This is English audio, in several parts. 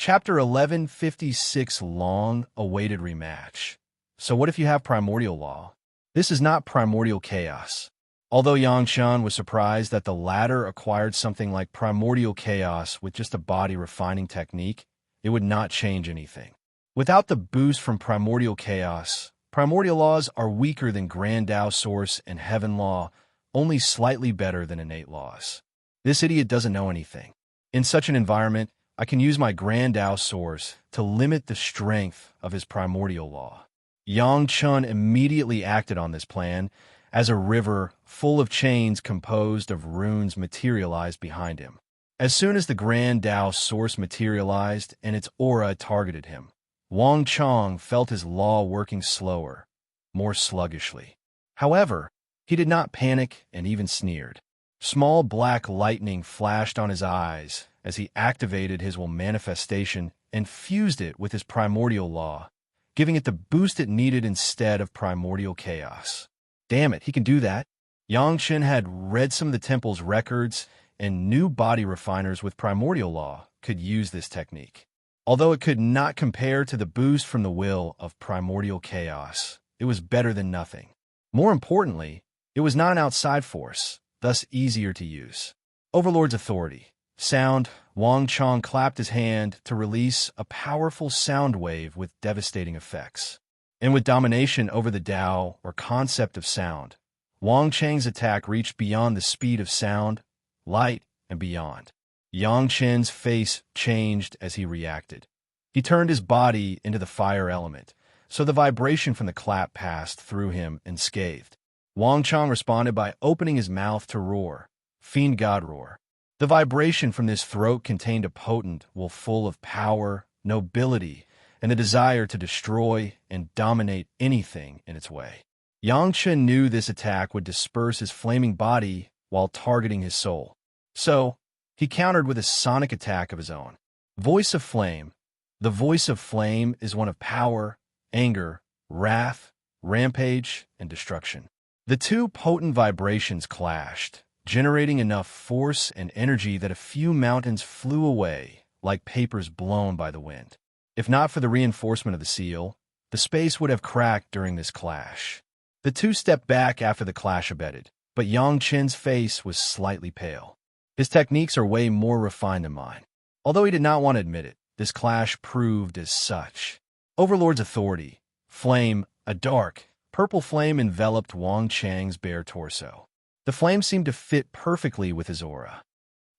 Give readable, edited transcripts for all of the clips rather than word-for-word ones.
Chapter 1156 Long-Awaited Rematch. So what if you have Primordial Law? This is not Primordial Chaos. Although Yang Chen was surprised that the latter acquired something like Primordial Chaos with just a body refining technique, it would not change anything. Without the boost from Primordial Chaos, Primordial Laws are weaker than Grand Tao Source and Heaven Law, only slightly better than innate laws. This idiot doesn't know anything. In such an environment, I can use my Grand Tao Source to limit the strength of his Primordial Law. Yang Chen immediately acted on this plan as a river full of chains composed of runes materialized behind him. As soon as the Grand Tao Source materialized and its aura targeted him, Wang Chong felt his law working slower, more sluggishly. However, he did not panic and even sneered. Small black lightning flashed on his eyes as he activated his will manifestation and fused it with his Primordial Law, giving it the boost it needed instead of Primordial Chaos. Damn it, he can do that. Yang Chen had read some of the temple's records, and new body refiners with Primordial Law could use this technique. Although it could not compare to the boost from the will of Primordial Chaos, it was better than nothing. More importantly, it was not an outside force, thus easier to use. Overlord's authority. Sound. Wang Chong clapped his hand to release a powerful sound wave with devastating effects. And with domination over the Tao or concept of sound, Wang Chang's attack reached beyond the speed of sound, light, and beyond. Yang Chen's face changed as he reacted. He turned his body into the fire element, so the vibration from the clap passed through him unscathed. Wang Chong responded by opening his mouth to roar, Fiend God Roar. The vibration from this throat contained a potent will full of power, nobility, and the desire to destroy and dominate anything in its way. Yang Chen knew this attack would disperse his flaming body while targeting his soul. So, he countered with a sonic attack of his own. Voice of Flame. The voice of flame is one of power, anger, wrath, rampage, and destruction. The two potent vibrations clashed, generating enough force and energy that a few mountains flew away like papers blown by the wind. If not for the reinforcement of the seal, the space would have cracked during this clash. The two stepped back after the clash abated, but Yang Chen's face was slightly pale. His techniques are way more refined than mine. Although he did not want to admit it, this clash proved as such. Overlord's authority. Flame, a dark, purple flame enveloped Wang Chang's bare torso. The flame seemed to fit perfectly with his aura.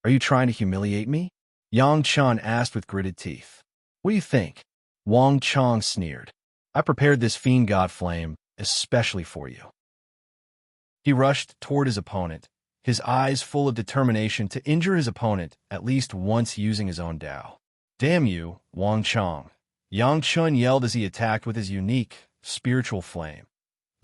Are you trying to humiliate me? Yang Chen asked with gritted teeth. What do you think? Wang Chong sneered. I prepared this fiend god flame especially for you. He rushed toward his opponent, his eyes full of determination to injure his opponent at least once using his own Tao. Damn you, Wang Chong. Yang Chen yelled as he attacked with his unique, spiritual flame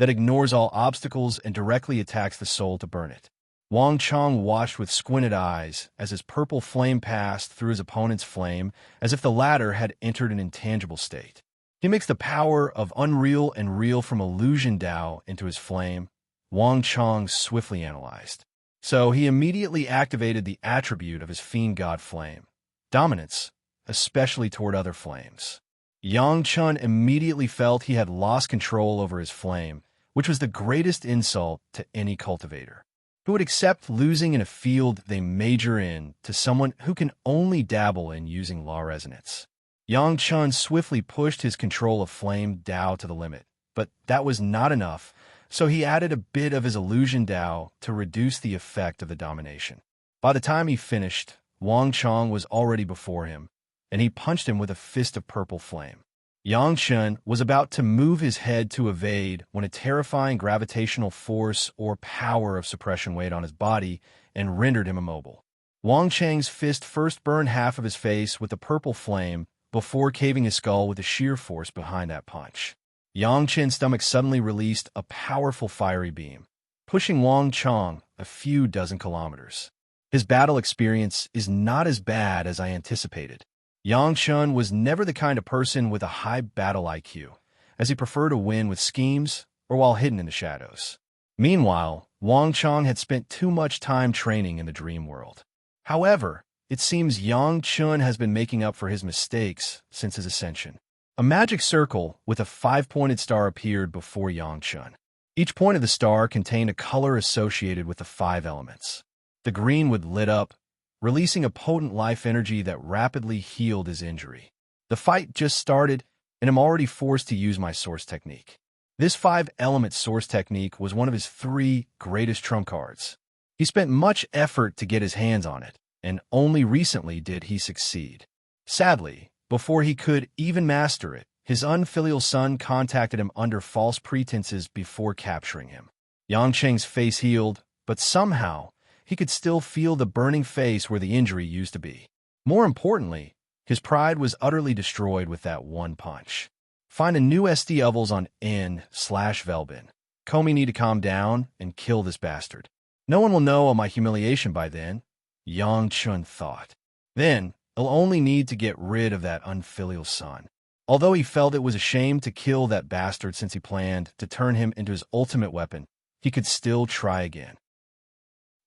that ignores all obstacles and directly attacks the soul to burn it. Wang Chong watched with squinted eyes as his purple flame passed through his opponent's flame as if the latter had entered an intangible state. He mixed the power of unreal and real from illusion Tao into his flame, Wang Chong swiftly analyzed. So he immediately activated the attribute of his fiend god flame, dominance, especially toward other flames. Yang Chen immediately felt he had lost control over his flame, which was the greatest insult to any cultivator. Who would accept losing in a field they major in to someone who can only dabble in using law resonance? Yang Chen swiftly pushed his control of flame Tao to the limit, but that was not enough, so he added a bit of his illusion Tao to reduce the effect of the domination. By the time he finished, Wang Chong was already before him, and he punched him with a fist of purple flame. Yang Chen was about to move his head to evade when a terrifying gravitational force or power of suppression weighed on his body and rendered him immobile. Wang Chang's fist first burned half of his face with the purple flame before caving his skull with the sheer force behind that punch. Yang Chen's stomach suddenly released a powerful fiery beam, pushing Wang Chong a few dozen kilometers. His battle experience is not as bad as I anticipated. Yang Chen was never the kind of person with a high battle IQ, as he preferred to win with schemes or while hidden in the shadows. Meanwhile, Wang Chong had spent too much time training in the dream world. However, It seems Yang Chun has been making up for his mistakes since his ascension. A magic circle with a 5-pointed star appeared before Yang Chun. Each point of the star contained a color associated with the 5 elements. The green would lit up, releasing a potent life energy that rapidly healed his injury. The fight just started, and I'm already forced to use my source technique. This 5-element source technique was one of his 3 greatest trump cards. He spent much effort to get his hands on it, and only recently did he succeed. Sadly, before he could even master it, his unfilial son contacted him under false pretenses before capturing him. Yang Cheng's face healed, but somehow, he could still feel the burning face where the injury used to be. More importantly, his pride was utterly destroyed with that one punch. Find a new SD Ovals on n/Velbin. Comey need to calm down and kill this bastard. No one will know of my humiliation by then, Yang Chun thought. Then, he'll only need to get rid of that unfilial son. Although he felt it was a shame to kill that bastard since he planned to turn him into his ultimate weapon, he could still try again.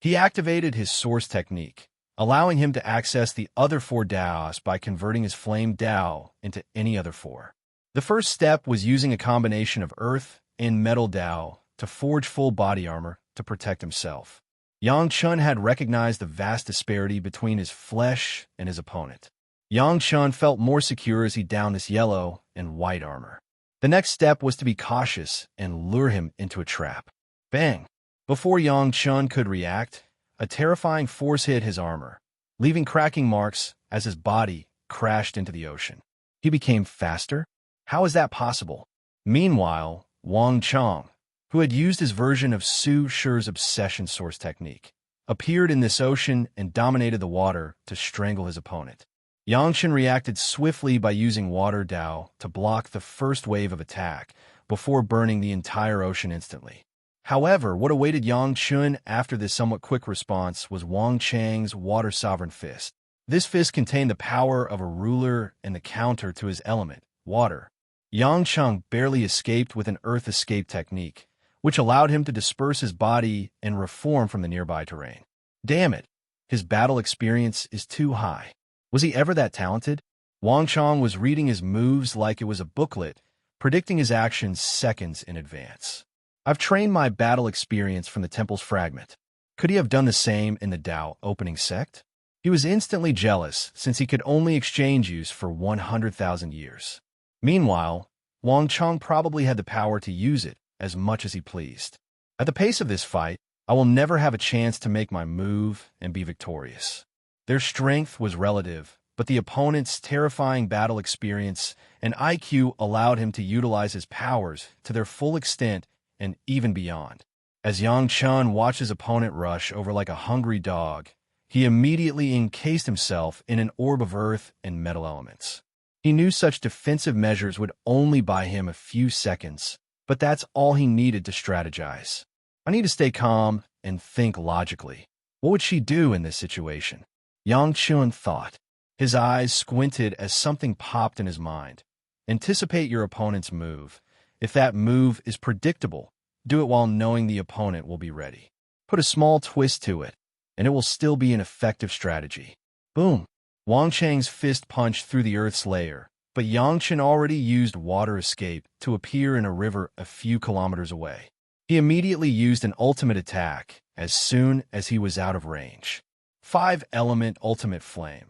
He activated his source technique, allowing him to access the other 4 Daos by converting his flame Dao into any other 4. The first step was using a combination of earth and metal Dao to forge full body armor to protect himself. Yang Chun had recognized the vast disparity between his flesh and his opponent. Yang Chun felt more secure as he donned his yellow and white armor. The next step was to be cautious and lure him into a trap. Bang! Before Yang Chun could react, a terrifying force hit his armor, leaving cracking marks as his body crashed into the ocean. He became faster? How is that possible? Meanwhile, Wang Chong, who had used his version of Su Shi's obsession source technique, appeared in this ocean and dominated the water to strangle his opponent. Yang Chun reacted swiftly by using Water Dao to block the first wave of attack before burning the entire ocean instantly. However, what awaited Yang Chun after this somewhat quick response was Wang Chang's Water Sovereign Fist. This fist contained the power of a ruler and the counter to his element, water. Yang Chun barely escaped with an Earth escape technique, which allowed him to disperse his body and reform from the nearby terrain. Damn it, his battle experience is too high. Was he ever that talented? Wang Chong was reading his moves like it was a booklet, predicting his actions seconds in advance. I've trained my battle experience from the temple's fragment. Could he have done the same in the Dao opening sect? He was instantly jealous since he could only exchange use for 100,000 years. Meanwhile, Wang Chong probably had the power to use it as much as he pleased. At the pace of this fight, I will never have a chance to make my move and be victorious. Their strength was relative, but the opponent's terrifying battle experience and IQ allowed him to utilize his powers to their full extent and even beyond. As Yang Chun watched his opponent rush over like a hungry dog, he immediately encased himself in an orb of earth and metal elements. He knew such defensive measures would only buy him a few seconds, but that's all he needed to strategize. I need to stay calm and think logically. What would she do in this situation? Yang Chun thought. His eyes squinted as something popped in his mind. Anticipate your opponent's move. If that move is predictable, do it while knowing the opponent will be ready. Put a small twist to it, and it will still be an effective strategy. Boom! Wang Chang's fist punched through the earth's layer, but Yang Chun already used water escape to appear in a river a few kilometers away. He immediately used an ultimate attack as soon as he was out of range. 5-element ultimate flame.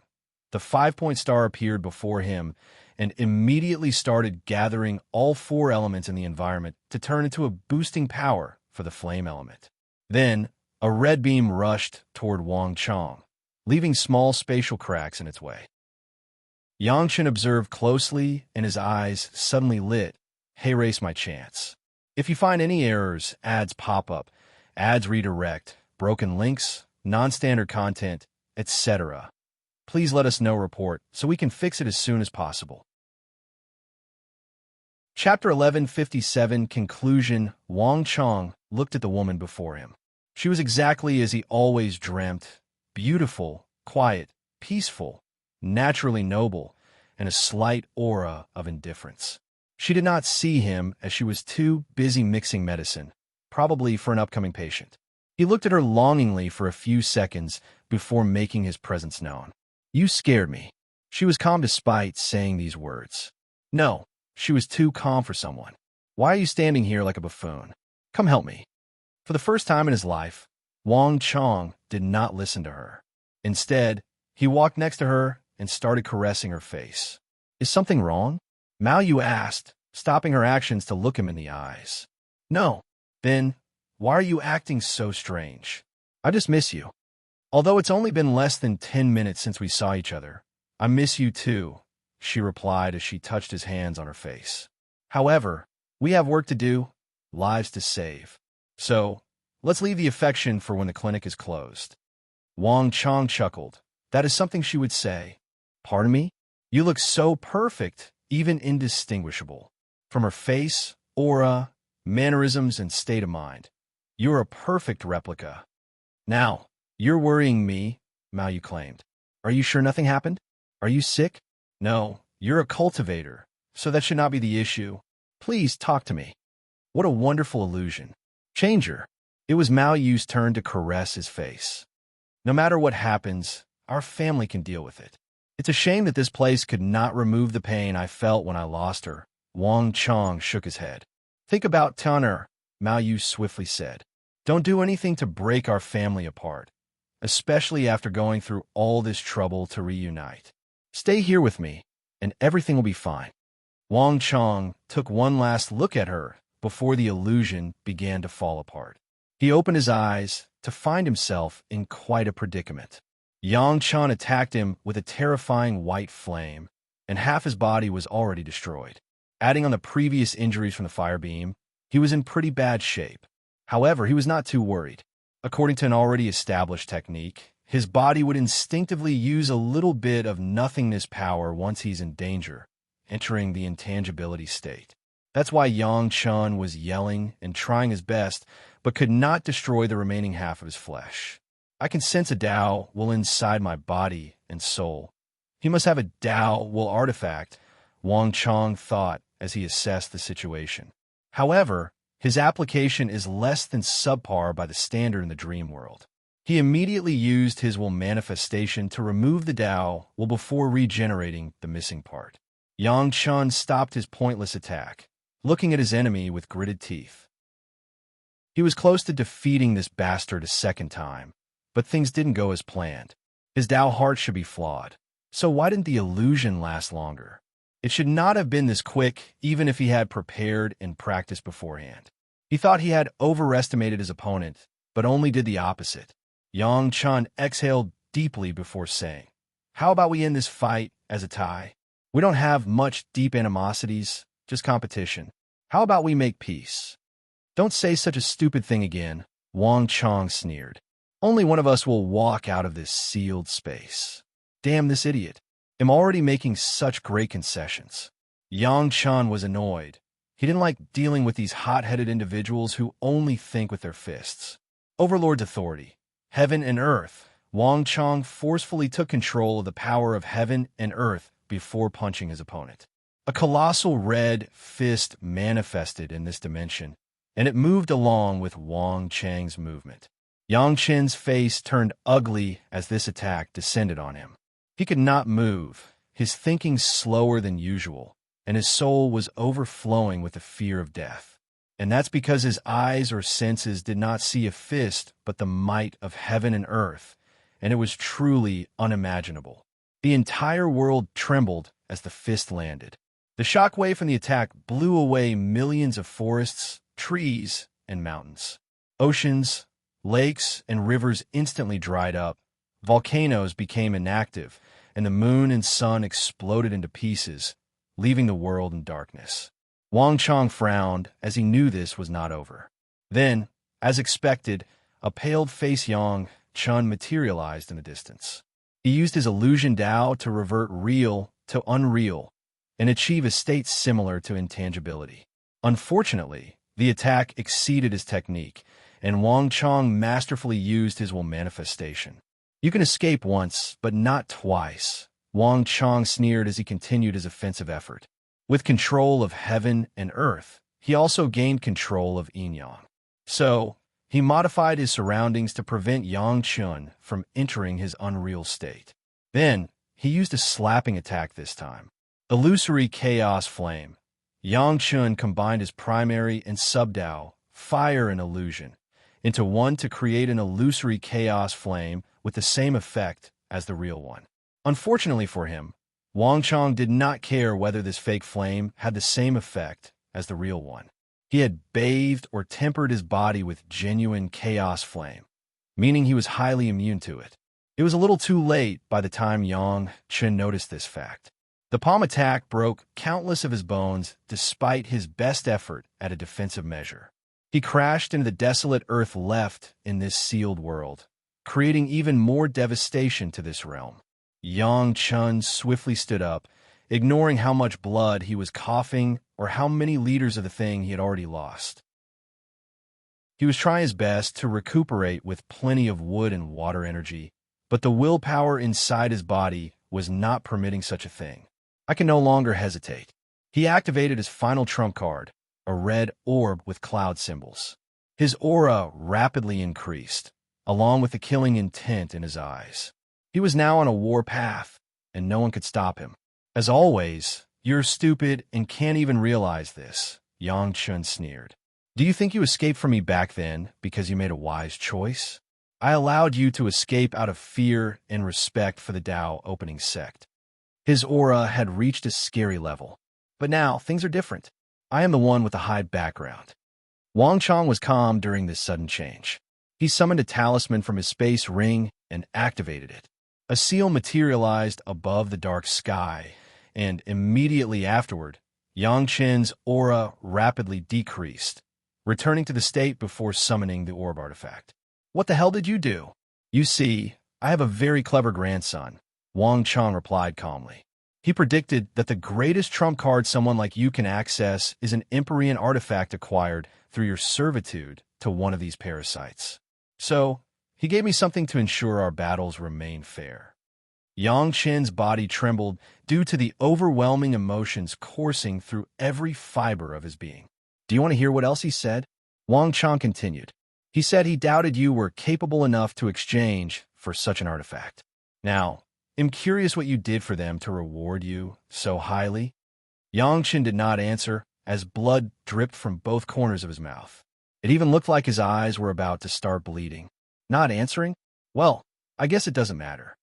The 5-point star appeared before him and immediately started gathering all 4 elements in the environment to turn into a boosting power for the flame element. Then, a red beam rushed toward Wang Chong, leaving small spatial cracks in its way. Yang Chun observed closely, and his eyes suddenly lit. Hey, race my chance. If you find any errors, ads pop up, ads redirect, broken links, non-standard content, etc., please let us know report so we can fix it as soon as possible. Chapter 1157 Conclusion. Wang Chong looked at the woman before him. She was exactly as he always dreamt, beautiful, quiet, peaceful, naturally noble, and a slight aura of indifference. She did not see him as she was too busy mixing medicine, probably for an upcoming patient. He looked at her longingly for a few seconds before making his presence known. You scared me. She was calm despite saying these words. No, she was too calm for someone. Why are you standing here like a buffoon? Come help me. For the first time in his life, Wang Chong did not listen to her. Instead, he walked next to her and started caressing her face. Is something wrong? Mao Yu asked, stopping her actions to look him in the eyes. No. Then, why are you acting so strange? I just miss you. Although it's only been less than 10 minutes since we saw each other, I miss you too, she replied as she touched his hands on her face. However, we have work to do, lives to save. So, let's leave the affection for when the clinic is closed. Wang Chong chuckled. That is something she would say. Pardon me? You look so perfect, even indistinguishable. From her face, aura, mannerisms, and state of mind. You're a perfect replica. Now, you're worrying me, Mao Yu claimed. Are you sure nothing happened? Are you sick? No, you're a cultivator, so that should not be the issue. Please talk to me. What a wonderful illusion. Changer. It was Mao Yu's turn to caress his face. No matter what happens, our family can deal with it. It's a shame that this place could not remove the pain I felt when I lost her. Wang Chong shook his head. Think about Tanner, Mao Yu swiftly said. Don't do anything to break our family apart, especially after going through all this trouble to reunite. Stay here with me, and everything will be fine. Wang Chong took one last look at her before the illusion began to fall apart. He opened his eyes to find himself in quite a predicament. Yang Chan attacked him with a terrifying white flame, and half his body was already destroyed. Adding on the previous injuries from the fire beam, he was in pretty bad shape. However, he was not too worried. According to an already established technique, his body would instinctively use a little bit of nothingness power once he's in danger, entering the intangibility state. That's why Yang Chun was yelling and trying his best, but could not destroy the remaining half of his flesh. I can sense a Dao will inside my body and soul. He must have a Dao will artifact, Wang Chong thought as he assessed the situation. However, his application is less than subpar by the standard in the dream world. He immediately used his will manifestation to remove the Dao will before regenerating the missing part. Yang Chun stopped his pointless attack, looking at his enemy with gritted teeth. He was close to defeating this bastard a second time, but things didn't go as planned. His Dao heart should be flawed. So why didn't the illusion last longer? It should not have been this quick, even if he had prepared and practiced beforehand. He thought he had overestimated his opponent, but only did the opposite. Yang Chun exhaled deeply before saying, "How about we end this fight as a tie? We don't have much deep animosities, just competition. How about we make peace?" "Don't say such a stupid thing again," Wang Chong sneered. "Only one of us will walk out of this sealed space." Damn this idiot. I'm already making such great concessions. Yang Chun was annoyed. He didn't like dealing with these hot-headed individuals who only think with their fists. Overlord's authority. Heaven and earth. Wang Chong forcefully took control of the power of heaven and earth before punching his opponent. A colossal red fist manifested in this dimension, and it moved along with Wang Chang's movement. Yang Chen's face turned ugly as this attack descended on him. He could not move, his thinking slower than usual, and his soul was overflowing with the fear of death. And that's because his eyes or senses did not see a fist, but the might of heaven and earth, and it was truly unimaginable. The entire world trembled as the fist landed. The shockwave from the attack blew away millions of forests, trees, and mountains. Oceans, lakes, and rivers instantly dried up. Volcanoes became inactive, and the moon and sun exploded into pieces, leaving the world in darkness. Wang Chong frowned as he knew this was not over. Then, as expected, a paled-faced Yang Chun materialized in the distance. He used his illusion Dao to revert real to unreal and achieve a state similar to intangibility. Unfortunately, the attack exceeded his technique, and Wang Chong masterfully used his will manifestation. "You can escape once, but not twice," Wang Chong sneered as he continued his offensive effort. With control of heaven and earth, he also gained control of yin-yang. So, he modified his surroundings to prevent Yang Chun from entering his unreal state. Then, he used a slapping attack this time. Illusory Chaos Flame. Yang Chun combined his primary and sub-Dao, fire and illusion, into one to create an illusory Chaos Flame with the same effect as the real one. Unfortunately for him, Wang Chong did not care whether this fake flame had the same effect as the real one. He had bathed or tempered his body with genuine Chaos Flame, meaning he was highly immune to it. It was a little too late by the time Yang Chun noticed this fact. The palm attack broke countless of his bones despite his best effort at a defensive measure. He crashed into the desolate earth left in this sealed world, creating even more devastation to this realm. Yang Chun swiftly stood up, ignoring how much blood he was coughing or how many liters of the thing he had already lost. He was trying his best to recuperate with plenty of wood and water energy, but the willpower inside his body was not permitting such a thing. I can no longer hesitate. He activated his final trump card, a red orb with cloud symbols. His aura rapidly increased, along with the killing intent in his eyes. He was now on a war path, and no one could stop him. As always, you're stupid and can't even realize this, Yang Chun sneered. Do you think you escaped from me back then because you made a wise choice? I allowed you to escape out of fear and respect for the Dao opening sect. His aura had reached a scary level. But now, things are different. I am the one with the high background. Wang Chong was calm during this sudden change. He summoned a talisman from his space ring and activated it. A seal materialized above the dark sky, and immediately afterward, Yang Chen's aura rapidly decreased, returning to the state before summoning the orb artifact. What the hell did you do? You see, I have a very clever grandson, Wang Chong replied calmly. He predicted that the greatest trump card someone like you can access is an Empyrean artifact acquired through your servitude to one of these parasites. So, he gave me something to ensure our battles remain fair. Yang Chen's body trembled due to the overwhelming emotions coursing through every fiber of his being. Do you want to hear what else he said? Wang Chong continued. He said he doubted you were capable enough to exchange for such an artifact. Now, I'm curious what you did for them to reward you so highly. Yang Chen did not answer, as blood dripped from both corners of his mouth. It even looked like his eyes were about to start bleeding. Not answering? Well, I guess it doesn't matter.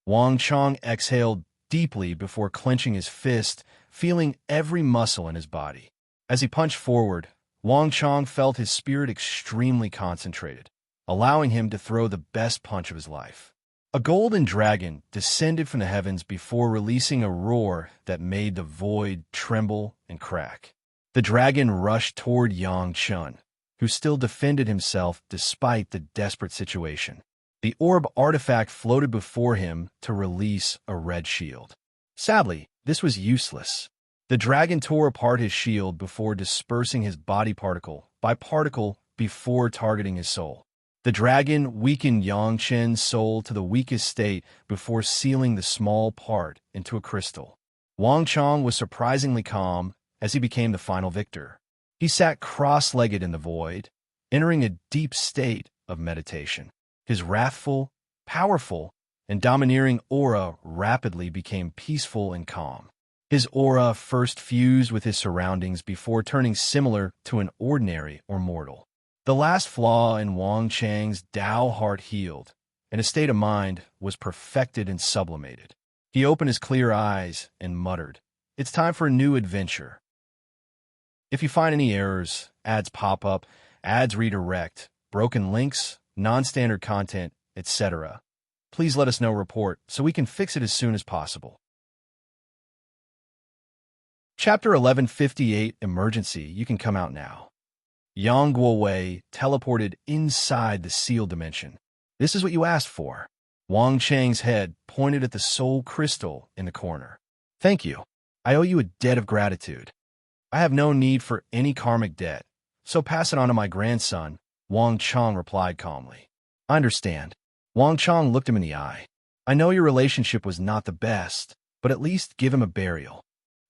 Wang Chong exhaled deeply before clenching his fist, feeling every muscle in his body. As he punched forward, Wang Chong felt his spirit extremely concentrated, allowing him to throw the best punch of his life. A golden dragon descended from the heavens before releasing a roar that made the void tremble and crack. The dragon rushed toward Yang Chun, who still defended himself despite the desperate situation. The orb artifact floated before him to release a red shield. Sadly, this was useless. The dragon tore apart his shield before dispersing his body particle by particle before targeting his soul. The dragon weakened Yang Chen's soul to the weakest state before sealing the small part into a crystal. Wang Chong was surprisingly calm as he became the final victor. He sat cross-legged in the void, entering a deep state of meditation. His wrathful, powerful, and domineering aura rapidly became peaceful and calm. His aura first fused with his surroundings before turning similar to an ordinary or mortal. The last flaw in Wang Chang's Dao heart healed, and his state of mind was perfected and sublimated. He opened his clear eyes and muttered, "It's time for a new adventure." If you find any errors, ads pop up, ads redirect, broken links, non-standard content, etc., please let us know report so we can fix it as soon as possible. Chapter 1158 Emergency. You can come out now. Yang Guowei teleported inside the sealed dimension. This is what you asked for. Wang Chang's head pointed at the soul crystal in the corner. Thank you. I owe you a debt of gratitude. I have no need for any karmic debt, so pass it on to my grandson, Wang Chong replied calmly. I understand. Wang Chong looked him in the eye. I know your relationship was not the best, but at least give him a burial.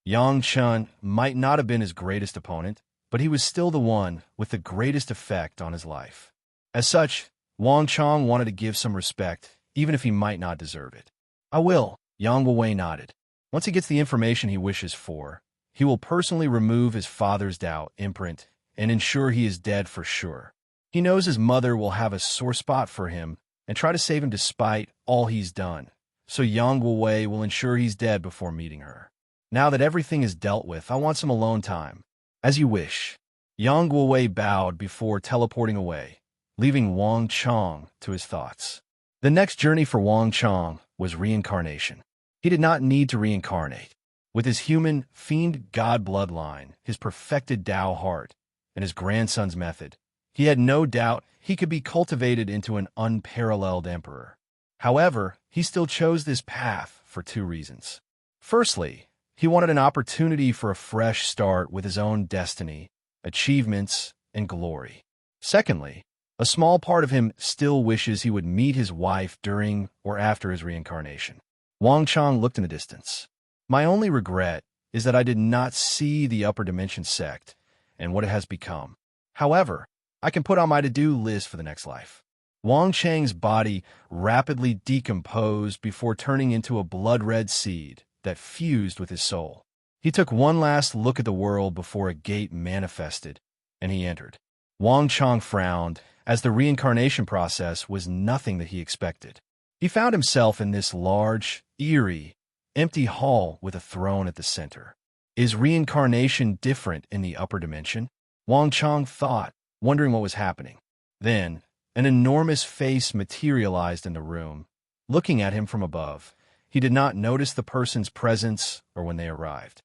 Yang Chun might not have been his greatest opponent, but he was still the one with the greatest effect on his life. As such, Wang Chong wanted to give some respect, even if he might not deserve it. I will. Yang Wei nodded. Once he gets the information he wishes for, he will personally remove his father's Dao imprint and ensure he is dead for sure. He knows his mother will have a sore spot for him and try to save him despite all he's done, so Yang Wei will ensure he's dead before meeting her. Now that everything is dealt with, I want some alone time. As you wish. Yang Wei bowed before teleporting away, leaving Wang Chong to his thoughts. The next journey for Wang Chong was reincarnation. He did not need to reincarnate. With his human fiend god bloodline, his perfected Dao heart, and his grandson's method, he had no doubt he could be cultivated into an unparalleled emperor. However, he still chose this path for two reasons. Firstly, he wanted an opportunity for a fresh start with his own destiny, achievements, and glory. Secondly, a small part of him still wishes he would meet his wife during or after his reincarnation. Wang Chong looked in the distance. My only regret is that I did not see the upper dimension sect and what it has become. However, I can put on my to-do list for the next life. Wang Chang's body rapidly decomposed before turning into a blood-red seed that fused with his soul. He took one last look at the world before a gate manifested, and he entered. Wang Chong frowned, as the reincarnation process was nothing that he expected. He found himself in this large, eerie, empty hall with a throne at the center. Is reincarnation different in the upper dimension? Wang Chong thought, wondering what was happening. Then, an enormous face materialized in the room. Looking at him from above, he did not notice the person's presence or when they arrived.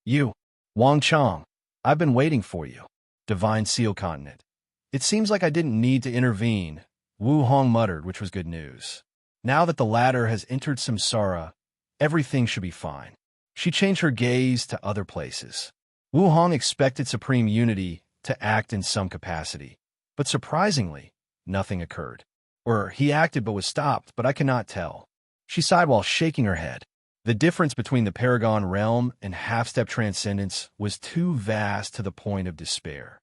You, Wang Chong, I've been waiting for you. Divine Seal Continent. It seems like I didn't need to intervene, Wu Hong muttered, which was good news. Now that the latter has entered samsara, everything should be fine. She changed her gaze to other places. Wu Hong expected Supreme Unity to act in some capacity, but surprisingly, nothing occurred. Or he acted but was stopped, but I cannot tell. She sighed while shaking her head. The difference between the Paragon realm and half-step transcendence was too vast to the point of despair.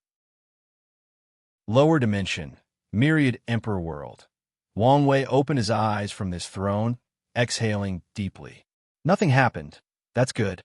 Lower dimension, myriad emperor world. Wang Wei opened his eyes from this throne, exhaling deeply. Nothing happened. That's good.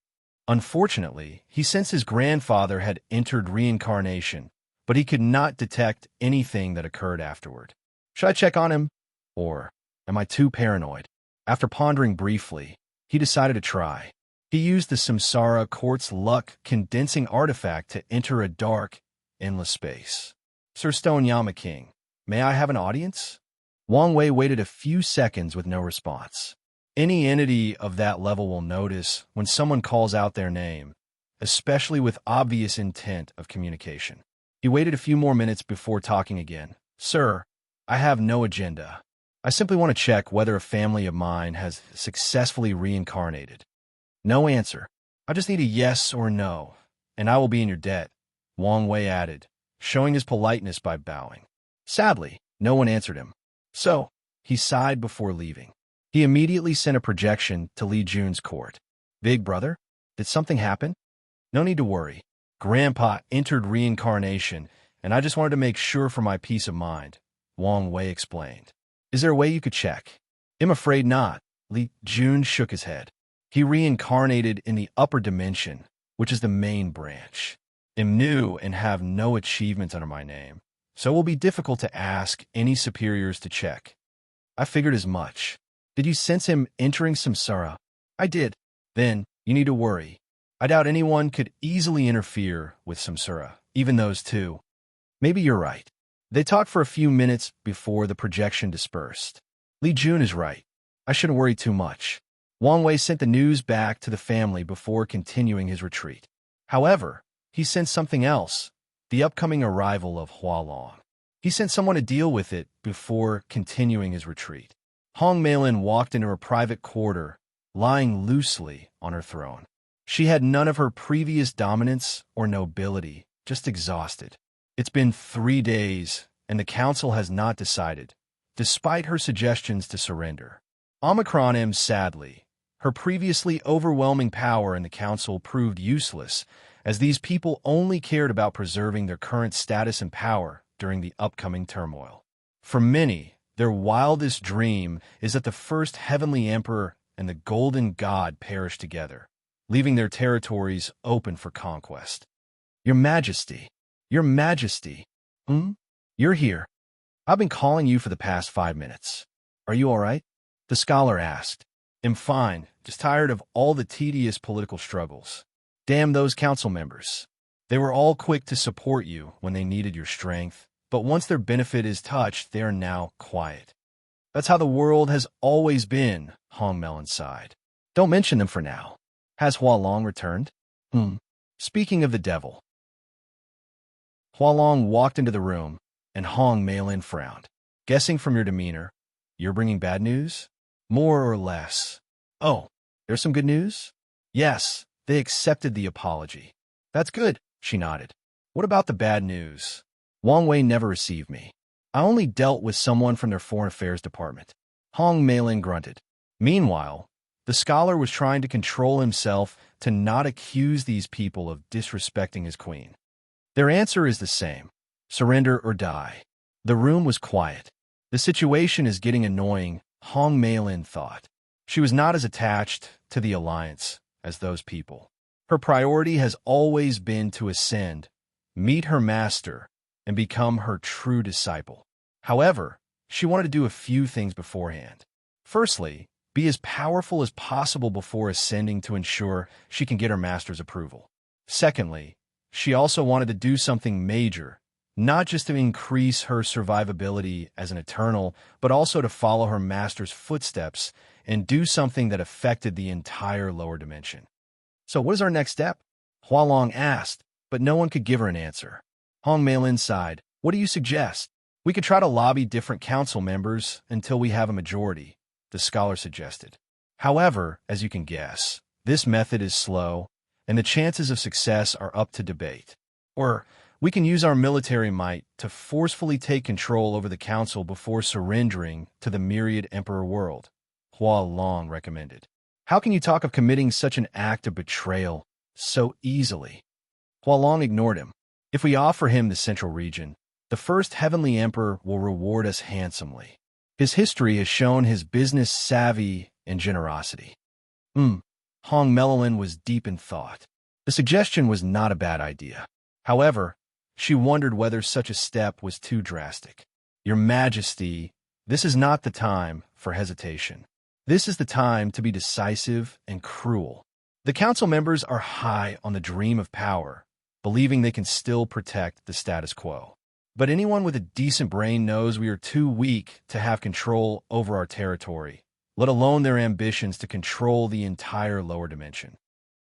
Unfortunately, he sensed his grandfather had entered reincarnation, but he could not detect anything that occurred afterward. Should I check on him? Or am I too paranoid? After pondering briefly, he decided to try. He used the Samsara Quartz Luck condensing artifact to enter a dark, endless space. Sir Stone Yama King, may I have an audience? Wang Wei waited a few seconds with no response. Any entity of that level will notice when someone calls out their name, especially with obvious intent of communication. He waited a few more minutes before talking again. Sir, I have no agenda. I simply want to check whether a family of mine has successfully reincarnated. No answer. I just need a yes or no, and I will be in your debt, Wang Wei added, showing his politeness by bowing. Sadly, no one answered him. So, he sighed before leaving. He immediately sent a projection to Li Jun's court. Big brother, did something happen? No need to worry. Grandpa entered reincarnation, and I just wanted to make sure for my peace of mind, Wang Wei explained. Is there a way you could check? I'm afraid not. Li Jun shook his head. He reincarnated in the upper dimension, which is the main branch. I'm new and have no achievements under my name, so it will be difficult to ask any superiors to check. I figured as much. Did you sense him entering samsara? I did. Then, you need to worry. I doubt anyone could easily interfere with samsara, even those two. Maybe you're right. They talked for a few minutes before the projection dispersed. Li Jun is right. I shouldn't worry too much. Wang Wei sent the news back to the family before continuing his retreat. However, he sensed something else, the upcoming arrival of Hualong. He sent someone to deal with it before continuing his retreat. Hong Meilin walked into her private quarter, lying loosely on her throne. She had none of her previous dominance or nobility, just exhausted. It's been 3 days, and the council has not decided, despite her suggestions to surrender. Omicron M sadly. Her previously overwhelming power in the council proved useless, as these people only cared about preserving their current status and power during the upcoming turmoil. For many, their wildest dream is that the first heavenly emperor and the Golden God perished together, leaving their territories open for conquest. Your Majesty, your Majesty, You're here. I've been calling you for the past 5 minutes. Are you all right? The scholar asked. I'm fine, just tired of all the tedious political struggles. Damn those council members. They were all quick to support you when they needed your strength, but once their benefit is touched, they are now quiet. That's how the world has always been, Hong Melon sighed. Don't mention them for now. Has Hualong returned? Speaking of the devil. Hualong walked into the room, and Hong Melon frowned. Guessing from your demeanor, you're bringing bad news? More or less. Oh, there's some good news? Yes, they accepted the apology. That's good, she nodded. What about the bad news? Wang Wei never received me. I only dealt with someone from their foreign affairs department. Hong Melin grunted. Meanwhile, the scholar was trying to control himself to not accuse these people of disrespecting his queen. Their answer is the same. Surrender or die. The room was quiet. The situation is getting annoying, Hong Melin thought. She was not as attached to the alliance as those people. Her priority has always been to ascend, meet her master, and become her true disciple. However, she wanted to do a few things beforehand. Firstly, be as powerful as possible before ascending to ensure she can get her master's approval. Secondly, she also wanted to do something major, not just to increase her survivability as an eternal, but also to follow her master's footsteps and do something that affected the entire lower dimension. So what is our next step? Hualong asked, but no one could give her an answer. Hong Melin sighed. What do you suggest? We could try to lobby different council members until we have a majority, the scholar suggested. However, as you can guess, this method is slow, and the chances of success are up to debate. Or we can use our military might to forcefully take control over the council before surrendering to the myriad emperor world, Hualong recommended. How can you talk of committing such an act of betrayal so easily? Hualong ignored him. If we offer him the central region, the first heavenly emperor will reward us handsomely. His history has shown his business savvy and generosity. Hong Melin was deep in thought. The suggestion was not a bad idea. However, she wondered whether such a step was too drastic. Your Majesty, this is not the time for hesitation. This is the time to be decisive and cruel. The council members are high on the dream of power, believing they can still protect the status quo. But anyone with a decent brain knows we are too weak to have control over our territory, let alone their ambitions to control the entire lower dimension.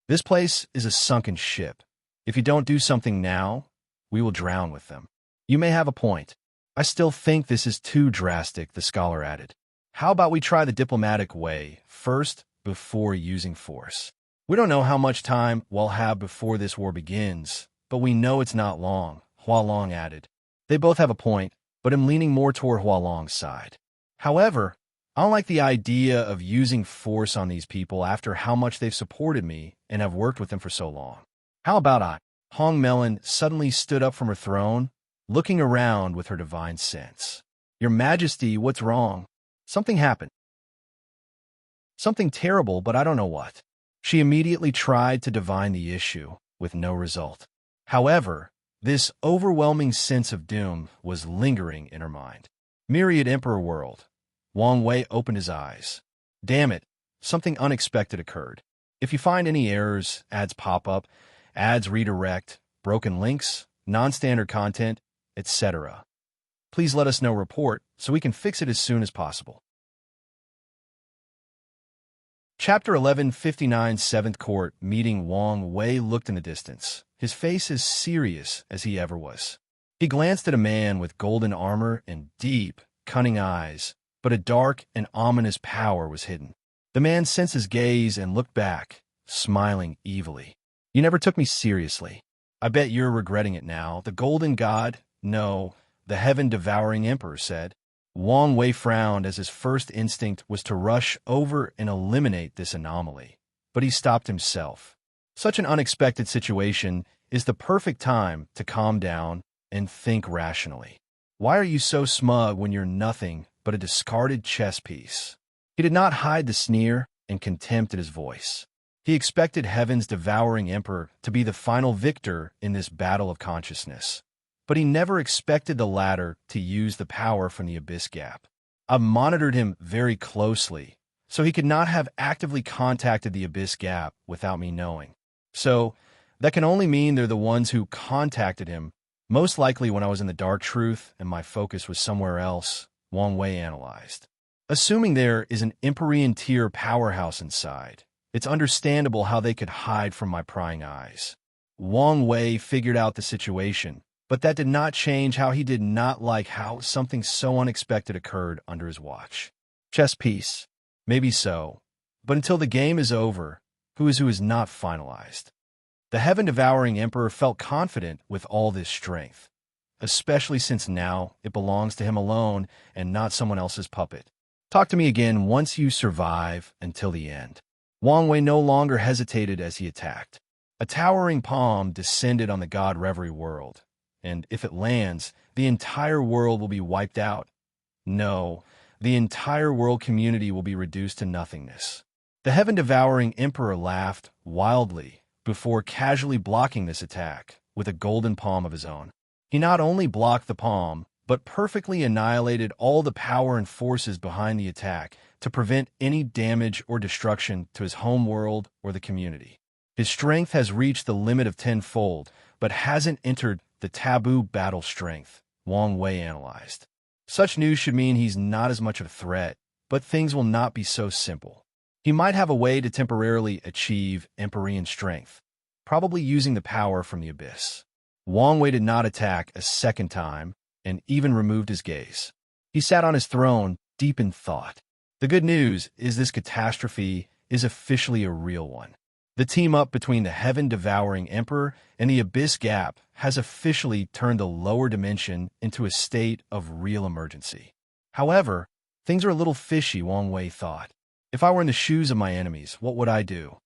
This place is a sunken ship. If you don't do something now, we will drown with them. You may have a point. I still think this is too drastic, the scholar added. How about we try the diplomatic way first before using force? We don't know how much time we'll have before this war begins, but we know it's not long, Hualong added. They both have a point, but I'm leaning more toward Hualong's side. However, I don't like the idea of using force on these people after how much they've supported me and have worked with them for so long. How about I? Hong Melin suddenly stood up from her throne, looking around with her divine sense. Your Majesty, what's wrong? Something happened. Something terrible, but I don't know what. She immediately tried to divine the issue, with no result. However, this overwhelming sense of doom was lingering in her mind. Myriad Emperor World. Wang Wei opened his eyes. Damn it, something unexpected occurred. If you find any errors, ads pop up, ads redirect, broken links, non-standard content, etc., please let us know report so we can fix it as soon as possible. Chapter 1159 7th Court Meeting. Wang Wei looked in the distance, his face as serious as he ever was. He glanced at a man with golden armor and deep, cunning eyes, but a dark and ominous power was hidden. The man sensed his gaze and looked back, smiling evilly. You never took me seriously. I bet you're regretting it now. The golden god? No, the heaven-devouring emperor said. Wang Wei frowned as his first instinct was to rush over and eliminate this anomaly. But he stopped himself. Such an unexpected situation is the perfect time to calm down and think rationally. Why are you so smug when you're nothing but a discarded chess piece? He did not hide the sneer, and contempt in his voice. He expected Heaven's devouring emperor to be the final victor in this battle of consciousness, but he never expected the latter to use the power from the Abyss Gap. I monitored him very closely, so he could not have actively contacted the Abyss Gap without me knowing. So, that can only mean they're the ones who contacted him, most likely when I was in the Dark Truth and my focus was somewhere else, Wang Wei analyzed. Assuming there is an Empyrean tier powerhouse inside, it's understandable how they could hide from my prying eyes. Wang Wei figured out the situation, but that did not change how he did not like how something so unexpected occurred under his watch. Chess piece. Maybe so, but until the game is over, who is not finalized. The heaven-devouring emperor felt confident with all this strength, especially since now it belongs to him alone and not someone else's puppet. Talk to me again once you survive until the end. Wang Wei no longer hesitated as he attacked. A towering palm descended on the God Reverie world, and if it lands, the entire world will be wiped out. No, the entire world community will be reduced to nothingness. The heaven-devouring emperor laughed wildly before casually blocking this attack with a golden palm of his own. He not only blocked the palm, but perfectly annihilated all the power and forces behind the attack to prevent any damage or destruction to his home world or the community. His strength has reached the limit of tenfold, but hasn't entered the taboo battle strength, Wang Wei analyzed. Such news should mean he's not as much of a threat, but things will not be so simple. He might have a way to temporarily achieve Empyrean strength, probably using the power from the Abyss. Wang Wei did not attack a second time, and even removed his gaze. He sat on his throne, deep in thought. The good news is this catastrophe is officially a real one. The team-up between the heaven-devouring emperor and the Abyss Gap has officially turned the lower dimension into a state of real emergency. However, things are a little fishy, Wang Wei thought. If I were in the shoes of my enemies, what would I do?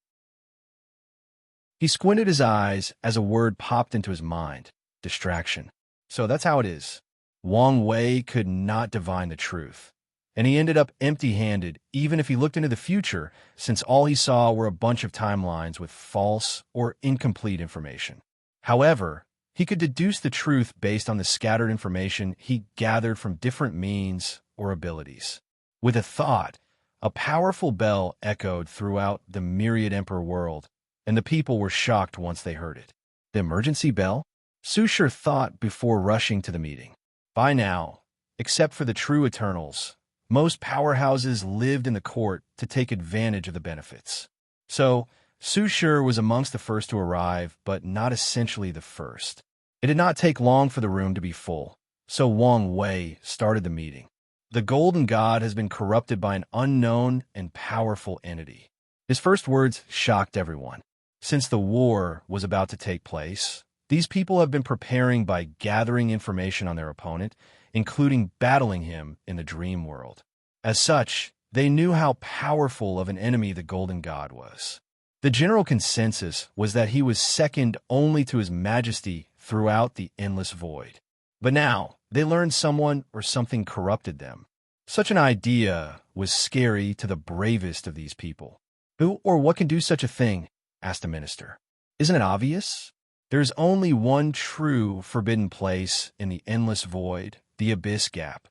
He squinted his eyes as a word popped into his mind. Distraction. So that's how it is. Wang Wei could not divine the truth, and he ended up empty-handed even if he looked into the future, since all he saw were a bunch of timelines with false or incomplete information. However, he could deduce the truth based on the scattered information he gathered from different means or abilities. With a thought, a powerful bell echoed throughout the myriad Emperor world, and the people were shocked once they heard it. The emergency bell? Sushir thought before rushing to the meeting. By now, except for the true Eternals, most powerhouses lived in the court to take advantage of the benefits. So, Sushir was amongst the first to arrive, but not essentially the first. It did not take long for the room to be full, so Wang Wei started the meeting. The Golden God has been corrupted by an unknown and powerful entity. His first words shocked everyone. Since the war was about to take place, these people have been preparing by gathering information on their opponent, including battling him in the dream world. As such, they knew how powerful of an enemy the Golden God was. The general consensus was that he was second only to His Majesty throughout the endless void. But now, they learned someone or something corrupted them. Such an idea was scary to the bravest of these people. Who or what can do such a thing? Asked the minister. Isn't it obvious? There's only one true forbidden place in the endless void, the Abyss Gap.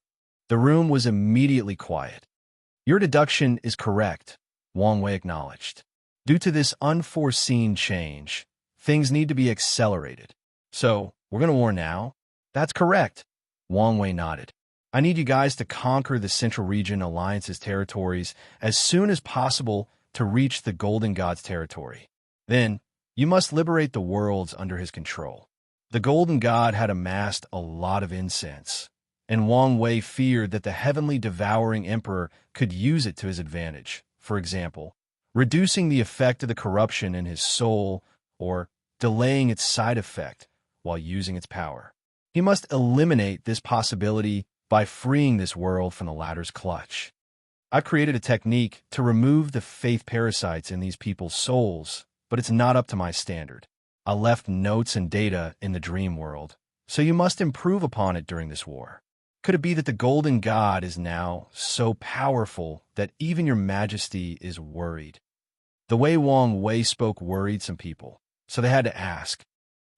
The room was immediately quiet. Your deduction is correct, Wang Wei acknowledged. Due to this unforeseen change, things need to be accelerated. So, we're going to war now? That's correct. Wang Wei nodded. I need you guys to conquer the Central Region Alliance's territories as soon as possible to reach the Golden God's territory. Then, you must liberate the worlds under his control. The Golden God had amassed a lot of incense, and Wang Wei feared that the heavenly devouring emperor could use it to his advantage, for example, reducing the effect of the corruption in his soul or delaying its side effect while using its power. He must eliminate this possibility by freeing this world from the latter's clutch. I've created a technique to remove the faith parasites in these people's souls, but it's not up to my standard. I left notes and data in the dream world, so you must improve upon it during this war. Could it be that the golden god is now so powerful that even your majesty is worried? The way Wang Wei spoke worried some people, so they had to ask.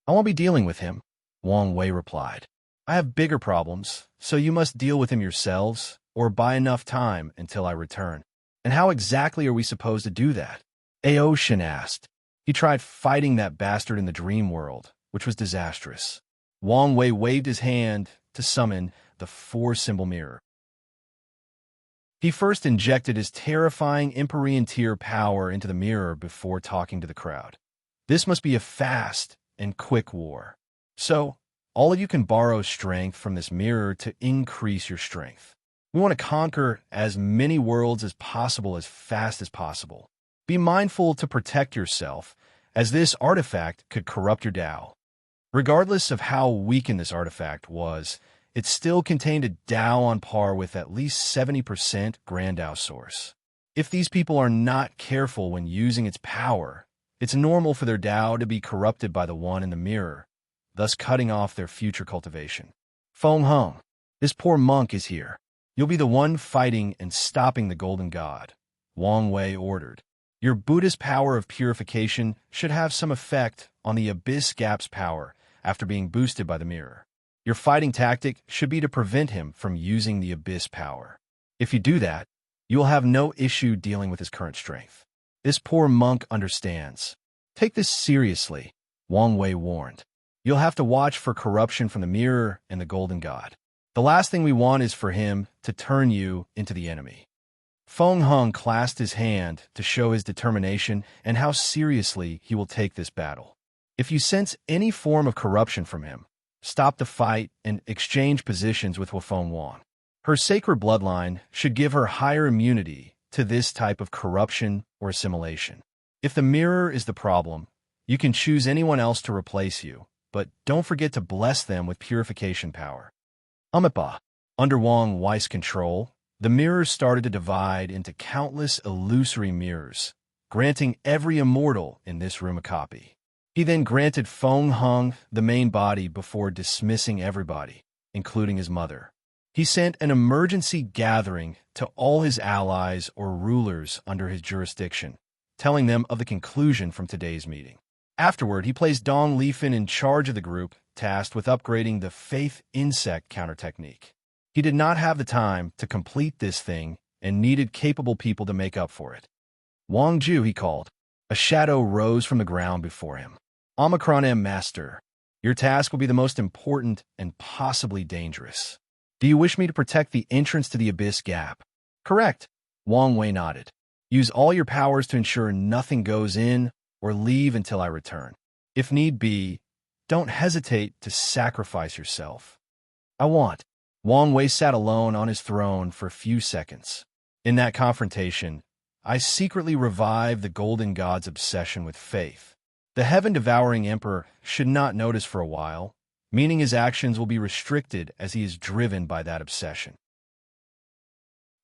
I won't be dealing with him, Wang Wei replied. I have bigger problems, so you must deal with him yourselves, or buy enough time until I return. And how exactly are we supposed to do that? Aoshin asked. He tried fighting that bastard in the dream world, which was disastrous. Wang Wei waved his hand to summon the four-symbol mirror. He first injected his terrifying Empyrean tier power into the mirror before talking to the crowd. This must be a fast and quick war. So, all of you can borrow strength from this mirror to increase your strength. We want to conquer as many worlds as possible as fast as possible. Be mindful to protect yourself, as this artifact could corrupt your Tao. Regardless of how weakened this artifact was, it still contained a Tao on par with at least 70% Grand Tao source. If these people are not careful when using its power, it's normal for their Tao to be corrupted by the one in the mirror, thus cutting off their future cultivation. Feng Heng, this poor monk is here. You'll be the one fighting and stopping the golden god, Wang Wei ordered. Your Buddhist power of purification should have some effect on the Abyss Gap's power after being boosted by the mirror. Your fighting tactic should be to prevent him from using the Abyss power. If you do that, you will have no issue dealing with his current strength. This poor monk understands. Take this seriously, Wang Wei warned. You'll have to watch for corruption from the mirror and the golden god. The last thing we want is for him to turn you into the enemy. Feng Heng clasped his hand to show his determination and how seriously he will take this battle. If you sense any form of corruption from him, stop the fight and exchange positions with Wufeng Wang. Her sacred bloodline should give her higher immunity to this type of corruption or assimilation. If the mirror is the problem, you can choose anyone else to replace you, but don't forget to bless them with purification power. Amipa, under Wang Wei's control, the mirrors started to divide into countless illusory mirrors, granting every immortal in this room a copy. He then granted Feng Heng the main body before dismissing everybody, including his mother. He sent an emergency gathering to all his allies or rulers under his jurisdiction, telling them of the conclusion from today's meeting. Afterward, he placed Dong Lifan in charge of the group, tasked with upgrading the Faith Insect counter technique. He did not have the time to complete this thing and needed capable people to make up for it. Wang Ju, he called. A shadow rose from the ground before him. Omicron M. Master, your task will be the most important and possibly dangerous. Do you wish me to protect the entrance to the Abyss Gap? Correct, Wang Wei nodded. Use all your powers to ensure nothing goes in or leave until I return. If need be, don't hesitate to sacrifice yourself. Wang Wei sat alone on his throne for a few seconds. In that confrontation, I secretly revived the golden god's obsession with faith. The heaven-devouring emperor should not notice for a while, meaning his actions will be restricted as he is driven by that obsession.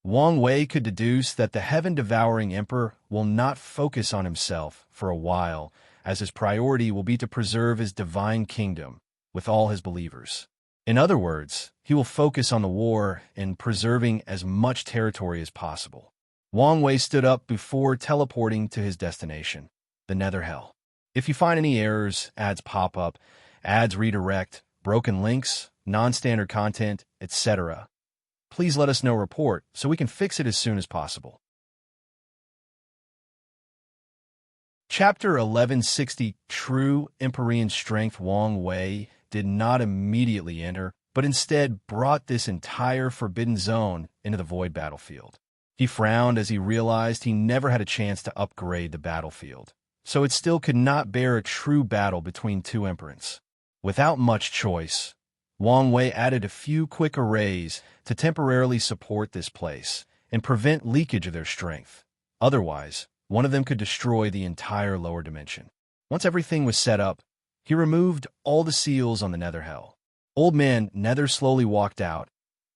Wang Wei could deduce that the heaven-devouring emperor will not focus on himself for a while, as his priority will be to preserve his divine kingdom with all his believers. In other words, he will focus on the war and preserving as much territory as possible. Wang Wei stood up before teleporting to his destination, the Nether Hell. If you find any errors, ads pop up, ads redirect, broken links, non-standard content, etc., please let us know report so we can fix it as soon as possible. Chapter 1160 True Empyrean Strength. Wang Wei did not immediately enter, but instead brought this entire forbidden zone into the void battlefield. He frowned as he realized he never had a chance to upgrade the battlefield, so it still could not bear a true battle between two emperors. Without much choice, Wang Wei added a few quick arrays to temporarily support this place and prevent leakage of their strength. Otherwise, one of them could destroy the entire lower dimension. Once everything was set up, he removed all the seals on the Nether Hell. Old Man Nether slowly walked out,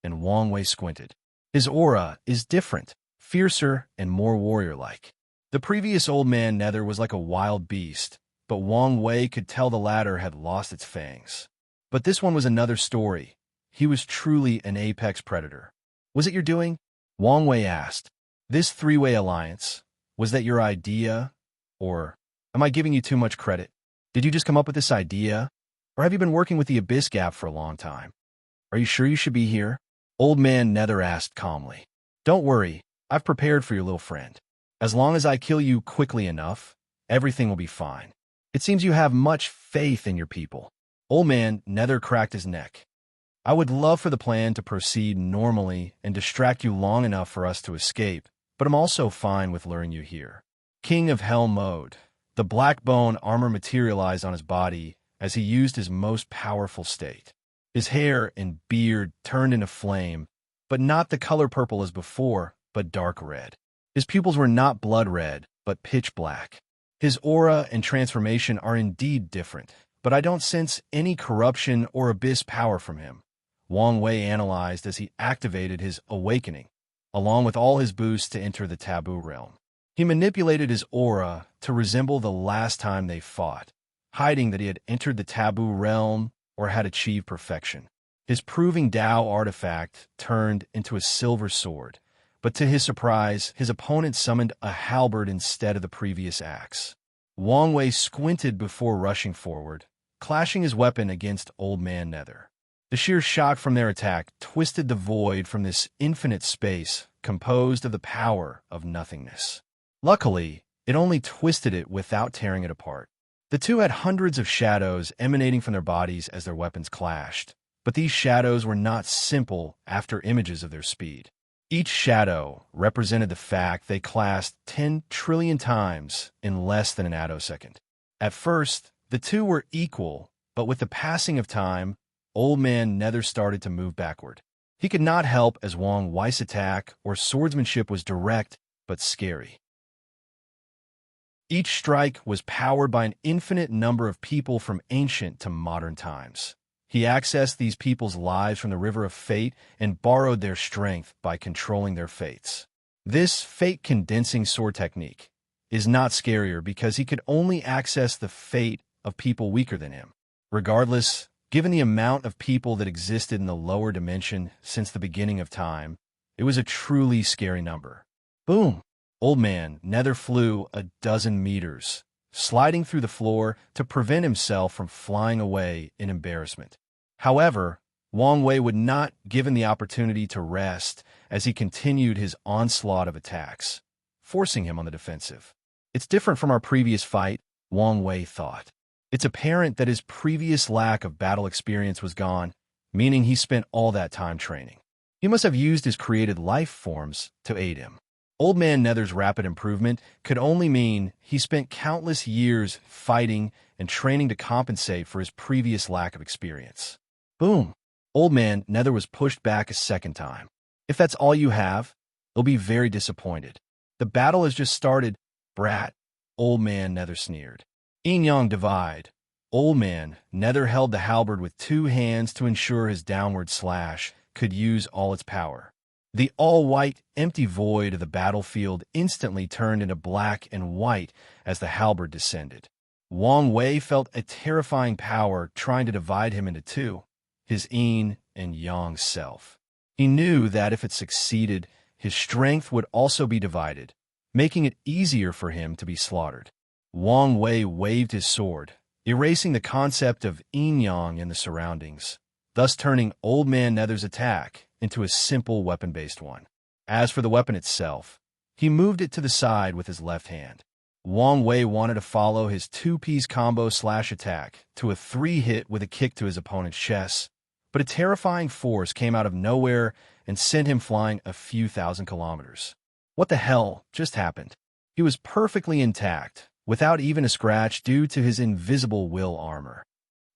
and Wang Wei squinted. His aura is different, fiercer, and more warrior-like. The previous Old Man Nether was like a wild beast, but Wang Wei could tell the latter had lost its fangs. But this one was another story. he was truly an apex predator. Was it your doing? Wang Wei asked. This three-way alliance, was that your idea? Or am I giving you too much credit? Did you just come up with this idea? Or have you been working with the Abyss Gap for a long time? Are you sure you should be here? Old Man Nether asked calmly. Don't worry, I've prepared for your little friend. As long as I kill you quickly enough, everything will be fine. It seems you have much faith in your people. Old Man Nether cracked his neck. I would love for the plan to proceed normally and distract you long enough for us to escape, but I'm also fine with luring you here. King of Hell mode. The black bone armor materialized on his body as he used his most powerful state. His hair and beard turned into flame, but not the color purple as before, but dark red. His pupils were not blood red, but pitch black. His aura and transformation are indeed different, but I don't sense any corruption or abyss power from him. Wang Wei analyzed as he activated his awakening, along with all his boosts to enter the taboo realm. He manipulated his aura to resemble the last time they fought, hiding that he had entered the taboo realm or had achieved perfection. His proving Tao artifact turned into a silver sword, but to his surprise, his opponent summoned a halberd instead of the previous axe. Wang Wei squinted before rushing forward, clashing his weapon against Old Man Nether. The sheer shock from their attack twisted the void from this infinite space composed of the power of nothingness. Luckily, it only twisted it without tearing it apart. The two had hundreds of shadows emanating from their bodies as their weapons clashed, but these shadows were not simple after images of their speed. Each shadow represented the fact they clashed 10 trillion times in less than an attosecond. At first, the two were equal, but with the passing of time, Old Man Nether started to move backward. He could not help as Wang Wei's attack or swordsmanship was direct but scary. Each strike was powered by an infinite number of people from ancient to modern times. He accessed these people's lives from the River of Fate and borrowed their strength by controlling their fates. This fate-condensing sword technique is not scarier because he could only access the fate of people weaker than him. Regardless, given the amount of people that existed in the lower dimension since the beginning of time, it was a truly scary number. Boom! Old Man Nether flew a dozen meters, sliding through the floor to prevent himself from flying away in embarrassment. However, Wang Wei would not given the opportunity to rest as he continued his onslaught of attacks, forcing him on the defensive. It's different from our previous fight, Wang Wei thought. It's apparent that his previous lack of battle experience was gone, meaning he spent all that time training. He must have used his created life forms to aid him. Old Man Nether's rapid improvement could only mean he spent countless years fighting and training to compensate for his previous lack of experience. Boom! Old Man Nether was pushed back a second time. If that's all you have, you'll be very disappointed. The battle has just started, brat, Old Man Nether sneered. Yin-Yang divide. Old Man Nether held the halberd with two hands to ensure his downward slash could use all its power. The all-white, empty void of the battlefield instantly turned into black and white as the halberd descended. Wang Wei felt a terrifying power trying to divide him into two, his yin and yang self. He knew that if it succeeded, his strength would also be divided, making it easier for him to be slaughtered. Wang Wei waved his sword, erasing the concept of yin-yang in the surroundings, thus turning Old Man Nether's attack into a simple weapon-based one. As for the weapon itself, he moved it to the side with his left hand. Wang Wei wanted to follow his two-piece combo slash attack to a three-hit with a kick to his opponent's chest, but a terrifying force came out of nowhere and sent him flying a few thousand kilometers. What the hell just happened? He was perfectly intact, without even a scratch due to his invisible will armor.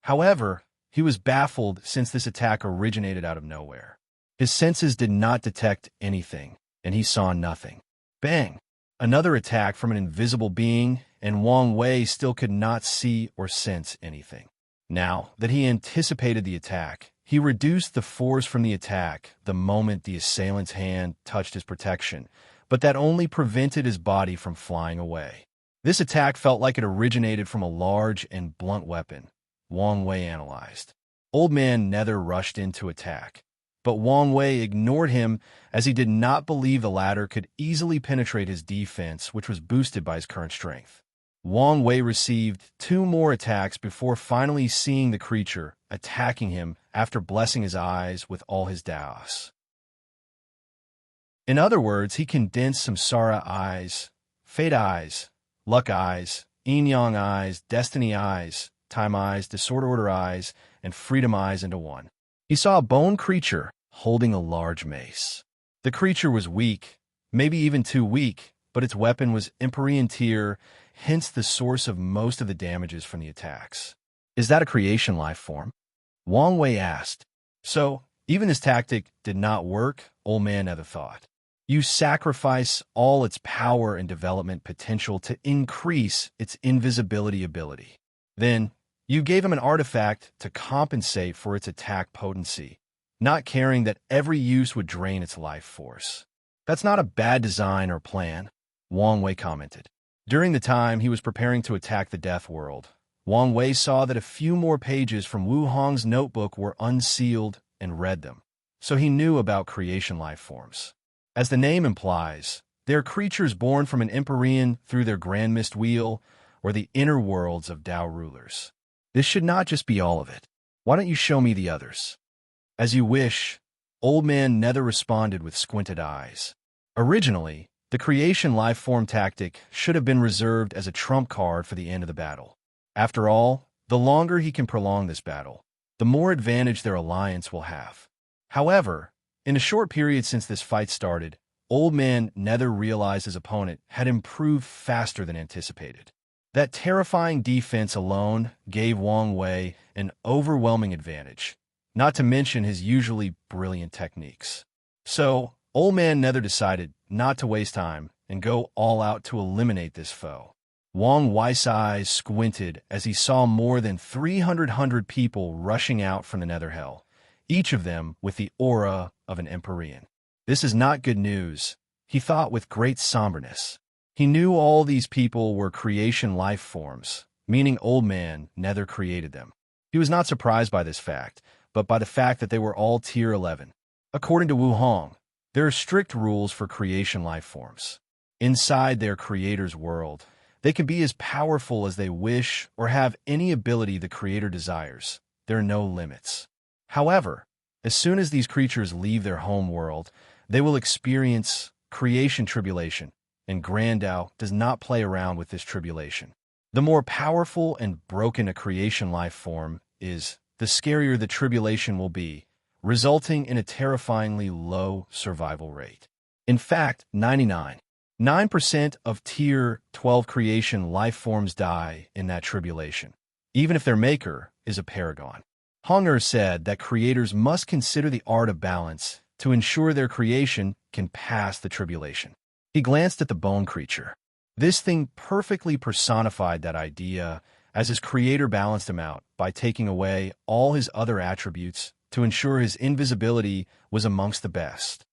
However, he was baffled since this attack originated out of nowhere. His senses did not detect anything, and he saw nothing. Bang! Another attack from an invisible being, and Wang Wei still could not see or sense anything. Now that he anticipated the attack, he reduced the force from the attack the moment the assailant's hand touched his protection, but that only prevented his body from flying away. This attack felt like it originated from a large and blunt weapon, Wang Wei analyzed. Old Man Nether rushed in to attack, but Wang Wei ignored him as he did not believe the latter could easily penetrate his defense, which was boosted by his current strength. Wang Wei received 2 more attacks before finally seeing the creature attacking him after blessing his eyes with all his Daos. In other words, he condensed Samsara eyes, Fate eyes, Luck eyes, Yin-Yang eyes, Destiny eyes, Time eyes, Disorder Order eyes, and Freedom eyes into one. He saw a bone creature holding a large mace. The creature was weak, maybe even too weak, but its weapon was Empyrean tier, hence the source of most of the damages from the attacks. Is that a creation life form? Wang Wei asked. So, even his tactic did not work, Old Man Nether thought. You sacrifice all its power and development potential to increase its invisibility ability. Then, you gave him an artifact to compensate for its attack potency, not caring that every use would drain its life force. That's not a bad design or plan, Wang Wei commented. During the time he was preparing to attack the Death World, Wang Wei saw that a few more pages from Wu Hong's notebook were unsealed and read them, so he knew about creation life forms. As the name implies, they are creatures born from an Empyrean through their Grand Mist Wheel or the inner worlds of Tao rulers. This should not just be all of it. Why don't you show me the others? As you wish, Old Man Nether responded with squinted eyes. Originally, the creation life form tactic should have been reserved as a trump card for the end of the battle. After all, the longer he can prolong this battle, the more advantage their alliance will have. However, in a short period since this fight started, Old Man Nether realized his opponent had improved faster than anticipated. That terrifying defense alone gave Wang Wei an overwhelming advantage, not to mention his usually brilliant techniques. So, Old Man Nether decided not to waste time and go all out to eliminate this foe. Wang Wei's eyes squinted as he saw more than 300 people rushing out from the Nether Hell, each of them with the aura of an Empyrean. This is not good news, he thought with great somberness. He knew all these people were creation life forms, meaning Old Man Nether created them. He was not surprised by this fact, but by the fact that they were all tier 11. According to Wu Hong, there are strict rules for creation life forms. Inside their creator's world, they can be as powerful as they wish or have any ability the creator desires. There are no limits. However, as soon as these creatures leave their home world, they will experience creation tribulation, and Grand Tao does not play around with this tribulation. The more powerful and broken a creation life form is, the scarier the tribulation will be, resulting in a terrifyingly low survival rate. In fact, 99% of Tier 12 creation life forms die in that tribulation, even if their maker is a paragon. Honger said that creators must consider the art of balance to ensure their creation can pass the tribulation. He glanced at the bone creature. This thing perfectly personified that idea, as his creator balanced him out by taking away all his other attributes to ensure his invisibility was amongst the best.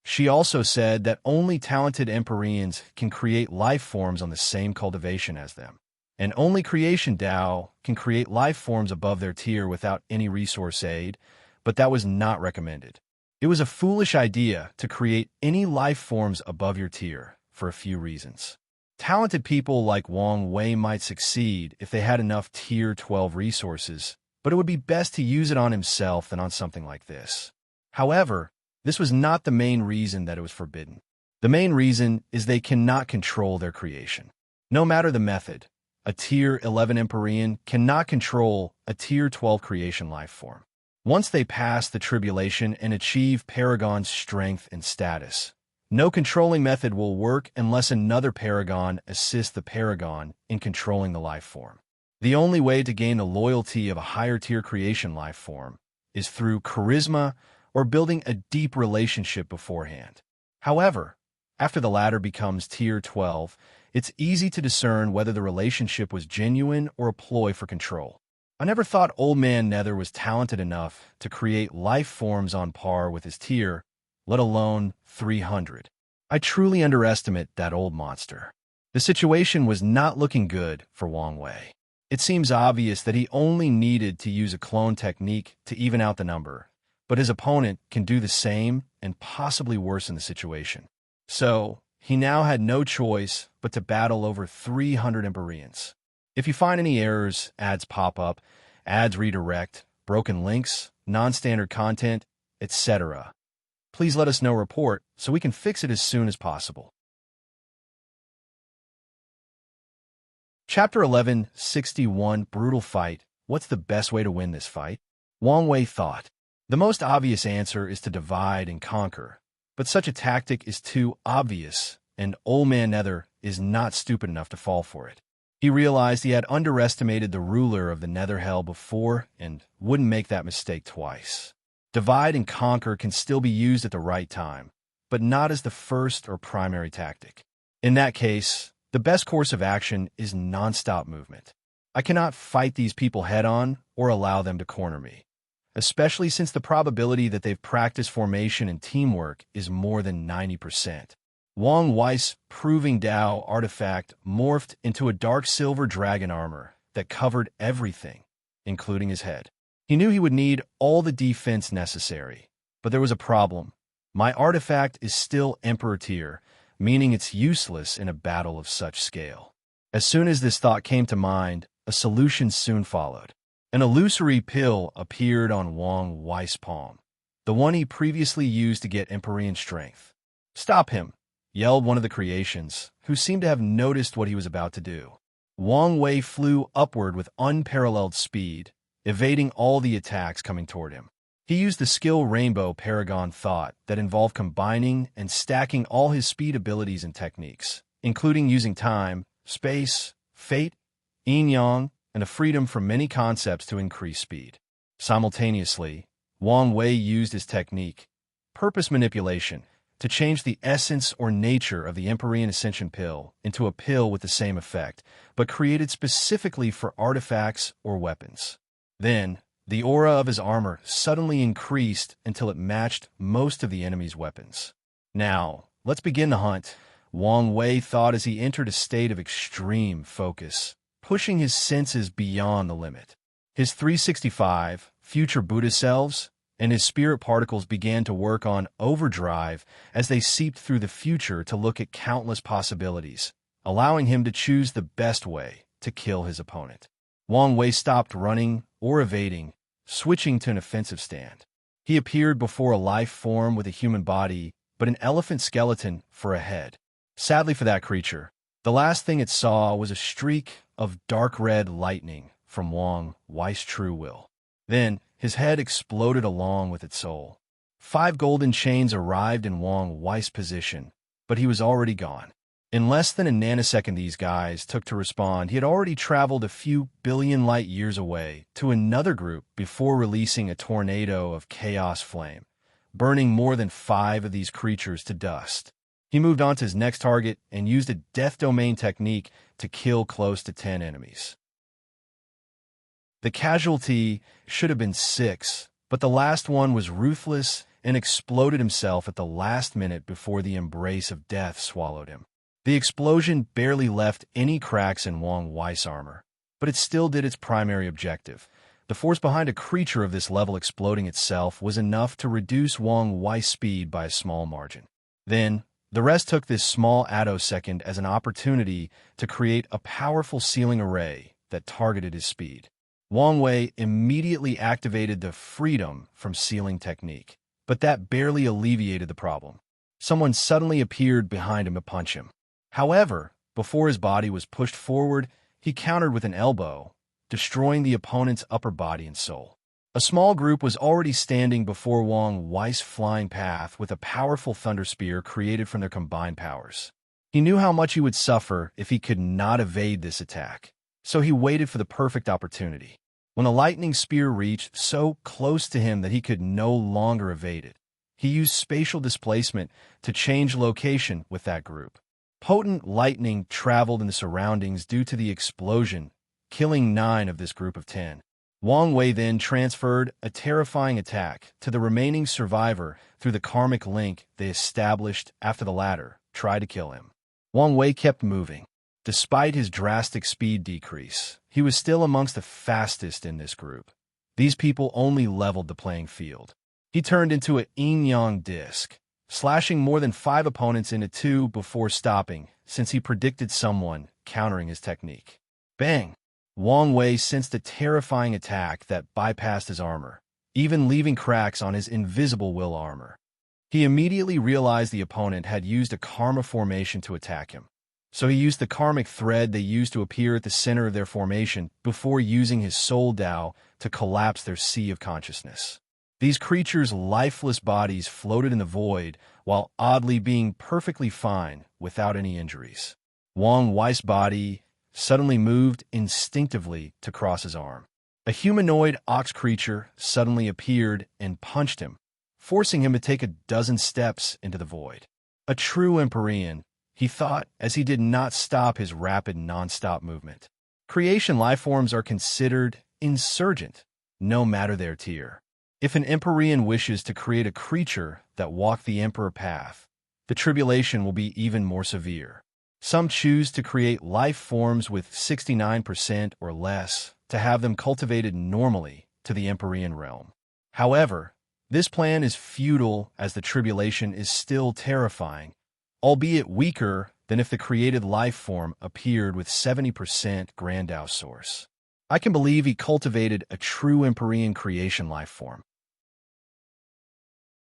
She also said that only talented Empyreans can create life forms on the same cultivation as them, and only creation Tao can create life forms above their tier without any resource aid, but that was not recommended. It was a foolish idea to create any life forms above your tier for a few reasons. Talented people like Wang Wei might succeed if they had enough tier 12 resources, but it would be best to use it on himself than on something like this. However, this was not the main reason that it was forbidden. The main reason is they cannot control their creation. No matter the method, a tier 11 Empyrean cannot control a tier 12 creation life form. Once they pass the tribulation and achieve Paragon's strength and status, no controlling method will work unless another Paragon assists the Paragon in controlling the life form. The only way to gain the loyalty of a higher tier creation life form is through charisma or building a deep relationship beforehand. However, after the latter becomes tier 12, it's easy to discern whether the relationship was genuine or a ploy for control. I never thought Old Man Nether was talented enough to create life forms on par with his tier, let alone 300. I truly underestimate that old monster. The situation was not looking good for Wang Wei. It seems obvious that he only needed to use a clone technique to even out the number, but his opponent can do the same and possibly worsen the situation. So, he now had no choice but to battle over 300 Empyreans. If you find any errors, ads pop up, ads redirect, broken links, non-standard content, etc., please let us know report so we can fix it as soon as possible. Chapter 1161 Brutal Fight. What's the best way to win this fight? Wang Wei thought. The most obvious answer is to divide and conquer, but such a tactic is too obvious, and Old Man Nether is not stupid enough to fall for it. He realized he had underestimated the ruler of the Nether Hell before and wouldn't make that mistake twice. Divide and conquer can still be used at the right time, but not as the first or primary tactic. In that case, the best course of action is non-stop movement. I cannot fight these people head-on or allow them to corner me, especially since the probability that they've practiced formation and teamwork is more than 90%. Wang Wei's Proving Dao artifact morphed into a dark silver dragon armor that covered everything, including his head. He knew he would need all the defense necessary, but there was a problem. My artifact is still Emperor tier, meaning it's useless in a battle of such scale. As soon as this thought came to mind, a solution soon followed. An illusory pill appeared on Wang Wei's palm, the one he previously used to get Empyrean strength. "Stop him!" yelled one of the creations, who seemed to have noticed what he was about to do. Wang Wei flew upward with unparalleled speed, evading all the attacks coming toward him. He used the skill Rainbow Paragon Thought that involved combining and stacking all his speed abilities and techniques, including using time, space, fate, yin-yang, and a freedom from many concepts to increase speed. Simultaneously, Wang Wei used his technique, Purpose Manipulation, to change the essence or nature of the Empyrean Ascension pill into a pill with the same effect, but created specifically for artifacts or weapons. Then, the aura of his armor suddenly increased until it matched most of the enemy's weapons. "Now, let's begin the hunt," Wang Wei thought as he entered a state of extreme focus, pushing his senses beyond the limit. His 365 future Buddha selves and his spirit particles began to work on overdrive as they seeped through the future to look at countless possibilities, allowing him to choose the best way to kill his opponent. Wang Wei stopped running or evading, switching to an offensive stand. He appeared before a life form with a human body, but an elephant skeleton for a head. Sadly for that creature, the last thing it saw was a streak of dark red lightning from Wang Wei's true will. Then, his head exploded along with its soul. 5 golden chains arrived in Wang Wei's position, but he was already gone. In less than a nanosecond these guys took to respond, he had already traveled a few billion light years away to another group before releasing a tornado of chaos flame, burning more than 5 of these creatures to dust. He moved on to his next target and used a death domain technique to kill close to 10 enemies. The casualty should have been 6, but the last one was ruthless and exploded himself at the last minute before the embrace of death swallowed him. The explosion barely left any cracks in Wang Wei's armor, but it still did its primary objective. The force behind a creature of this level exploding itself was enough to reduce Wang Wei's speed by a small margin. Then, the rest took this small attosecond as an opportunity to create a powerful sealing array that targeted his speed. Wang Wei immediately activated the Freedom from Sealing technique, but that barely alleviated the problem. Someone suddenly appeared behind him to punch him. However, before his body was pushed forward, he countered with an elbow, destroying the opponent's upper body and soul. A small group was already standing before Wang Wei's flying path with a powerful thunder spear created from their combined powers. He knew how much he would suffer if he could not evade this attack, so he waited for the perfect opportunity. When a lightning spear reached so close to him that he could no longer evade it, he used spatial displacement to change location with that group. Potent lightning traveled in the surroundings due to the explosion, killing 9 of this group of 10. Wang Wei then transferred a terrifying attack to the remaining survivor through the karmic link they established after the latter tried to kill him. Wang Wei kept moving. Despite his drastic speed decrease, he was still amongst the fastest in this group. These people only leveled the playing field. He turned into a yin-yang disc, slashing more than 5 opponents into 2 before stopping, since he predicted someone countering his technique. Bang! Wang Wei sensed a terrifying attack that bypassed his armor, even leaving cracks on his invisible will armor. He immediately realized the opponent had used a karma formation to attack him. So he used the karmic thread they used to appear at the center of their formation before using his soul Dao to collapse their sea of consciousness. These creatures' lifeless bodies floated in the void while oddly being perfectly fine without any injuries. Wang Wei's body suddenly moved instinctively to cross his arm. A humanoid ox creature suddenly appeared and punched him, forcing him to take a dozen steps into the void. A true Empyrean, he thought, as he did not stop his rapid non-stop movement. Creation lifeforms are considered insurgent, no matter their tier. If an Empyrean wishes to create a creature that walk the Emperor path, the tribulation will be even more severe. Some choose to create life forms with 69% or less to have them cultivated normally to the Empyrean realm. However, this plan is futile as the tribulation is still terrifying, albeit weaker than if the created life form appeared with 70% Grandau source. I can believe he cultivated a true Empyrean creation life form.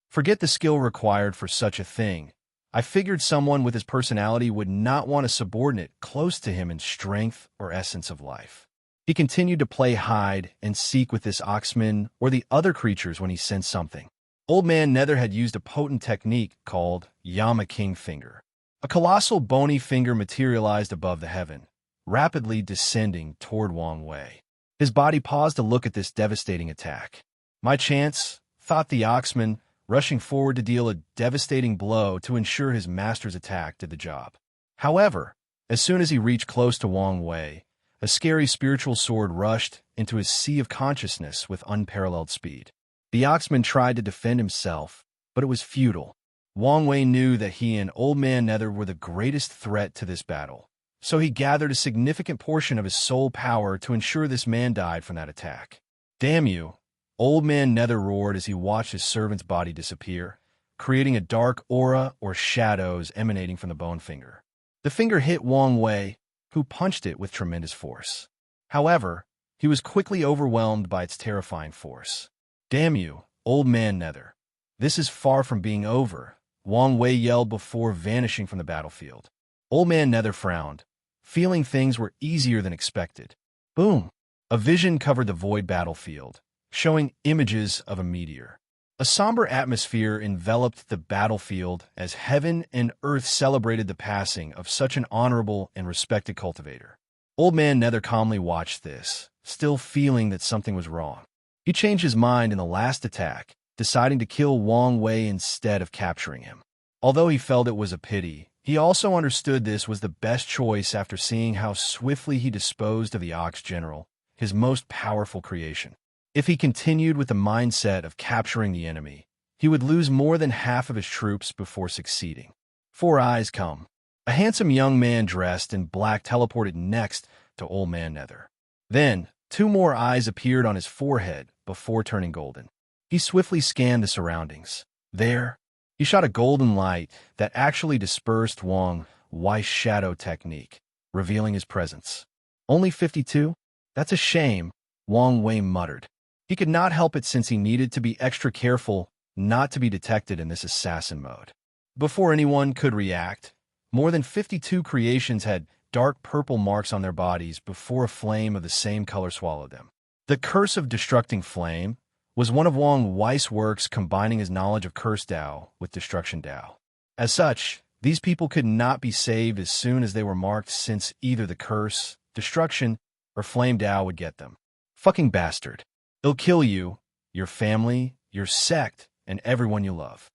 Forget the skill required for such a thing. I figured someone with his personality would not want a subordinate close to him in strength or essence of life. He continued to play hide and seek with this oxman or the other creatures when he sensed something. Old Man Nether had used a potent technique called Yama King Finger. A colossal bony finger materialized above the heaven, rapidly descending toward Wang Wei. His body paused to look at this devastating attack. My chance, thought the oxman, rushing forward to deal a devastating blow to ensure his master's attack did the job. However, as soon as he reached close to Wang Wei, a scary spiritual sword rushed into his sea of consciousness with unparalleled speed. The oxman tried to defend himself, but it was futile. Wang Wei knew that he and Old Man Nether were the greatest threat to this battle, so he gathered a significant portion of his soul power to ensure this man died from that attack. Damn you! Old Man Nether roared as he watched his servant's body disappear, creating a dark aura or shadows emanating from the bone finger. The finger hit Wang Wei, who punched it with tremendous force. However, he was quickly overwhelmed by its terrifying force. Damn you, Old Man Nether. This is far from being over, Wang Wei yelled before vanishing from the battlefield. Old Man Nether frowned, feeling things were easier than expected. Boom! A vision covered the void battlefield, showing images of a meteor. A somber atmosphere enveloped the battlefield as heaven and earth celebrated the passing of such an honorable and respected cultivator. Old Man Nether calmly watched this, still feeling that something was wrong. He changed his mind in the last attack, deciding to kill Wang Wei instead of capturing him. Although he felt it was a pity, he also understood this was the best choice after seeing how swiftly he disposed of the Ox General, his most powerful creation. If he continued with the mindset of capturing the enemy, he would lose more than half of his troops before succeeding. 4 eyes come. A handsome young man dressed in black teleported next to Old Man Nether. Then, 2 more eyes appeared on his forehead before turning golden. He swiftly scanned the surroundings. There, he shot a golden light that actually dispersed Wang Wei's shadow technique, revealing his presence. Only 52? That's a shame, Wang Wei muttered. He could not help it since he needed to be extra careful not to be detected in this assassin mode. Before anyone could react, more than 52 creations had dark purple marks on their bodies before a flame of the same color swallowed them. The Curse of Destructing Flame was one of Wang Wei's works combining his knowledge of Curse Dao with Destruction Dao. As such, these people could not be saved as soon as they were marked since either the Curse, Destruction, or Flame Dao would get them. Fucking bastard. It'll kill you, your family, your sect, and everyone you love.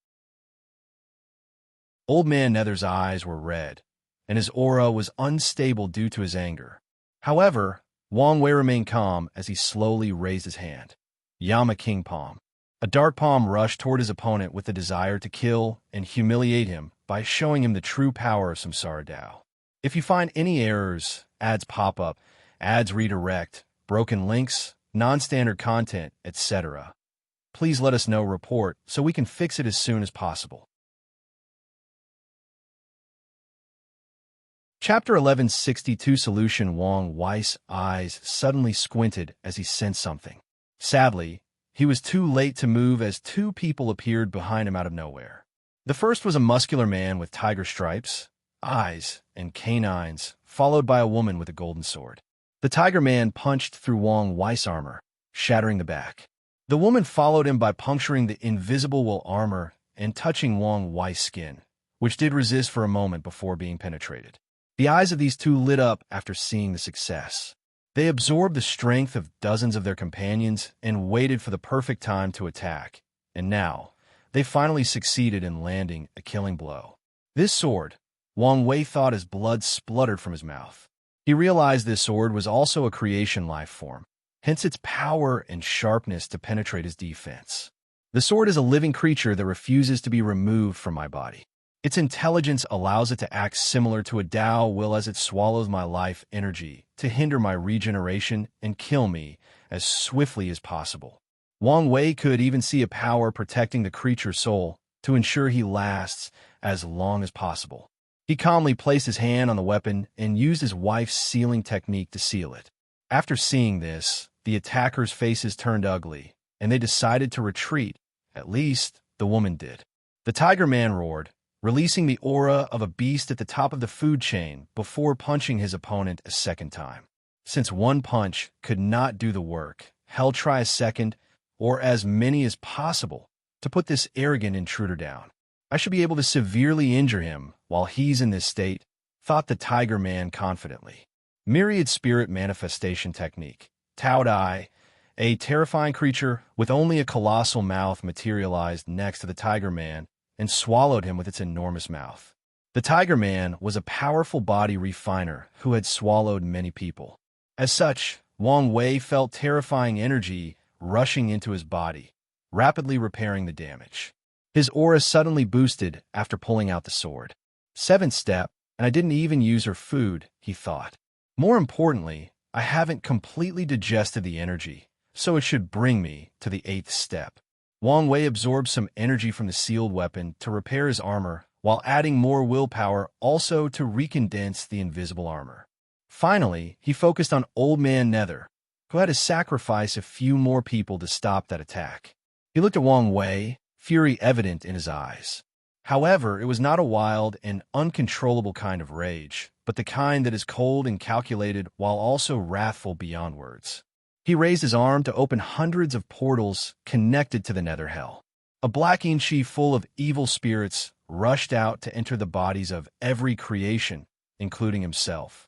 Old Man Nether's eyes were red, and his aura was unstable due to his anger. However, Wang Wei remained calm as he slowly raised his hand. Yama King Palm. A dark palm rushed toward his opponent with the desire to kill and humiliate him by showing him the true power of Samsara Dao. If you find any errors, ads pop up, ads redirect, broken links, non-standard content, etc., please let us know report so we can fix it as soon as possible. Chapter 1162 Solution. Wong Weiss' eyes suddenly squinted as he sensed something. Sadly, he was too late to move as two people appeared behind him out of nowhere. The first was a muscular man with tiger stripes, eyes, and canines, followed by a woman with a golden sword. The tiger man punched through Wong Weiss' armor, shattering the back. The woman followed him by puncturing the invisible wool armor and touching Wong Weiss' skin, which did resist for a moment before being penetrated. The eyes of these two lit up after seeing the success. They absorbed the strength of dozens of their companions and waited for the perfect time to attack, and now, they finally succeeded in landing a killing blow. This sword, Wong Wei thought as blood spluttered from his mouth. He realized this sword was also a creation life form, hence its power and sharpness to penetrate his defense. The sword is a living creature that refuses to be removed from my body. Its intelligence allows it to act similar to a Tao will as it swallows my life energy to hinder my regeneration and kill me as swiftly as possible. Wong Wei could even see a power protecting the creature's soul to ensure he lasts as long as possible. He calmly placed his hand on the weapon and used his wife's sealing technique to seal it. After seeing this, the attackers' faces turned ugly, and they decided to retreat. At least, the woman did. The tiger man roared, releasing the aura of a beast at the top of the food chain before punching his opponent a second time. Since one punch could not do the work, he'll try a second, or as many as possible, to put this arrogant intruder down. I should be able to severely injure him while he's in this state, thought the tiger man confidently. Myriad Spirit Manifestation Technique. Tao Dai, a terrifying creature with only a colossal mouth, materialized next to the tiger man and swallowed him with its enormous mouth. The tiger man was a powerful body refiner who had swallowed many people. As such, Wong Wei felt terrifying energy rushing into his body, rapidly repairing the damage. His aura suddenly boosted after pulling out the sword. 7th step, and I didn't even use her food, he thought. More importantly, I haven't completely digested the energy, so it should bring me to the 8th step. Wong Wei absorbed some energy from the sealed weapon to repair his armor, while adding more willpower also to recondense the invisible armor. Finally, he focused on Old Man Nether, who had to sacrifice a few more people to stop that attack. He looked at Wong Wei, fury evident in his eyes. However, it was not a wild and uncontrollable kind of rage, but the kind that is cold and calculated while also wrathful beyond words. He raised his arm to open hundreds of portals connected to the Nether Hell. A black inchi full of evil spirits rushed out to enter the bodies of every creation, including himself.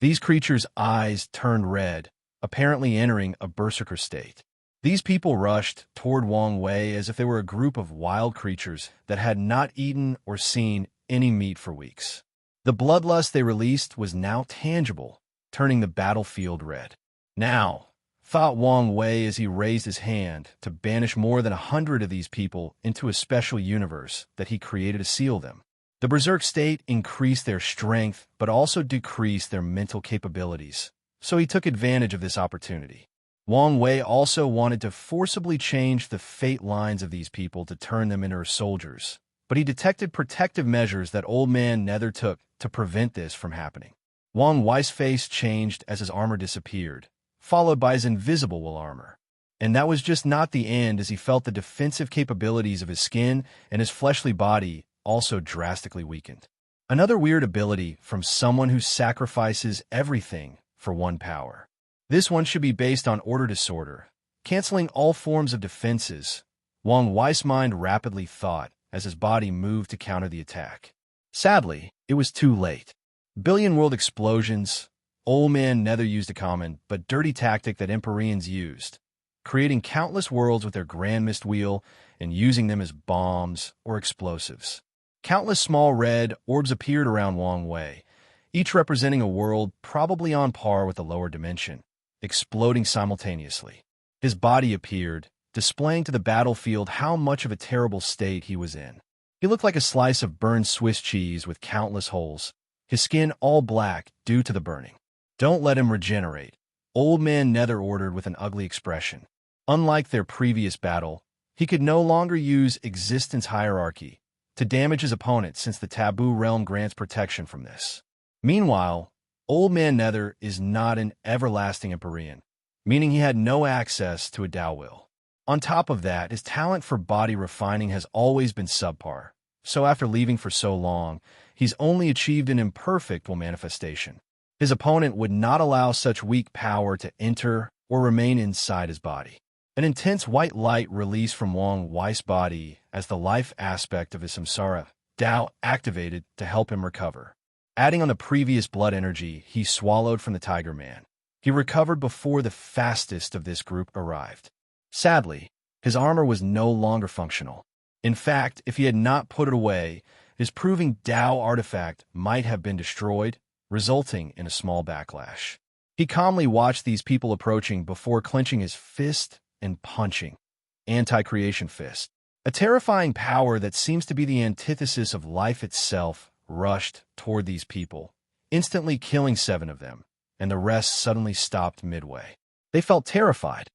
These creatures' eyes turned red, apparently entering a berserker state. These people rushed toward Wong Wei as if they were a group of wild creatures that had not eaten or seen any meat for weeks. The bloodlust they released was now tangible, turning the battlefield red. Now, thought Wong Wei as he raised his hand to banish more than 100 of these people into a special universe that he created to seal them. The berserk state increased their strength but also decreased their mental capabilities, so he took advantage of this opportunity. Wong Wei also wanted to forcibly change the fate lines of these people to turn them into her soldiers, but he detected protective measures that Old Man Nether took to prevent this from happening. Wong Wei's face changed as his armor disappeared, followed by his invisible wool armor. And that was just not the end, as he felt the defensive capabilities of his skin and his fleshly body also drastically weakened. Another weird ability from someone who sacrifices everything for one power. This one should be based on order disorder, canceling all forms of defenses, Wong Wei's mind rapidly thought as his body moved to counter the attack. Sadly, it was too late. Billion world explosions. Old Man Nether used a common but dirty tactic that Empyreans used, creating countless worlds with their grand mist wheel and using them as bombs or explosives. Countless small red orbs appeared around Wong Wei, each representing a world probably on par with the lower dimension, exploding simultaneously. His body appeared, displaying to the battlefield how much of a terrible state he was in. He looked like a slice of burned Swiss cheese with countless holes, his skin all black due to the burning. "Don't let him regenerate," Old Man Nether ordered with an ugly expression. Unlike their previous battle, he could no longer use existence hierarchy to damage his opponent since the taboo realm grants protection from this. Meanwhile, Old Man Nether is not an everlasting Empyrean, meaning he had no access to a Tao will. On top of that, his talent for body refining has always been subpar, so after leaving for so long, he's only achieved an imperfect will manifestation. His opponent would not allow such weak power to enter or remain inside his body. An intense white light released from Wang Wei's body as the life aspect of his samsara Tao activated to help him recover. Adding on the previous blood energy he swallowed from the Tiger Man, he recovered before the fastest of this group arrived. Sadly, his armor was no longer functional. In fact, if he had not put it away, his proving Tao artifact might have been destroyed, resulting in a small backlash. He calmly watched these people approaching before clenching his fist and punching. Anti-creation fist. A terrifying power that seems to be the antithesis of life itself rushed toward these people, instantly killing 7 of them, and the rest suddenly stopped midway. They felt terrified.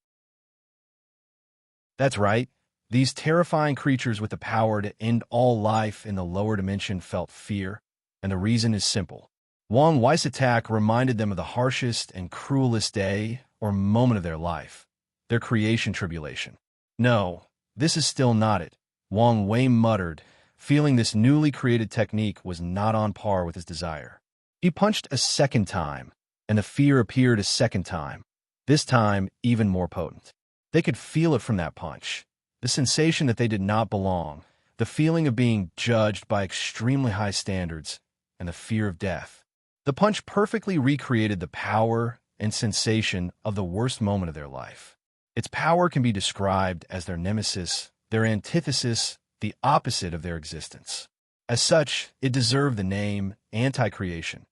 That's right, these terrifying creatures with the power to end all life in the lower dimension felt fear, and the reason is simple. Wang Wei's attack reminded them of the harshest and cruelest day or moment of their life, their creation tribulation. "No, this is still not it," Wang Wei muttered, feeling this newly created technique was not on par with his desire. He punched a second time, and the fear appeared a second time, this time even more potent. They could feel it from that punch, the sensation that they did not belong, the feeling of being judged by extremely high standards, and the fear of death. The punch perfectly recreated the power and sensation of the worst moment of their life. Its power can be described as their nemesis, their antithesis, the opposite of their existence. As such, it deserved the name anti-creation.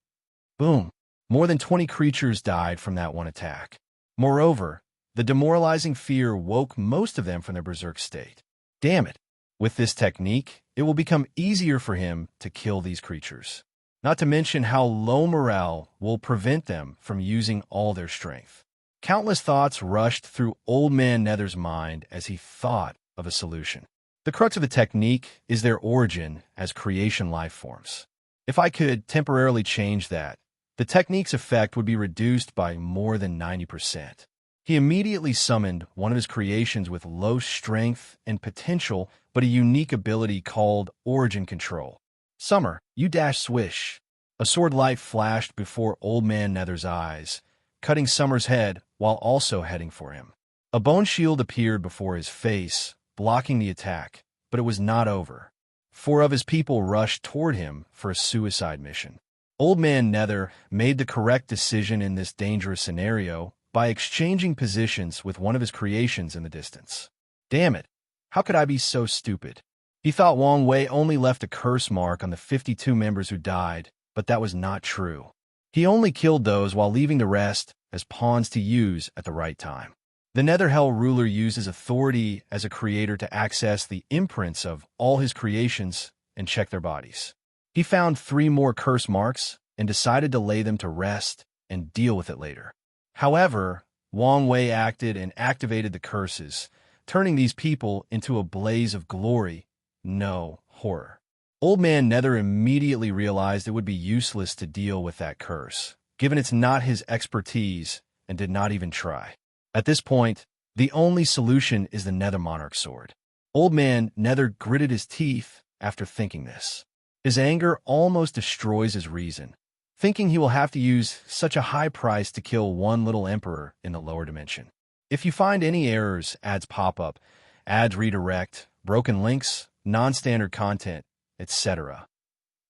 Boom! More than 20 creatures died from that one attack. Moreover, the demoralizing fear woke most of them from their berserk state. Damn it! With this technique, it will become easier for him to kill these creatures. Not to mention how low morale will prevent them from using all their strength. Countless thoughts rushed through Old Man Nether's mind as he thought of a solution. The crux of the technique is their origin as creation life forms. If I could temporarily change that, the technique's effect would be reduced by more than 90%. He immediately summoned one of his creations with low strength and potential, but a unique ability called Origin Control. "Summer, you dash swish." A sword light flashed before Old Man Nether's eyes, cutting Summer's head while also heading for him. A bone shield appeared before his face, blocking the attack, but it was not over. 4 of his people rushed toward him for a suicide mission. Old Man Nether made the correct decision in this dangerous scenario by exchanging positions with one of his creations in the distance. Damn it, how could I be so stupid? He thought Wang Wei only left a curse mark on the 52 members who died, but that was not true. He only killed those while leaving the rest as pawns to use at the right time. The Netherhell ruler used his authority as a creator to access the imprints of all his creations and check their bodies. He found 3 more curse marks and decided to lay them to rest and deal with it later. However, Wang Wei acted and activated the curses, turning these people into a blaze of glory, no horror. Old Man Nether immediately realized it would be useless to deal with that curse, given it's not his expertise, and did not even try. At this point, the only solution is the Nether Monarch sword. Old Man Nether gritted his teeth after thinking this. His anger almost destroys his reason, thinking he will have to use such a high price to kill one little emperor in the lower dimension. If you find any errors, ads pop up, ads redirect, broken links, non-standard content, etc.,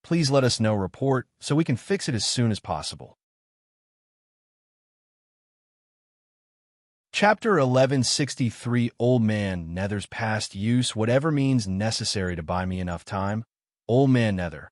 please let us know, report, so we can fix it as soon as possible. Chapter 1163 Old Man Nether's past use whatever means necessary to buy me enough time. Old Man Nether.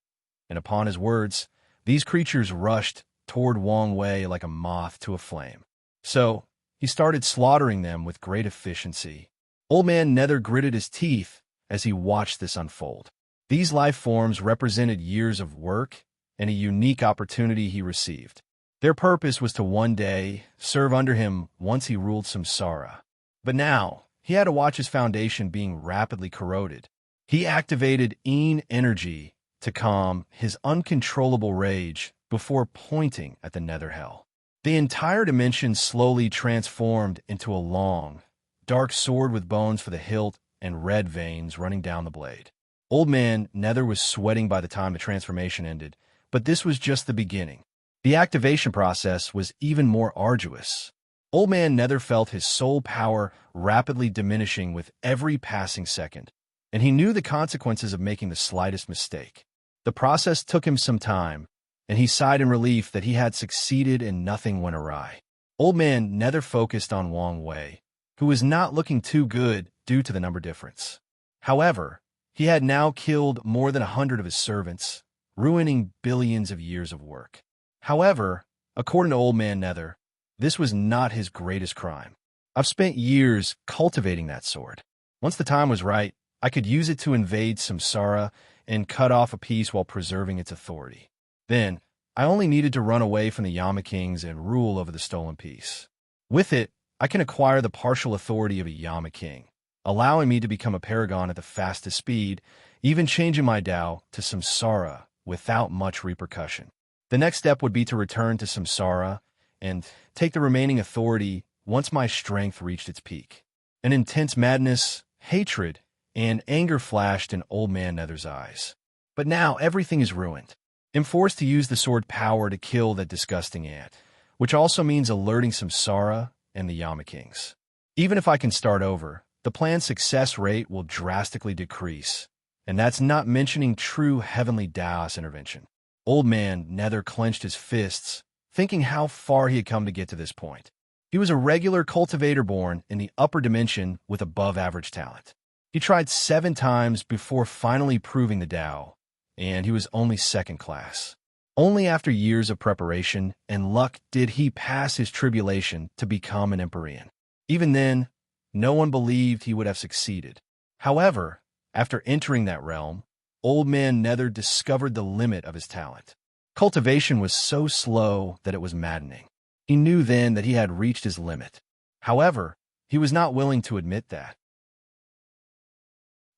And upon his words, these creatures rushed toward Wang Wei like a moth to a flame. So, he started slaughtering them with great efficiency. Old Man Nether gritted his teeth as he watched this unfold. These life forms represented years of work and a unique opportunity he received. Their purpose was to one day serve under him once he ruled Samsara. But now, he had to watch his foundation being rapidly corroded. He activated energy to calm his uncontrollable rage before pointing at the nether hell. The entire dimension slowly transformed into a long, dark sword with bones for the hilt and red veins running down the blade. Old Man Nether was sweating by the time the transformation ended, but this was just the beginning. The activation process was even more arduous. Old Man Nether felt his soul power rapidly diminishing with every passing second, and he knew the consequences of making the slightest mistake. The process took him some time, and he sighed in relief that he had succeeded and nothing went awry. Old Man Nether focused on Wang Wei, who was not looking too good due to the number difference. However, he had now killed more than 100 of his servants, ruining billions of years of work. However, according to Old Man Nether, this was not his greatest crime. I've spent years cultivating that sword. Once the time was right, I could use it to invade Samsara and cut off a piece while preserving its authority. Then, I only needed to run away from the Yama Kings and rule over the stolen piece. With it, I can acquire the partial authority of a Yama King, allowing me to become a paragon at the fastest speed, even changing my Tao to Samsara without much repercussion. The next step would be to return to Samsara and take the remaining authority once my strength reached its peak. An intense madness, hatred, and anger flashed in Old Man Nether's eyes. But now everything is ruined. I'm forced to use the sword power to kill that disgusting ant, which also means alerting Samsara and the Yama Kings. Even if I can start over, the plan's success rate will drastically decrease, and that's not mentioning true heavenly Daos intervention. Old Man Nether clenched his fists, thinking how far he had come to get to this point. He was a regular cultivator born in the upper dimension with above-average talent. He tried 7 times before finally proving the Tao, and he was only second class. Only after years of preparation and luck did he pass his tribulation to become an Empyrean. Even then, no one believed he would have succeeded. However, after entering that realm, Old Man Nether discovered the limit of his talent. Cultivation was so slow that it was maddening. He knew then that he had reached his limit. However, he was not willing to admit that.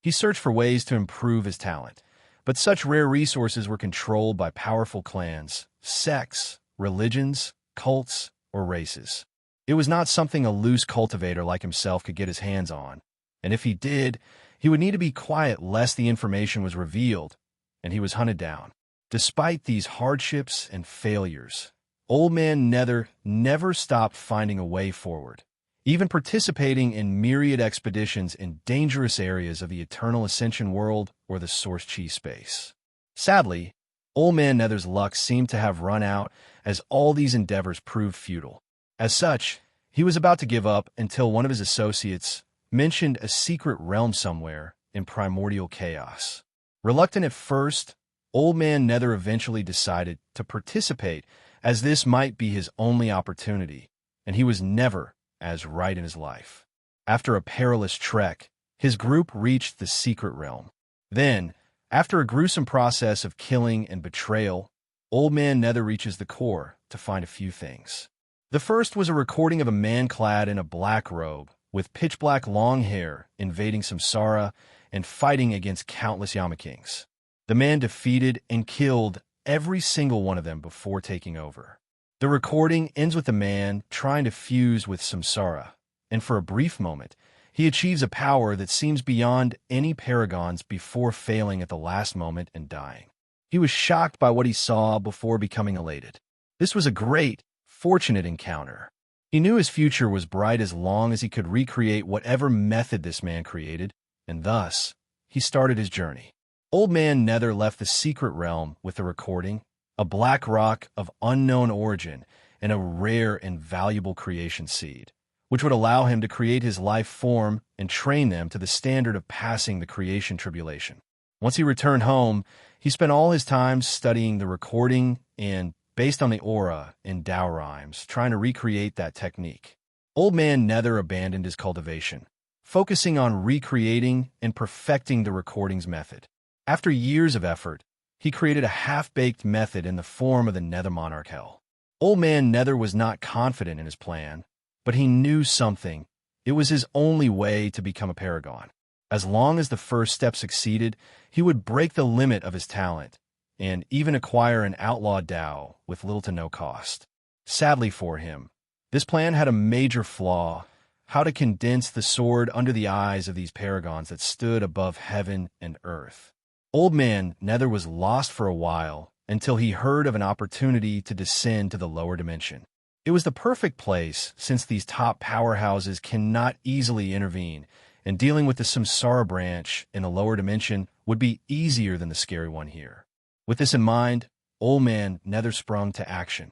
He searched for ways to improve his talent, but such rare resources were controlled by powerful clans, sects, religions, cults, or races. It was not something a loose cultivator like himself could get his hands on, and if he did, he would need to be quiet lest the information was revealed, and he was hunted down. Despite these hardships and failures, Old Man Nether never stopped finding a way forward, even participating in myriad expeditions in dangerous areas of the Eternal Ascension world or the Source Chi space. Sadly, Old Man Nether's luck seemed to have run out as all these endeavors proved futile. As such, he was about to give up until one of his associates mentioned a secret realm somewhere in primordial chaos. Reluctant at first, Old Man Nether eventually decided to participate as this might be his only opportunity, and he was never as right in his life. After a perilous trek, his group reached the secret realm. Then, after a gruesome process of killing and betrayal, Old Man Nether reaches the core to find a few things. The first was a recording of a man clad in a black robe, with pitch-black long hair, invading Samsara and fighting against countless Yama Kings. The man defeated and killed every single one of them before taking over. The recording ends with the man trying to fuse with Samsara, and for a brief moment, he achieves a power that seems beyond any paragons before failing at the last moment and dying. He was shocked by what he saw before becoming elated. This was a great, fortunate encounter. He knew his future was bright as long as he could recreate whatever method this man created, and thus, he started his journey. Old Man Nether left the secret realm with the recording, a black rock of unknown origin, and a rare and valuable creation seed, which would allow him to create his life form and train them to the standard of passing the creation tribulation. Once he returned home, he spent all his time studying the recording and, based on the aura and Tao rhymes, trying to recreate that technique. Old Man Nether abandoned his cultivation, focusing on recreating and perfecting the recording's method. After years of effort, he created a half-baked method in the form of the Nether Monarch Hell. Old Man Nether was not confident in his plan, but he knew something. It was his only way to become a paragon. As long as the first step succeeded, he would break the limit of his talent and even acquire an outlaw Dao with little to no cost. Sadly for him, this plan had a major flaw: how to condense the sword under the eyes of these paragons that stood above heaven and earth. Old Man Nether was lost for a while until he heard of an opportunity to descend to the lower dimension. It was the perfect place, since these top powerhouses cannot easily intervene, and dealing with the Samsara branch in the lower dimension would be easier than the scary one here. With this in mind, Old Man Nether sprung to action.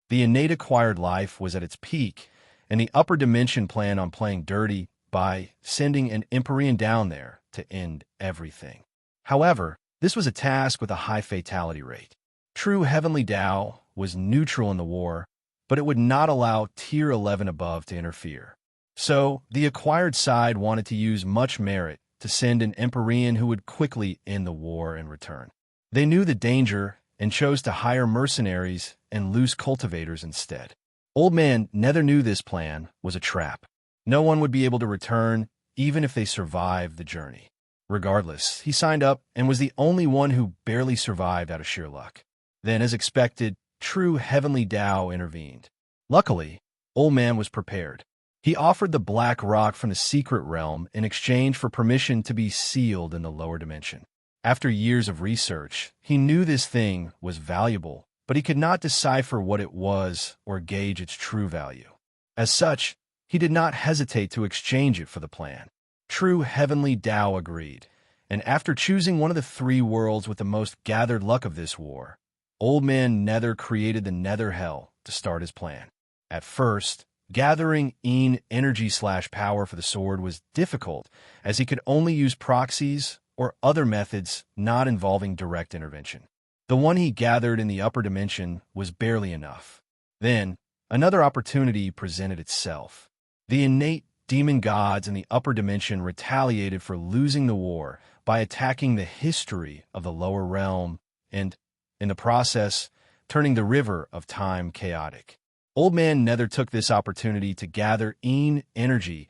The innate acquired life was at its peak, and the upper dimension planned on playing dirty by sending an Empyrean down there to end everything. However, this was a task with a high fatality rate. True Heavenly Dao was neutral in the war, but it would not allow Tier 11 above to interfere. So, the acquired side wanted to use much merit to send an Empyrean who would quickly end the war in return. They knew the danger and chose to hire mercenaries and loose cultivators instead. Old Man Nether knew this plan was a trap. No one would be able to return, even if they survived the journey. Regardless, he signed up and was the only one who barely survived out of sheer luck. Then, as expected, true Heavenly Dao intervened. Luckily, Old Man was prepared. He offered the black rock from the secret realm in exchange for permission to be sealed in the lower dimension. After years of research, he knew this thing was valuable, but he could not decipher what it was or gauge its true value. As such, he did not hesitate to exchange it for the plan. True Heavenly Dao agreed, and after choosing one of the 3 worlds with the most gathered luck of this war, Old Man Nether created the Nether Hell to start his plan. At first, gathering energy/power for the sword was difficult, as he could only use proxies or other methods not involving direct intervention. The one he gathered in the upper dimension was barely enough. Then, another opportunity presented itself. The innate demon gods in the upper dimension retaliated for losing the war by attacking the history of the lower realm and, in the process, turning the river of time chaotic. Old Man Nether took this opportunity to gather energy/death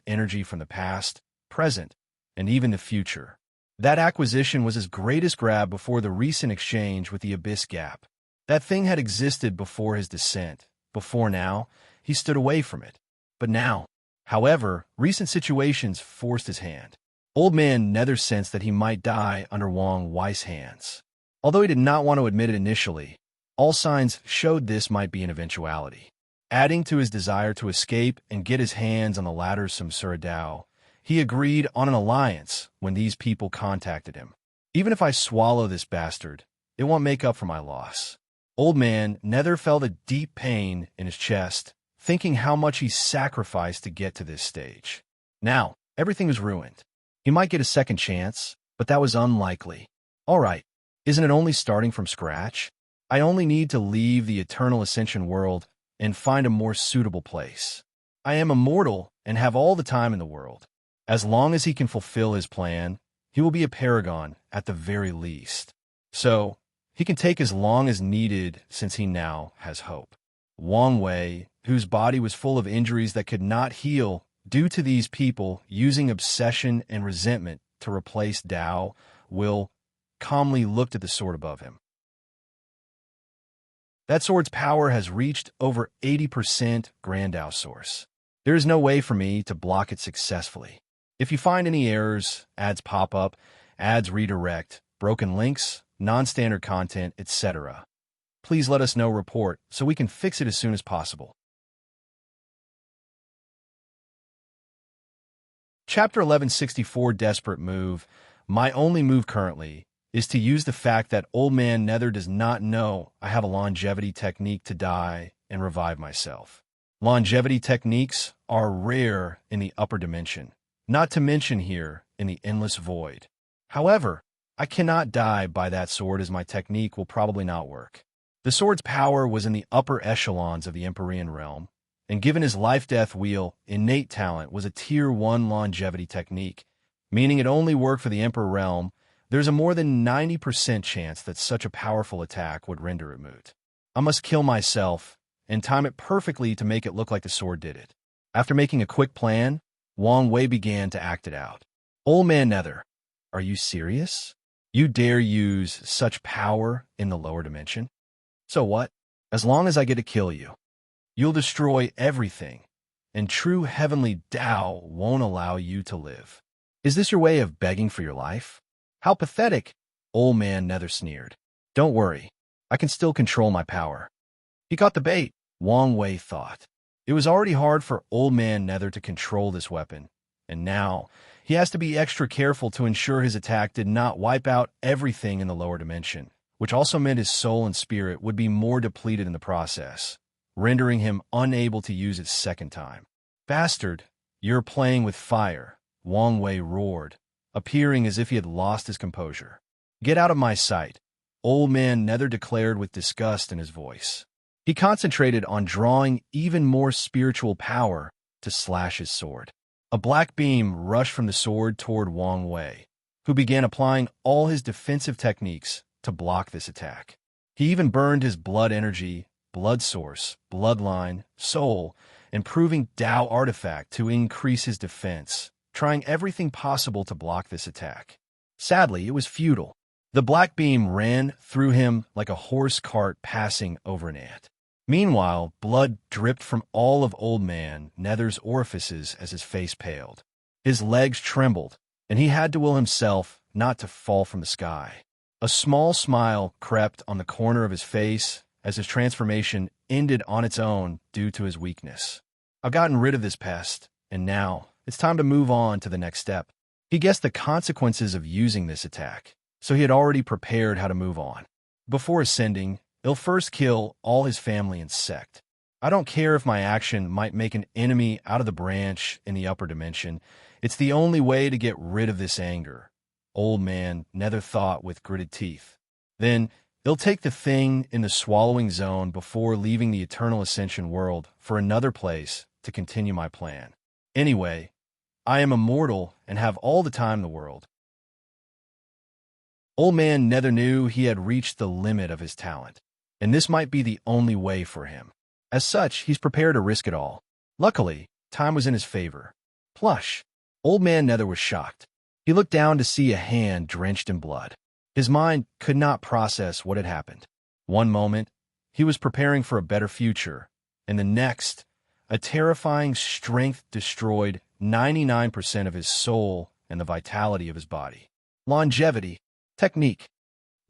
energy from the past, present, and even the future. That acquisition was his greatest grab before the recent exchange with the Abyss Gap. That thing had existed before his descent. Before now, he stood away from it. But now, however, recent situations forced his hand. Old Man Nether sensed that he might die under Wong Wei's hands. Although he did not want to admit it initially, all signs showed this might be an eventuality. Adding to his desire to escape and get his hands on the latter's Samsara Dao, he agreed on an alliance when these people contacted him. Even if I swallow this bastard, it won't make up for my loss. Old Man Nether felt a deep pain in his chest, thinking how much he sacrificed to get to this stage. Now, everything was ruined. He might get a second chance, but that was unlikely. All right, isn't it only starting from scratch? I only need to leave the Eternal Ascension world and find a more suitable place. I am immortal and have all the time in the world. As long as he can fulfill his plan, he will be a paragon at the very least. So, he can take as long as needed since he now has hope. Wong Wei, whose body was full of injuries that could not heal due to these people using obsession and resentment to replace Dao, will calmly looked at the sword above him. That sword's power has reached over 80% Grand Dao source. There is no way for me to block it successfully. If you find any errors, ads pop up, ads redirect, broken links, non-standard content, etc., please let us know report so we can fix it as soon as possible. Chapter 1164 Desperate Move. My only move currently is to use the fact that Old Man Nether does not know I have a longevity technique to die and revive myself. Longevity techniques are rare in the upper dimension, not to mention here in the endless void. However, I cannot die by that sword as my technique will probably not work. The sword's power was in the upper echelons of the Empyrean realm, and given his life-death wheel, innate talent was a Tier 1 longevity technique, meaning it only worked for the Emperor realm. There's a more than 90% chance that such a powerful attack would render it moot. I must kill myself and time it perfectly to make it look like the sword did it. After making a quick plan, Wang Wei began to act it out. Old man Nether, are you serious? You dare use such power in the lower dimension? So what? As long as I get to kill you, you'll destroy everything, and true heavenly Tao won't allow you to live. Is this your way of begging for your life? How pathetic, old man Nether sneered. Don't worry, I can still control my power. He caught the bait, Wang Wei thought. It was already hard for old man Nether to control this weapon, and now he has to be extra careful to ensure his attack did not wipe out everything in the lower dimension, which also meant his soul and spirit would be more depleted in the process, rendering him unable to use it second time. Bastard, you're playing with fire, Wang Wei roared, appearing as if he had lost his composure. Get out of my sight, old man Nether declared with disgust in his voice. He concentrated on drawing even more spiritual power to slash his sword. A black beam rushed from the sword toward Wang Wei, who began applying all his defensive techniques to block this attack. He even burned his blood energy, blood source, bloodline, soul, and proving Tao artifact to increase his defense, trying everything possible to block this attack. Sadly, it was futile. The black beam ran through him like a horse cart passing over an ant. Meanwhile, blood dripped from all of old man Nether's orifices as his face paled. His legs trembled, and he had to will himself not to fall from the sky. A small smile crept on the corner of his face as his transformation ended on its own due to his weakness. I've gotten rid of this pest, and now it's time to move on to the next step. He guessed the consequences of using this attack, so he had already prepared how to move on. Before ascending, he'll first kill all his family and sect. I don't care if my action might make an enemy out of the branch in the upper dimension. It's the only way to get rid of this anger, old man Nether thought with gritted teeth. Then he'll take the thing in the swallowing zone before leaving the eternal ascension world for another place to continue my plan. Anyway, I am immortal and have all the time in the world. Old man Nether knew he had reached the limit of his talent, and this might be the only way for him. As such, he's prepared to risk it all. Luckily, time was in his favor. Plush. Old man Nether was shocked. He looked down to see a hand drenched in blood. His mind could not process what had happened. One moment, he was preparing for a better future, and the next, a terrifying strength destroyed 99% of his soul and the vitality of his body. Longevity. Technique.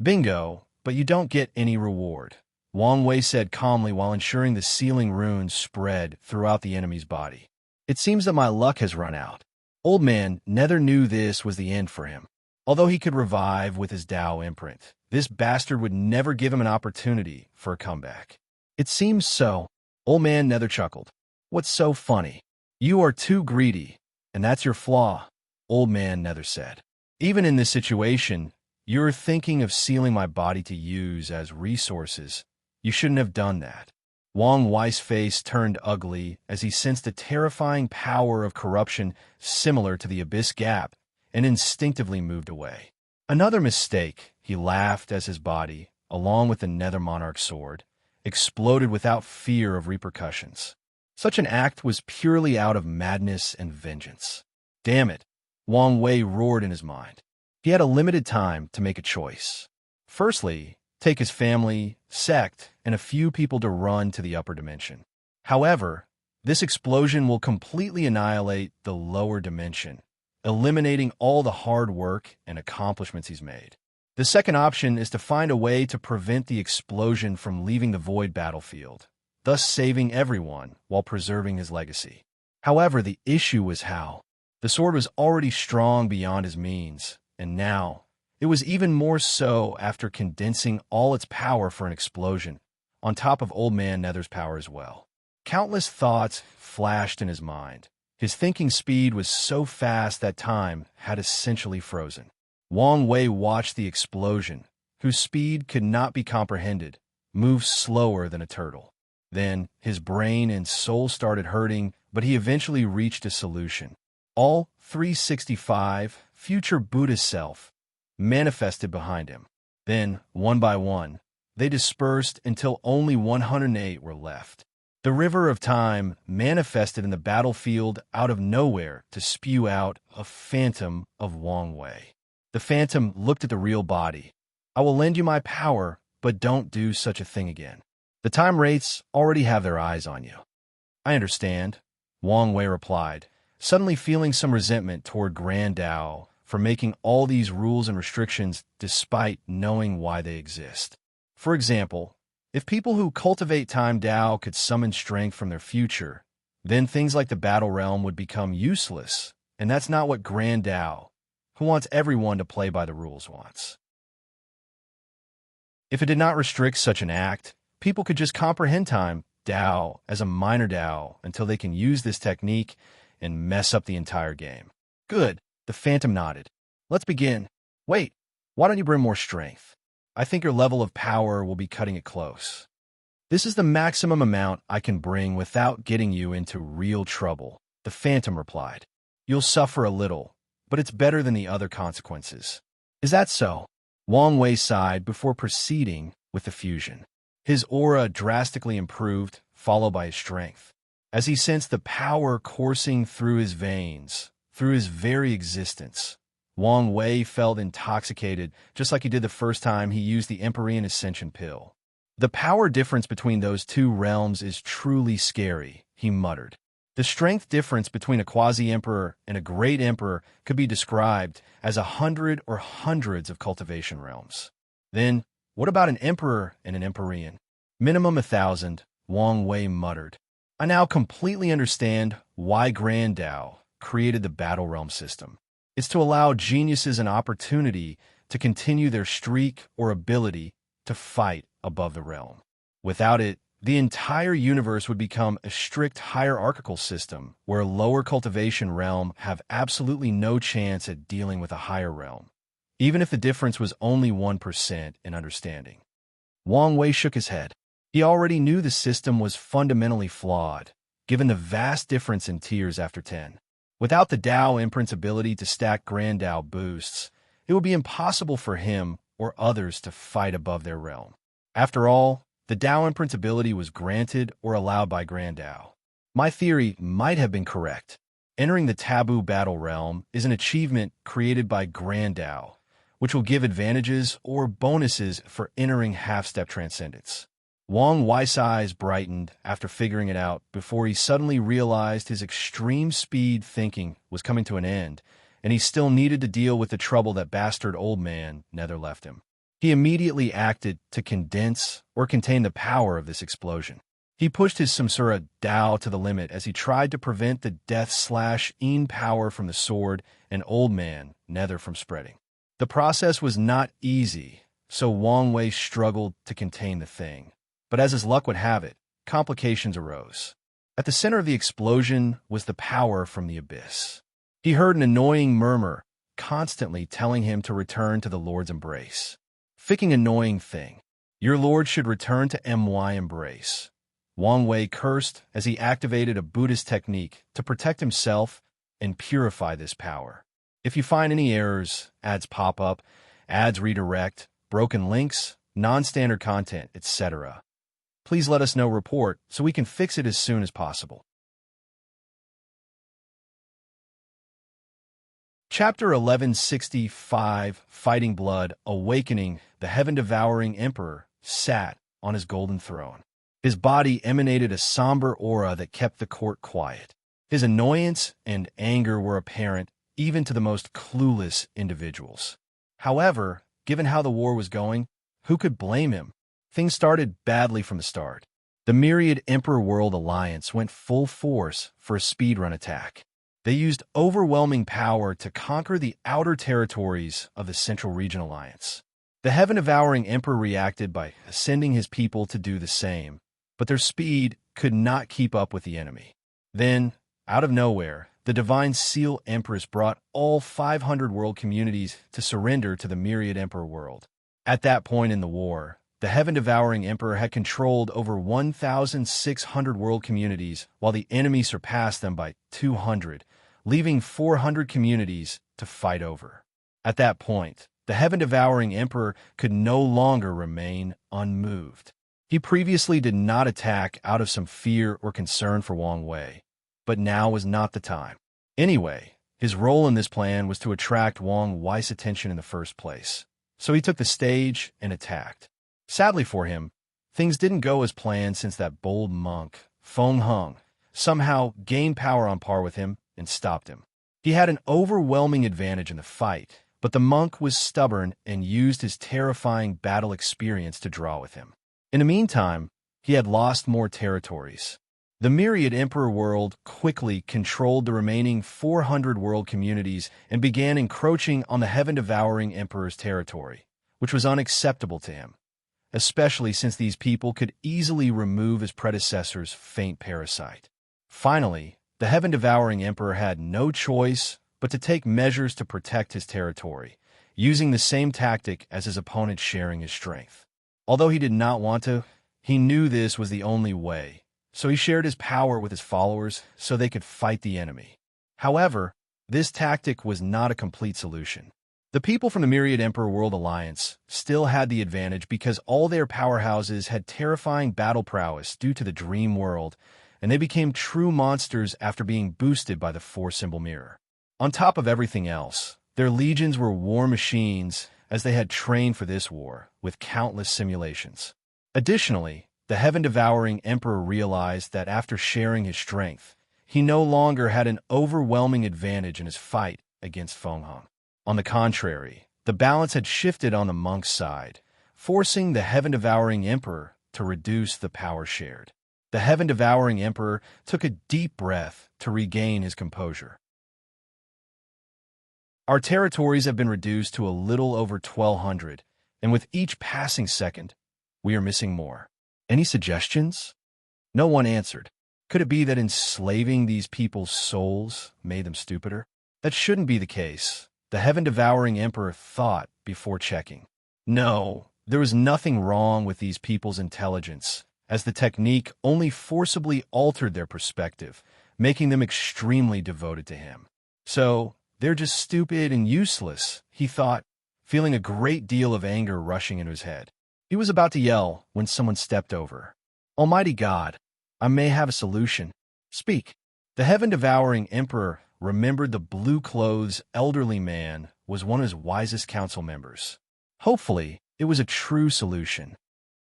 Bingo, but you don't get any reward, Wang Wei said calmly while ensuring the sealing runes spread throughout the enemy's body. It seems that my luck has run out. Old man Nether knew this was the end for him. Although he could revive with his Tao imprint, this bastard would never give him an opportunity for a comeback. It seems so. Old man Nether chuckled. What's so funny? You are too greedy, and that's your flaw, old man Nether said. Even in this situation, you're thinking of sealing my body to use as resources. You shouldn't have done that. Wang Wei's face turned ugly as he sensed the terrifying power of corruption similar to the Abyss Gap and instinctively moved away. Another mistake, he laughed as his body, along with the Nether Monarch's sword, exploded without fear of repercussions. Such an act was purely out of madness and vengeance. Damn it, Wang Wei roared in his mind. He had a limited time to make a choice. Firstly, take his family, sect, and a few people to run to the upper dimension. However, this explosion will completely annihilate the lower dimension, eliminating all the hard work and accomplishments he's made. The second option is to find a way to prevent the explosion from leaving the void battlefield, thus saving everyone while preserving his legacy. However, the issue was how. The sword was already strong beyond his means, and now it was even more so after condensing all its power for an explosion, on top of old man Nether's power as well. Countless thoughts flashed in his mind. His thinking speed was so fast that time had essentially frozen. Wang Wei watched the explosion, whose speed could not be comprehended, move slower than a turtle. Then his brain and soul started hurting, but he eventually reached a solution. All 365 future Buddhist self, manifested behind him. Then, one by one, they dispersed until only 108 were left. The river of time manifested in the battlefield out of nowhere to spew out a phantom of Wang Wei. The phantom looked at the real body. I will lend you my power, but don't do such a thing again. The time wraiths already have their eyes on you. I understand, Wang Wei replied, suddenly feeling some resentment toward Grand Dao for making all these rules and restrictions despite knowing why they exist. For example, if people who cultivate time Dao could summon strength from their future, then things like the battle realm would become useless, and that's not what Grand Dao, who wants everyone to play by the rules, wants. If it did not restrict such an act, people could just comprehend time Dao as a minor Dao until they can use this technique and mess up the entire game. Good, the Phantom nodded. Let's begin. Wait, why don't you bring more strength? I think your level of power will be cutting it close. This is the maximum amount I can bring without getting you into real trouble, the Phantom replied. You'll suffer a little, but it's better than the other consequences. Is that so? Wang Wei sighed before proceeding with the fusion. His aura drastically improved, followed by his strength. As he sensed the power coursing through his veins, through his very existence, Wang Wei felt intoxicated, just like he did the first time he used the Empyrean Ascension pill. The power difference between those two realms is truly scary, he muttered. The strength difference between a quasi-emperor and a great emperor could be described as 100 or hundreds of cultivation realms. Then, what about an emperor and an Empyrean? Minimum 1,000, Wang Wei muttered. I now completely understand why Grand Dao created the battle realm system. It's to allow geniuses an opportunity to continue their streak or ability to fight above the realm. Without it, the entire universe would become a strict hierarchical system where a lower cultivation realm have absolutely no chance at dealing with a higher realm, even if the difference was only 1% in understanding. Wang Wei shook his head. He already knew the system was fundamentally flawed, given the vast difference in tiers after 10. Without the Dao imprint's ability to stack Grand Dao boosts, it would be impossible for him or others to fight above their realm. After all, the Dao imprint's ability was granted or allowed by Grand Dao. My theory might have been correct. Entering the taboo battle realm is an achievement created by Grand Dao, which will give advantages or bonuses for entering half-step transcendence. Wang Wei's eyes brightened after figuring it out before he suddenly realized his extreme speed thinking was coming to an end, and he still needed to deal with the trouble that bastard old man Nether left him. He immediately acted to condense or contain the power of this explosion. He pushed his Samsara Dao to the limit as he tried to prevent the death/een power from the sword and old man Nether from spreading. The process was not easy, so Wang Wei struggled to contain the thing. But as his luck would have it, complications arose. At the center of the explosion was the power from the abyss. He heard an annoying murmur, constantly telling him to return to the Lord's embrace. Ficking annoying thing. Your Lord should return to my embrace. Wang Wei cursed as he activated a Buddhist technique to protect himself and purify this power. If you find any errors, ads pop up, ads redirect, broken links, non-standard content, etc., please let us know report so we can fix it as soon as possible. Chapter 1165, Fighting Blood, Awakening. The heaven-devouring emperor sat on his golden throne. His body emanated a somber aura that kept the court quiet. His annoyance and anger were apparent even to the most clueless individuals. However, given how the war was going, who could blame him? Things started badly from the start. The Myriad Emperor World Alliance went full force for a speedrun attack. They used overwhelming power to conquer the outer territories of the Central Region Alliance. The heaven-devouring emperor reacted by sending his people to do the same, but their speed could not keep up with the enemy. Then, out of nowhere, the Divine Seal Empress brought all 500 world communities to surrender to the Myriad Emperor World. At that point in the war, the heaven-devouring emperor had controlled over 1,600 world communities, while the enemy surpassed them by 200, leaving 400 communities to fight over. At that point, the heaven-devouring emperor could no longer remain unmoved. He previously did not attack out of some fear or concern for Wang Wei, but now was not the time. Anyway, his role in this plan was to attract Wang Wei's attention in the first place, so he took the stage and attacked. Sadly for him, things didn't go as planned since that bold monk, Feng Heng, somehow gained power on par with him and stopped him. He had an overwhelming advantage in the fight, but the monk was stubborn and used his terrifying battle experience to draw with him. In the meantime, he had lost more territories. The Myriad Emperor world quickly controlled the remaining 400 world communities and began encroaching on the heaven-devouring emperor's territory, which was unacceptable to him, especially since these people could easily remove his predecessor's faint parasite. Finally, the heaven-devouring emperor had no choice but to take measures to protect his territory, using the same tactic as his opponent sharing his strength. Although he did not want to, he knew this was the only way, so he shared his power with his followers so they could fight the enemy. However, this tactic was not a complete solution. The people from the Myriad Emperor World Alliance still had the advantage because all their powerhouses had terrifying battle prowess due to the Dream World, and they became true monsters after being boosted by the four-symbol mirror. On top of everything else, their legions were war machines as they had trained for this war with countless simulations. Additionally, the heaven-devouring emperor realized that after sharing his strength, he no longer had an overwhelming advantage in his fight against Feng Heng. On the contrary, the balance had shifted on the monk's side, forcing the heaven-devouring emperor to reduce the power shared. The heaven-devouring emperor took a deep breath to regain his composure. Our territories have been reduced to a little over 1,200, and with each passing second, we are missing more. Any suggestions? No one answered. Could it be that enslaving these people's souls made them stupider? That shouldn't be the case, the heaven-devouring emperor thought before checking. No, there was nothing wrong with these people's intelligence, as the technique only forcibly altered their perspective, making them extremely devoted to him. So, they're just stupid and useless, he thought, feeling a great deal of anger rushing into his head. He was about to yell when someone stepped over. Almighty God, I may have a solution. Speak. The heaven-devouring emperor remembered the blue-clothes elderly man was one of his wisest council members. Hopefully, it was a true solution.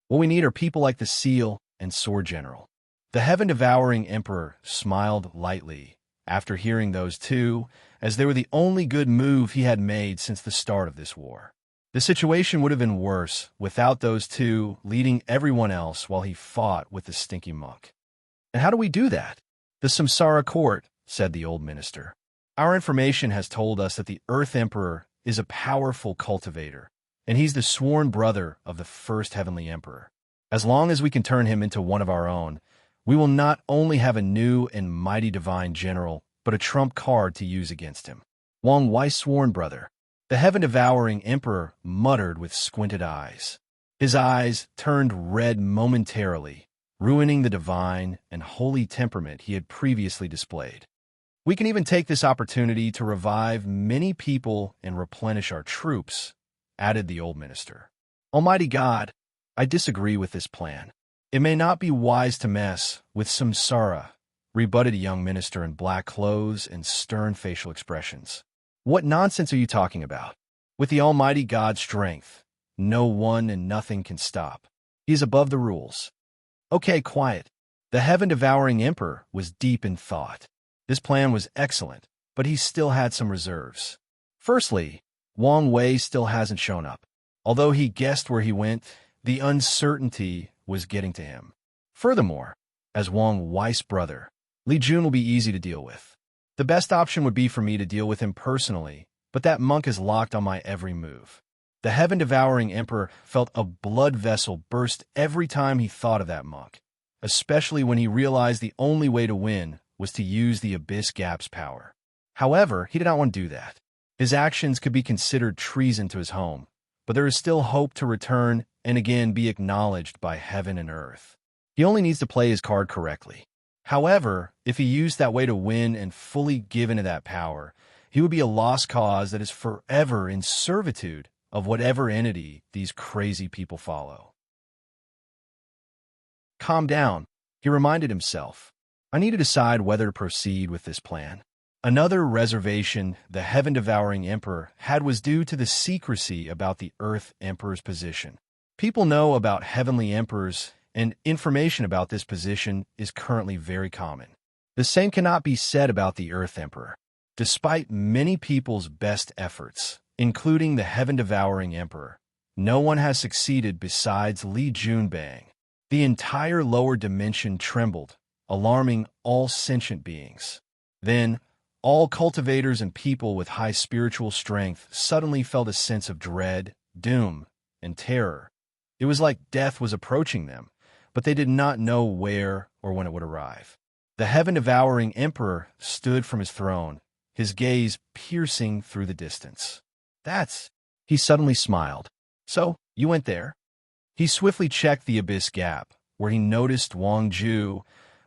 What we need are people like the Seal and Sword General. The heaven-devouring emperor smiled lightly after hearing those two, as they were the only good move he had made since the start of this war. The situation would have been worse without those two leading everyone else while he fought with the stinky monk. And how do we do that? The Samsara court, said the old minister. Our information has told us that the Earth Emperor is a powerful cultivator, and he's the sworn brother of the first heavenly emperor. As long as we can turn him into one of our own, we will not only have a new and mighty divine general, but a trump card to use against him. Wang Wei's sworn brother. The heaven-devouring emperor muttered with squinted eyes. His eyes turned red momentarily, ruining the divine and holy temperament he had previously displayed. We can even take this opportunity to revive many people and replenish our troops, added the old minister. Almighty God, I disagree with this plan. It may not be wise to mess with Samsara, rebutted a young minister in black clothes and stern facial expressions. What nonsense are you talking about? With the Almighty God's strength, no one and nothing can stop. He is above the rules. Okay, quiet. The heaven-devouring emperor was deep in thought. This plan was excellent, but he still had some reserves. Firstly, Wang Wei still hasn't shown up. Although he guessed where he went, the uncertainty was getting to him. Furthermore, as Wang Wei's brother, Li Jun will be easy to deal with. The best option would be for me to deal with him personally, but that monk is locked on my every move. The heaven-devouring emperor felt a blood vessel burst every time he thought of that monk, especially when he realized the only way to win was to use the Abyss Gap's power. However, he did not want to do that. His actions could be considered treason to his home, but there is still hope to return and again be acknowledged by heaven and earth. He only needs to play his card correctly. However, if he used that way to win and fully give into that power, He would be a lost cause that is forever in servitude of whatever entity these crazy people follow. Calm down, he reminded himself. I need to decide whether to proceed with this plan. Another reservation the heaven-devouring emperor had was due to the secrecy about the Earth Emperor's position. People know about heavenly emperors, and information about this position is currently very common. The same cannot be said about the Earth Emperor. Despite many people's best efforts, including the heaven-devouring emperor, no one has succeeded besides Li Junbang. The entire lower dimension trembled, alarming all sentient beings. Then, all cultivators and people with high spiritual strength suddenly felt a sense of dread, doom, and terror. It was like death was approaching them, but they did not know where or when it would arrive. The heaven-devouring emperor stood from his throne, his gaze piercing through the distance. He suddenly smiled. So, you went there? He swiftly checked the abyss gap, where he noticed Wang Ju,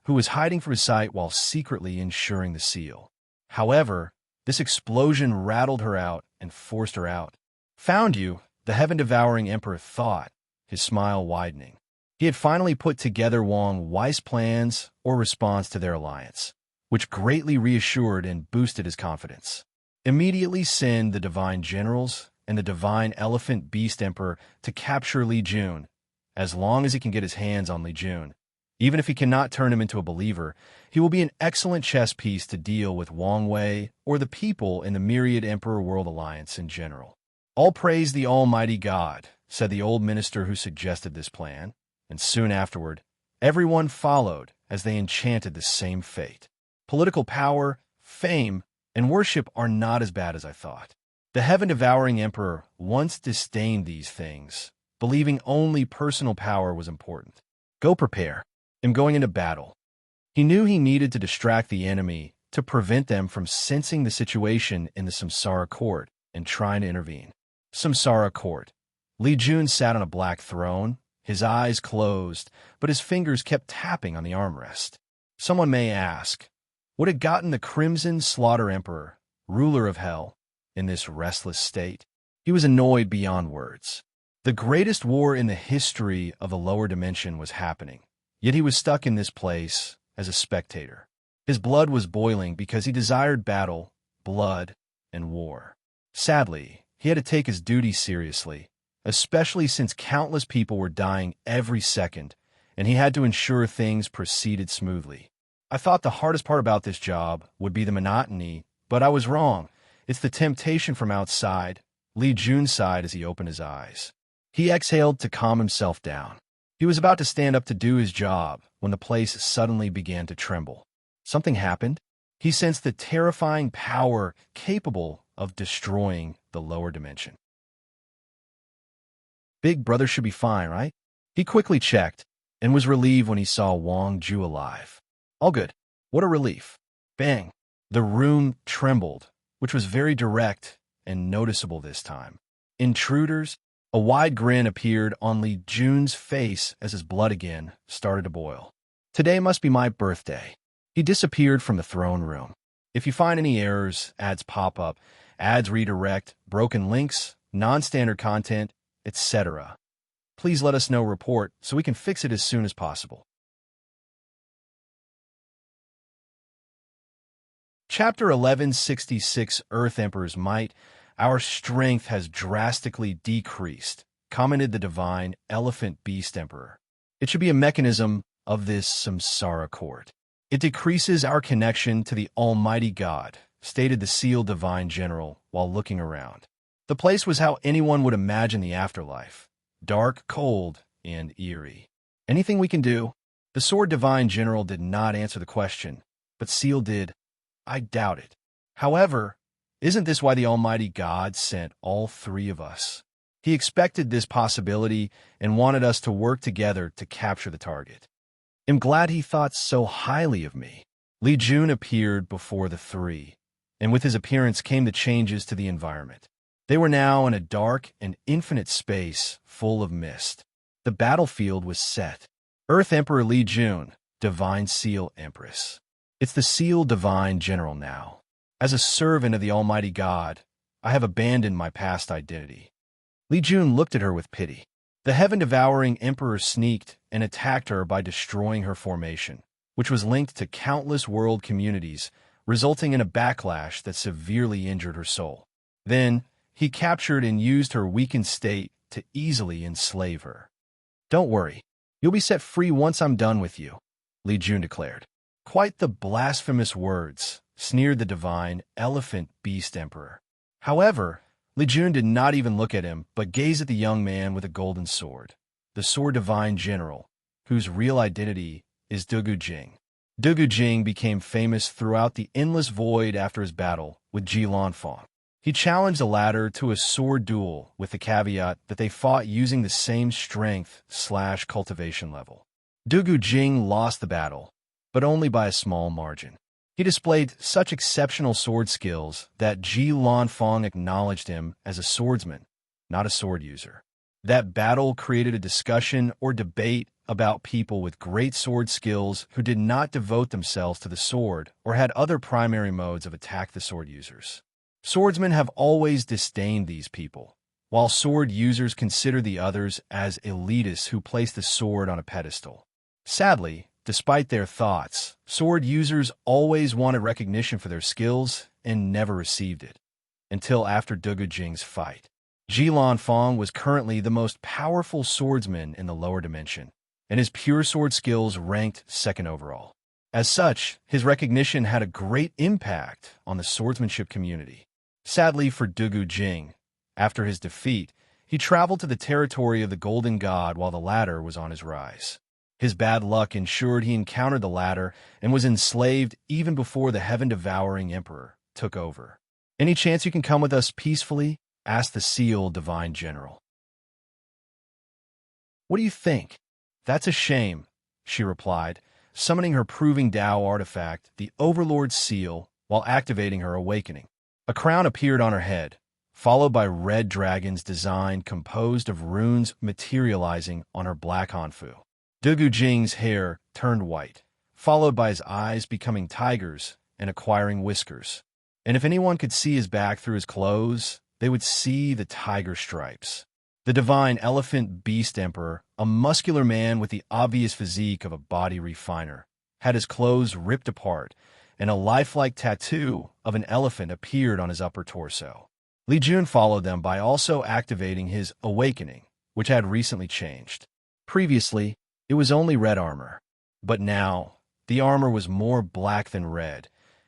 who was hiding from his sight while secretly ensuring the seal. However, this explosion rattled her out and forced her out. Found you, the heaven-devouring emperor thought, his smile widening. He had finally put together Wang Wei's plans or response to their alliance, which greatly reassured and boosted his confidence. Immediately send the divine generals and the divine elephant beast emperor to capture Li Jun, as long as he can get his hands on Li Jun. Even if he cannot turn him into a believer, he will be an excellent chess piece to deal with Wang Wei or the people in the Myriad Emperor World Alliance in general. All praise the Almighty God, said the old minister who suggested this plan, and soon afterward, everyone followed as they enchanted the same fate. Political power, fame, and worship are not as bad as I thought. The heaven-devouring emperor once disdained these things, believing only personal power was important. Go prepare. I'm going into battle. He knew he needed to distract the enemy to prevent them from sensing the situation in the Samsara court and trying to intervene. Samsara court. Li Jun sat on a black throne, his eyes closed, but his fingers kept tapping on the armrest. Someone may ask, what had gotten the Crimson Slaughter Emperor, ruler of hell, in this restless state? He was annoyed beyond words. The greatest war in the history of the lower dimension was happening, yet he was stuck in this place as a spectator. His blood was boiling because he desired battle, blood, and war. Sadly, he had to take his duty seriously, especially since countless people were dying every second, and he had to ensure things proceeded smoothly. I thought the hardest part about this job would be the monotony, but I was wrong. It's the temptation from outside. Li Jun sighed as he opened his eyes. He exhaled to calm himself down. He was about to stand up to do his job when the place suddenly began to tremble. Something happened. He sensed the terrifying power capable of destroying the lower dimension. Big brother should be fine, right? He quickly checked and was relieved when he saw Wang Ju alive. All good. What a relief. Bang. The room trembled, which was very direct and noticeable this time. Intruders. A wide grin appeared on Li Jun's face as his blood again started to boil. Today must be my birthday. He disappeared from the throne room. If you find any errors, ads pop up, ads redirect, broken links, non-standard content, etc., please let us know report so we can fix it as soon as possible. Chapter 1166 Earth Emperor's Might. Our strength has drastically decreased, commented the divine elephant beast emperor. It should be a mechanism of this samsara court. It decreases our connection to the Almighty God, stated the sealed divine general while looking around. The place was how anyone would imagine the afterlife. Dark, cold, and eerie. Anything we can do? The sword divine general did not answer the question, but Seal did. I doubt it. However, isn't this why the Almighty God sent all three of us? He expected this possibility and wanted us to work together to capture the target. I'm glad he thought so highly of me. Li Jun appeared before the three, and with his appearance came the changes to the environment. They were now in a dark and infinite space full of mist. The battlefield was set. Earth Emperor Li Jun, Divine Seal Empress. It's the Seal Divine General now. As a servant of the Almighty God, I have abandoned my past identity. Li Jun looked at her with pity. The heaven-devouring emperor sneaked and attacked her by destroying her formation, which was linked to countless world communities, resulting in a backlash that severely injured her soul. Then, he captured and used her weakened state to easily enslave her. Don't worry, you'll be set free once I'm done with you, Li Jun declared. Quite the blasphemous words, sneered the divine elephant beast emperor. However, Li Jun did not even look at him, but gazed at the young man with a golden sword, the sword divine general, whose real identity is Dugu Jing. Dugu Jing became famous throughout the endless void after his battle with Ji Lanfang. He challenged the latter to a sword duel with the caveat that they fought using the same strength/cultivation level. Dugu Jing lost the battle, but only by a small margin. He displayed such exceptional sword skills that Ji Lanfang acknowledged him as a swordsman, not a sword user. That battle created a discussion or debate about people with great sword skills who did not devote themselves to the sword or had other primary modes of attack the sword users. Swordsmen have always disdained these people, while sword users consider the others as elitists who place the sword on a pedestal. Sadly, despite their thoughts, sword users always wanted recognition for their skills and never received it, until after Dugu Jing's fight. Ji Lanfang was currently the most powerful swordsman in the lower dimension, and his pure sword skills ranked second overall. As such, his recognition had a great impact on the swordsmanship community. Sadly for Dugu Jing, after his defeat, he traveled to the territory of the Golden God while the latter was on his rise. His bad luck ensured he encountered the latter and was enslaved even before the heaven-devouring emperor took over. Any chance you can come with us peacefully? Asked the Seal Divine General. What do you think? That's a shame, she replied, summoning her Proving Tao artifact, the Overlord's Seal, while activating her awakening. A crown appeared on her head, followed by red dragon's design composed of runes materializing on her black hanfu. Dugu Jing's hair turned white, followed by his eyes becoming tigers and acquiring whiskers. And if anyone could see his back through his clothes, they would see the tiger stripes. The divine elephant beast emperor, a muscular man with the obvious physique of a body refiner, had his clothes ripped apart, and a lifelike tattoo of an elephant appeared on his upper torso. Li Jun followed them by also activating his awakening, which had recently changed. Previously, it was only red armor, but now the armor was more black than red,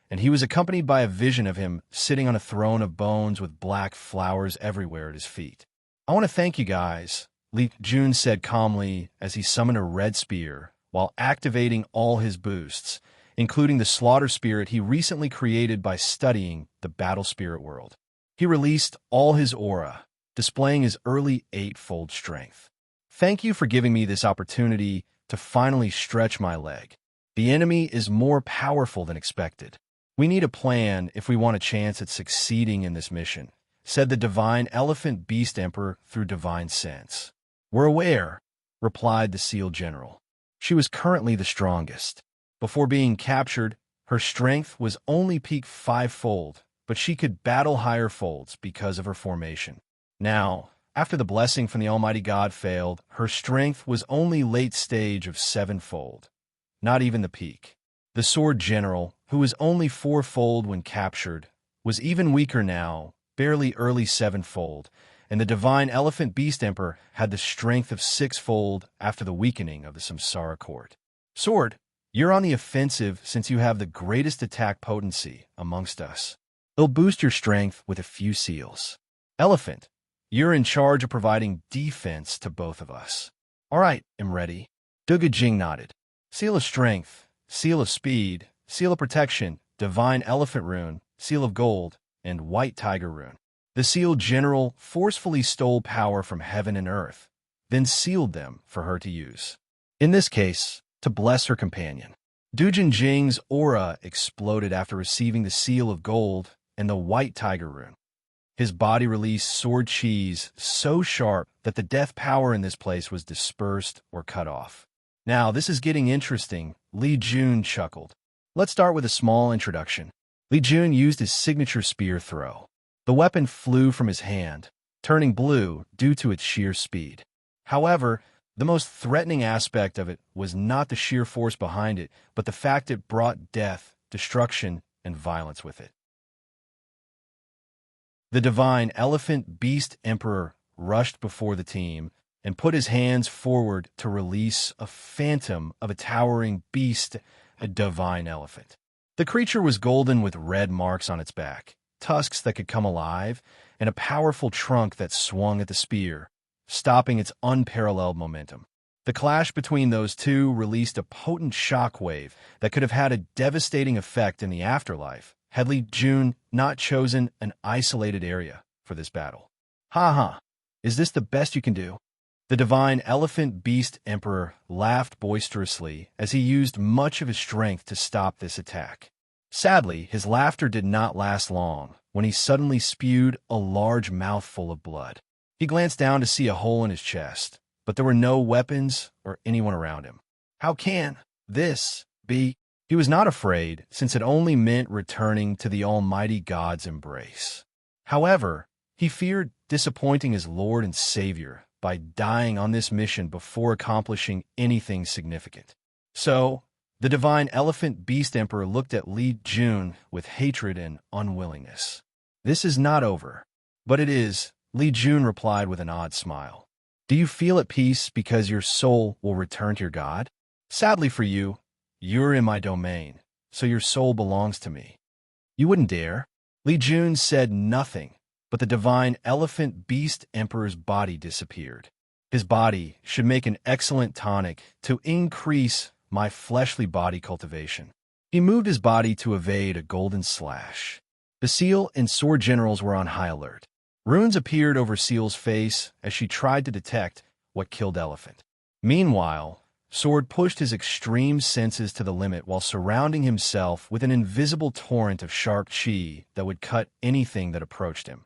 and he was accompanied by a vision of him sitting on a throne of bones with black flowers everywhere at his feet. I want to thank you guys, Li Jun said calmly as he summoned a red spear while activating all his boosts, including the slaughter spirit he recently created by studying the battle spirit world. He released all his aura, displaying his early 8-fold strength. Thank you for giving me this opportunity to finally stretch my leg. The enemy is more powerful than expected. We need a plan if we want a chance at succeeding in this mission, said the divine elephant beast emperor through divine sense. We're aware, replied the Seal General. She was currently the strongest. Before being captured, her strength was only peaked 5-fold, but she could battle higher folds because of her formation. Now, after the blessing from the Almighty God failed, her strength was only late stage of 7-fold, not even the peak. The Sword General, who was only 4-fold when captured, was even weaker now, barely early 7-fold, and the divine elephant beast emperor had the strength of 6-fold after the weakening of the Samsara court. Sword, you're on the offensive since you have the greatest attack potency amongst us. It'll boost your strength with a few seals. Elephant, you're in charge of providing defense to both of us. All right, I'm ready. Dugu Jing nodded. Seal of Strength, Seal of Speed, Seal of Protection, Divine Elephant Rune, Seal of Gold, and White Tiger Rune. The Seal General forcefully stole power from heaven and earth, then sealed them for her to use. In this case, to bless her companion. Dugu Jing's aura exploded after receiving the Seal of Gold and the White Tiger Rune. His body released sword cheese so sharp that the death power in this place was dispersed or cut off. Now, this is getting interesting, Li Jun chuckled. Let's start with a small introduction. Li Jun used his signature spear throw. The weapon flew from his hand, turning blue due to its sheer speed. However, the most threatening aspect of it was not the sheer force behind it, but the fact it brought death, destruction, and violence with it. The divine elephant beast emperor rushed before the team and put his hands forward to release a phantom of a towering beast, a divine elephant. The creature was golden with red marks on its back, tusks that could come alive, and a powerful trunk that swung at the spear, stopping its unparalleled momentum. The clash between those two released a potent shockwave that could have had a devastating effect in the afterlife had Li Jun not chosen an isolated area for this battle. Ha ha! Is this the best you can do? The divine elephant beast emperor laughed boisterously as he used much of his strength to stop this attack. Sadly, his laughter did not last long when he suddenly spewed a large mouthful of blood. He glanced down to see a hole in his chest, but there were no weapons or anyone around him. How can this be? He was not afraid, since it only meant returning to the Almighty God's embrace. However, he feared disappointing his Lord and Savior by dying on this mission before accomplishing anything significant. So, the divine elephant beast emperor looked at Li Jun with hatred and unwillingness. This is not over. But it is, Li Jun replied with an odd smile. Do you feel at peace because your soul will return to your God? Sadly for you, you're in my domain, so your soul belongs to me. You wouldn't dare. Li Jun said nothing, but the divine elephant beast emperor's body disappeared. His body should make an excellent tonic to increase my fleshly body cultivation. He moved his body to evade a golden slash. The seal and sword generals were on high alert. Runes appeared over Seal's face as she tried to detect what killed Elephant. Meanwhile, Sword pushed his extreme senses to the limit while surrounding himself with an invisible torrent of shark chi that would cut anything that approached him,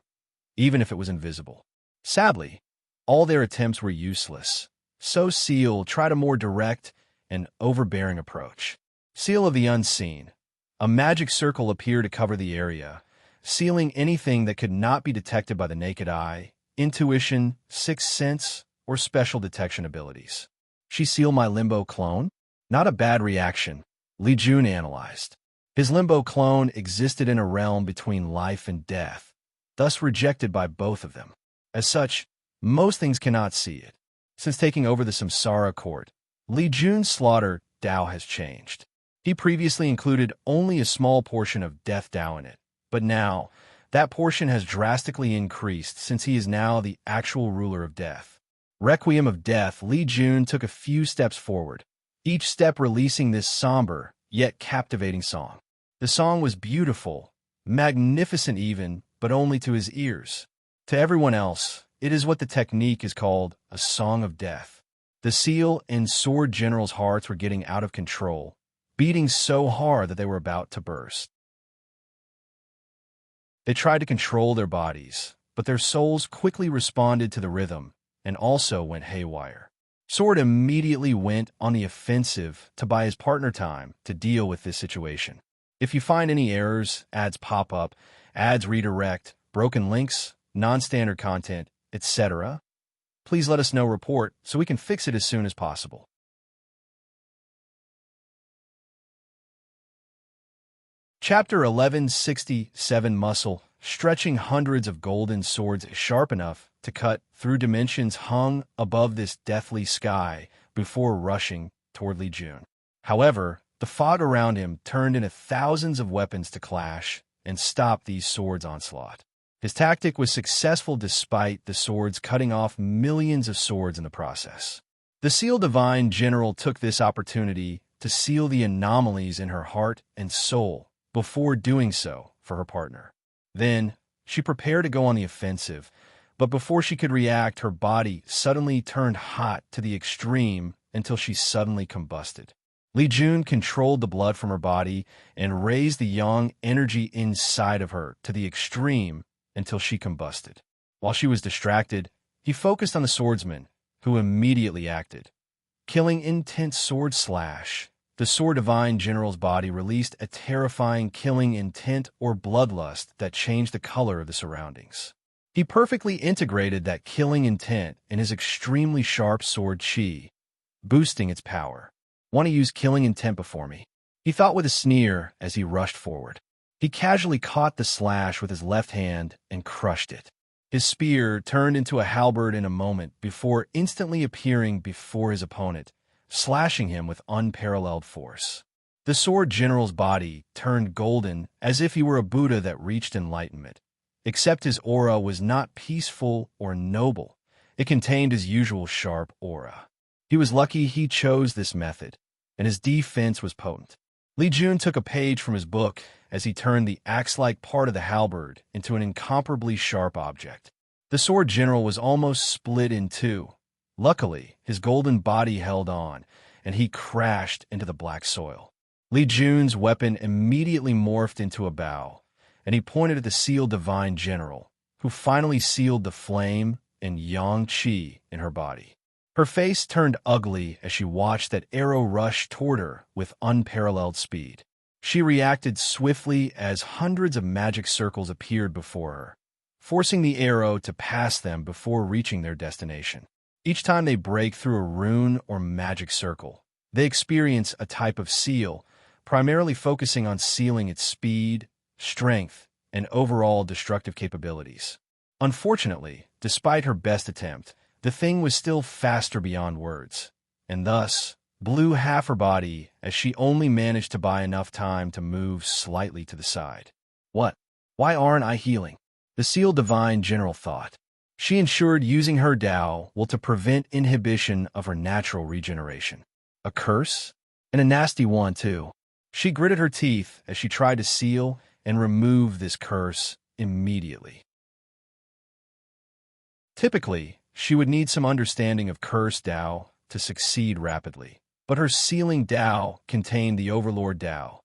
even if it was invisible. Sadly, all their attempts were useless, so Seal tried a more direct and overbearing approach. Seal of the Unseen. A magic circle appeared to cover the area, sealing anything that could not be detected by the naked eye, intuition, sixth sense, or special detection abilities. She sealed my Limbo clone? Not a bad reaction, Li Jun analyzed. His Limbo clone existed in a realm between life and death, thus rejected by both of them. As such, most things cannot see it. Since taking over the Samsara court, Li Jun's slaughter Dao has changed. He previously included only a small portion of Death Dao in it, but now, that portion has drastically increased since he is now the actual ruler of death. Requiem of Death, Li Jun took a few steps forward, each step releasing this somber, yet captivating song. The song was beautiful, magnificent even, but only to his ears. To everyone else, it is what the technique is called a song of death. The seal and sword generals' hearts were getting out of control, beating so hard that they were about to burst. They tried to control their bodies, but their souls quickly responded to the rhythm and also went haywire. Sword immediately went on the offensive to buy his partner time to deal with this situation. If you find any errors, ads pop up, ads redirect, broken links, non-standard content, etc., please let us know report so we can fix it as soon as possible. Chapter 1167 Muscle. Stretching hundreds of golden swords sharp enough to cut through dimensions hung above this deathly sky before rushing toward Li Jun. However, the fog around him turned into thousands of weapons to clash and stop these swords' onslaught. His tactic was successful despite the swords cutting off millions of swords in the process. The Seal Divine General took this opportunity to seal the anomalies in her heart and soul before doing so for her partner. Then, she prepared to go on the offensive, but before she could react, her body suddenly turned hot to the extreme until she suddenly combusted. Li Jun controlled the blood from her body and raised the yang energy inside of her to the extreme until she combusted. While she was distracted, he focused on the swordsman, who immediately acted, killing intense sword slash, the Sword Divine General's body released a terrifying killing intent or bloodlust that changed the color of the surroundings. He perfectly integrated that killing intent in his extremely sharp sword chi, boosting its power. "Want to use killing intent before me?" he thought with a sneer as he rushed forward. He casually caught the slash with his left hand and crushed it. His spear turned into a halberd in a moment before instantly appearing before his opponent, slashing him with unparalleled force. The Sword General's body turned golden as if he were a Buddha that reached enlightenment. Except his aura was not peaceful or noble. It contained his usual sharp aura. He was lucky he chose this method, and his defense was potent. Li Jun took a page from his book as he turned the axe-like part of the halberd into an incomparably sharp object. The Sword General was almost split in two. Luckily, his golden body held on, and he crashed into the black soil. Li Jun's weapon immediately morphed into a bow, and he pointed at the sealed Divine General, who finally sealed the flame and yang qi in her body. Her face turned ugly as she watched that arrow rush toward her with unparalleled speed. She reacted swiftly as hundreds of magic circles appeared before her, forcing the arrow to pass them before reaching their destination. Each time they break through a rune or magic circle, they experience a type of seal, primarily focusing on sealing its speed, strength, and overall destructive capabilities. Unfortunately, despite her best attempt, the thing was still faster beyond words, and thus blew half her body as she only managed to buy enough time to move slightly to the side. "What? Why aren't I healing?" the sealed Divine General thought. She ensured using her Tao will to prevent inhibition of her natural regeneration. A curse? And a nasty one, too. She gritted her teeth as she tried to seal and remove this curse immediately. Typically, she would need some understanding of curse Tao to succeed rapidly, but her sealing Tao contained the Overlord Tao.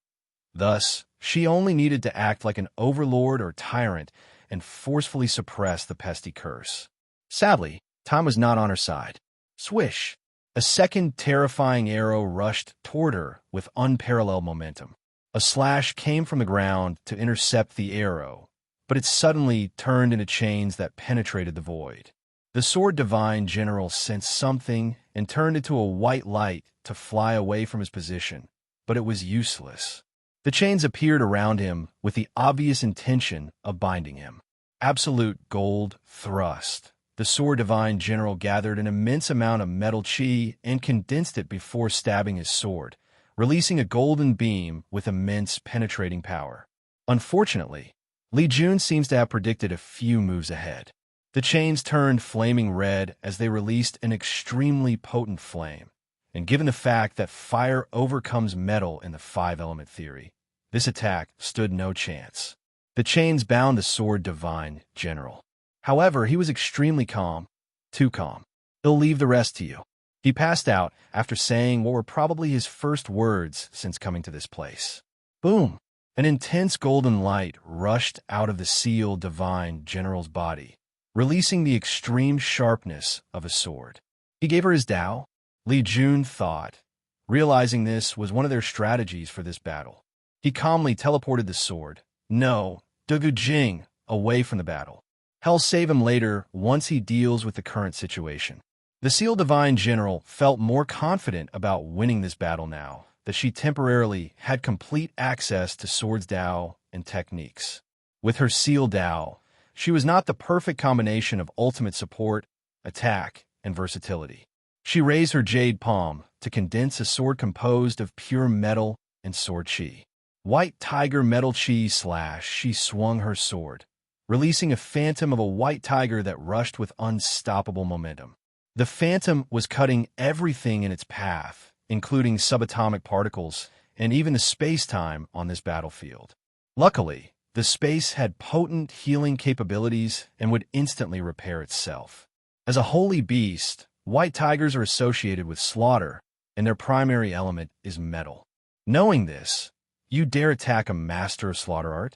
Thus, she only needed to act like an overlord or tyrant and forcefully suppress the pesky curse. Sadly, time was not on her side. Swish! A second terrifying arrow rushed toward her with unparalleled momentum. A slash came from the ground to intercept the arrow, but it suddenly turned into chains that penetrated the void. The Sword Divine General sensed something and turned into a white light to fly away from his position, but it was useless. The chains appeared around him with the obvious intention of binding him. Absolute gold thrust. The Sword Divine General gathered an immense amount of metal chi and condensed it before stabbing his sword, releasing a golden beam with immense penetrating power. Unfortunately, Li Jun seems to have predicted a few moves ahead. The chains turned flaming red as they released an extremely potent flame, and given the fact that fire overcomes metal in the five-element theory, this attack stood no chance. The chains bound the Sword Divine General. However, he was extremely calm, too calm. "He'll leave the rest to you." He passed out after saying what were probably his first words since coming to this place. Boom! An intense golden light rushed out of the sealed Divine General's body, releasing the extreme sharpness of a sword. He gave her his Tao, Li Jun thought, realizing this was one of their strategies for this battle. He calmly teleported the sword, no, Dugu Jing, away from the battle. He'll save him later once he deals with the current situation. The sealed Divine General felt more confident about winning this battle now that she temporarily had complete access to Sword's Tao and techniques. With her sealed Tao, she was not the perfect combination of ultimate support, attack, and versatility. She raised her jade palm to condense a sword composed of pure metal and sword chi. White tiger metal chi slash, she swung her sword, releasing a phantom of a white tiger that rushed with unstoppable momentum. The phantom was cutting everything in its path, including subatomic particles and even the space-time on this battlefield. Luckily, the space had potent healing capabilities and would instantly repair itself. As a holy beast, white tigers are associated with slaughter, and their primary element is metal. Knowing this, you dare attack a master of slaughter art?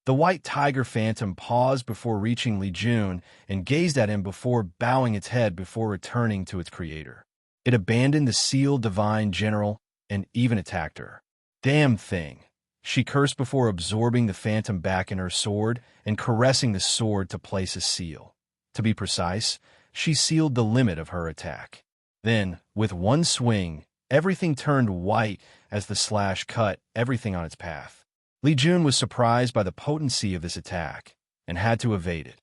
The white tiger phantom paused before reaching Li Jun and gazed at him before bowing its head before returning to its creator. It abandoned the sealed Divine General and even attacked her. Damn thing. She cursed before absorbing the phantom back in her sword and caressing the sword to place a seal. To be precise, she sealed the limit of her attack. Then, with one swing, everything turned white as the slash cut everything on its path. Li Jun was surprised by the potency of this attack and had to evade it.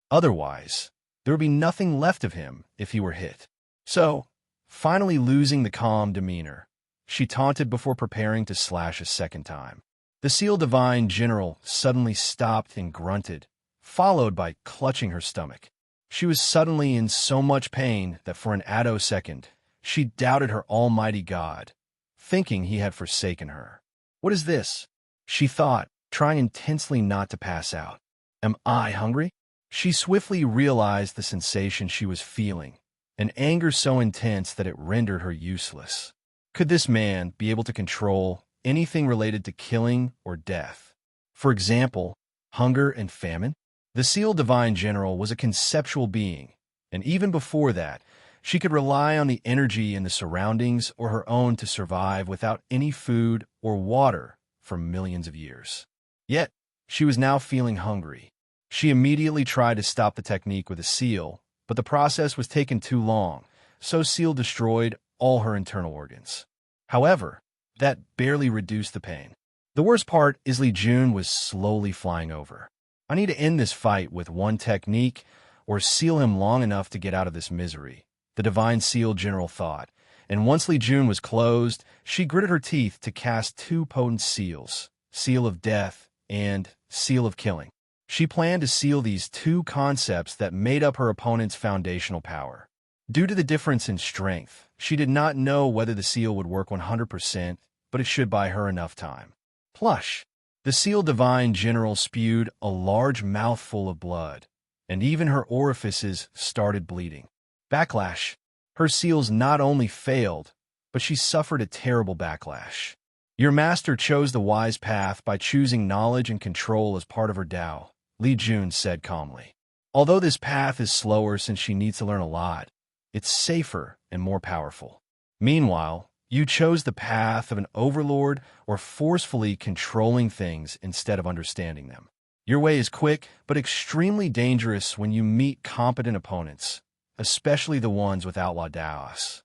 Otherwise, there would be nothing left of him if he were hit. So, finally losing the calm demeanor, she taunted before preparing to slash a second time. The Seal Divine General suddenly stopped and grunted, followed by clutching her stomach. She was suddenly in so much pain that for an attosecond, she doubted her almighty God, thinking he had forsaken her. What is this? She thought, trying intensely not to pass out. Am I hungry? She swiftly realized the sensation she was feeling, an anger so intense that it rendered her useless. Could this man be able to control anything related to killing or death? For example, hunger and famine? The Seal Divine General was a conceptual being, and even before that, she could rely on the energy in the surroundings or her own to survive without any food or water for millions of years. Yet, she was now feeling hungry. She immediately tried to stop the technique with a seal, but the process was taking too long, so Seal destroyed all her internal organs. However, that barely reduced the pain. The worst part is Li Jun was slowly flying over. I need to end this fight with one technique or seal him long enough to get out of this misery, the Divine Seal General thought, and once Li Jun was closed, she gritted her teeth to cast two potent seals, Seal of Death and Seal of Killing. She planned to seal these two concepts that made up her opponent's foundational power. Due to the difference in strength, she did not know whether the seal would work 100%, but it should buy her enough time. Plush. The Seal Divine General spewed a large mouthful of blood, and even her orifices started bleeding. Backlash. Her seals not only failed, but she suffered a terrible backlash. Your master chose the wise path by choosing knowledge and control as part of her Tao, Li Jun said calmly. Although this path is slower since she needs to learn a lot, it's safer and more powerful. Meanwhile, you chose the path of an overlord or forcefully controlling things instead of understanding them. Your way is quick, but extremely dangerous when you meet competent opponents, especially the ones with outlaw Daos.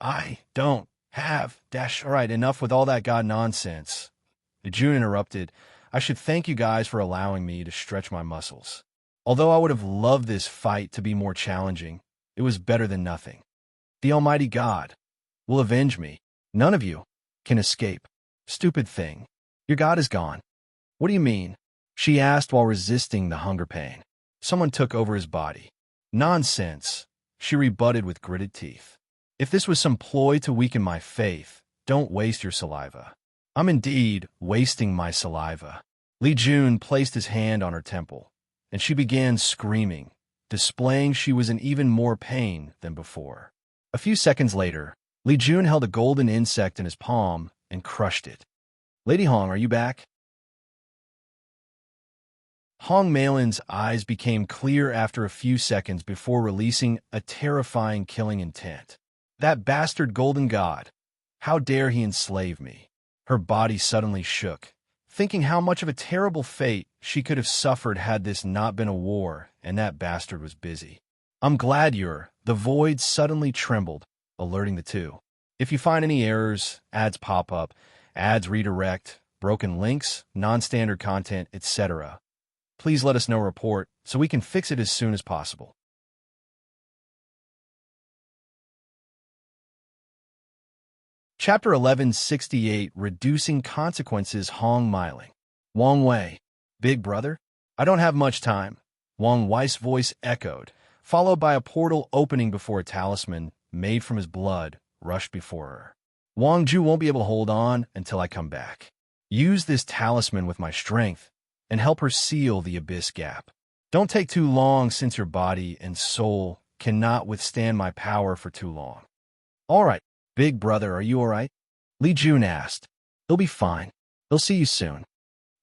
I don't have dash. All right, enough with all that god nonsense. June interrupted. I should thank you guys for allowing me to stretch my muscles. Although I would have loved this fight to be more challenging, it was better than nothing. The Almighty God will avenge me. None of you can escape. Stupid thing. Your god is gone. What do you mean? She asked while resisting the hunger pain. Someone took over his body. Nonsense, she rebutted with gritted teeth. If this was some ploy to weaken my faith, don't waste your saliva. I'm indeed wasting my saliva. Li Jun placed his hand on her temple, and she began screaming, displaying she was in even more pain than before. A few seconds later, Li Jun held a golden insect in his palm and crushed it. Lady Hong, are you back? Hong Malin's eyes became clear after a few seconds before releasing a terrifying killing intent. That bastard golden god! How dare he enslave me? Her body suddenly shook, thinking how much of a terrible fate she could have suffered had this not been a war and that bastard was busy. I'm glad you're. The void suddenly trembled, alerting the two. If you find any errors, ads pop up, ads redirect, broken links, non-standard content, etc., please let us know report so we can fix it as soon as possible. Chapter 1168, Reducing Consequences. Hong Miling. Wang Wei. Big brother? I don't have much time. Wang Wei's voice echoed, followed by a portal opening before a talisman, made from his blood, rushed before her. Wang Ju won't be able to hold on until I come back. Use this talisman with my strength, and help her seal the abyss gap. Don't take too long since your body and soul cannot withstand my power for too long. All right. Big brother, are you all right? Li Jun asked. He'll be fine. He'll see you soon.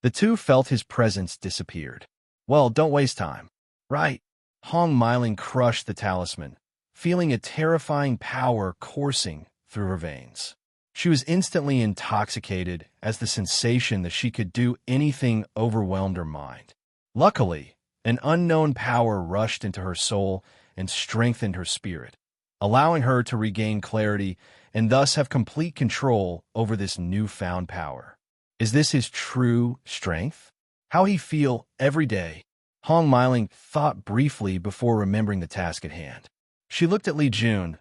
The two felt his presence disappeared. Well, don't waste time. Right. Hong Miling crushed the talisman, feeling a terrifying power coursing through her veins. She was instantly intoxicated as the sensation that she could do anything overwhelmed her mind. Luckily, an unknown power rushed into her soul and strengthened her spirit, allowing her to regain clarity and thus have complete control over this newfound power. Is this his true strength? How he feel every day? Hong Meiling thought briefly before remembering the task at hand. She looked at Li Jun.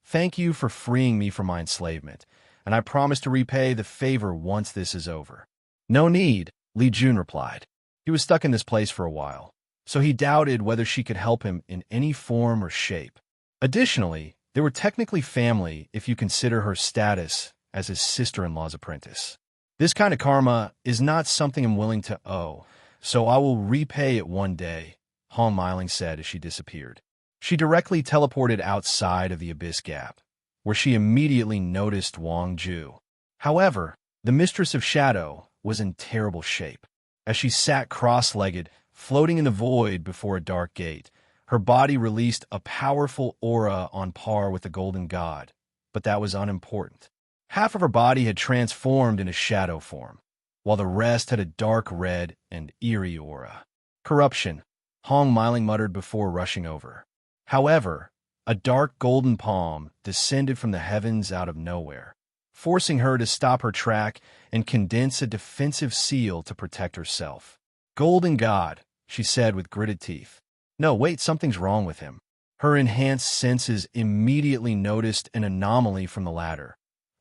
Thank you for freeing me from my enslavement, and I promise to repay the favor once this is over. No need, Li Jun replied. He was stuck in this place for a while, so he doubted whether she could help him in any form or shape. Additionally, they were technically family if you consider her status as his sister-in-law's apprentice. This kind of karma is not something I'm willing to owe, so I will repay it one day, Hong Meiling said as she disappeared. She directly teleported outside of the Abyss Gap, where she immediately noticed Wang Ju. However, the Mistress of Shadow was in terrible shape. As she sat cross-legged, floating in the void before a dark gate, her body released a powerful aura on par with the Golden God, but that was unimportant. Half of her body had transformed into shadow form, while the rest had a dark red and eerie aura. Corruption, Hong Meiling muttered before rushing over. However, a dark golden palm descended from the heavens out of nowhere, forcing her to stop her track and condense a defensive seal to protect herself. Golden God, she said with gritted teeth. No, wait, something's wrong with him. Her enhanced senses immediately noticed an anomaly from the ladder,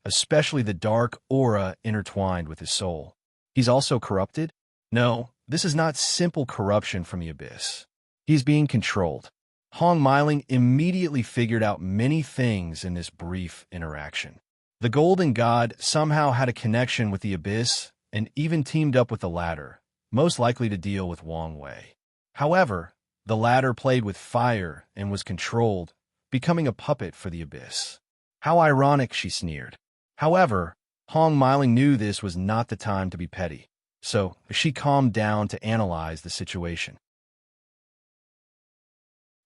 especially the dark aura intertwined with his soul. He's also corrupted? No, this is not simple corruption from the abyss. He's being controlled. Hong Meiling immediately figured out many things in this brief interaction. The Golden God somehow had a connection with the abyss and even teamed up with the ladder, most likely to deal with Wang Wei. However, the latter played with fire and was controlled, becoming a puppet for the abyss. How ironic, she sneered. However, Hong Meiling knew this was not the time to be petty, so she calmed down to analyze the situation.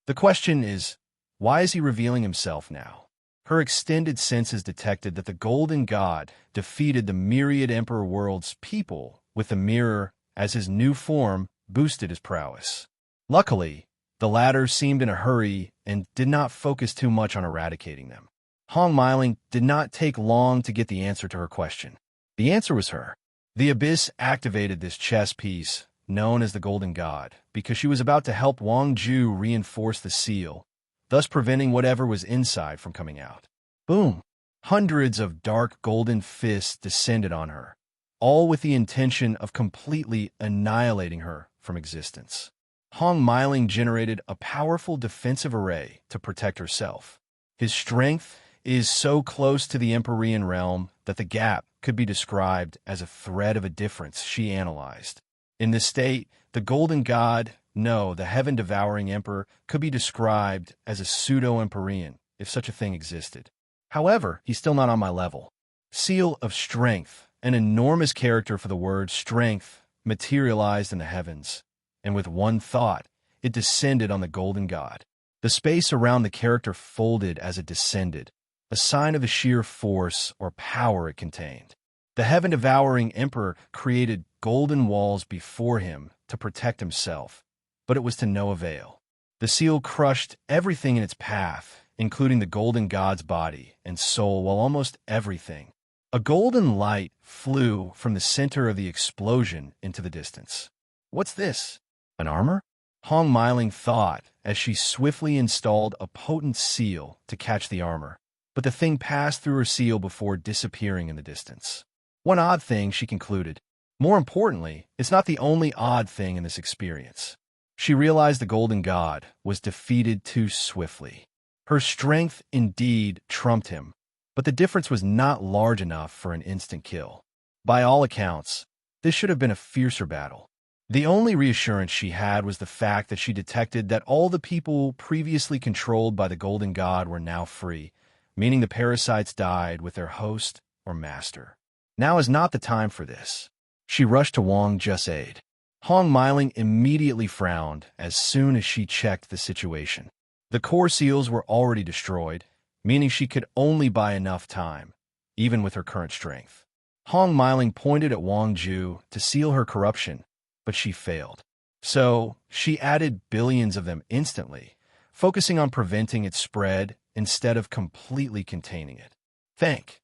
The question is, why is he revealing himself now? Her extended senses detected that the Golden God defeated the myriad Emperor World's people with the mirror as his new form boosted his prowess. Luckily, the latter seemed in a hurry and did not focus too much on eradicating them. Hong Meiling did not take long to get the answer to her question. The answer was her. The Abyss activated this chess piece, known as the Golden God, because she was about to help Wang Ju reinforce the seal, thus preventing whatever was inside from coming out. Boom! Hundreds of dark golden fists descended on her, all with the intention of completely annihilating her from existence. Hong Meiling generated a powerful defensive array to protect herself. His strength is so close to the Empyrean realm that the gap could be described as a thread of a difference, she analyzed. In this state, the Golden God, no, the heaven-devouring Emperor, could be described as a pseudo-Empyrean, if such a thing existed. However, he's still not on my level. Seal of Strength, an enormous character for the word strength, materialized in the heavens, and with one thought, it descended on the Golden God. The space around the character folded as it descended, a sign of the sheer force or power it contained. The heaven-devouring Emperor created golden walls before him to protect himself, but it was to no avail. The seal crushed everything in its path, including the Golden God's body and soul, while almost everything. A golden light flew from the center of the explosion into the distance. What's this? An armor? Hong Meiling thought as she swiftly installed a potent seal to catch the armor, but the thing passed through her seal before disappearing in the distance. One odd thing, she concluded. More importantly, it's not the only odd thing in this experience. She realized the Golden God was defeated too swiftly. Her strength indeed trumped him, but the difference was not large enough for an instant kill. By all accounts, this should have been a fiercer battle. The only reassurance she had was the fact that she detected that all the people previously controlled by the Golden God were now free, meaning the parasites died with their host or master. Now is not the time for this. She rushed to Wang Ju's aid. Hong Meiling immediately frowned as soon as she checked the situation. The core seals were already destroyed, meaning she could only buy enough time, even with her current strength. Hong Miling pointed at Wang Ju to seal her corruption, but she failed. So, she added billions of them instantly, focusing on preventing its spread instead of completely containing it. "Thank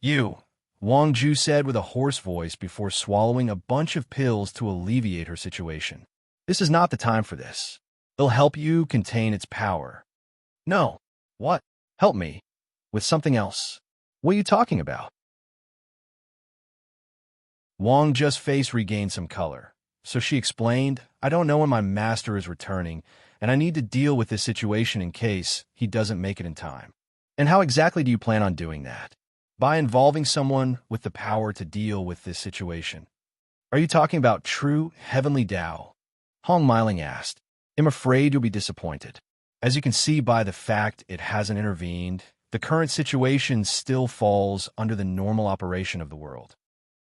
you," Wang Ju said with a hoarse voice before swallowing a bunch of pills to alleviate her situation. "This is not the time for this. It'll help you contain its power." "No." "What?" "Help me. With something else." "What are you talking about?" Wang Ju's face regained some color, so she explained, "I don't know when my master is returning, and I need to deal with this situation in case he doesn't make it in time." "And how exactly do you plan on doing that?" "By involving someone with the power to deal with this situation." "Are you talking about true heavenly Tao?" Hong Miling asked. "I'm afraid you'll be disappointed. As you can see by the fact it hasn't intervened, the current situation still falls under the normal operation of the world.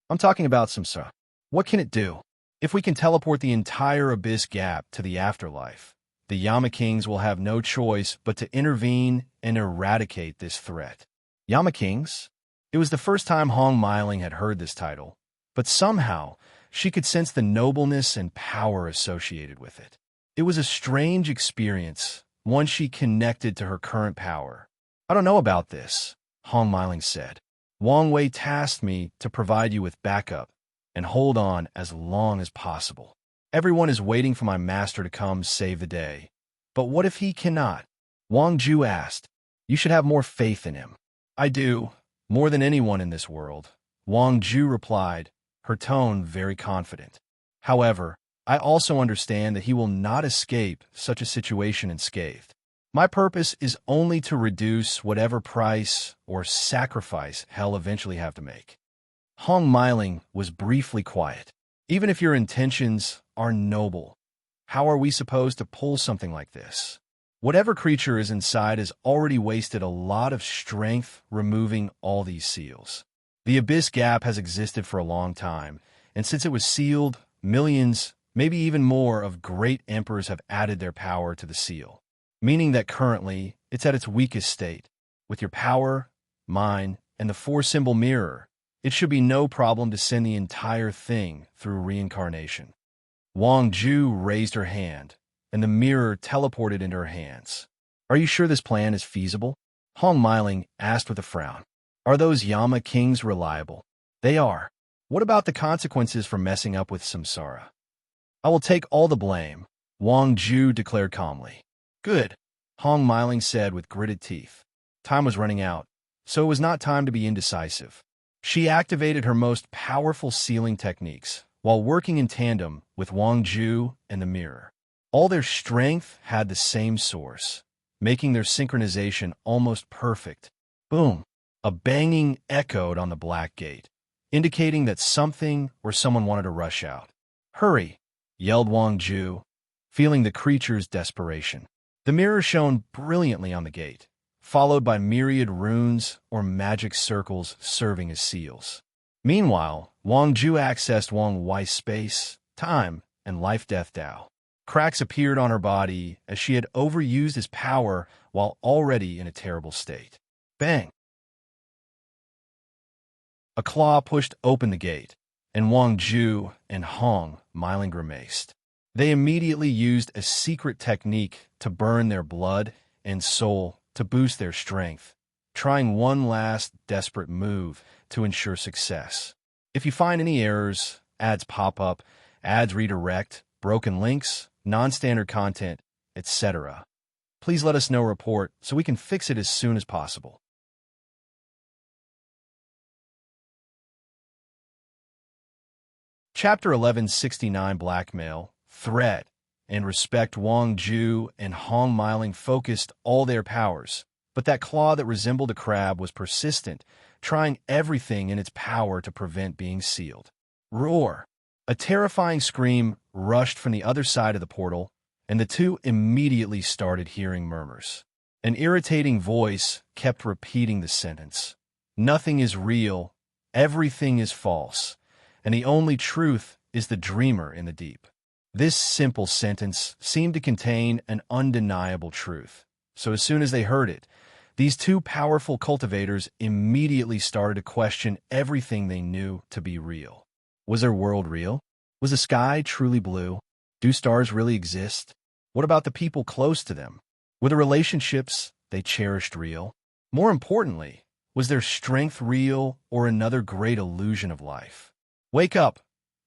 I'm talking about samsara. What can it do? If we can teleport the entire abyss gap to the afterlife, the Yama Kings will have no choice but to intervene and eradicate this threat." Yama Kings? It was the first time Hong Miling had heard this title, but somehow she could sense the nobleness and power associated with it. It was a strange experience, one she connected to her current power. "I don't know about this," Hong Miling said. "Wang Wei tasked me to provide you with backup and hold on as long as possible. Everyone is waiting for my master to come save the day. But what if he cannot?" Wang Ju asked. "You should have more faith in him." "I do, more than anyone in this world," Wang Ju replied, her tone very confident. "However, I also understand that he will not escape such a situation unscathed. My purpose is only to reduce whatever price or sacrifice hell eventually have to make." Hong Miling was briefly quiet. "Even if your intentions are noble, how are we supposed to pull something like this? Whatever creature is inside has already wasted a lot of strength removing all these seals. The Abyss Gap has existed for a long time, and since it was sealed, millions, maybe even more, of great emperors have added their power to the seal, meaning that currently it's at its weakest state. With your power, mine, and the four-symbol mirror, it should be no problem to send the entire thing through reincarnation." Wang Ju raised her hand, and the mirror teleported into her hands. "Are you sure this plan is feasible?" Hong Miling asked with a frown. "Are those Yama Kings reliable?" "They are." "What about the consequences for messing up with samsara?" "I will take all the blame," Wang Ju declared calmly. "Good," Hong Miling said with gritted teeth. Time was running out, so it was not time to be indecisive. She activated her most powerful sealing techniques while working in tandem with Wang Ju and the mirror. All their strength had the same source, making their synchronization almost perfect. Boom! A banging echoed on the black gate, indicating that something or someone wanted to rush out. "Hurry!" yelled Wang Ju, feeling the creature's desperation. The mirror shone brilliantly on the gate, followed by myriad runes or magic circles serving as seals. Meanwhile, Wang Ju accessed Wang Wei's space, time, and life-death Tao. Cracks appeared on her body as she had overused his power while already in a terrible state. Bang! A claw pushed open the gate, and Wang Ju and Hong Miling grimaced. They immediately used a secret technique to burn their blood and soul to boost their strength, trying one last desperate move to ensure success. If you find any errors, ads pop up, ads redirect, broken links, non-standard content, etc., please let us know report so we can fix it as soon as possible. Chapter 1169 Blackmail, Threat, and Respect. Wang Ju and Hong Miling focused all their powers, but that claw that resembled a crab was persistent, trying everything in its power to prevent being sealed. Roar! A terrifying scream rushed from the other side of the portal, and the two immediately started hearing murmurs. An irritating voice kept repeating the sentence, "Nothing is real, everything is false, and the only truth is the dreamer in the deep." This simple sentence seemed to contain an undeniable truth, So as soon as they heard it, these two powerful cultivators immediately started to question everything they knew to be real. Was their world real? Was the sky truly blue? Do stars really exist? What about the people close to them? Were the relationships they cherished real? More importantly, was their strength real or another great illusion of life? "Wake up!"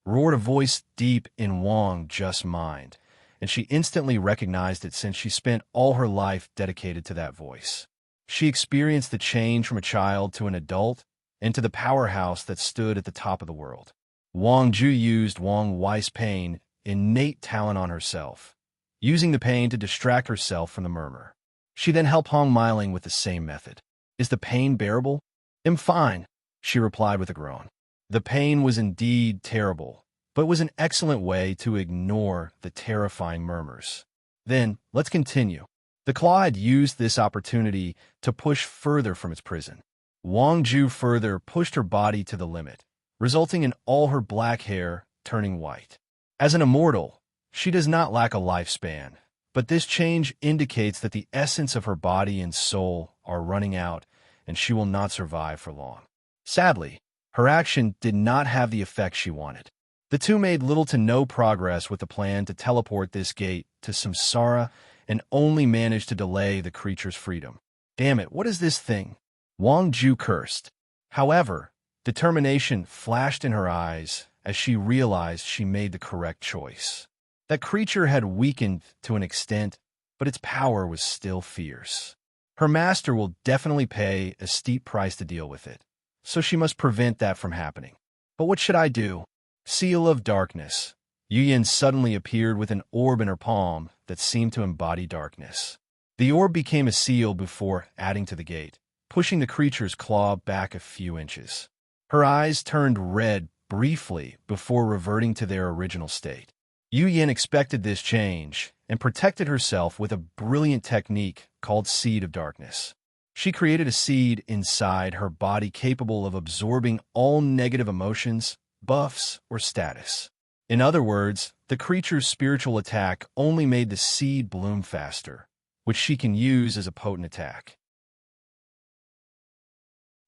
roared a voice deep in Wang Just mind, and she instantly recognized it since she spent all her life dedicated to that voice. She experienced the change from a child to an adult and to the powerhouse that stood at the top of the world. Wang Ju used Wang Wei's pain, innate talent on herself, using the pain to distract herself from the murmur. She then helped Hong Miling with the same method. "Is the pain bearable?" "I'm fine," she replied with a groan. The pain was indeed terrible, but it was an excellent way to ignore the terrifying murmurs. "Then, let's continue." The claw had used this opportunity to push further from its prison. Wang Ju further pushed her body to the limit, resulting in all her black hair turning white. As an immortal, she does not lack a lifespan, but this change indicates that the essence of her body and soul are running out, and she will not survive for long. Sadly, her action did not have the effect she wanted. The two made little to no progress with the plan to teleport this gate to Samsara and only managed to delay the creature's freedom. "Damn it, what is this thing?" Wang Ju cursed. However, determination flashed in her eyes as she realized she made the correct choice. That creature had weakened to an extent, but its power was still fierce. Her master will definitely pay a steep price to deal with it, so she must prevent that from happening. But what should I do? Seal of Darkness. Yu Yin suddenly appeared with an orb in her palm that seemed to embody darkness. The orb became a seal before adding to the gate, pushing the creature's claw back a few inches. Her eyes turned red briefly before reverting to their original state. Yu Yin expected this change and protected herself with a brilliant technique called Seed of Darkness. She created a seed inside her body capable of absorbing all negative emotions, buffs, or status. In other words, the creature's spiritual attack only made the seed bloom faster, which she can use as a potent attack.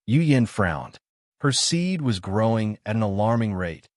Yu Yin frowned. Her seed was growing at an alarming rate,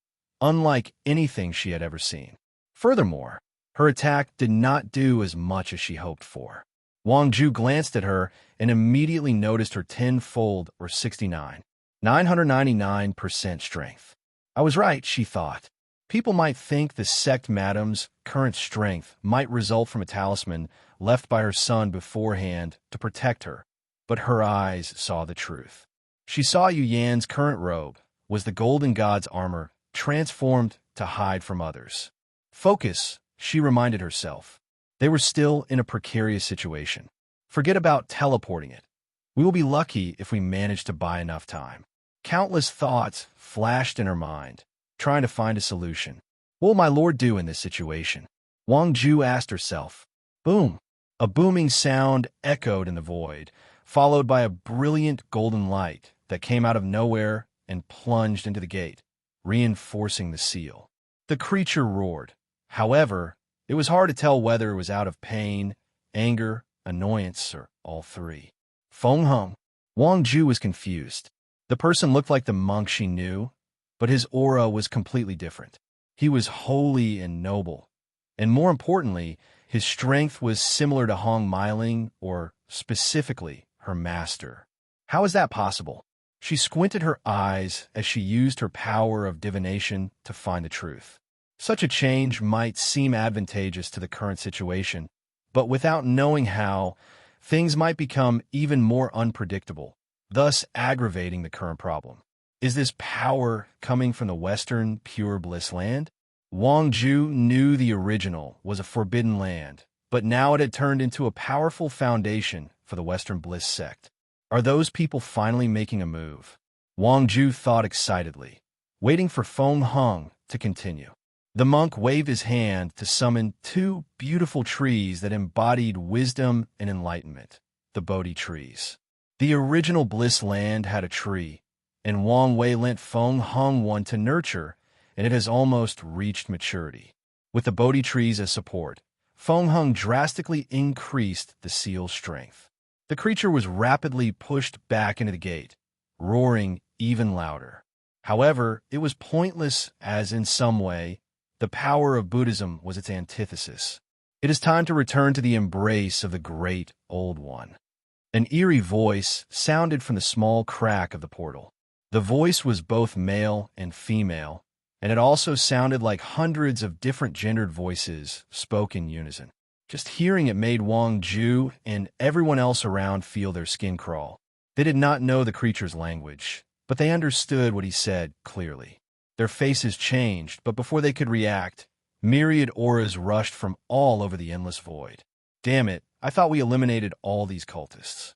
unlike anything she had ever seen. Furthermore, her attack did not do as much as she hoped for. Wang Ju glanced at her and immediately noticed her tenfold or 999% strength. I was right, she thought. People might think the sect madam's current strength might result from a talisman left by her son beforehand to protect her, but her eyes saw the truth. She saw Yu Yan's current robe was the Golden God's armor transformed to hide from others. Focus, she reminded herself. They were still in a precarious situation. Forget about teleporting it. We will be lucky if we manage to buy enough time. Countless thoughts flashed in her mind, trying to find a solution. What will my lord do in this situation? Wang Ju asked herself. Boom! A booming sound echoed in the void, followed by a brilliant golden light that came out of nowhere and plunged into the gate, reinforcing the seal. The creature roared. However, it was hard to tell whether it was out of pain, anger, annoyance, or all three. Feng Heng. Wang Ju was confused. The person looked like the monk she knew, but his aura was completely different. He was holy and noble, and more importantly, his strength was similar to Hong Miling, or specifically, her master. How is that possible? She squinted her eyes as she used her power of divination to find the truth. Such a change might seem advantageous to the current situation, but without knowing how, things might become even more unpredictable, thus aggravating the current problem. Is this power coming from the Western Pure Bliss land? Wang Ju knew the original was a forbidden land, but now it had turned into a powerful foundation for the Western Bliss sect. Are those people finally making a move? Wang Ju thought excitedly, waiting for Feng Heng to continue. The monk waved his hand to summon two beautiful trees that embodied wisdom and enlightenment, the Bodhi trees. The original Bliss land had a tree, and Wang Wei lent Feng Heng one to nurture, and it has almost reached maturity. With the Bodhi trees as support, Feng Hung drastically increased the seal's strength. The creature was rapidly pushed back into the gate, roaring even louder. However, it was pointless as in some way, the power of Buddhism was its antithesis. It is time to return to the embrace of the Great Old One. An eerie voice sounded from the small crack of the portal. The voice was both male and female, and it also sounded like hundreds of different gendered voices spoke in unison. Just hearing it made Wang Ju and everyone else around feel their skin crawl. They did not know the creature's language, but they understood what he said clearly. Their faces changed, but before they could react, myriad auras rushed from all over the endless void. Damn it, I thought we eliminated all these cultists.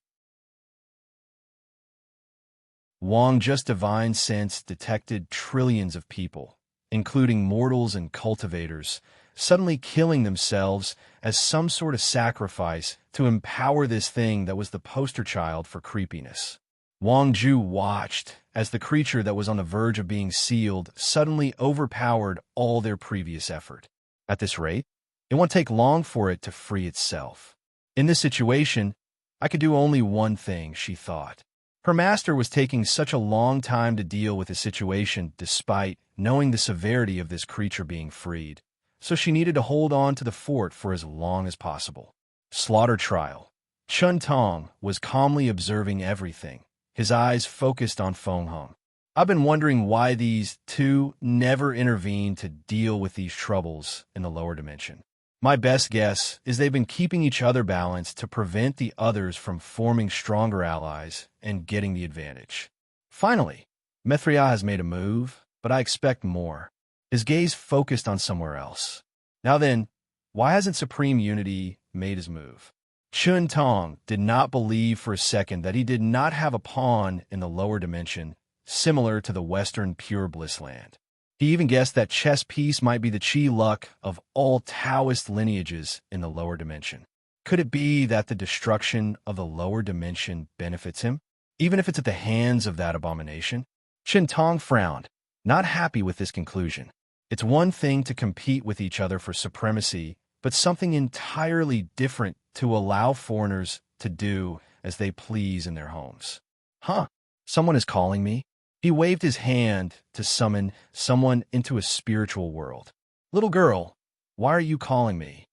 Wang just divine sense detected trillions of people, including mortals and cultivators, suddenly killing themselves as some sort of sacrifice to empower this thing that was the poster child for creepiness. Wang Ju watched as the creature that was on the verge of being sealed suddenly overpowered all their previous effort. At this rate, it won't take long for it to free itself. In this situation, I could do only one thing, she thought. Her master was taking such a long time to deal with the situation despite knowing the severity of this creature being freed, so she needed to hold on to the fort for as long as possible. Slaughter trial. Chun Tong was calmly observing everything, his eyes focused on Feng Hung. I've been wondering why these two never intervened to deal with these troubles in the lower dimension. My best guess is they've been keeping each other balanced to prevent the others from forming stronger allies and getting the advantage. Finally, Mithria has made a move, but I expect more. His gaze focused on somewhere else. Now then, why hasn't Supreme Unity made his move? Chun Tong did not believe for a second that he did not have a pawn in the lower dimension, similar to the Western Pure Bliss land. He even guessed that chess piece might be the chi luck of all Taoist lineages in the lower dimension. Could it be that the destruction of the lower dimension benefits him, even if it's at the hands of that abomination? Chun Tong frowned, not happy with this conclusion. It's one thing to compete with each other for supremacy, but something entirely different to allow foreigners to do as they please in their homes. Huh, someone is calling me. He waved his hand to summon someone into a spiritual world. Little girl, why are you calling me?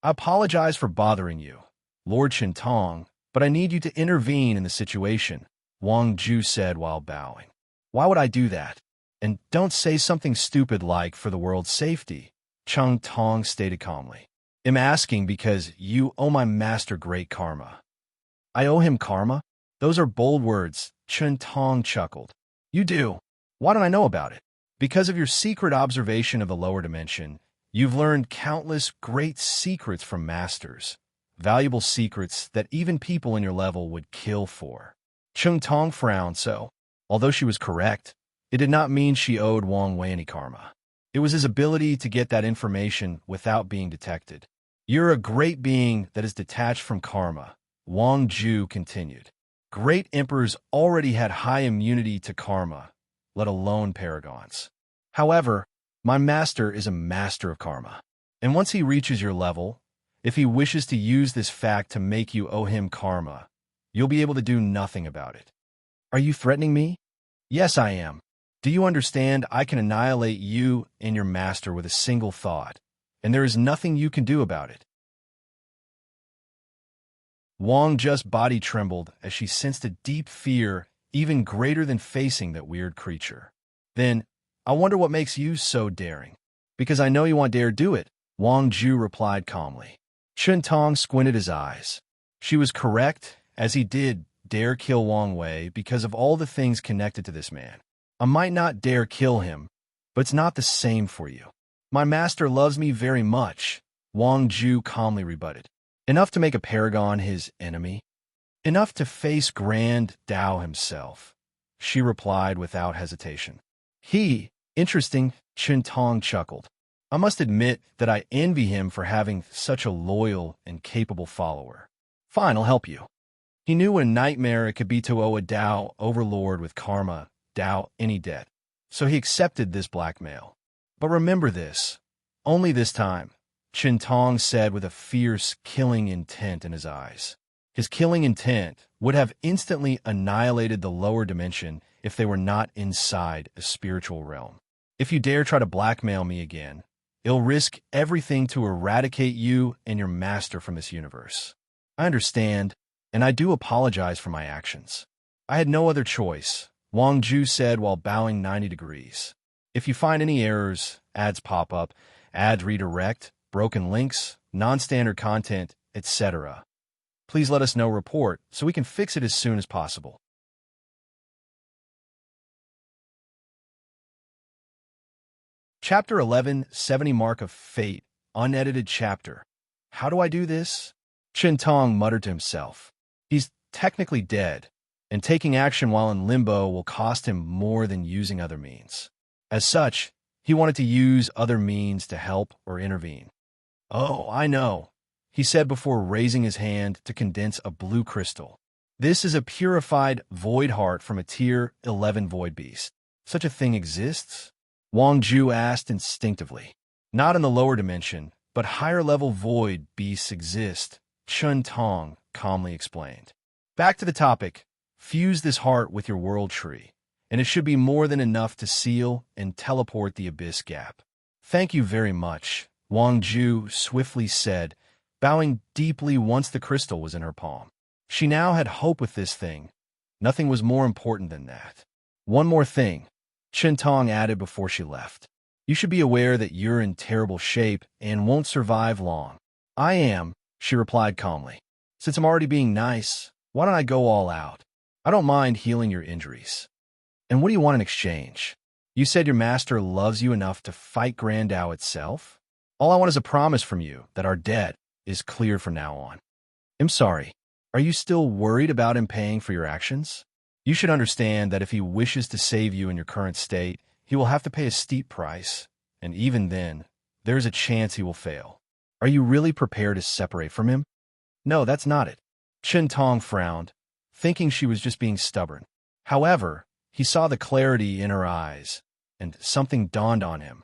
I apologize for bothering you, Lord Chun Tong, but I need you to intervene in the situation, Wang Ju said while bowing. Why would I do that? And don't say something stupid like for the world's safety, Chun Tong stated calmly. I'm asking because you owe my master great karma. I owe him karma? Those are bold words, Chun Tong chuckled. You do. Why don't I know about it? Because of your secret observation of the lower dimension, you've learned countless great secrets from masters, valuable secrets that even people in your level would kill for. Chun Tong frowned, so, although she was correct, it did not mean she owed Wang Wei any karma. It was his ability to get that information without being detected. You're a great being that is detached from karma, Wang Ju continued. Great emperors already had high immunity to karma, let alone paragons. However, my master is a master of karma. And once he reaches your level, if he wishes to use this fact to make you owe him karma, you'll be able to do nothing about it. Are you threatening me? Yes, I am. Do you understand I can annihilate you and your master with a single thought, and there is nothing you can do about it? Wang Ju's body trembled as she sensed a deep fear even greater than facing that weird creature. Then, I wonder what makes you so daring. Because I know you won't dare do it, Wang Ju replied calmly. Chun Tong squinted his eyes. She was correct, as he did dare kill Wang Wei because of all the things connected to this man. I might not dare kill him, but it's not the same for you. My master loves me very much, Wang Ju calmly rebutted. Enough to make a paragon his enemy? Enough to face Grand Tao himself, she replied without hesitation. Interesting, Chun Tong chuckled. I must admit that I envy him for having such a loyal and capable follower. Fine, I'll help you. He knew what a nightmare it could be to owe a Tao overlord with karma, Tao any debt, so he accepted this blackmail. But remember this, only this time, Tong said with a fierce, killing intent in his eyes. His killing intent would have instantly annihilated the lower dimension if they were not inside a spiritual realm. If you dare try to blackmail me again, it'll risk everything to eradicate you and your master from this universe. I understand, and I do apologize for my actions. I had no other choice, Wang Ju said while bowing 90 degrees. If you find any errors, ads pop up, ads redirect, broken links, non-standard content, etc., please let us know report so we can fix it as soon as possible. Chapter 11, 70 Mark of Fate, unedited chapter. How do I do this? Tong muttered to himself. He's technically dead, and taking action while in limbo will cost him more than using other means. As such, he wanted to use other means to help or intervene. Oh, I know, he said before raising his hand to condense a blue crystal. This is a purified void heart from a tier 11 void beast. Such a thing exists? Wang Ju asked instinctively. Not in the lower dimension, but higher-level void beasts exist, Tong calmly explained. Back to the topic, fuse this heart with your world tree, and it should be more than enough to seal and teleport the abyss gap. Thank you very much, Wang Ju swiftly said, bowing deeply once the crystal was in her palm. She now had hope with this thing. Nothing was more important than that. One more thing, Tong added before she left. You should be aware that you're in terrible shape and won't survive long. I am, she replied calmly. Since I'm already being nice, why don't I go all out? I don't mind healing your injuries. And what do you want in exchange? You said your master loves you enough to fight Grandao itself? All I want is a promise from you that our debt is cleared from now on. I'm sorry. Are you still worried about him paying for your actions? You should understand that if he wishes to save you in your current state, he will have to pay a steep price, and even then, there's a chance he will fail. Are you really prepared to separate from him? No, that's not it. Tong frowned, thinking she was just being stubborn. However, he saw the clarity in her eyes, and something dawned on him.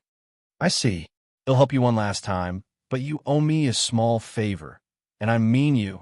I see. It'll help you one last time, but you owe me a small favor, and I mean you,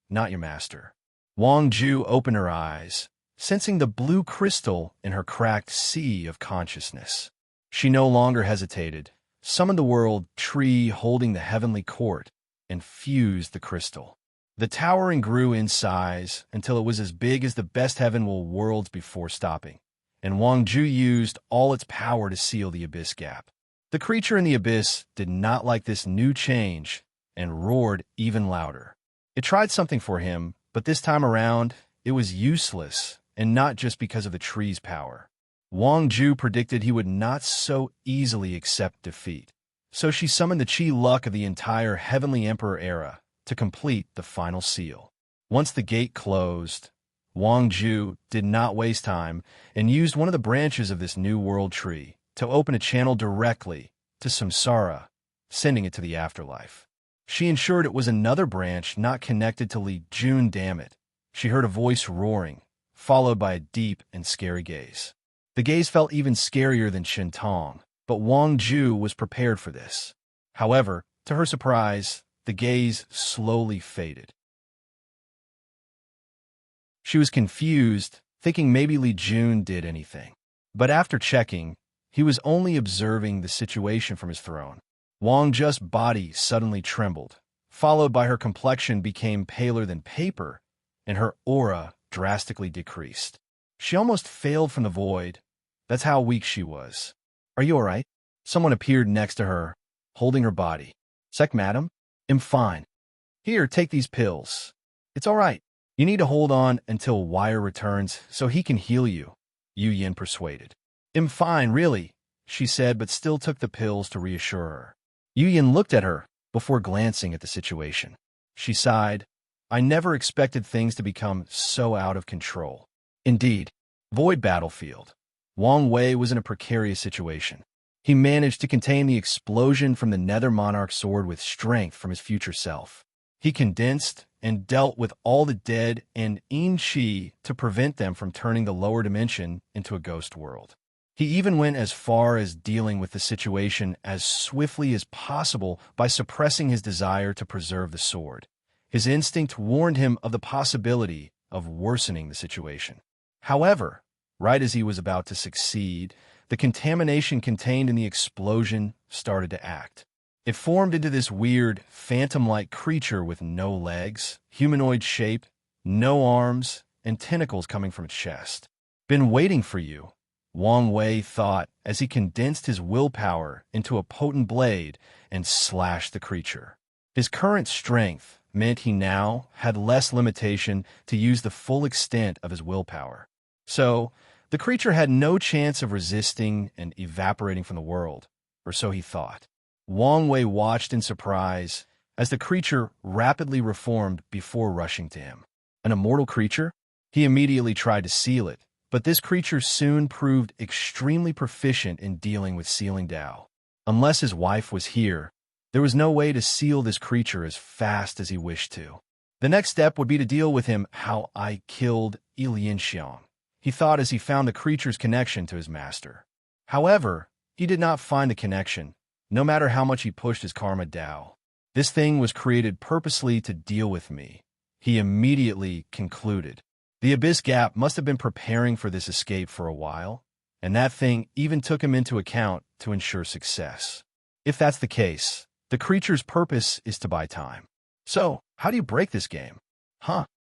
not your master. Wang Ju opened her eyes, sensing the blue crystal in her cracked sea of consciousness. She no longer hesitated, summoned the world tree holding the heavenly court, and fused the crystal. The towering grew in size until it was as big as the best heavenly worlds before stopping, and Wang Ju used all its power to seal the abyss gap. The creature in the abyss did not like this new change and roared even louder. It tried something for him, but this time around, it was useless, and not just because of the tree's power. Wang Ju predicted he would not so easily accept defeat, so she summoned the chi luck of the entire Heavenly Emperor era to complete the final seal. Once the gate closed, Wang Ju did not waste time and used one of the branches of this new world tree to open a channel directly to Samsara, sending it to the afterlife. She ensured it was another branch not connected to Li Jun. Damn it. She heard a voice roaring, followed by a deep and scary gaze. The gaze felt even scarier than Tong, but Wang Ju was prepared for this. However, to her surprise, the gaze slowly faded. She was confused, thinking maybe Li Jun did anything. But after checking, he was only observing the situation from his throne. Wang Ju's body suddenly trembled, followed by her complexion became paler than paper, and her aura drastically decreased. She almost failed from the void. That's how weak she was. Are you all right? Someone appeared next to her, holding her body. Sec, madam? I'm fine. Here, take these pills. It's all right. You need to hold on until Wire returns so he can heal you, Yu Yin persuaded. I'm fine, really, she said, but still took the pills to reassure her. Yu Yin looked at her before glancing at the situation. She sighed. I never expected things to become so out of control. Indeed, void battlefield. Wang Wei was in a precarious situation. He managed to contain the explosion from the Nether Monarch sword with strength from his future self. He condensed and dealt with all the dead and in chi to prevent them from turning the lower dimension into a ghost world. He even went as far as dealing with the situation as swiftly as possible by suppressing his desire to preserve the sword. His instinct warned him of the possibility of worsening the situation. However, right as he was about to succeed, the contamination contained in the explosion started to act. It formed into this weird, phantom-like creature with no legs, humanoid shape, no arms, and tentacles coming from its chest. "Been waiting for you," Wang Wei thought as he condensed his willpower into a potent blade and slashed the creature. His current strength meant he now had less limitation to use the full extent of his willpower. So, the creature had no chance of resisting and evaporating from the world, or so he thought. Wang Wei watched in surprise as the creature rapidly reformed before rushing to him. An immortal creature? He immediately tried to seal it, but this creature soon proved extremely proficient in dealing with sealing Dao. Unless his wife was here, there was no way to seal this creature as fast as he wished to. The next step would be to deal with him how I killed Ilianxiang, he thought as he found the creature's connection to his master. However, he did not find the connection, no matter how much he pushed his karma Dao. This thing was created purposely to deal with me, he immediately concluded. The Abyss Gap must have been preparing for this escape for a while, and that thing even took him into account to ensure success. If that's the case, the creature's purpose is to buy time. So, how do you break this game?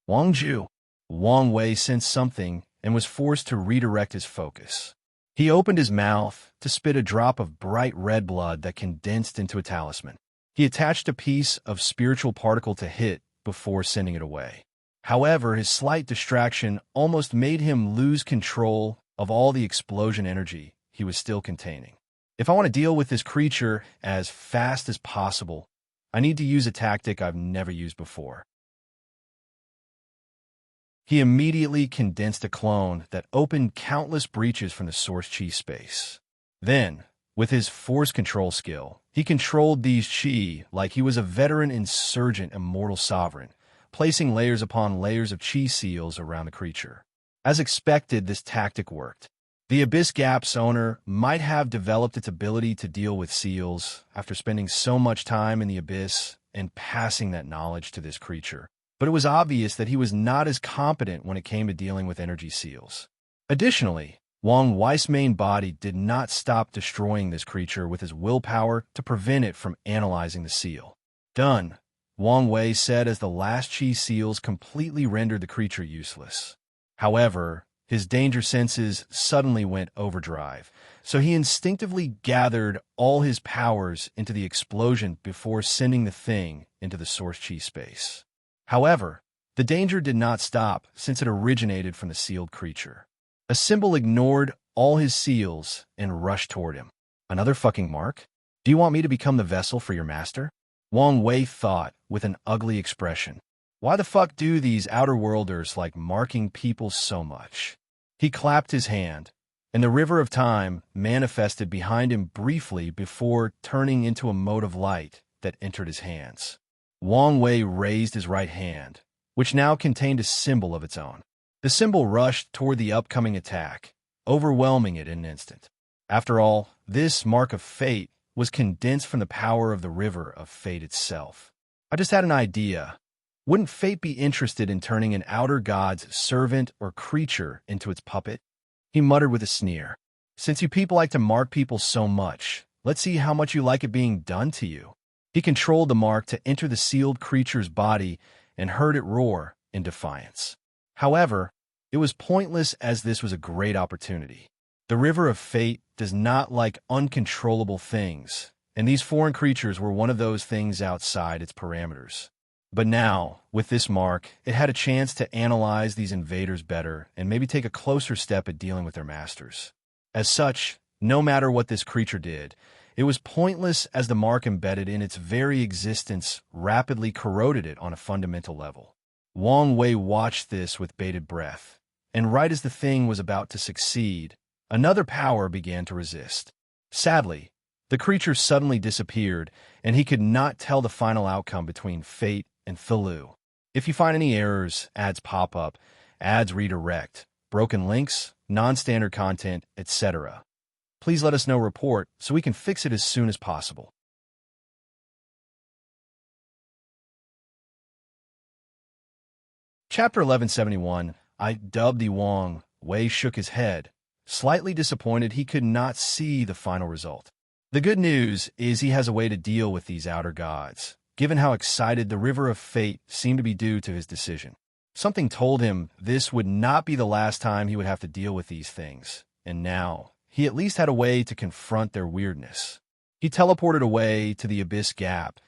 Wang Ju. Wang Wei sensed something and was forced to redirect his focus. He opened his mouth to spit a drop of bright red blood that condensed into a talisman. He attached a piece of spiritual particle to hit before sending it away. However, his slight distraction almost made him lose control of all the explosion energy he was still containing. If I want to deal with this creature as fast as possible, I need to use a tactic I've never used before. He immediately condensed a clone that opened countless breaches from the source chi space. Then, with his force control skill, he controlled these chi like he was a veteran insurgent immortal sovereign, placing layers upon layers of chi seals around the creature. As expected, this tactic worked. The Abyss Gap's owner might have developed its ability to deal with seals after spending so much time in the Abyss and passing that knowledge to this creature, but it was obvious that he was not as competent when it came to dealing with energy seals. Additionally, Wang Wei's main body did not stop destroying this creature with his willpower to prevent it from analyzing the seal. "Done," Wang Wei said as the last chi seals completely rendered the creature useless. However, his danger senses suddenly went overdrive, so he instinctively gathered all his powers into the explosion before sending the thing into the source chi space. However, the danger did not stop since it originated from the sealed creature. A symbol ignored all his seals and rushed toward him. "Another fucking mark? Do you want me to become the vessel for your master?" Wang Wei thought with an ugly expression. Why the fuck do these Outer Worlders like marking people so much? He clapped his hand, and the river of time manifested behind him briefly before turning into a mote of light that entered his hands. Wang Wei raised his right hand, which now contained a symbol of its own. The symbol rushed toward the upcoming attack, overwhelming it in an instant. After all, this mark of fate was condensed from the power of the river of fate itself. I just had an idea. Wouldn't fate be interested in turning an outer god's servant or creature into its puppet? He muttered with a sneer. Since you people like to mark people so much, let's see how much you like it being done to you. He controlled the mark to enter the sealed creature's body and heard it roar in defiance. However, it was pointless as this was a great opportunity. The river of fate does not like uncontrollable things, and these foreign creatures were one of those things outside its parameters. But now, with this mark, it had a chance to analyze these invaders better and maybe take a closer step at dealing with their masters. As such, no matter what this creature did, it was pointless as the mark embedded in its very existence rapidly corroded it on a fundamental level. Wang Wei watched this with bated breath, and right as the thing was about to succeed, another power began to resist. Sadly, the creature suddenly disappeared, and he could not tell the final outcome between fate and Thulu. If you find any errors, ads pop up, ads redirect, broken links, non-standard content, etc., Please let us know report so we can fix it as soon as possible. Chapter 1171, I dubbed the Wang. Wei shook his head, slightly disappointed he could not see the final result. The good news is he has a way to deal with these outer gods, given how excited the River of Fate seemed to be due to his decision. Something told him this would not be the last time he would have to deal with these things, and now he at least had a way to confront their weirdness. He teleported away to the Abyss Gap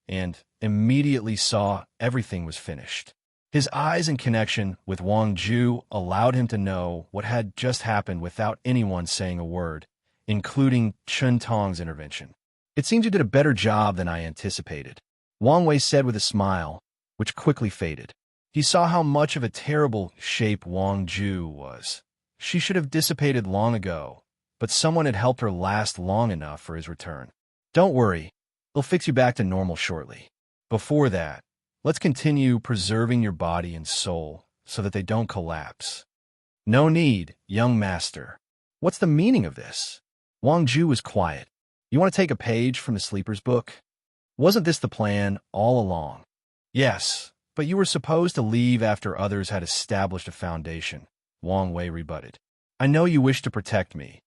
and immediately saw everything was finished. His eyes and connection with Wang Ju allowed him to know what had just happened without anyone saying a word, including Chun Tong's intervention. It seems you did a better job than I anticipated, Wang Wei said with a smile, which quickly faded. He saw how much of a terrible shape Wang Ju was. She should have dissipated long ago, but someone had helped her last long enough for his return. Don't worry, they'll fix you back to normal shortly. Before that, let's continue preserving your body and soul so that they don't collapse. No need, young master. What's the meaning of this? Wang Ju was quiet. You want to take a page from the Sleeper's book? Wasn't this the plan all along? Yes, but you were supposed to leave after others had established a foundation, Wang Wei rebutted. I know you wish to protect me,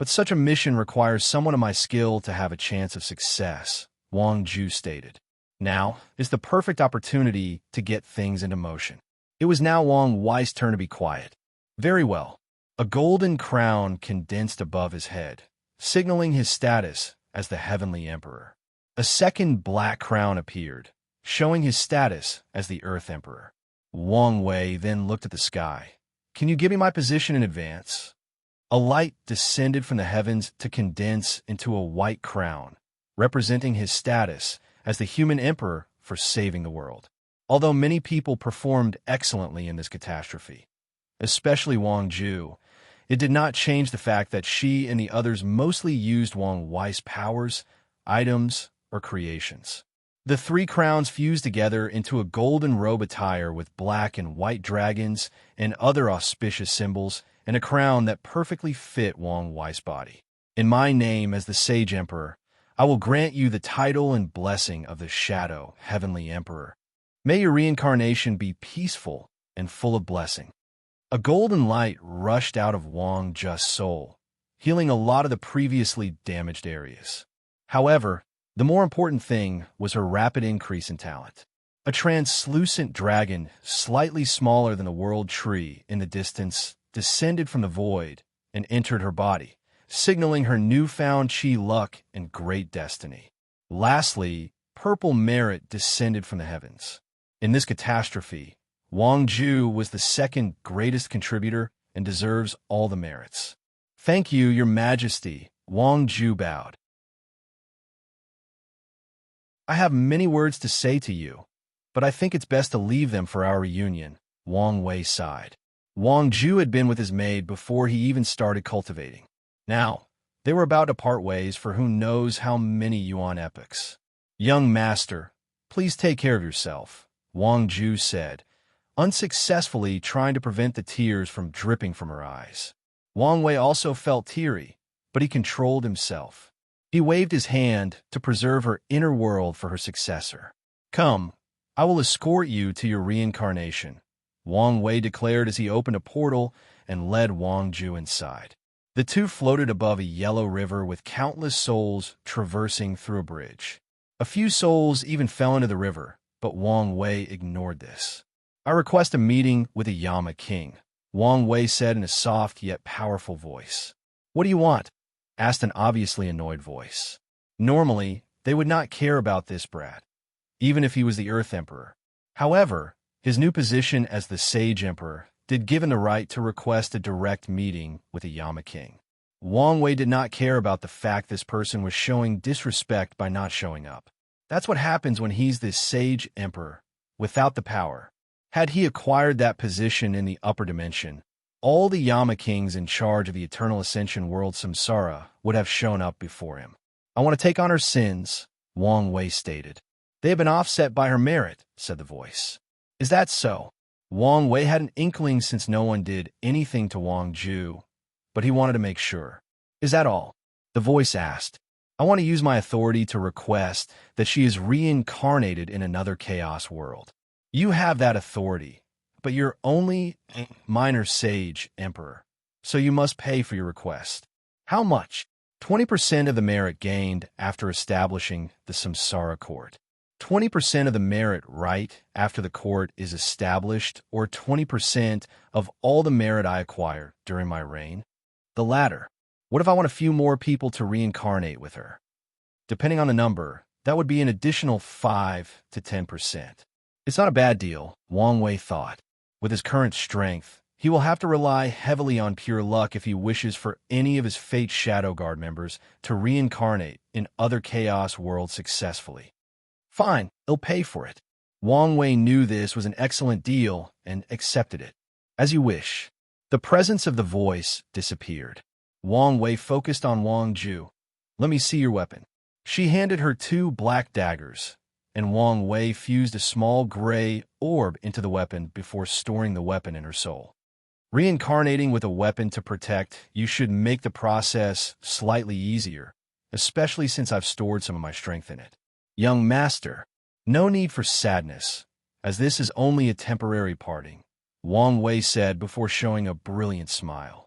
but such a mission requires someone of my skill to have a chance of success, Wang Ju stated. Now is the perfect opportunity to get things into motion. It was now Wang Wei's turn to be quiet. Very well. A golden crown condensed above his head, signaling his status as the Heavenly Emperor. A second black crown appeared, showing his status as the Earth Emperor. Wang Wei then looked at the sky. Can you give me my position in advance? A light descended from the heavens to condense into a white crown, representing his status as the human emperor for saving the world. Although many people performed excellently in this catastrophe, especially Wang Ju, it did not change the fact that she and the others mostly used Wang Wei's powers, items, or creations. The three crowns fused together into a golden robe attire with black and white dragons and other auspicious symbols, and a crown that perfectly fit Wang Wei's body. In my name as the Sage Emperor, I will grant you the title and blessing of the Shadow Heavenly Emperor. May your reincarnation be peaceful and full of blessing. A golden light rushed out of Wang Ju's soul, healing a lot of the previously damaged areas. However, the more important thing was her rapid increase in talent. A translucent dragon, slightly smaller than a world tree in the distance, descended from the void and entered her body, signaling her newfound chi luck and great destiny. Lastly, purple merit descended from the heavens. In this catastrophe, Wang Ju was the second greatest contributor and deserves all the merits. Thank you, Your Majesty, Wang Ju bowed. I have many words to say to you, but I think it's best to leave them for our reunion, Wang Wei sighed. Wang Ju had been with his maid before he even started cultivating. Now, they were about to part ways for who knows how many yuan epochs. Young master, please take care of yourself, Wang Ju said, unsuccessfully trying to prevent the tears from dripping from her eyes. Wang Wei also felt teary, but he controlled himself. He waved his hand to preserve her inner world for her successor. Come, I will escort you to your reincarnation, Wang Wei declared as he opened a portal and led Wang Ju inside. The two floated above a yellow river with countless souls traversing through a bridge. A few souls even fell into the river, but Wang Wei ignored this. I request a meeting with a Yama King, Wang Wei said in a soft yet powerful voice. What do you want? Asked an obviously annoyed voice. Normally, they would not care about this brat, even if he was the Earth Emperor. However, his new position as the Sage Emperor did give him the right to request a direct meeting with a Yama King. Wang Wei did not care about the fact this person was showing disrespect by not showing up. That's what happens when he's the Sage Emperor, without the power. Had he acquired that position in the upper dimension, all the Yama Kings in charge of the Eternal Ascension world Samsara would have shown up before him. I want to take on her sins, Wang Wei stated. They have been offset by her merit, said the voice. Is that so? Wang Wei had an inkling since no one did anything to Wang Ju, but he wanted to make sure. Is that all? The voice asked. I want to use my authority to request that she is reincarnated in another chaos world. You have that authority, but you're only a minor sage, Emperor, so you must pay for your request. How much? 20% of the merit gained after establishing the Samsara court. 20% of the merit right after the court is established, or 20% of all the merit I acquire during my reign? The latter. What if I want a few more people to reincarnate with her? Depending on the number, that would be an additional 5 to 10%. It's not a bad deal, Wang Wei thought. With his current strength, he will have to rely heavily on pure luck if he wishes for any of his Fate Shadow Guard members to reincarnate in other Chaos worlds successfully. Fine, he'll pay for it. Wang Wei knew this was an excellent deal and accepted it. As you wish. The presence of the voice disappeared. Wang Wei focused on Wang Ju. Let me see your weapon. She handed her 2 black daggers, and Wang Wei fused a small gray orb into the weapon before storing the weapon in her soul. Reincarnating with a weapon to protect you should make the process slightly easier, especially since I've stored some of my strength in it. Young master, no need for sadness, as this is only a temporary parting, Wang Wei said before showing a brilliant smile.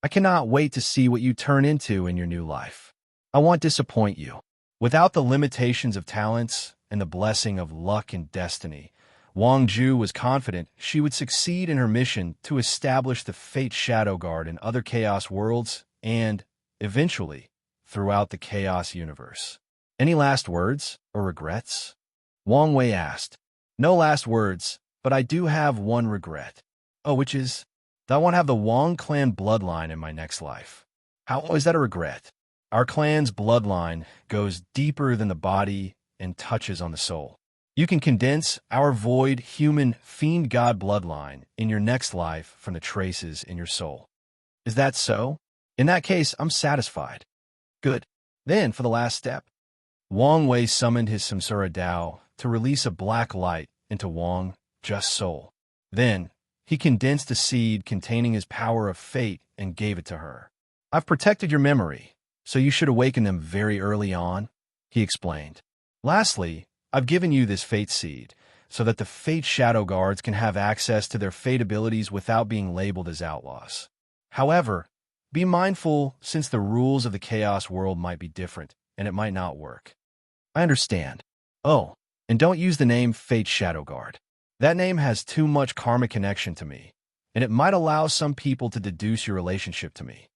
I cannot wait to see what you turn into in your new life. I won't disappoint you. Without the limitations of talents and the blessing of luck and destiny, Wang Ju was confident she would succeed in her mission to establish the Fate Shadow Guard in other Chaos worlds and, eventually, throughout the Chaos universe. Any last words or regrets? Wang Wei asked. No last words, but I do have one regret. Oh, which is that I won't have the Wang clan bloodline in my next life. How is that a regret? Our clan's bloodline goes deeper than the body and touches on the soul. You can condense our void human fiend god bloodline in your next life from the traces in your soul. Is that so? In that case, I'm satisfied. Good. Then, for the last step, Wang Wei summoned his Samsara Dao to release a black light into Wang Ju's soul. Then, he condensed a seed containing his power of fate and gave it to her. I've protected your memory, so you should awaken them very early on, he explained. Lastly, I've given you this fate seed, so that the Fate Shadow Guards can have access to their fate abilities without being labeled as outlaws. However, be mindful since the rules of the Chaos world might be different, and it might not work. I understand. Oh, and don't use the name Fate Shadow Guard. That name has too much karmic connection to me, and it might allow some people to deduce your relationship to me.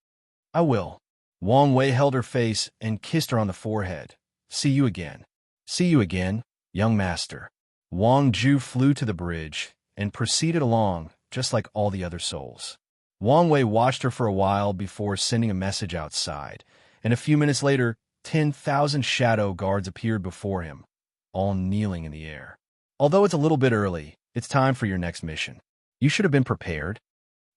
I will. Wang Wei held her face and kissed her on the forehead. See you again. See you again, young master. Wang Ju flew to the bridge and proceeded along, just like all the other souls. Wang Wei watched her for a while before sending a message outside, and a few minutes later, 10,000 shadow guards appeared before him, all kneeling in the air. Although it's a little bit early, it's time for your next mission. You should have been prepared.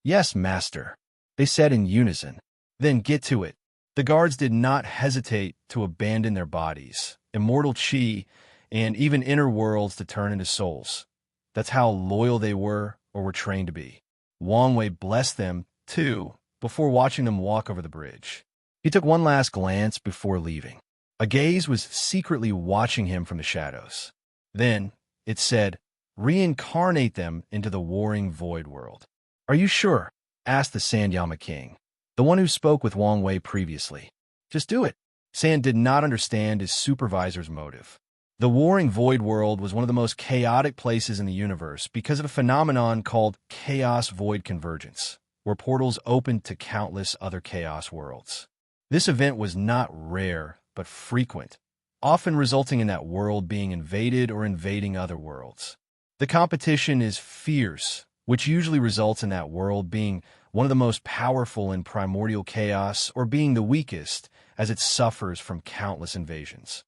Yes, master, they said in unison. Then get to it. The guards did not hesitate to abandon their bodies, immortal chi, and even inner worlds to turn into souls. That's how loyal they were or were trained to be. Wang Wei blessed them, too, before watching them walk over the bridge. He took one last glance before leaving. A gaze was secretly watching him from the shadows. Then, it said, reincarnate them into the warring void world. Are you sure? Asked the Sanyama king, the one who spoke with Wang Wei previously. Just do it. San did not understand his supervisor's motive. The warring void world was one of the most chaotic places in the universe because of a phenomenon called chaos void convergence, where portals opened to countless other chaos worlds. This event was not rare, but frequent, often resulting in that world being invaded or invading other worlds. The competition is fierce, which usually results in that world being one of the most powerful in primordial chaos or being the weakest as it suffers from countless invasions.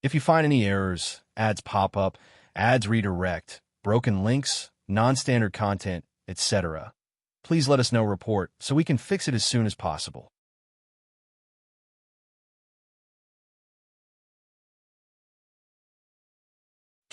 If you find any errors, ads pop up, ads redirect, broken links, non-standard content, etc., please let us know report so we can fix it as soon as possible.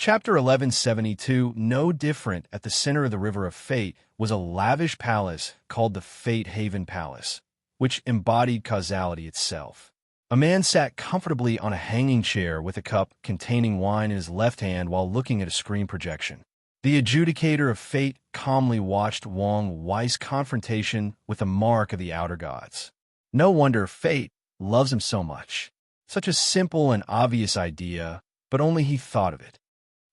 Chapter 1172, no different, at the center of the River of Fate was a lavish palace called the Fate Haven Palace, which embodied causality itself. A man sat comfortably on a hanging chair with a cup containing wine in his left hand while looking at a screen projection. The adjudicator of fate calmly watched Wang Wei's confrontation with a mark of the outer gods. No wonder fate loves him so much. Such a simple and obvious idea, but only he thought of it.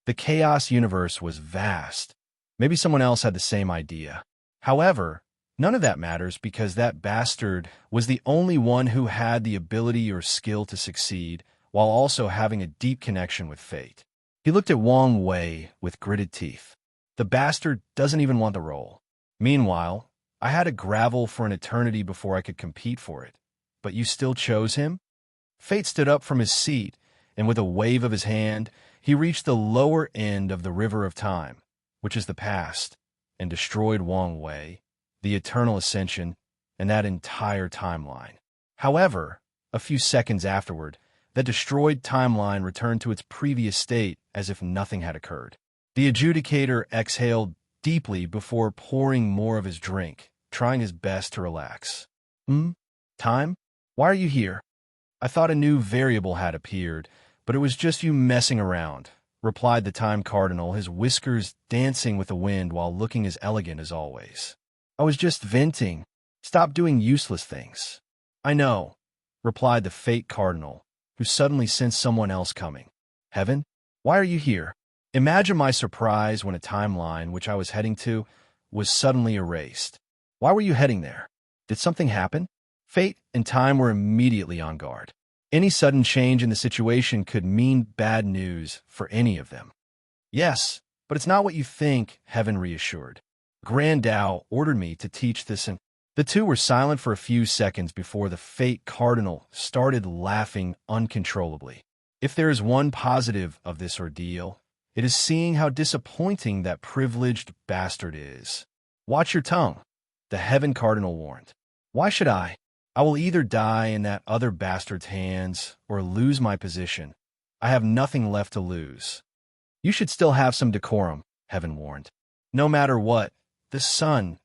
The chaos universe was vast. Maybe someone else had the same idea. However, none of that matters because that bastard was the only one who had the ability or skill to succeed while also having a deep connection with fate. He looked at Wang Wei with gritted teeth. The bastard doesn't even want the role. Meanwhile, I had to gravel for an eternity before I could compete for it. But you still chose him? Fate stood up from his seat, and with a wave of his hand, he reached the lower end of the river of time, which is the past, and destroyed Wang Wei, the eternal ascension, and that entire timeline. However, a few seconds afterward, that destroyed timeline returned to its previous state as if nothing had occurred. The adjudicator exhaled deeply before pouring more of his drink, trying his best to relax. Time? Why are you here? I thought a new variable had appeared, but it was just you messing around, replied the time cardinal, his whiskers dancing with the wind while looking as elegant as always. I was just venting. Stop doing useless things. I know, replied the fate cardinal, who suddenly sensed someone else coming. Heaven? Why are you here? Imagine my surprise when a timeline, which I was heading to, was suddenly erased. Why were you heading there? Did something happen? Fate and time were immediately on guard. Any sudden change in the situation could mean bad news for any of them. Yes, but it's not what you think, Heaven reassured. Grand Tao ordered me to teach this, and the two were silent for a few seconds before the fate cardinal started laughing uncontrollably. If there is one positive of this ordeal, it is seeing how disappointing that privileged bastard is. Watch your tongue, the Heaven Cardinal warned. Why should I? I will either die in that other bastard's hands or lose my position. I have nothing left to lose. You should still have some decorum, Heaven warned. No matter what, the Sun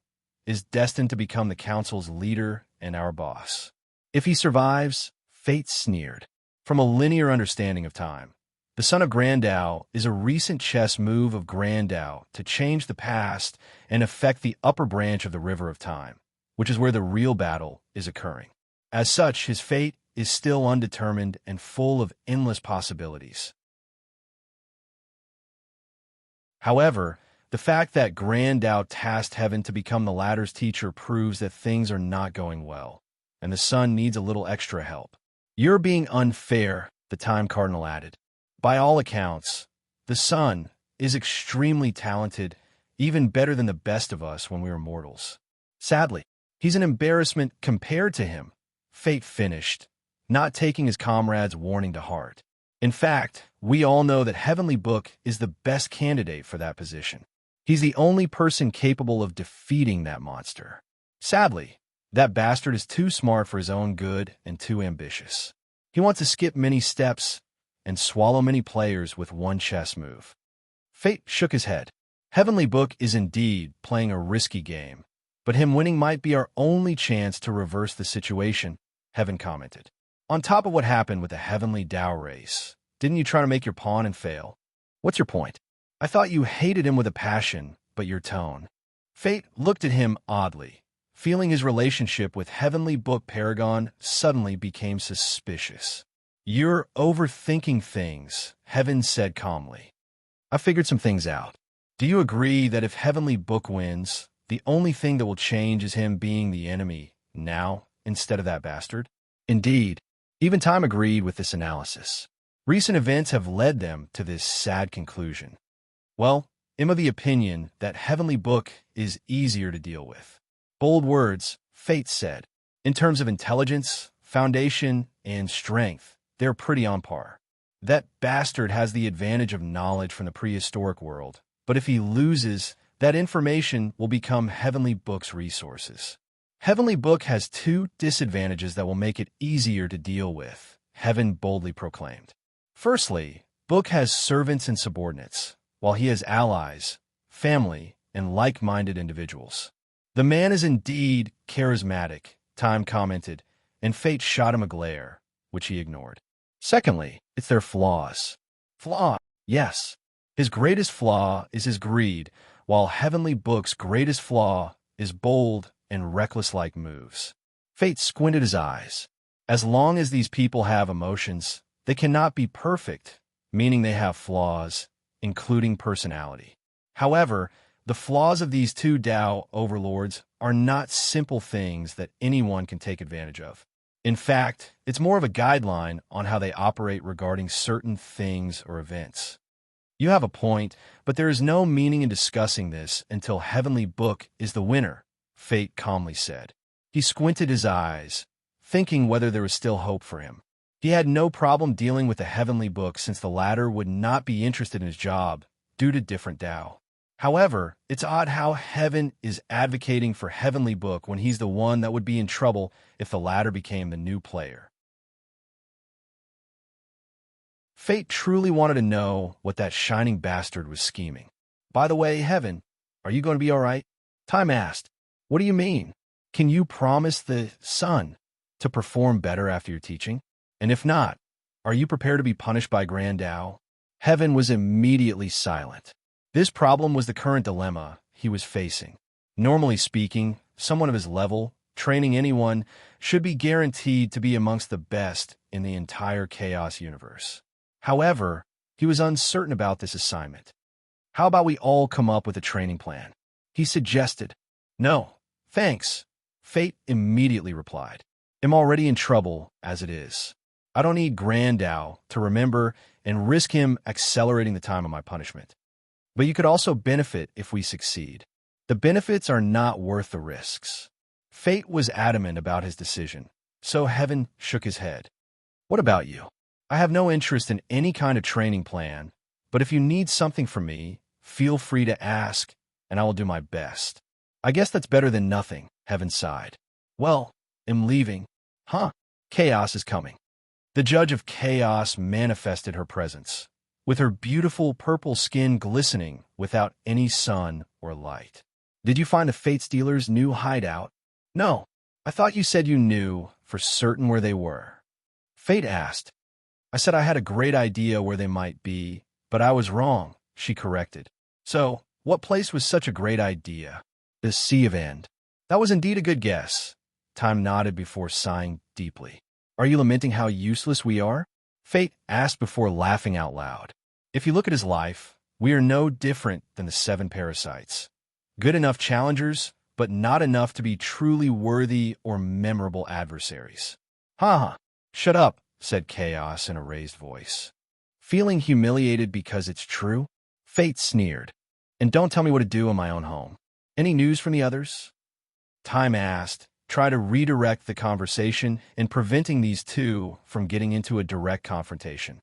is destined to become the Council's leader and our boss. If he survives, fate sneered. From a linear understanding of time, the Son of Grand Tao is a recent chess move of Grand Tao to change the past and affect the upper branch of the River of Time, which is where the real battle is occurring. As such, his fate is still undetermined and full of endless possibilities. However, the fact that Grand Tao tasked Heaven to become the latter's teacher proves that things are not going well, and the Sun needs a little extra help. You're being unfair, the Time Cardinal added. By all accounts, the Sun is extremely talented, even better than the best of us when we were mortals. Sadly, he's an embarrassment compared to him, Fate finished, not taking his comrade's warning to heart. In fact, we all know that Heavenly Book is the best candidate for that position. He's the only person capable of defeating that monster. Sadly, that bastard is too smart for his own good and too ambitious. He wants to skip many steps and swallow many players with one chess move. Fate shook his head. Heavenly Book is indeed playing a risky game, but him winning might be our only chance to reverse the situation, Heaven commented. On top of what happened with the Heavenly Tao race, didn't you try to make your pawn and fail? What's your point? I thought you hated him with a passion, but your tone. Fate looked at him oddly, feeling his relationship with Heavenly Book Paragon suddenly became suspicious. You're overthinking things, Heaven said calmly. I figured some things out. Do you agree that if Heavenly Book wins, the only thing that will change is him being the enemy now instead of that bastard? Indeed, even time agreed with this analysis. Recent events have led them to this sad conclusion. Well, I'm of the opinion that Heavenly Book is easier to deal with. Bold words, Fate said. In terms of intelligence, foundation, and strength, they're pretty on par. That bastard has the advantage of knowledge from the prehistoric world, but if he loses, that information will become Heavenly Book's resources. Heavenly Book has two disadvantages that will make it easier to deal with, Heaven boldly proclaimed. Firstly, book has servants and subordinates, while he has allies, family, and like-minded individuals. The man is indeed charismatic, Time commented, and fate shot him a glare, which he ignored. Secondly, it's their flaws. Flaw, yes. His greatest flaw is his greed, while Heavenly Book's greatest flaw is bold and reckless-like moves. Fate squinted his eyes. As long as these people have emotions, they cannot be perfect, meaning they have flaws, including personality. However, the flaws of these two Tao overlords are not simple things that anyone can take advantage of. In fact, it's more of a guideline on how they operate regarding certain things or events. You have a point, but there is no meaning in discussing this until Heavenly Book is the winner, Fate calmly said. He squinted his eyes, thinking whether there was still hope for him. He had no problem dealing with the Heavenly Book since the latter would not be interested in his job due to different Tao. However, it's odd how Heaven is advocating for Heavenly Book when he's the one that would be in trouble if the latter became the new player. Fate truly wanted to know what that shining bastard was scheming. By the way, Heaven, are you going to be all right? Time asked. What do you mean? Can you promise the sun to perform better after your teaching? And if not, are you prepared to be punished by Grand Tao? Heaven was immediately silent. This problem was the current dilemma he was facing. Normally speaking, someone of his level, training anyone, should be guaranteed to be amongst the best in the entire Chaos universe. However, he was uncertain about this assignment. How about we all come up with a training plan? He suggested. No, thanks. Fate immediately replied. I'm already in trouble as it is. I don't need Grand Tao to remember and risk him accelerating the time of my punishment. But you could also benefit if we succeed. The benefits are not worth the risks. Fate was adamant about his decision, so Heaven shook his head. What about you? I have no interest in any kind of training plan, but if you need something from me, feel free to ask, and I will do my best. I guess that's better than nothing, Heaven sighed. Well, I'm leaving. Huh? Chaos is coming. The Judge of Chaos manifested her presence, with her beautiful purple skin glistening without any sun or light. Did you find the Fate Stealer's new hideout? No, I thought you said you knew for certain where they were. Fate asked. I said I had a great idea where they might be, but I was wrong, she corrected. So, what place was such a great idea? The Sea of End. That was indeed a good guess. Time nodded before sighing deeply. Are you lamenting how useless we are? Fate asked before laughing out loud. If you look at his life, we are no different than the 7 parasites. Good enough challengers, but not enough to be truly worthy or memorable adversaries. Ha! Shut up, said Chaos in a raised voice. Feeling humiliated because it's true? Fate sneered. And don't tell me what to do in my own home. Any news from the others? Time asked, try to redirect the conversation and preventing these two from getting into a direct confrontation.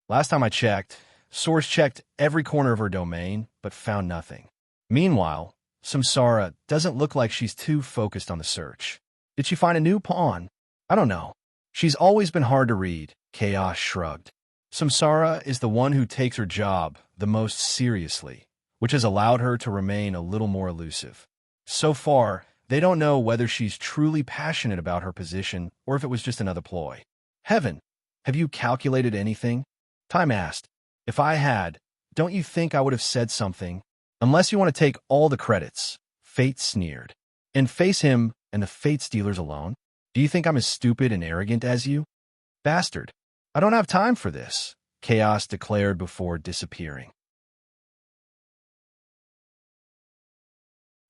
Last time I checked, Source checked every corner of her domain, but found nothing. Meanwhile, Samsara doesn't look like she's too focused on the search. Did she find a new pawn? I don't know. She's always been hard to read, Chaos shrugged. Samsara is the one who takes her job the most seriously, which has allowed her to remain a little more elusive. So far, they don't know whether she's truly passionate about her position or if it was just another ploy. Heaven, have you calculated anything? Time asked. If I had, don't you think I would have said something? Unless you want to take all the credits, Fate sneered. And face him and the Fate Stealers alone? Do you think I'm as stupid and arrogant as you? Bastard, I don't have time for this, Chaos declared before disappearing.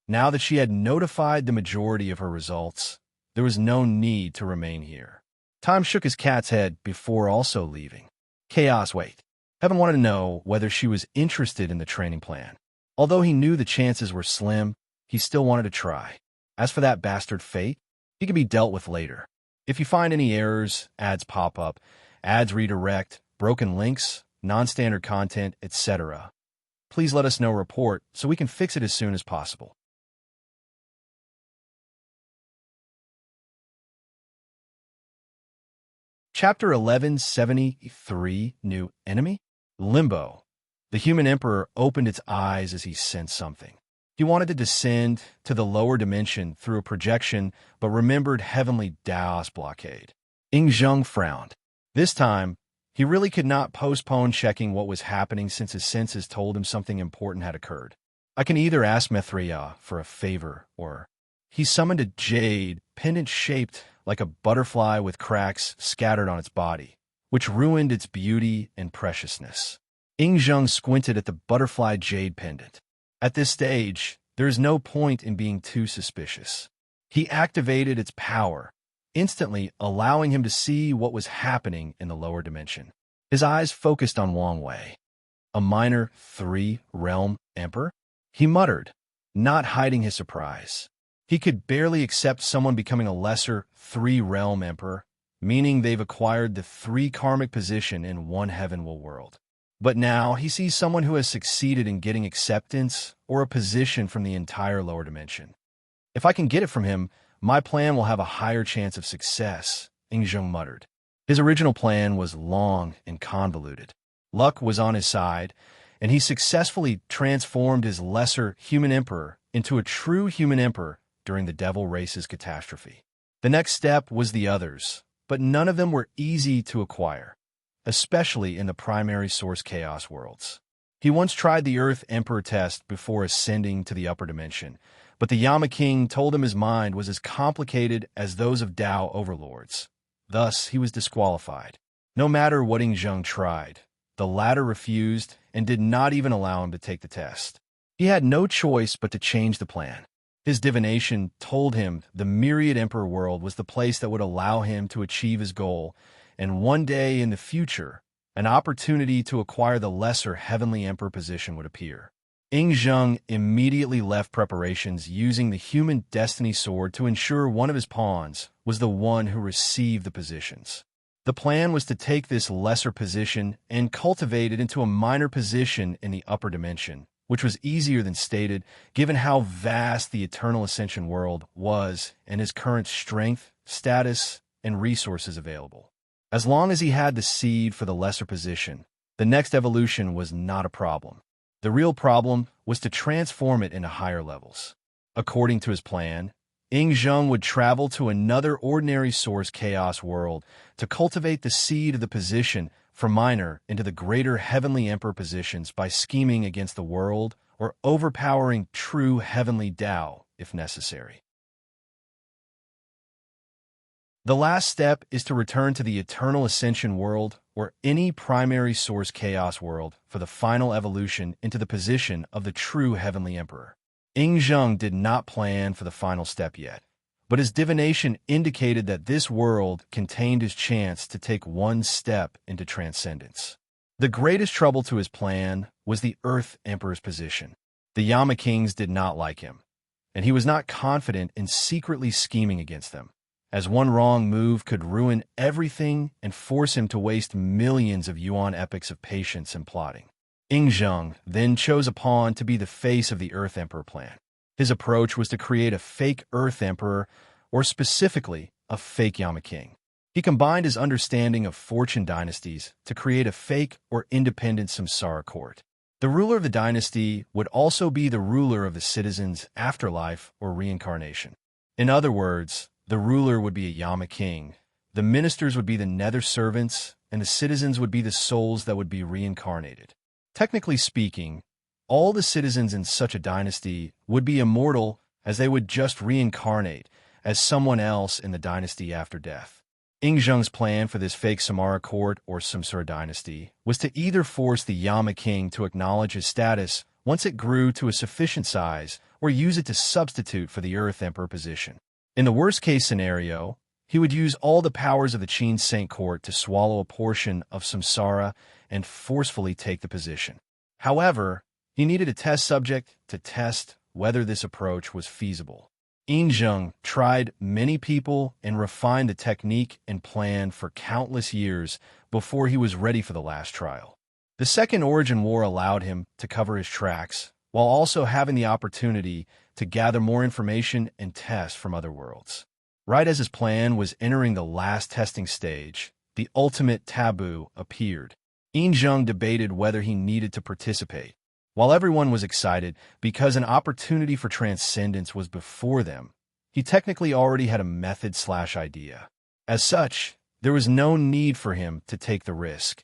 Now that she had notified the majority of her results, there was no need to remain here. Time shook his cat's head before also leaving. Chaos, wait. Heaven wanted to know whether she was interested in the training plan. Although he knew the chances were slim, he still wanted to try. As for that bastard Fate, he can be dealt with later. If you find any errors, ads pop up, ads redirect, broken links, non-standard content, etc., please let us know report so we can fix it as soon as possible. Chapter 1173, New Enemy? Limbo. The human emperor opened its eyes as he sensed something. He wanted to descend to the lower dimension through a projection, but remembered heavenly Daos blockade. Zheng frowned. This time, he really could not postpone checking what was happening since his senses told him something important had occurred. I can either ask Mithria for a favor, or... He summoned a jade pendant shaped like a butterfly with cracks scattered on its body, which ruined its beauty and preciousness. Zheng squinted at the butterfly jade pendant. At this stage, there is no point in being too suspicious. He activated its power, instantly allowing him to see what was happening in the lower dimension. His eyes focused on Wang Wei, a minor 3-realm emperor. He muttered, not hiding his surprise. He could barely accept someone becoming a lesser 3-realm emperor, meaning they've acquired the 3 karmic position in one heavenly world. But now he sees someone who has succeeded in getting acceptance or a position from the entire lower dimension. If I can get it from him, my plan will have a higher chance of success, Zheng muttered. His original plan was long and convoluted. Luck was on his side, and he successfully transformed his lesser human emperor into a true human emperor during the Devil Race's catastrophe. The next step was the others, but none of them were easy to acquire, especially in the primary source chaos worlds. He once tried the Earth Emperor test before ascending to the upper dimension, but the Yama King told him his mind was as complicated as those of Tao overlords. Thus, he was disqualified. No matter what Zheng tried, the latter refused and did not even allow him to take the test. He had no choice but to change the plan. His divination told him the Myriad Emperor world was the place that would allow him to achieve his goal, and one day in the future, an opportunity to acquire the lesser Heavenly Emperor position would appear. Zheng immediately left preparations using the human destiny sword to ensure one of his pawns was the one who received the positions. The plan was to take this lesser position and cultivate it into a minor position in the upper dimension, which was easier than stated, given how vast the Eternal Ascension world was and his current strength, status, and resources available. As long as he had the seed for the lesser position, the next evolution was not a problem. The real problem was to transform it into higher levels. According to his plan, Zheng would travel to another ordinary source chaos world to cultivate the seed of the position from minor into the greater heavenly emperor positions by scheming against the world or overpowering true heavenly Tao if necessary. The last step is to return to the Eternal Ascension world or any primary source chaos world for the final evolution into the position of the true heavenly emperor. Zheng did not plan for the final step yet, but his divination indicated that this world contained his chance to take one step into transcendence. The greatest trouble to his plan was the Earth Emperor's position. The Yama Kings did not like him, and he was not confident in secretly scheming against them, as one wrong move could ruin everything and force him to waste millions of yuan epochs of patience and plotting. Zheng then chose a pawn to be the face of the Earth Emperor plan. His approach was to create a fake Earth Emperor, or specifically, a fake Yama King. He combined his understanding of fortune dynasties to create a fake or independent samsara court. The ruler of the dynasty would also be the ruler of the citizens' afterlife or reincarnation. In other words, the ruler would be a Yama King, the ministers would be the Nether servants, and the citizens would be the souls that would be reincarnated. Technically speaking, all the citizens in such a dynasty would be immortal, as they would just reincarnate as someone else in the dynasty after death. Zheng's plan for this fake Samara court or Samsara dynasty was to either force the Yama King to acknowledge his status once it grew to a sufficient size, or use it to substitute for the Earth Emperor position. In the worst-case scenario, he would use all the powers of the Qin Saint Court to swallow a portion of Samsara and forcefully take the position. However, he needed a test subject to test whether this approach was feasible. Zheng tried many people and refined the technique and plan for countless years before he was ready for the last trial. The Second Origin War allowed him to cover his tracks, while also having the opportunity to gather more information and test from other worlds. Right as his plan was entering the last testing stage, the ultimate taboo appeared. Zheng debated whether he needed to participate. While everyone was excited because an opportunity for transcendence was before them, he technically already had a method/idea. As such, there was no need for him to take the risk,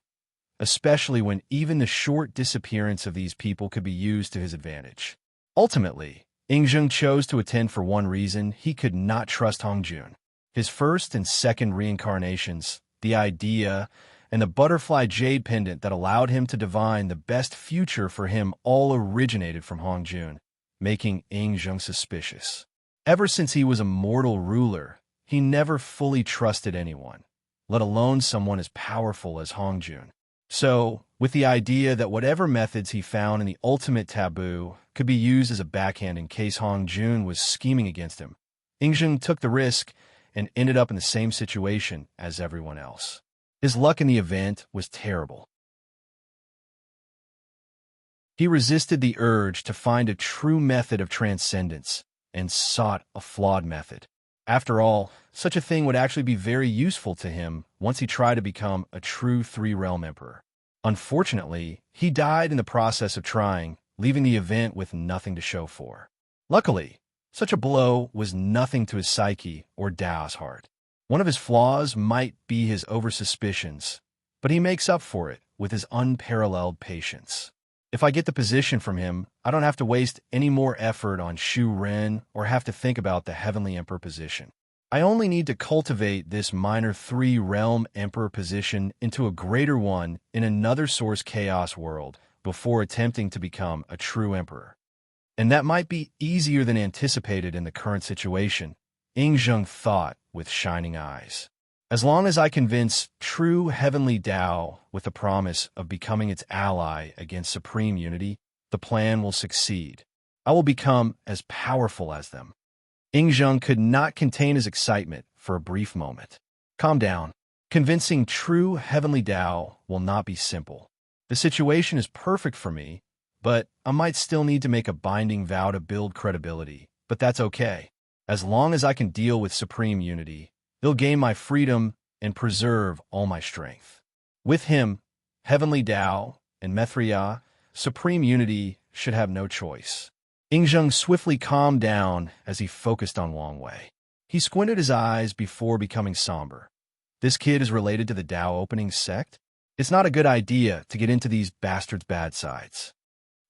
especially when even the short disappearance of these people could be used to his advantage. Ultimately, Zheng chose to attend for one reason: he could not trust Hongjun. His first and second reincarnations, the idea, and the butterfly jade pendant that allowed him to divine the best future for him all originated from Hongjun, making Zheng suspicious. Ever since he was a mortal ruler, he never fully trusted anyone, let alone someone as powerful as Hongjun. So, with the idea that whatever methods he found in the ultimate taboo could be used as a backhand in case Hongjun was scheming against him, Zheng took the risk and ended up in the same situation as everyone else. His luck in the event was terrible. He resisted the urge to find a true method of transcendence and sought a flawed method. After all, such a thing would actually be very useful to him once he tried to become a true three-realm emperor. Unfortunately, he died in the process of trying, leaving the event with nothing to show for. Luckily, such a blow was nothing to his psyche or Dao's heart. One of his flaws might be his over-suspicions, but he makes up for it with his unparalleled patience. If I get the position from him, I don't have to waste any more effort on Shu Ren or have to think about the Heavenly Emperor position. I only need to cultivate this minor three-realm emperor position into a greater one in another source chaos world before attempting to become a true emperor. And that might be easier than anticipated in the current situation, Zheng thought with shining eyes. As long as I convince true heavenly Tao with the promise of becoming its ally against supreme unity, the plan will succeed. I will become as powerful as them. Zheng could not contain his excitement for a brief moment. Calm down. Convincing true heavenly Tao will not be simple. The situation is perfect for me, but I might still need to make a binding vow to build credibility, but that's okay. As long as I can deal with supreme unity, he'll gain my freedom and preserve all my strength. With him, heavenly Tao, and Mithria, supreme unity should have no choice. Zheng swiftly calmed down as he focused on Wang Wei. He squinted his eyes before becoming somber. This kid is related to the Tao opening sect? It's not a good idea to get into these bastards' bad sides.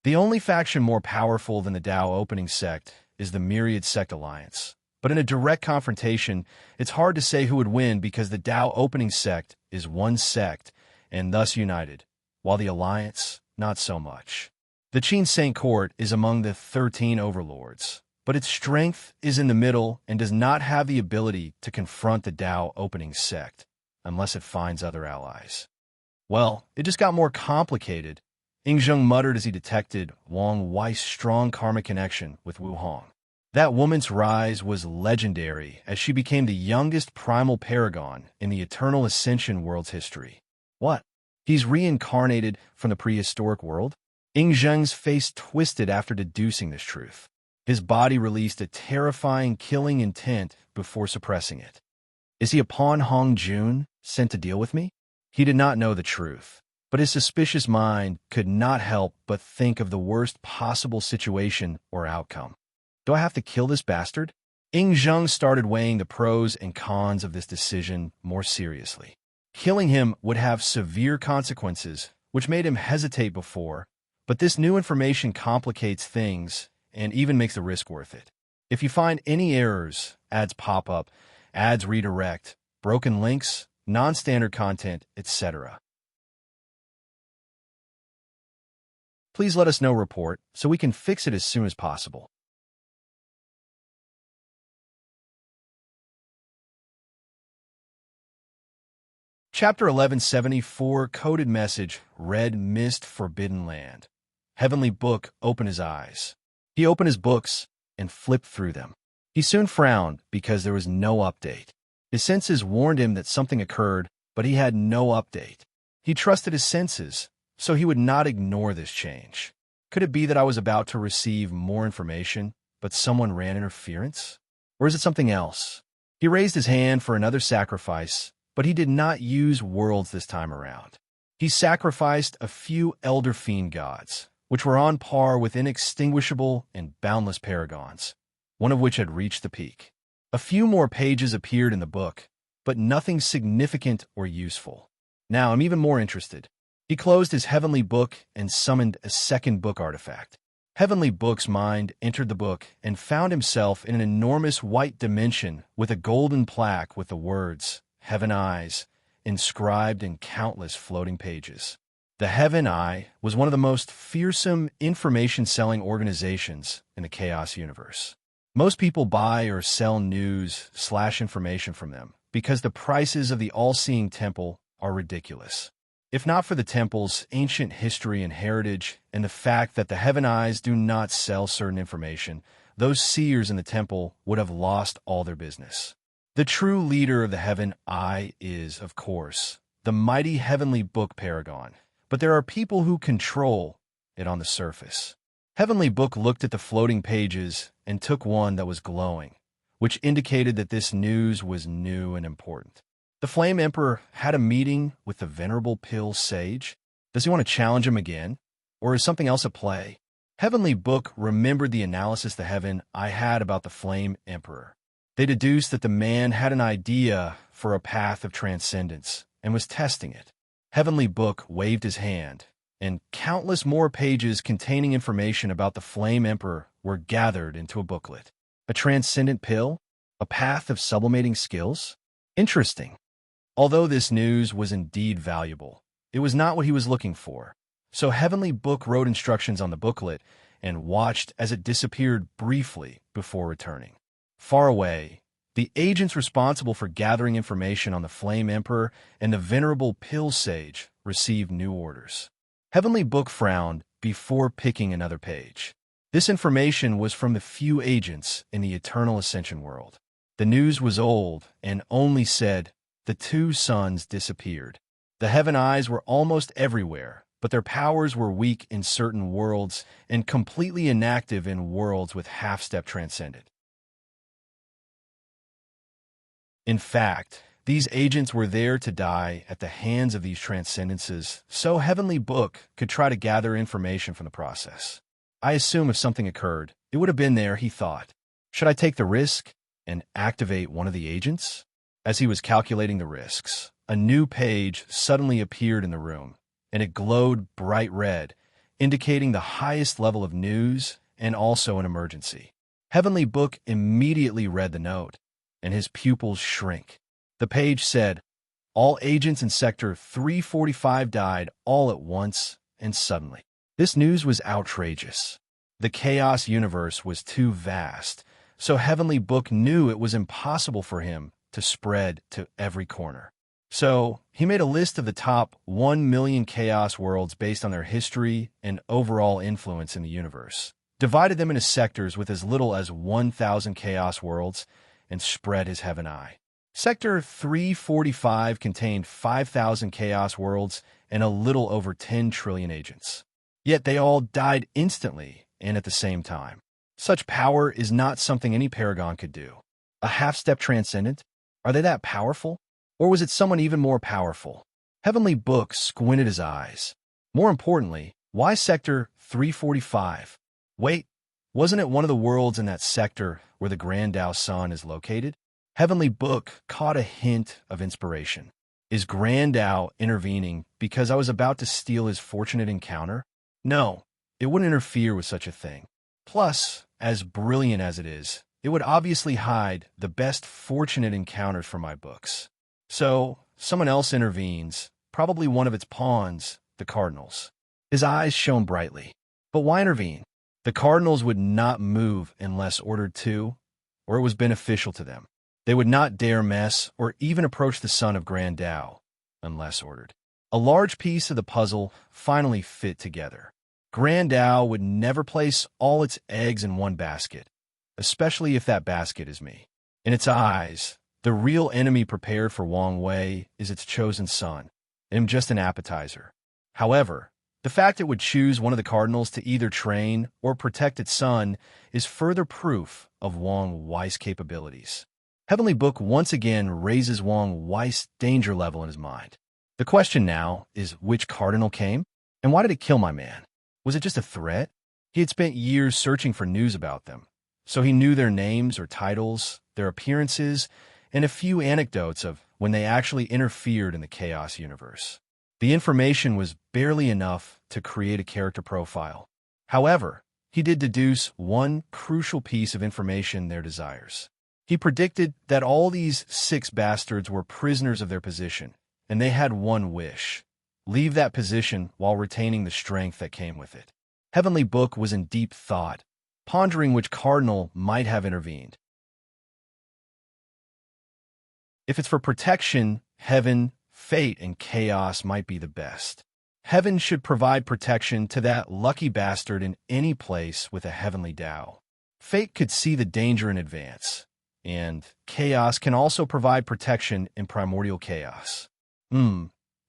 The only faction more powerful than the Tao opening sect is the Myriad Sect Alliance. But in a direct confrontation, it's hard to say who would win because the Tao opening sect is one sect and thus united, while the Alliance, not so much. The Qin Saint Court is among the 13 overlords, but its strength is in the middle and does not have the ability to confront the Tao opening sect, unless it finds other allies. Well, it just got more complicated, Zheng muttered as he detected Wang Wei's strong karmic connection with Wu Hong. That woman's rise was legendary as she became the youngest primal paragon in the Eternal Ascension world's history. What? He's reincarnated from the prehistoric world? Zheng's face twisted after deducing this truth. His body released a terrifying killing intent before suppressing it. Is he a pawn Hongjun sent to deal with me? He did not know the truth, but his suspicious mind could not help but think of the worst possible situation or outcome. Do I have to kill this bastard? Zheng started weighing the pros and cons of this decision more seriously. Killing him would have severe consequences, which made him hesitate before, but this new information complicates things and even makes the risk worth it. If you find any errors, ads pop up, ads redirect, broken links, non-standard content, etc., please let us know report so we can fix it as soon as possible. Chapter 1174, Coded Message, Red Mist, Forbidden Land. Heavenly Book opened his eyes. He opened his books and flipped through them. He soon frowned because there was no update. His senses warned him that something occurred, but he had no update. He trusted his senses, so he would not ignore this change. Could it be that I was about to receive more information, but someone ran interference? Or is it something else? He raised his hand for another sacrifice, but he did not use worlds this time around. He sacrificed a few elder fiend gods, which were on par with inextinguishable and boundless paragons, one of which had reached the peak. A few more pages appeared in the book, but nothing significant or useful. Now I'm even more interested. He closed his heavenly book and summoned a second book artifact. Heavenly Book's mind entered the book and found himself in an enormous white dimension with a golden plaque with the words, Heaven Eyes, inscribed in countless floating pages. The Heaven Eye was one of the most fearsome information-selling organizations in the Chaos universe. Most people buy or sell news/information from them because the prices of the all-seeing temple are ridiculous. If not for the temple's ancient history and heritage and the fact that the Heaven Eyes do not sell certain information, those seers in the temple would have lost all their business. The true leader of the Heaven Eye is, of course, the mighty Heavenly Book Paragon, but there are people who control it on the surface. Heavenly Book looked at the floating pages and took one that was glowing, which indicated that this news was new and important. The Flame Emperor had a meeting with the Venerable Pill Sage. Does he want to challenge him again? Or is something else at play? Heavenly Book remembered the analysis the Heaven Eye had about the Flame Emperor. They deduced that the man had an idea for a path of transcendence and was testing it. Heavenly Book waved his hand, and countless more pages containing information about the Flame Emperor were gathered into a booklet. A transcendent pill? A path of sublimating skills? Interesting. Although this news was indeed valuable, it was not what he was looking for. So Heavenly Book wrote instructions on the booklet and watched as it disappeared briefly before returning. Far away, the agents responsible for gathering information on the Flame Emperor and the Venerable Pill Sage received new orders. Heavenly Book frowned before picking another page. This information was from the few agents in the Eternal Ascension world. The news was old and only said, the two suns disappeared. The Heaven Eyes were almost everywhere, but their powers were weak in certain worlds and completely inactive in worlds with half-step transcendent. In fact, these agents were there to die at the hands of these transcendences, so Heavenly Book could try to gather information from the process. I assume if something occurred, it would have been there, he thought. Should I take the risk and activate one of the agents? As he was calculating the risks, a new page suddenly appeared in the room, and it glowed bright red, indicating the highest level of news and also an emergency. Heavenly Book immediately read the note, and his pupils shrank. The page said, all agents in Sector 345 died all at once and suddenly. This news was outrageous. The Chaos universe was too vast, so Heavenly Book knew it was impossible for him to spread to every corner. So he made a list of the top 1 million Chaos worlds based on their history and overall influence in the universe, divided them into sectors with as little as 1,000 Chaos worlds, and spread his Heaven Eye. Sector 345 contained 5,000 Chaos worlds and a little over 10 trillion agents. Yet they all died instantly and at the same time. Such power is not something any Paragon could do. A half-step transcendent? Are they that powerful? Or was it someone even more powerful? Heavenly Book squinted his eyes. More importantly, why Sector 345? Wait, wasn't it one of the worlds in that sector where the Grand Dao Sun is located? Heavenly Book caught a hint of inspiration. Is Grand Dao intervening because I was about to steal his fortunate encounter? No, it wouldn't interfere with such a thing. Plus, as brilliant as it is, it would obviously hide the best fortunate encounters from my books. So, someone else intervenes, probably one of its pawns, the Cardinals. His eyes shone brightly. But why intervene? The Cardinals would not move unless ordered to, or it was beneficial to them. They would not dare mess or even approach the son of Grand Dao unless ordered. A large piece of the puzzle finally fit together. Grand Dao would never place all its eggs in one basket, especially if that basket is me. In its eyes, the real enemy prepared for Wang Wei is its chosen son. I'm just an appetizer. However, the fact it would choose one of the Cardinals to either train or protect its son is further proof of Wang Wei's capabilities. Heavenly Book once again raises Wang Wei's danger level in his mind. The question now is which cardinal came? And why did it kill my man? Was it just a threat? He had spent years searching for news about them, so he knew their names or titles, their appearances, and a few anecdotes of when they actually interfered in the Chaos universe. The information was barely enough to create a character profile. However, he did deduce one crucial piece of information: their desires. He predicted that all these 6 bastards were prisoners of their position, and they had one wish: leave that position while retaining the strength that came with it. Heavenly Book was in deep thought, pondering which cardinal might have intervened. If it's for protection, heaven, fate, and chaos might be the best. Heaven should provide protection to that lucky bastard in any place with a heavenly Tao. Fate could see the danger in advance, and chaos can also provide protection in primordial chaos.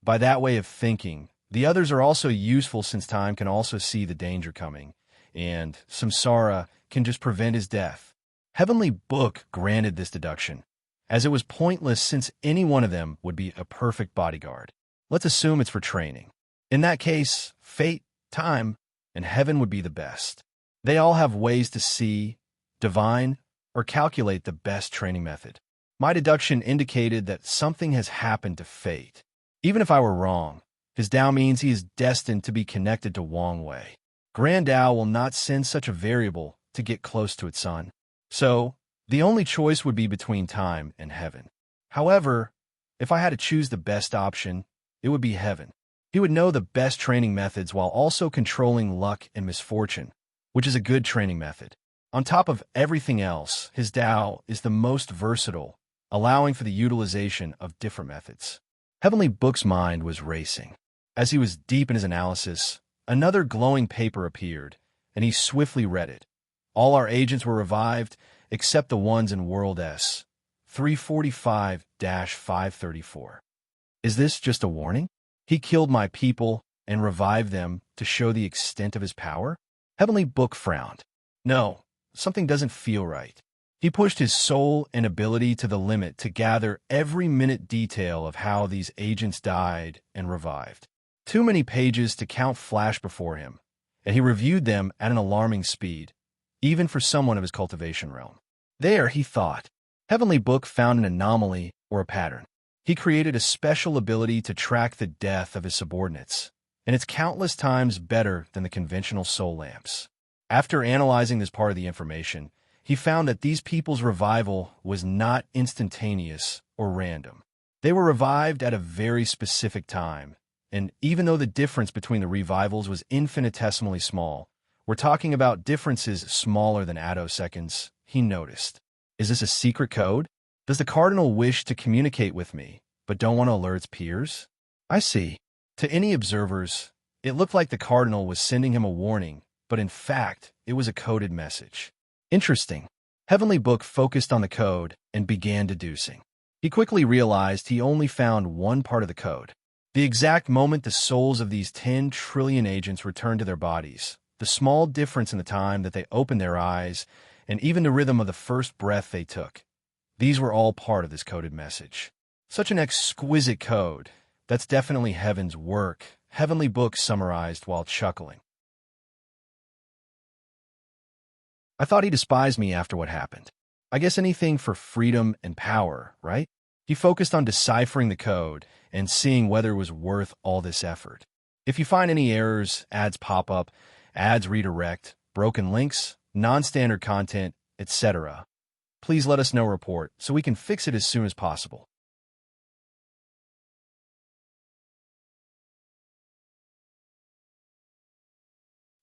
By that way of thinking, the others are also useful since time can also see the danger coming, and samsara can just prevent his death. Heavenly Book granted this deduction, as it was pointless since any one of them would be a perfect bodyguard. Let's assume it's for training. In that case, fate, time, and heaven would be the best. They all have ways to see, divine, or calculate the best training method. My deduction indicated that something has happened to fate. Even if I were wrong, his Tao means he is destined to be connected to Wang Wei. Grand Tao will not send such a variable to get close to its son. So, the only choice would be between time and heaven. However, if I had to choose the best option, it would be heaven. He would know the best training methods while also controlling luck and misfortune, which is a good training method. On top of everything else, his Tao is the most versatile, allowing for the utilization of different methods. Heavenly Book's mind was racing. As he was deep in his analysis, another glowing paper appeared, and he swiftly read it. All our agents were revived, except the ones in World S. 345-534. Is this just a warning? He killed my people and revived them to show the extent of his power? Heavenly Book frowned. No, something doesn't feel right. He pushed his soul and ability to the limit to gather every minute detail of how these agents died and revived. Too many pages to count flash before him, and he reviewed them at an alarming speed, even for someone of his cultivation realm. There, he thought, Heavenly Book found an anomaly or a pattern. He created a special ability to track the death of his subordinates, and it's countless times better than the conventional soul lamps. After analyzing this part of the information, he found that these people's revival was not instantaneous or random. They were revived at a very specific time, and even though the difference between the revivals was infinitesimally small, we're talking about differences smaller than attoseconds, he noticed. Is this a secret code? Does the Cardinal wish to communicate with me, but don't want to alert its peers? I see. To any observers, it looked like the Cardinal was sending him a warning, but in fact, it was a coded message. Interesting. Heavenly Book focused on the code and began deducing. He quickly realized he only found one part of the code. The exact moment the souls of these 10 trillion agents returned to their bodies, the small difference in the time that they opened their eyes, and even the rhythm of the first breath they took. These were all part of this coded message. Such an exquisite code. That's definitely heaven's work, Heavenly Book summarized while chuckling. I thought he despised me after what happened. I guess anything for freedom and power, right? He focused on deciphering the code and seeing whether it was worth all this effort. If you find any errors, ads pop up, ads redirect, broken links, non-standard content, etc., please let us know report so we can fix it as soon as possible.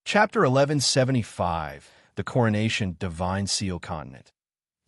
Chapter 1175, The Coronation Divine Seal Continent.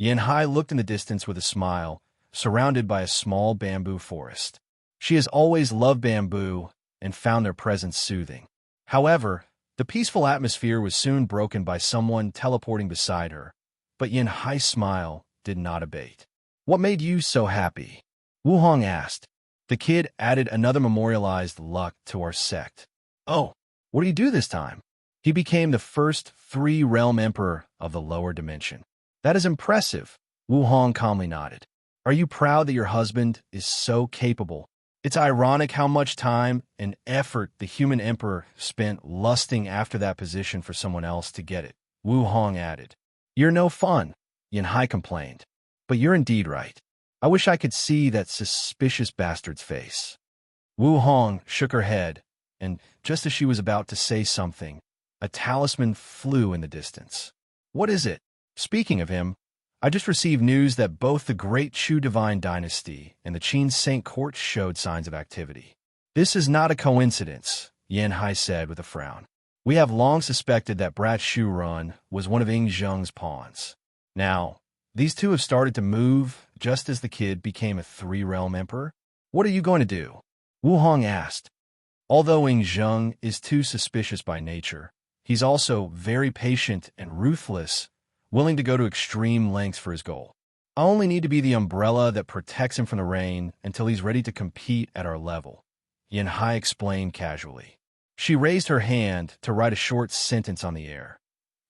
Yanhai looked in the distance with a smile, surrounded by a small bamboo forest. She has always loved bamboo and found their presence soothing. However, the peaceful atmosphere was soon broken by someone teleporting beside her, but Yanhai's smile did not abate. What made you so happy? Wu Hong asked. The kid added another memorialized luck to our sect. Oh, what do you do this time? He became the first 3-realm emperor of the lower dimension. That is impressive, Wu Hong calmly nodded. Are you proud that your husband is so capable? It's ironic how much time and effort the human emperor spent lusting after that position for someone else to get it. Wu Hong added. You're no fun, Yin Hai complained. But you're indeed right. I wish I could see that suspicious bastard's face. Wu Hong shook her head, and just as she was about to say something, a talisman flew in the distance. What is it? Speaking of him, I just received news that both the Great Chu Divine Dynasty and the Qin Saint Court showed signs of activity. This is not a coincidence, Yan Hai said with a frown. We have long suspected that Brat Shu Run was one of Ing Zheng's pawns. Now, these two have started to move just as the kid became a three-realm emperor. What are you going to do? Wu Hong asked. Although Ing Zheng is too suspicious by nature, he's also very patient and ruthless, willing to go to extreme lengths for his goal. I only need to be the umbrella that protects him from the rain until he's ready to compete at our level, Yin Hai explained casually. She raised her hand to write a short sentence on the air.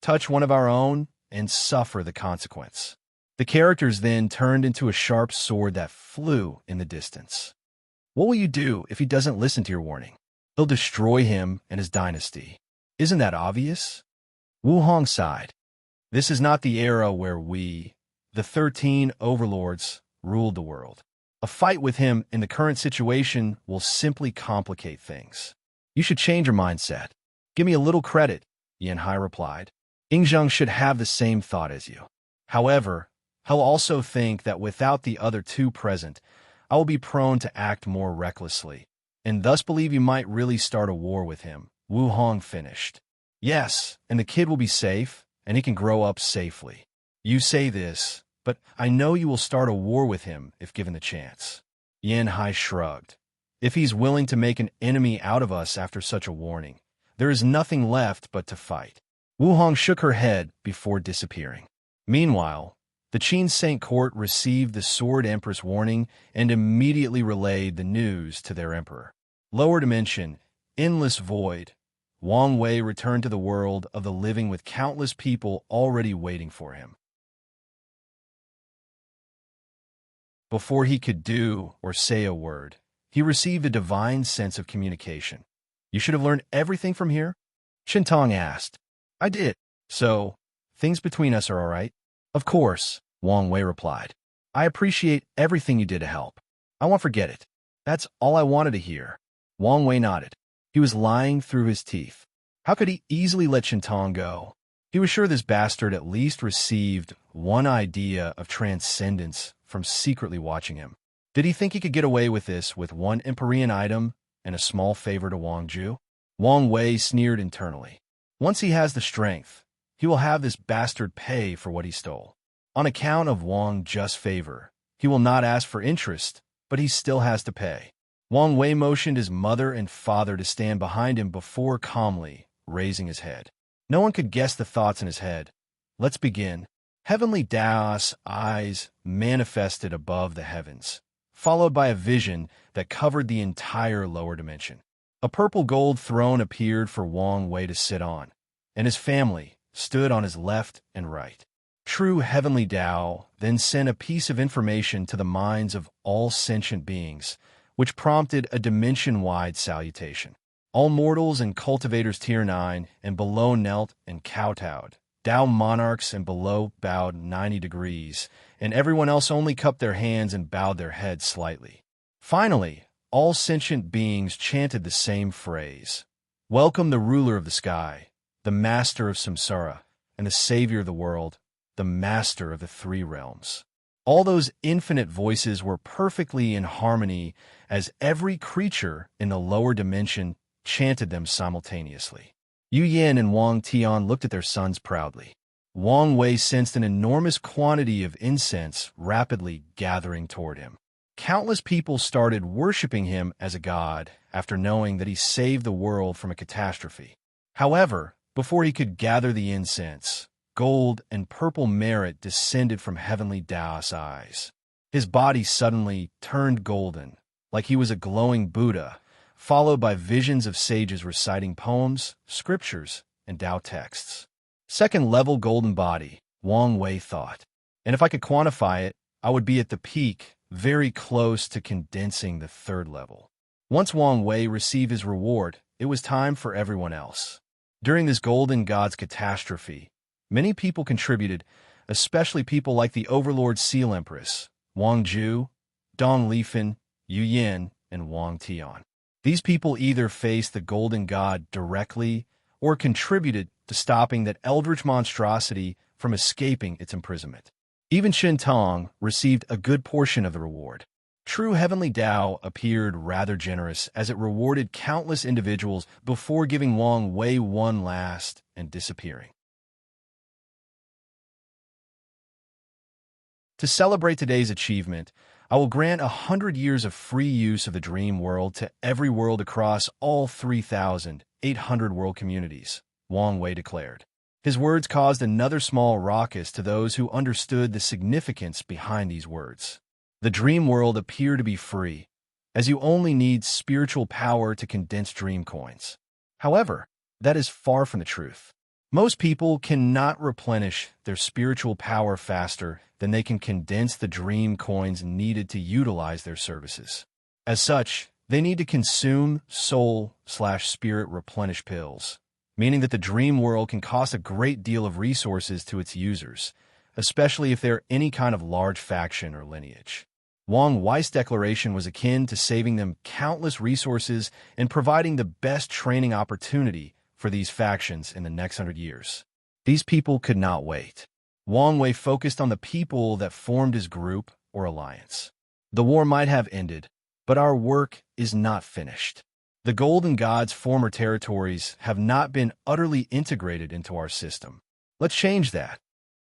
Touch one of our own and suffer the consequence. The characters then turned into a sharp sword that flew in the distance. What will you do if he doesn't listen to your warning? They'll destroy him and his dynasty. Isn't that obvious? Wu Hong sighed. This is not the era where we, the 13 overlords, ruled the world. A fight with him in the current situation will simply complicate things. You should change your mindset. Give me a little credit, Yin Hai replied. Ing Zheng should have the same thought as you. However, he'll also think that without the other two present, I will be prone to act more recklessly, and thus believe you might really start a war with him, Wu Hong finished. Yes, and the kid will be safe, and he can grow up safely. You say this, but I know you will start a war with him if given the chance. Yin Hai shrugged. If he's willing to make an enemy out of us after such a warning, there is nothing left but to fight. Wu Hong shook her head before disappearing. Meanwhile, the Qin Saint Court received the Sword Empress warning and immediately relayed the news to their emperor. Lower dimension, endless void. Wang Wei returned to the world of the living with countless people already waiting for him. Before he could do or say a word, he received a divine sense of communication. You should have learned everything from here? Shintong asked. I did. So, things between us are all right? Of course, Wang Wei replied. I appreciate everything you did to help. I won't forget it. That's all I wanted to hear. Wang Wei nodded. He was lying through his teeth. How could he easily let Shintong go? He was sure this bastard at least received one idea of transcendence from secretly watching him. Did he think he could get away with this with one Empyrean item and a small favor to Wang Ju? Wang Wei sneered internally. Once he has the strength, he will have this bastard pay for what he stole. On account of Wang Ju's favor, he will not ask for interest, but he still has to pay. Wang Wei motioned his mother and father to stand behind him before calmly raising his head. No one could guess the thoughts in his head. Let's begin. Heavenly Dao's eyes manifested above the heavens, followed by a vision that covered the entire lower dimension. A purple gold throne appeared for Wang Wei to sit on, and his family stood on his left and right. True Heavenly Dao then sent a piece of information to the minds of all sentient beings, which prompted a dimension-wide salutation. All mortals and cultivators Tier 9 and below knelt and kowtowed. Dao monarchs and below bowed 90 degrees, and everyone else only cupped their hands and bowed their heads slightly. Finally, all sentient beings chanted the same phrase. Welcome the ruler of the sky, the master of samsara, and the savior of the world, the master of the three realms. All those infinite voices were perfectly in harmony as every creature in the lower dimension chanted them simultaneously. Yu Yin and Wang Tian looked at their sons proudly. Wang Wei sensed an enormous quantity of incense rapidly gathering toward him. Countless people started worshiping him as a god after knowing that he saved the world from a catastrophe. However, before he could gather the incense, gold and purple merit descended from Heavenly Dao's eyes. His body suddenly turned golden, like he was a glowing Buddha, followed by visions of sages reciting poems, scriptures, and Dao texts. Second-level golden body, Wang Wei thought. And if I could quantify it, I would be at the peak very close to condensing the third level. Once Wang Wei received his reward, it was time for everyone else. During this Golden Gods catastrophe, many people contributed, especially people like the Overlord Seal Empress, Wang Ju, Dong Lifan, Yu Yin, and Wang Tian. These people either faced the Golden God directly or contributed to stopping that eldritch monstrosity from escaping its imprisonment. Even Shin Tong received a good portion of the reward. True Heavenly Tao appeared rather generous as it rewarded countless individuals before giving Wang Wei one last and disappearing. To celebrate today's achievement, I will grant 100 years of free use of the Dream World to every world across all 3,800 world communities, Wang Wei declared. His words caused another small ruckus to those who understood the significance behind these words. The Dream World appeared to be free, as you only need spiritual power to condense dream coins. However, that is far from the truth. Most people cannot replenish their spiritual power faster than they can condense the dream coins needed to utilize their services. As such, they need to consume soul/spirit replenish pills, meaning that the dream world can cost a great deal of resources to its users, especially if they're any kind of large faction or lineage. Wang Wei's declaration was akin to saving them countless resources and providing the best training opportunity for these factions in the next 100 years. These people could not wait. Wang Wei focused on the people that formed his group or alliance. The war might have ended, but our work is not finished. The Golden Gods' former territories have not been utterly integrated into our system. Let's change that.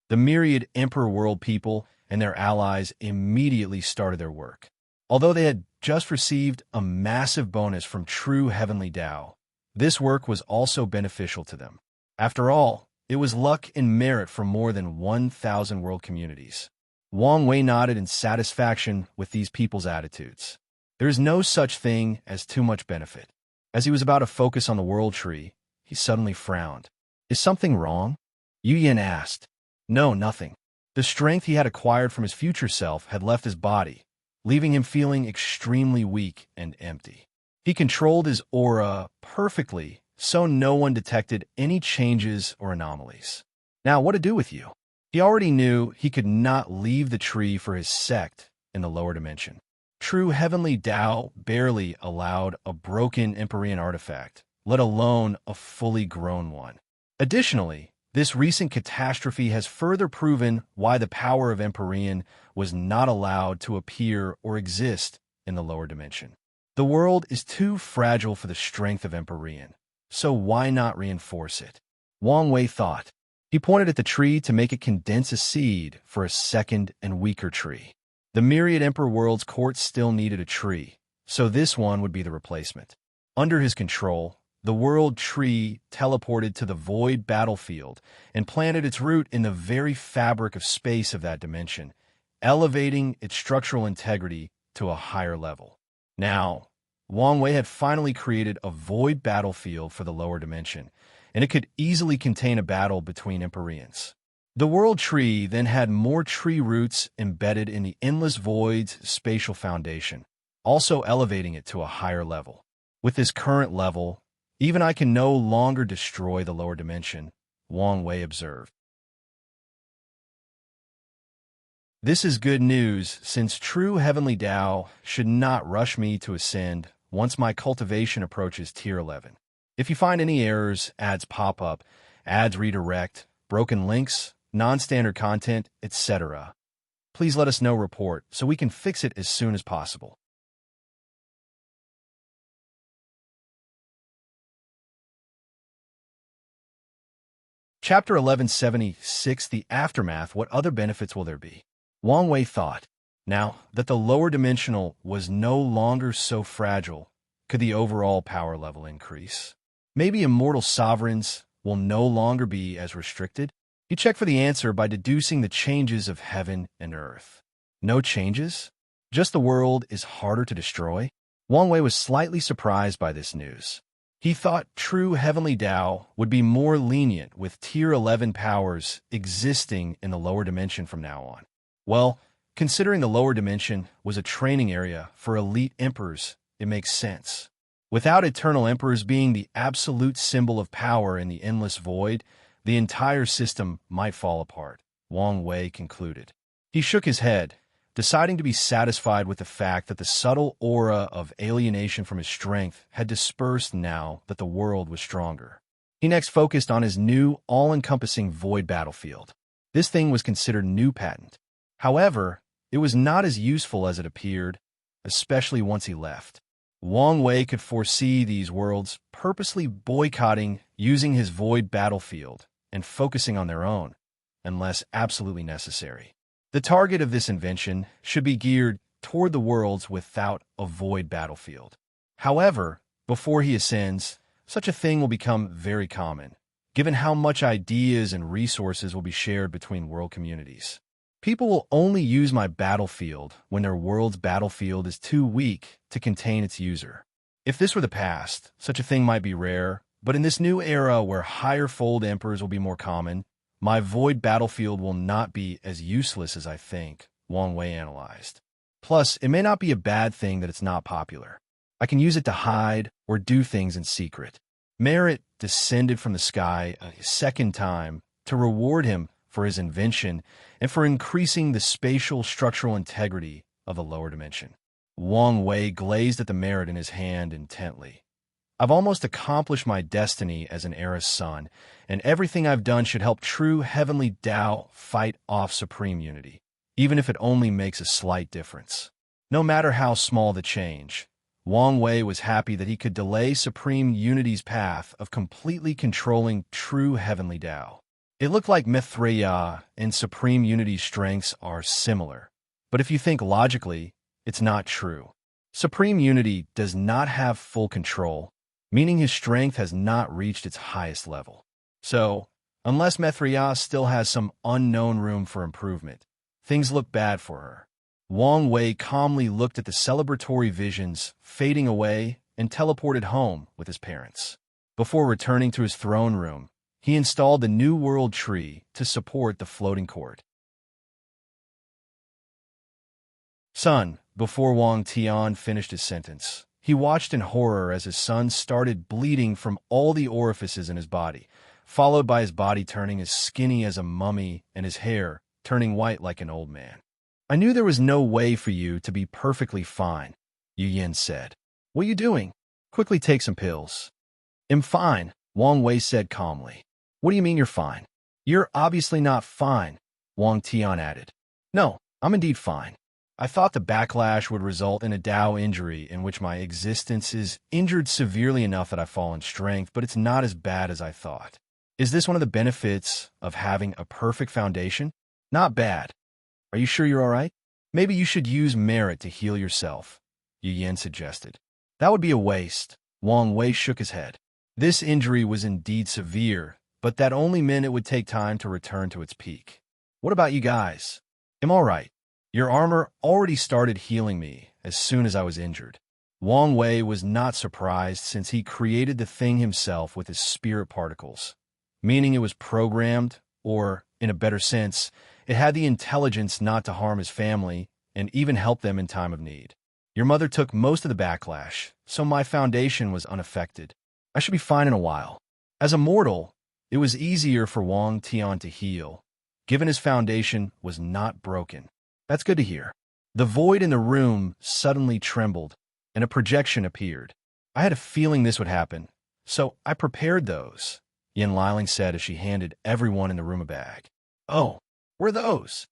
The myriad Emperor World people and their allies immediately started their work. Although they had just received a massive bonus from True Heavenly Tao, this work was also beneficial to them. After all, it was luck and merit for more than 1,000 world communities. Wang Wei nodded in satisfaction with these people's attitudes. There is no such thing as too much benefit. As he was about to focus on the world tree, he suddenly frowned. Is something wrong? Yu Yin asked. No, nothing. The strength he had acquired from his future self had left his body, leaving him feeling extremely weak and empty. He controlled his aura perfectly, so no one detected any changes or anomalies. Now, what to do with you? He already knew he could not leave the tree for his sect in the lower dimension. True Heavenly Tao barely allowed a broken Empyrean artifact, let alone a fully grown one. Additionally, this recent catastrophe has further proven why the power of Empyrean was not allowed to appear or exist in the lower dimension. The world is too fragile for the strength of Empyrean, so why not reinforce it? Wang Wei thought. He pointed at the tree to make it condense a seed for a second and weaker tree. The myriad Emperor World's court still needed a tree, so this one would be the replacement. Under his control, the world tree teleported to the void battlefield and planted its root in the very fabric of space of that dimension, elevating its structural integrity to a higher level. Now, Wang Wei had finally created a void battlefield for the lower dimension, and it could easily contain a battle between Empyreans. The world tree then had more tree roots embedded in the endless void's spatial foundation, also elevating it to a higher level. With this current level, even I can no longer destroy the lower dimension, Wang Wei observed. This is good news, since True Heavenly Tao should not rush me to ascend once my cultivation approaches Tier 11. If you find any errors, ads pop up, ads redirect, broken links, non-standard content, etc., please let us know report so we can fix it as soon as possible. Chapter 1176, The Aftermath. What other benefits will there be? Wang Wei thought. Now that the lower dimensional was no longer so fragile, could the overall power level increase? Maybe immortal sovereigns will no longer be as restricted? You check for the answer by deducing the changes of heaven and earth. No changes? Just the world is harder to destroy? Wang Wei was slightly surprised by this news. He thought True Heavenly Tao would be more lenient with Tier 11 powers existing in the lower dimension from now on. Well, Considering the lower dimension was a training area for elite emperors, it makes sense. Without eternal emperors being the absolute symbol of power in the endless void, the entire system might fall apart, Wang Wei concluded. He shook his head, deciding to be satisfied with the fact that the subtle aura of alienation from his strength had dispersed now that the world was stronger. He next focused on his new, all-encompassing void battlefield. This thing was considered new patent. However, it was not as useful as it appeared, especially once he left. Wang Wei could foresee these worlds purposely boycotting using his void battlefield and focusing on their own, unless absolutely necessary. The target of this invention should be geared toward the worlds without a void battlefield. However, before he ascends, such a thing will become very common, given how much ideas and resources will be shared between world communities. People will only use my battlefield when their world's battlefield is too weak to contain its user. If this were the past, such a thing might be rare, but in this new era where higher fold emperors will be more common, my void battlefield will not be as useless as I think, Wang Wei analyzed. Plus, it may not be a bad thing that it's not popular. I can use it to hide or do things in secret. Merit descended from the sky a second time to reward him for his invention and for increasing the spatial structural integrity of the lower dimension. Wang Wei glazed at the merit in his hand intently. I've almost accomplished my destiny as an Era's son, and everything I've done should help true heavenly Tao fight off supreme unity, even if it only makes a slight difference. No matter how small the change, Wang Wei was happy that he could delay supreme unity's path of completely controlling true heavenly Tao. It looked like Mithraea and supreme unity's strengths are similar, but if you think logically, it's not true. Supreme unity does not have full control, meaning his strength has not reached its highest level. So, unless Mithraea still has some unknown room for improvement, things look bad for her. Wang Wei calmly looked at the celebratory visions fading away and teleported home with his parents. Before returning to his throne room, he installed the New World Tree to support the floating court. Son, before Wang Tian finished his sentence, he watched in horror as his son started bleeding from all the orifices in his body, followed by his body turning as skinny as a mummy and his hair turning white like an old man. I knew there was no way for you to be perfectly fine, Yu Yin said. What are you doing? Quickly take some pills. I'm fine, Wang Wei said calmly. What do you mean you're fine? You're obviously not fine, Wang Tian added. No, I'm indeed fine. I thought the backlash would result in a Dao injury in which my existence is injured severely enough that I fall in strength, but it's not as bad as I thought. Is this one of the benefits of having a perfect foundation? Not bad. Are you sure you're all right? Maybe you should use merit to heal yourself, Yu Yin suggested. That would be a waste. Wang Wei shook his head. This injury was indeed severe, but that only meant it would take time to return to its peak. What about you guys? I'm all right. Your armor already started healing me as soon as I was injured. Wang Wei was not surprised since he created the thing himself with his spirit particles, meaning it was programmed, or, in a better sense, it had the intelligence not to harm his family and even help them in time of need. Your mother took most of the backlash, so my foundation was unaffected. I should be fine in a while. As a mortal, it was easier for Wang Tian to heal, given his foundation was not broken. That's good to hear. The void in the room suddenly trembled, and a projection appeared. I had a feeling this would happen, so I prepared those, Yin Liling said as she handed everyone in the room a bag. Oh, what are those?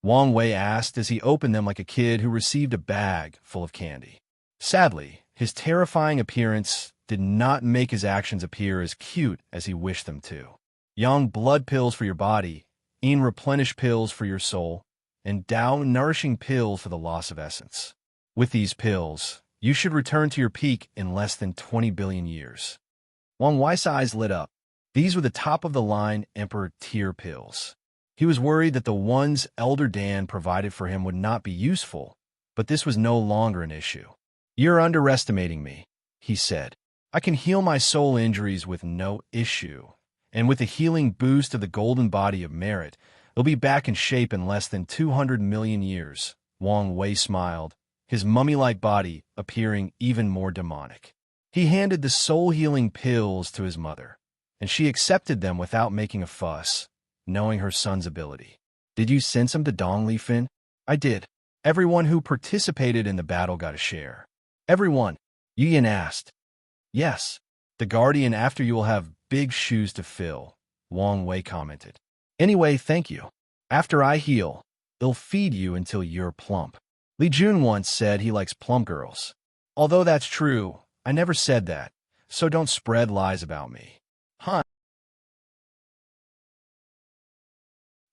Wang Wei asked as he opened them like a kid who received a bag full of candy. Sadly, his terrifying appearance did not make his actions appear as cute as he wished them to. Yang blood pills for your body, Yin replenish pills for your soul, and Dao nourishing pills for the loss of essence. With these pills, you should return to your peak in less than 20 billion years. Wang Wei's eyes lit up. These were the top-of-the-line Emperor tier pills. He was worried that the ones Elder Dan provided for him would not be useful, but this was no longer an issue. You're underestimating me, he said. I can heal my soul injuries with no issue, and with the healing boost of the golden body of merit, It'll be back in shape in less than 200 million years. Wang Wei smiled, his mummy-like body appearing even more demonic. He handed the soul-healing pills to his mother, and she accepted them without making a fuss, knowing her son's ability. Did you send some to Dongli, Fin? I did. Everyone who participated in the battle got a share. Everyone, Yu Yin asked. Yes. The Guardian after you will have big shoes to fill, Wang Wei commented. Anyway, thank you. After I heal, it'll feed you until you're plump. Li Jun once said he likes plump girls. Although that's true, I never said that, so don't spread lies about me. Huh?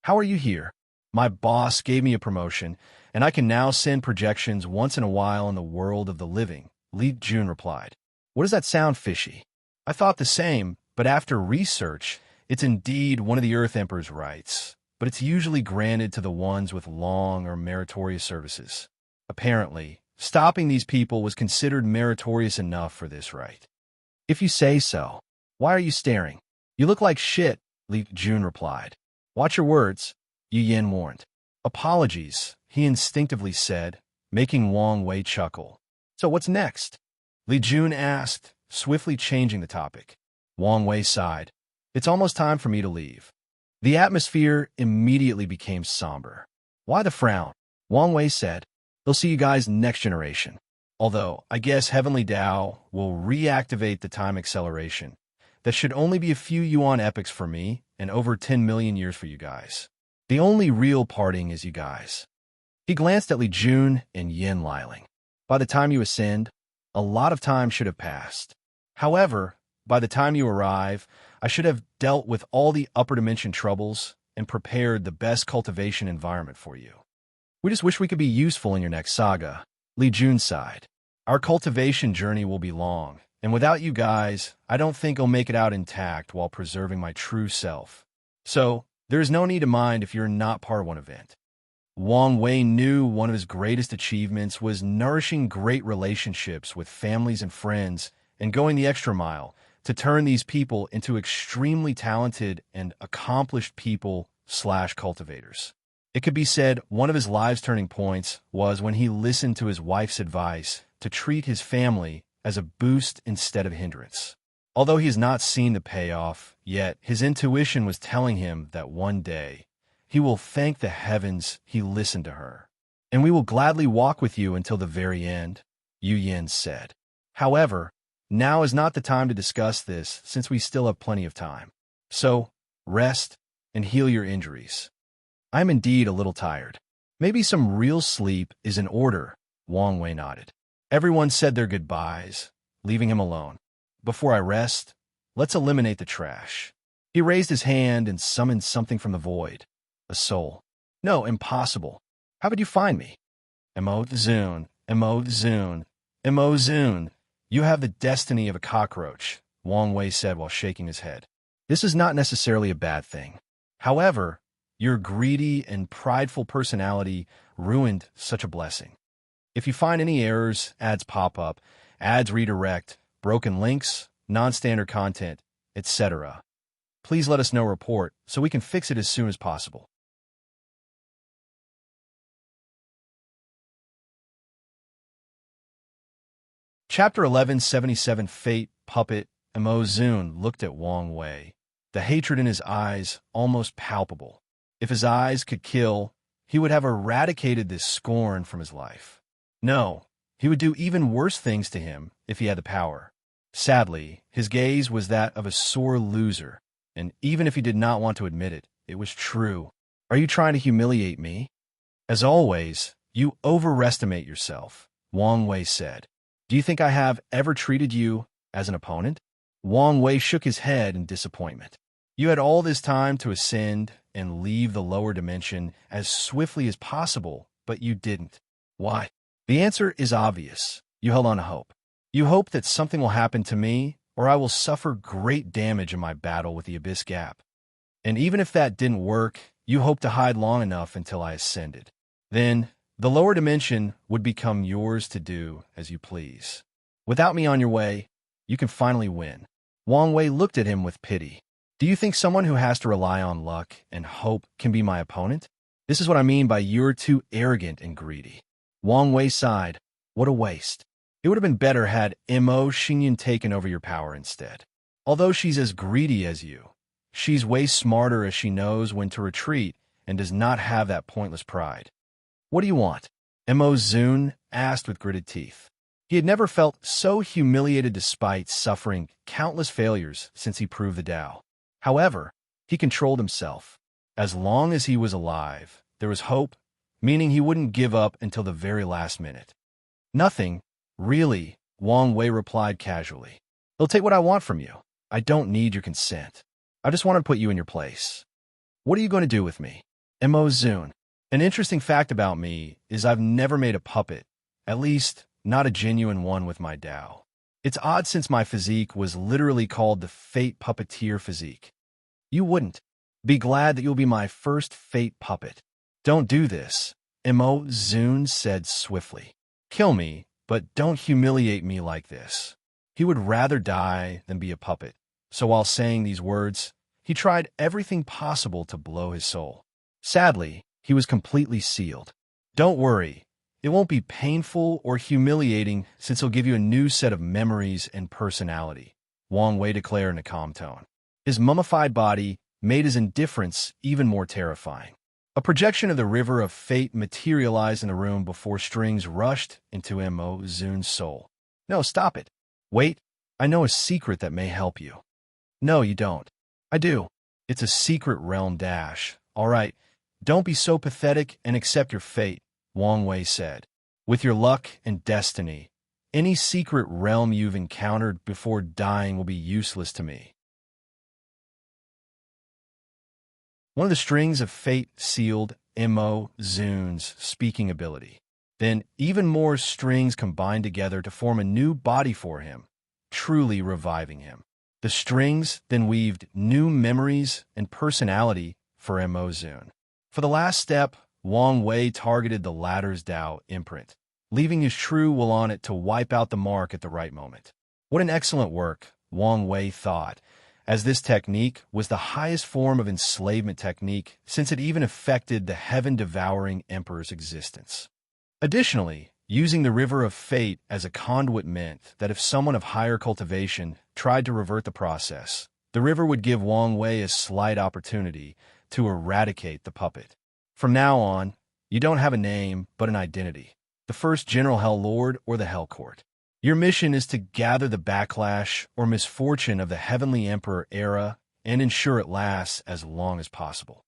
How are you here? My boss gave me a promotion, and I can now send projections once in a while in the world of the living, Li Jun replied. What does that sound fishy? I thought the same, but after research, it's indeed one of the Earth Emperor's rights, but it's usually granted to the ones with long or meritorious services. Apparently, stopping these people was considered meritorious enough for this right. If you say so. Why are you staring? You look like shit, Li Jun replied. Watch your words, Yu Yin warned. Apologies, he instinctively said, making Wang Wei chuckle. So what's next? Li Jun asked, swiftly changing the topic. Wang Wei sighed. It's almost time for me to leave. The atmosphere immediately became somber. Why the frown? Wang Wei said. They'll see you guys next generation. Although, I guess Heavenly Tao will reactivate the time acceleration. That should only be a few yuan epochs for me, and over 10 million years for you guys. The only real parting is you guys. He glanced at Li Jun and Yin Liling. By the time you ascend, a lot of time should have passed. However, by the time you arrive, I should have dealt with all the upper dimension troubles and prepared the best cultivation environment for you. We just wish we could be useful in your next saga, Li Jun sighed. Our cultivation journey will be long, and without you guys, I don't think I'll make it out intact while preserving my true self. So, there is no need to mind if you're not part of one event. Wang Wei knew one of his greatest achievements was nourishing great relationships with families and friends and going the extra mile to turn these people into extremely talented and accomplished people/cultivators. It could be said one of his life's turning points was when he listened to his wife's advice to treat his family as a boost instead of a hindrance. Although he has not seen the payoff yet, his intuition was telling him that one day he will thank the heavens he listened to her. And we will gladly walk with you until the very end, Yu Yin said. However, now is not the time to discuss this since we still have plenty of time. So, rest and heal your injuries. I am indeed a little tired. Maybe some real sleep is in order, Wang Wei nodded. Everyone said their goodbyes, leaving him alone. Before I rest, let's eliminate the trash. He raised his hand and summoned something from the void. A soul. No, impossible. How would you find me? Emo-Zun, Emo-Zun, Emo-Zun. You have the destiny of a cockroach, Wang Wei said while shaking his head. This is not necessarily a bad thing. However, your greedy and prideful personality ruined such a blessing. If you find any errors, ads pop up, ads redirect, broken links, non-standard content, etc., please let us know report so we can fix it as soon as possible. Chapter 1177 Fate, Puppet, Emo-Zun looked at Wang Wei, the hatred in his eyes almost palpable. If his eyes could kill, he would have eradicated this scorn from his life. No, he would do even worse things to him if he had the power. Sadly, his gaze was that of a sore loser, and even if he did not want to admit it, it was true. Are you trying to humiliate me? As always, you overestimate yourself, Wang Wei said. Do you think I have ever treated you as an opponent? Wang Wei shook his head in disappointment. You had all this time to ascend and leave the lower dimension as swiftly as possible, but you didn't. Why? The answer is obvious. You held on to hope. You hoped that something will happen to me, or I will suffer great damage in my battle with the Abyss Gap. And even if that didn't work, you hoped to hide long enough until I ascended. Then, the lower dimension would become yours to do as you please. Without me on your way, you can finally win. Wang Wei looked at him with pity. Do you think someone who has to rely on luck and hope can be my opponent? This is what I mean by you're too arrogant and greedy. Wang Wei sighed. What a waste. It would have been better had Mo Xingyan taken over your power instead. Although she's as greedy as you, she's way smarter as she knows when to retreat and does not have that pointless pride. What do you want? Mo Zun asked with gritted teeth. He had never felt so humiliated despite suffering countless failures since he proved the Tao. However, he controlled himself. As long as he was alive, there was hope, meaning he wouldn't give up until the very last minute. Nothing, really, Wang Wei replied casually. They'll take what I want from you. I don't need your consent. I just want to put you in your place. What are you going to do with me? Mo Zun. An interesting fact about me is I've never made a puppet, at least not a genuine one with my Tao. It's odd since my physique was literally called the Fate Puppeteer physique. You wouldn't. Be glad that you'll be my first Fate puppet. Don't do this, Mo Zun said swiftly. Kill me, but don't humiliate me like this. He would rather die than be a puppet, so while saying these words, he tried everything possible to blow his soul. Sadly, he was completely sealed. Don't worry, it won't be painful or humiliating since he'll give you a new set of memories and personality, Wang Wei declared in a calm tone. His mummified body made his indifference even more terrifying. A projection of the river of fate materialized in the room before strings rushed into Mo Zun's soul. No, stop it. Wait, I know a secret that may help you. No, you don't. I do. It's a secret realm dash. All right, don't be so pathetic and accept your fate, Wang Wei said. With your luck and destiny, any secret realm you've encountered before dying will be useless to me. One of the strings of fate sealed Mo Zun's speaking ability. Then even more strings combined together to form a new body for him, truly reviving him. The strings then weaved new memories and personality for Mo Zun. For the last step, Wang Wei targeted the latter's Tao imprint, leaving his true will on it to wipe out the mark at the right moment. What an excellent work, Wang Wei thought, as this technique was the highest form of enslavement technique since it even affected the heaven-devouring emperor's existence. Additionally, using the River of Fate as a conduit meant that if someone of higher cultivation tried to revert the process, the river would give Wang Wei a slight opportunity to eradicate the puppet. From now on, you don't have a name but an identity, the first General Hell Lord or the Hell Court. Your mission is to gather the backlash or misfortune of the Heavenly Emperor era and ensure it lasts as long as possible.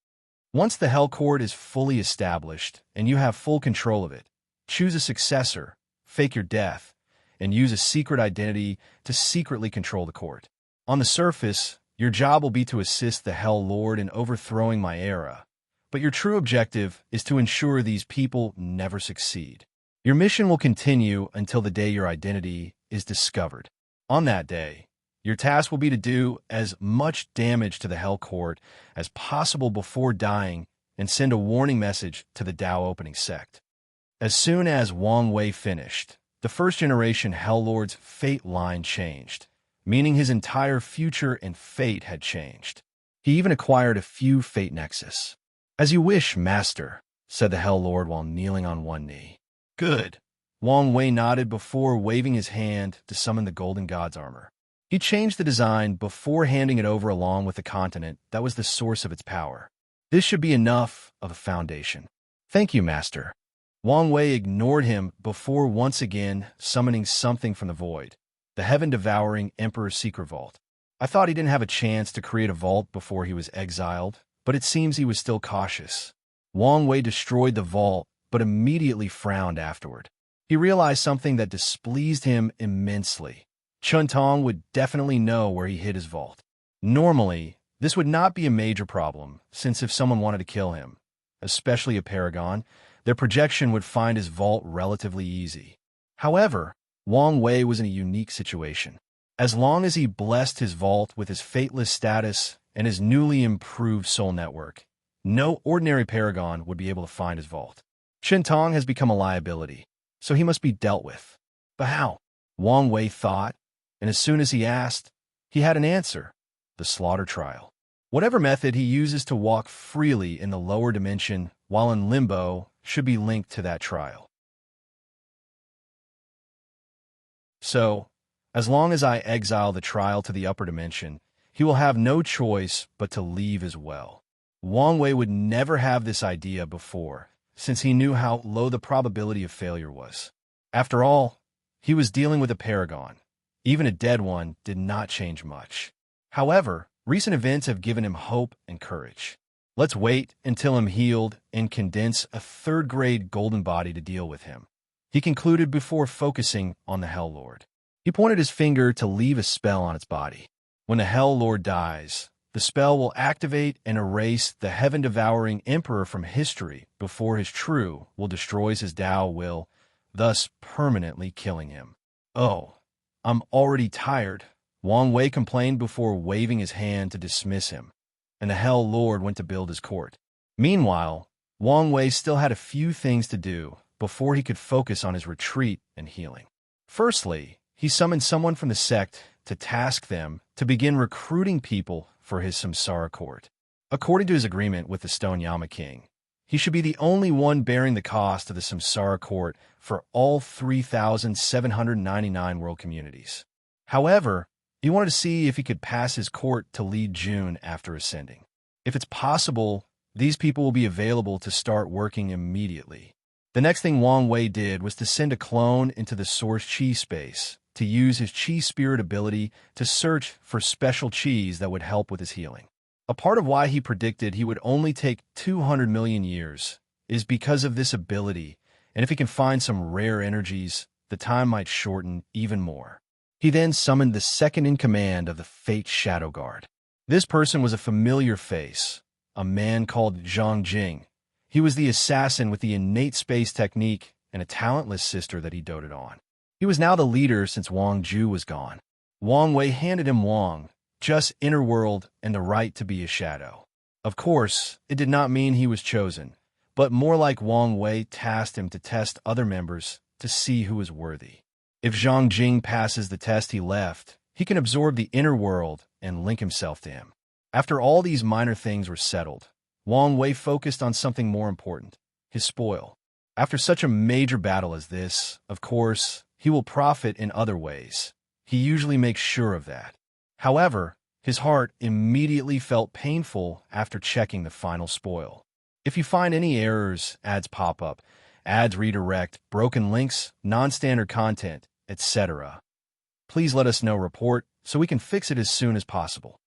Once the Hell Court is fully established and you have full control of it, choose a successor, fake your death, and use a secret identity to secretly control the court. On the surface, your job will be to assist the Hell Lord in overthrowing my era, but your true objective is to ensure these people never succeed. Your mission will continue until the day your identity is discovered. On that day, your task will be to do as much damage to the Hell Court as possible before dying and send a warning message to the Tao opening sect. As soon as Wang Wei finished, the first generation Hell Lord's fate line changed, meaning his entire future and fate had changed. He even acquired a few fate nexus. As you wish, Master, said the Hell Lord while kneeling on one knee. Good. Wang Wei nodded before waving his hand to summon the Golden God's armor. He changed the design before handing it over along with the continent that was the source of its power. This should be enough of a foundation. Thank you, Master. Wang Wei ignored him before once again summoning something from the void, the heaven-devouring Emperor's secret vault. I thought he didn't have a chance to create a vault before he was exiled, but it seems he was still cautious. Wang Wei destroyed the vault, but immediately frowned afterward. He realized something that displeased him immensely. Chun Tong would definitely know where he hid his vault. Normally, this would not be a major problem, since if someone wanted to kill him, especially a paragon, their projection would find his vault relatively easy. However, Wang Wei was in a unique situation. As long as he blessed his vault with his fateless status and his newly improved soul network, no ordinary paragon would be able to find his vault. Chun Tong has become a liability, so he must be dealt with. But how? Wang Wei thought, and as soon as he asked, he had an answer: the slaughter trial. Whatever method he uses to walk freely in the lower dimension while in limbo should be linked to that trial. So, as long as I exile the trial to the upper dimension, he will have no choice but to leave as well. Wang Wei would never have this idea before, since he knew how low the probability of failure was. After all, he was dealing with a paragon. Even a dead one did not change much. However, recent events have given him hope and courage. Let's wait until I'm healed and condense a third-grade golden body to deal with him, he concluded before focusing on the Hell Lord. He pointed his finger to leave a spell on its body. When the Hell Lord dies, the spell will activate and erase the heaven-devouring Emperor from history before his true will destroys his Tao will, thus permanently killing him. Oh, I'm already tired, Wang Wei complained before waving his hand to dismiss him, and the Hell Lord went to build his court. Meanwhile, Wang Wei still had a few things to do before he could focus on his retreat and healing. Firstly, he summoned someone from the sect to task them to begin recruiting people for his Samsara court. According to his agreement with the Stone Yama King, he should be the only one bearing the cost of the Samsara court for all 3,799 world communities. However, he wanted to see if he could pass his court to lead June after ascending. If it's possible, these people will be available to start working immediately. The next thing Wang Wei did was to send a clone into the Source Chi space to use his Chi Spirit ability to search for special Chis that would help with his healing. A part of why he predicted he would only take 200 million years is because of this ability, and if he can find some rare energies, the time might shorten even more. He then summoned the second-in-command of the Fate Shadow Guard. This person was a familiar face, a man called Zhang Jing. He was the assassin with the innate space technique and a talentless sister that he doted on. He was now the leader since Wang Ju was gone. Wang Wei handed him Wang, just inner world and the right to be a shadow. Of course, it did not mean he was chosen, but more like Wang Wei tasked him to test other members to see who was worthy. If Zhang Jing passes the test he left, he can absorb the inner world and link himself to him. After all these minor things were settled, Wang Wei focused on something more important, his spoil. After such a major battle as this, of course, he will profit in other ways. He usually makes sure of that. However, his heart immediately felt painful after checking the final spoil. If you find any errors, ads pop up, ads redirect, broken links, non-standard content, etc., please let us know report so we can fix it as soon as possible.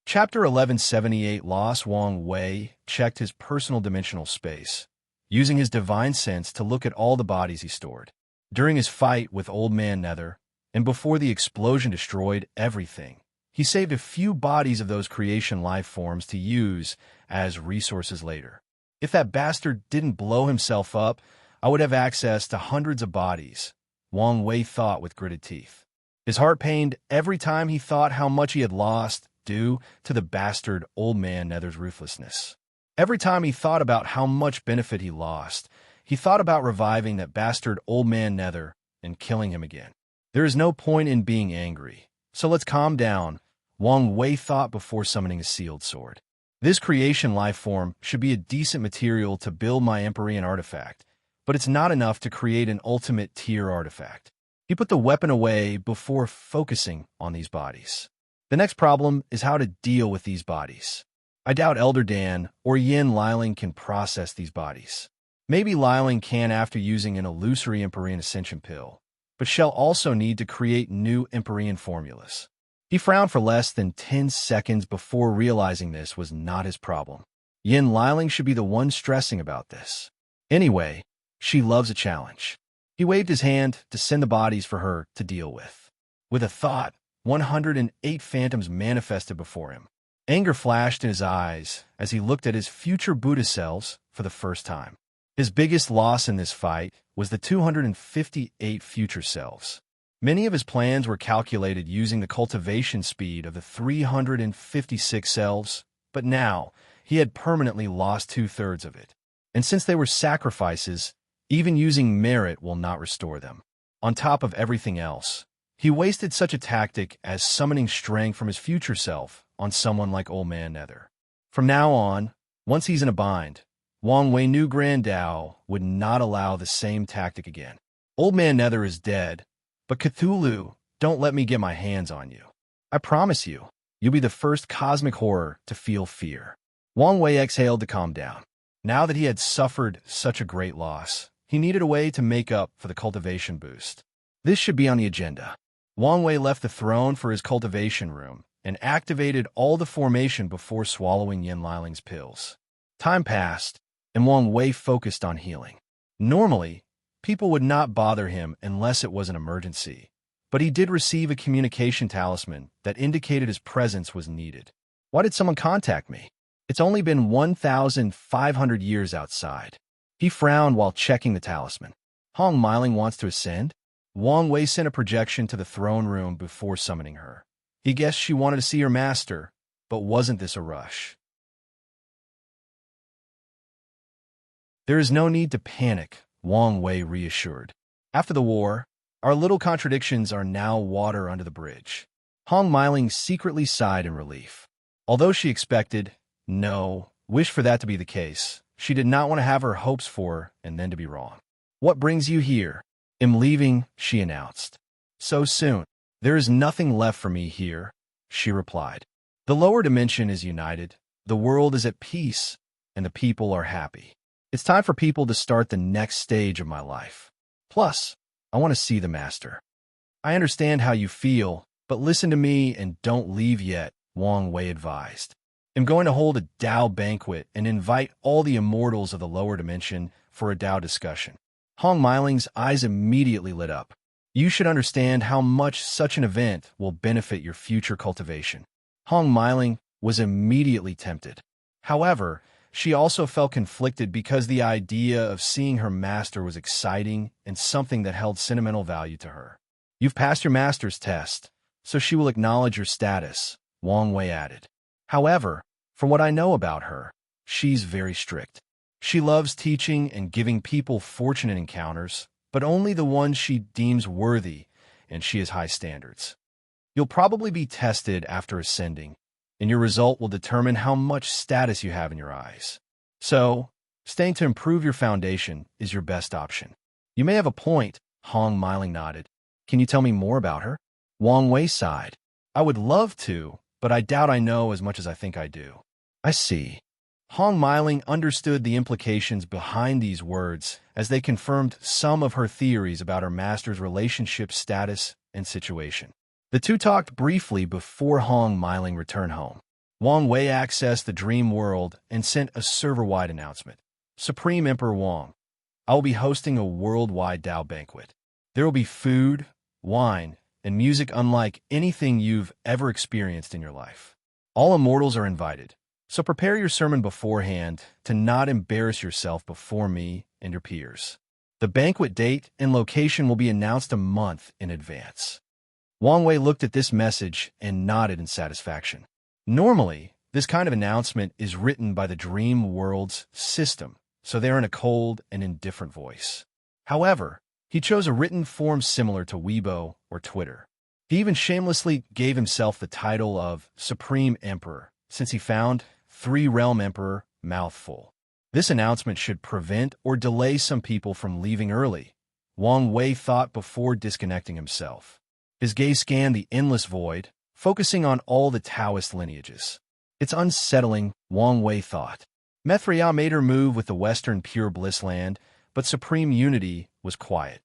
Chapter 1178 Lost. Wang Wei checked his personal dimensional space, using his divine sense to look at all the bodies he stored. During his fight with Old Man Nether, and before the explosion destroyed everything, he saved a few bodies of those creation life forms to use as resources later. If that bastard didn't blow himself up, I would have access to hundreds of bodies, Wang Wei thought with gritted teeth. His heart pained every time he thought how much he had lost due to the bastard Old Man Nether's ruthlessness. Every time he thought about how much benefit he lost, he thought about reviving that bastard Old Man Nether and killing him again. There is no point in being angry, so let's calm down, Wang Wei thought before summoning a sealed sword. This creation life form should be a decent material to build my Empyrean artifact, but it's not enough to create an ultimate tier artifact. He put the weapon away before focusing on these bodies. The next problem is how to deal with these bodies. I doubt Elder Dan or Yin Liling can process these bodies. Maybe Liling can after using an illusory Empyrean Ascension pill, but shall also need to create new Empyrean formulas. He frowned for less than 10 seconds before realizing this was not his problem. Yin Liling should be the one stressing about this. Anyway, she loves a challenge. He waved his hand to send the bodies for her to deal with. With a thought, 108 phantoms manifested before him. Anger flashed in his eyes as he looked at his future Buddha selves for the first time. His biggest loss in this fight was the 258 future selves. Many of his plans were calculated using the cultivation speed of the 356 selves, but now he had permanently lost 2/3 of it. And since they were sacrifices, even using merit will not restore them. On top of everything else, he wasted such a tactic as summoning strength from his future self on someone like Old Man Nether. From now on, once he's in a bind, Wang Wei knew Grand Dao would not allow the same tactic again. Old Man Nether is dead, but Cthulhu, don't let me get my hands on you. I promise you, you'll be the first cosmic horror to feel fear. Wang Wei exhaled to calm down. Now that he had suffered such a great loss, he needed a way to make up for the cultivation boost. This should be on the agenda. Wang Wei left the throne for his cultivation room and activated all the formation before swallowing Yin Liling's pills. Time passed, and Wang Wei focused on healing. Normally, people would not bother him unless it was an emergency, but he did receive a communication talisman that indicated his presence was needed. Why did someone contact me? It's only been 1,500 years outside. He frowned while checking the talisman. Hong Miling wants to ascend? Wang Wei sent a projection to the throne room before summoning her. He guessed she wanted to see her master, but wasn't this a rush? There is no need to panic, Wang Wei reassured. After the war, our little contradictions are now water under the bridge. Hong Miling secretly sighed in relief. Although she expected, wished for that to be the case, she did not want to have her hopes for and then to be wrong. What brings you here? I'm leaving, she announced. So soon. There is nothing left for me here, she replied. The lower dimension is united, the world is at peace, and the people are happy. It's time for people to start the next stage of my life. Plus, I want to see the master. I understand how you feel, but listen to me and don't leave yet, Wang Wei advised. I'm going to hold a Dao banquet and invite all the immortals of the lower dimension for a Dao discussion. Hong Miling's eyes immediately lit up. You should understand how much such an event will benefit your future cultivation. Hong Miling was immediately tempted. However, she also felt conflicted because the idea of seeing her master was exciting and something that held sentimental value to her. You've passed your master's test, so she will acknowledge your status, Wang Wei added. However, from what I know about her, she's very strict. She loves teaching and giving people fortunate encounters, but only the ones she deems worthy, and she has high standards. You'll probably be tested after ascending, and your result will determine how much status you have in your eyes. So, staying to improve your foundation is your best option. You may have a point, Hong Miling nodded. Can you tell me more about her? Wang Wei sighed. I would love to, but I doubt I know as much as I think I do. I see. Hong Miling understood the implications behind these words as they confirmed some of her theories about her master's relationship status and situation. The two talked briefly before Hong Miling returned home. Wang Wei accessed the dream world and sent a server-wide announcement. Supreme Emperor Wang, I will be hosting a worldwide Dao banquet. There will be food, wine, and music unlike anything you've ever experienced in your life. All immortals are invited. So prepare your sermon beforehand to not embarrass yourself before me and your peers. The banquet date and location will be announced a month in advance. Wang Wei looked at this message and nodded in satisfaction. Normally, this kind of announcement is written by the Dream World's system, so they're in a cold and indifferent voice. However, he chose a written form similar to Weibo or Twitter. He even shamelessly gave himself the title of Supreme Emperor, since he found Three-Realm Emperor mouthful. This announcement should prevent or delay some people from leaving early, Wang Wei thought before disconnecting himself. His gaze scanned the endless void, focusing on all the Taoist lineages. It's unsettling, Wang Wei thought. Mithria made her move with the Western Pure Bliss land, but Supreme Unity was quiet.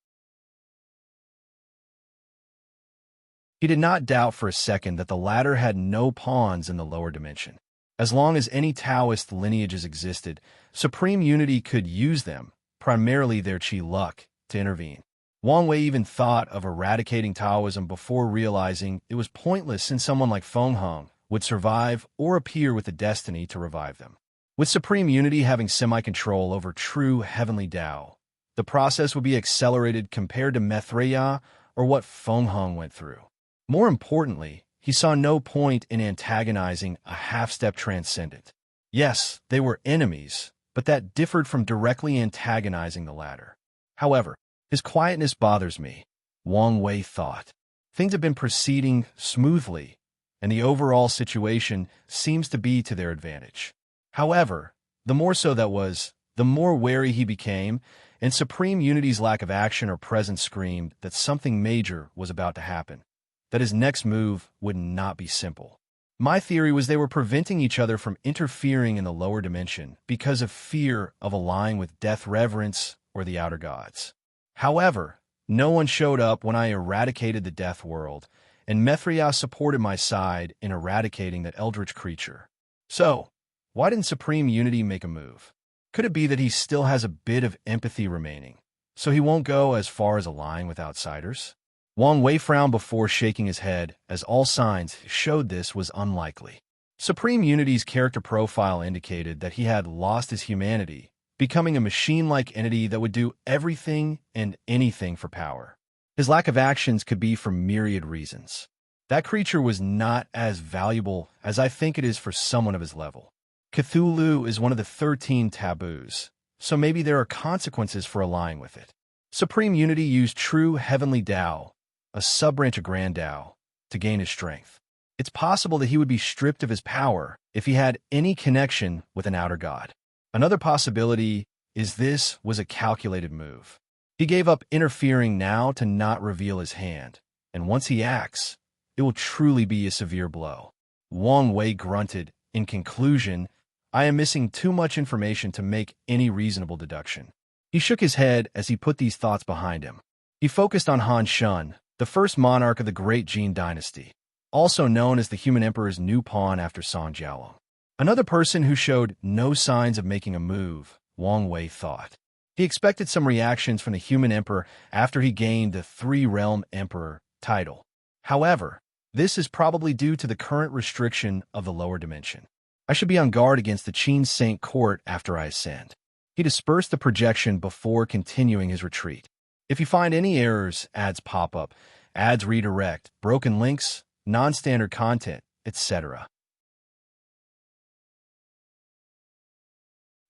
He did not doubt for a second that the latter had no pawns in the lower dimension. As long as any Taoist lineages existed, Supreme Unity could use them, primarily their Qi luck, to intervene. Wang Wei even thought of eradicating Taoism before realizing it was pointless since someone like Feng Heng would survive or appear with the destiny to revive them. With Supreme Unity having semi-control over true heavenly Tao, the process would be accelerated compared to Mithria or what Feng Heng went through. More importantly, he saw no point in antagonizing a half-step transcendent. Yes, they were enemies, but that differed from directly antagonizing the latter. However, his quietness bothers me. Wang Wei thought. Things have been proceeding smoothly, and the overall situation seems to be to their advantage. However, the more so that was, the more wary he became, and Supreme Unity's lack of action or presence screamed that something major was about to happen, that his next move would not be simple. My theory was they were preventing each other from interfering in the lower dimension because of fear of allying with Death Reverence or the Outer Gods. However, no one showed up when I eradicated the Death World, and Mithrios supported my side in eradicating that eldritch creature. So, why didn't Supreme Unity make a move? Could it be that he still has a bit of empathy remaining, so he won't go as far as allying with outsiders? Wang Wei frowned before shaking his head, as all signs showed this was unlikely. Supreme Unity's character profile indicated that he had lost his humanity, becoming a machine-like entity that would do everything and anything for power. His lack of actions could be for myriad reasons. That creature was not as valuable as I think it is for someone of his level. Cthulhu is one of the 13 taboos, so maybe there are consequences for allying with it. Supreme Unity used true heavenly Tao, a sub-branch of Grand Tao, to gain his strength. It's possible that he would be stripped of his power if he had any connection with an outer god. Another possibility is this was a calculated move. He gave up interfering now to not reveal his hand, and once he acts, it will truly be a severe blow. Wang Wei grunted. In conclusion, I am missing too much information to make any reasonable deduction. He shook his head as he put these thoughts behind him. He focused on Han Shun, the first monarch of the Great Jin dynasty, also known as the Human Emperor's new pawn after Song Jiaolong. Another person who showed no signs of making a move, Wang Wei thought. He expected some reactions from the Human Emperor after he gained the Three-Realm Emperor title. However, this is probably due to the current restriction of the lower dimension. I should be on guard against the Qin Saint Court after I ascend. He dispersed the projection before continuing his retreat. If you find any errors, ads pop up, ads redirect, broken links, non-standard content, etc.,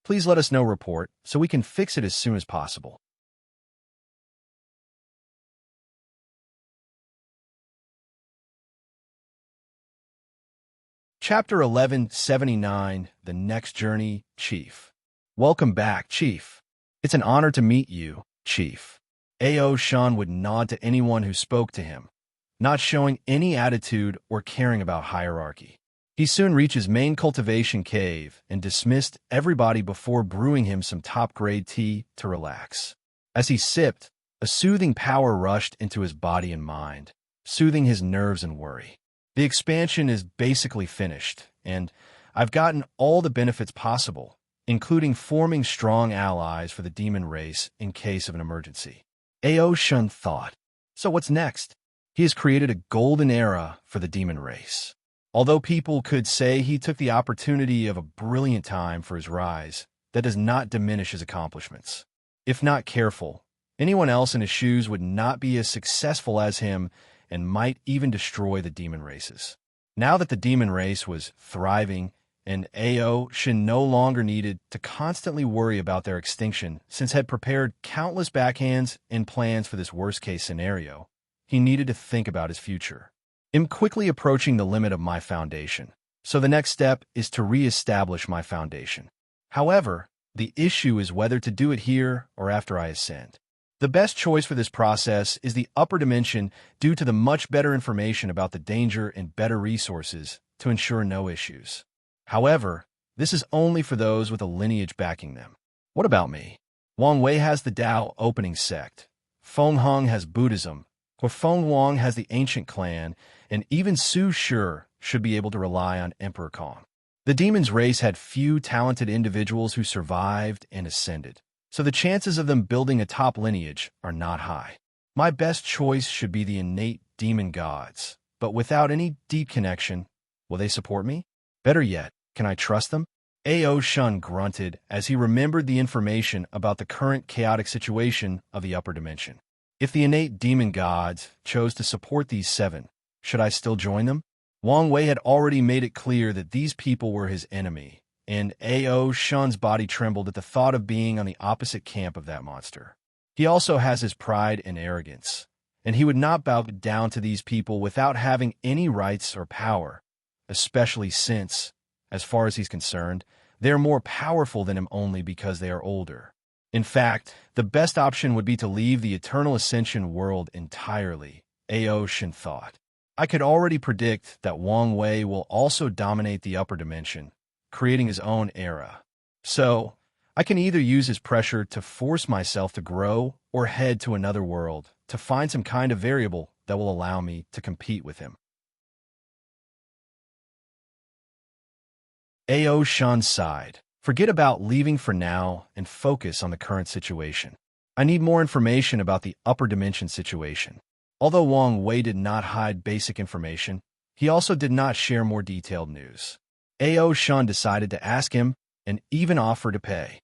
please let us know report so we can fix it as soon as possible. Chapter 1179, The Next Journey, Chief. Welcome back, Chief. It's an honor to meet you, Chief. A.O. Shan would nod to anyone who spoke to him, not showing any attitude or caring about hierarchy. He soon reached his main cultivation cave and dismissed everybody before brewing him some top-grade tea to relax. As he sipped, a soothing power rushed into his body and mind, soothing his nerves and worry. The expansion is basically finished, and I've gotten all the benefits possible, including forming strong allies for the demon race in case of an emergency. A.O. Shun thought. So what's next? He has created a golden era for the demon race. Although people could say he took the opportunity of a brilliant time for his rise, that does not diminish his accomplishments. If not careful, anyone else in his shoes would not be as successful as him and might even destroy the demon races. Now that the demon race was thriving, and A.O. Shin no longer needed to constantly worry about their extinction since had prepared countless backhands and plans for this worst-case scenario, he needed to think about his future. I'm quickly approaching the limit of my foundation, so the next step is to re-establish my foundation. However, the issue is whether to do it here or after I ascend. The best choice for this process is the upper dimension due to the much better information about the danger and better resources to ensure no issues. However, this is only for those with a lineage backing them. What about me? Wang Wei has the Tao opening sect. Feng Heng has Buddhism. Feng Wang has the ancient clan, and even Su Shi should be able to rely on Emperor Kong. The demon's race had few talented individuals who survived and ascended, so the chances of them building a top lineage are not high. My best choice should be the innate demon gods, but without any deep connection. Will they support me? Better yet, can I trust them? A.O. Shun grunted as he remembered the information about the current chaotic situation of the upper dimension. If the innate demon gods chose to support these seven, should I still join them? Wang Wei had already made it clear that these people were his enemy, and A.O. Shun's body trembled at the thought of being on the opposite camp of that monster. He also has his pride and arrogance, and he would not bow down to these people without having any rights or power, especially since, as far as he's concerned, they are more powerful than him only because they are older. In fact, the best option would be to leave the Eternal Ascension world entirely, Aoshin thought. I could already predict that Wang Wei will also dominate the upper dimension, creating his own era. So, I can either use his pressure to force myself to grow or head to another world to find some kind of variable that will allow me to compete with him. Aoshin sighed. Forget about leaving for now and focus on the current situation. I need more information about the upper dimension situation. Although Wang Wei did not hide basic information, he also did not share more detailed news. Aoshin decided to ask him and even offer to pay.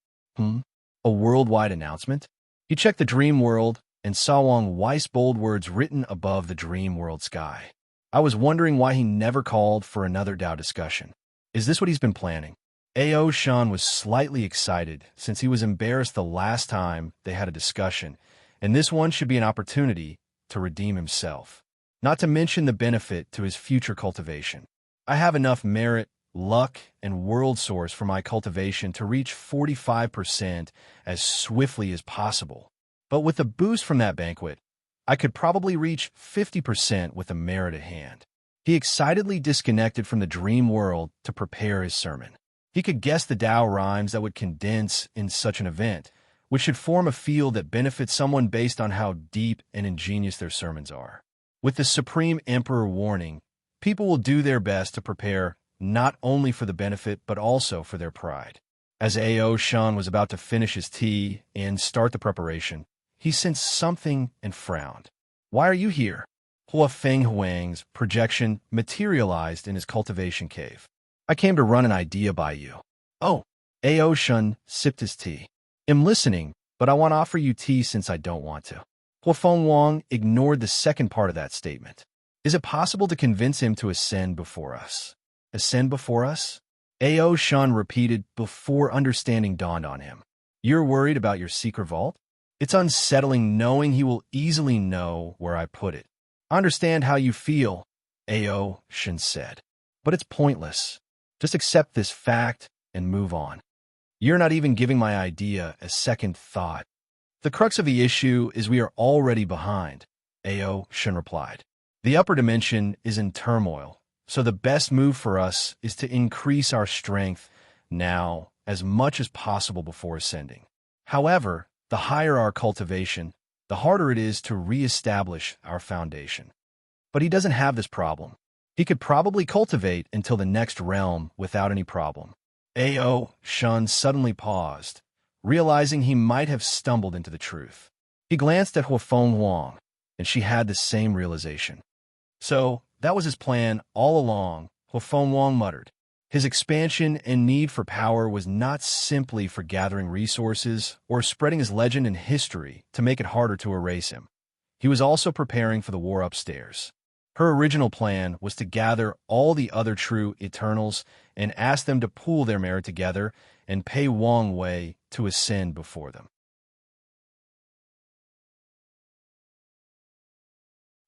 A worldwide announcement? He checked the dream world and saw Wang Wei's bold words written above the dream world sky. I was wondering why he never called for another Dao discussion. Is this what he's been planning? Aoshin was slightly excited since he was embarrassed the last time they had a discussion, and this one should be an opportunity to redeem himself. Not to mention the benefit to his future cultivation. I have enough merit, luck, and world source for my cultivation to reach 45% as swiftly as possible. But with the boost from that banquet, I could probably reach 50% with the merit at hand. He excitedly disconnected from the dream world to prepare his sermon. He could guess the Tao rhymes that would condense in such an event, which should form a field that benefits someone based on how deep and ingenious their sermons are. With the Supreme Emperor warning, people will do their best to prepare not only for the benefit but also for their pride. As Aoshin was about to finish his tea and start the preparation, he sensed something and frowned. "Why are you here?" Hua Feng Huang's projection materialized in his cultivation cave. "I came to run an idea by you." "Oh." Aoshin sipped his tea. "I'm listening, but I want to offer you tea since I don't want to." Hua Feng Huang ignored the second part of that statement. "Is it possible to convince him to ascend before us?" "Ascend before us?" Aoshin repeated before understanding dawned on him. "You're worried about your secret vault? It's unsettling knowing he will easily know where I put it." "I understand how you feel," Aoshin said, "but it's pointless. Just accept this fact and move on. You're not even giving my idea a second thought." "The crux of the issue is we are already behind," Aoshin replied. "The upper dimension is in turmoil, so the best move for us is to increase our strength now as much as possible before ascending. However, the higher our cultivation, the harder it is to re-establish our foundation." But he doesn't have this problem. He could probably cultivate until the next realm without any problem. Aoshin suddenly paused, realizing he might have stumbled into the truth. He glanced at Hua Feng Huang, and she had the same realization. "So, that was his plan all along," Hua Feng Huang muttered. His expansion and need for power was not simply for gathering resources or spreading his legend and history to make it harder to erase him. He was also preparing for the war upstairs. Her original plan was to gather all the other true Eternals and ask them to pool their merit together and pay Wang Wei to ascend before them.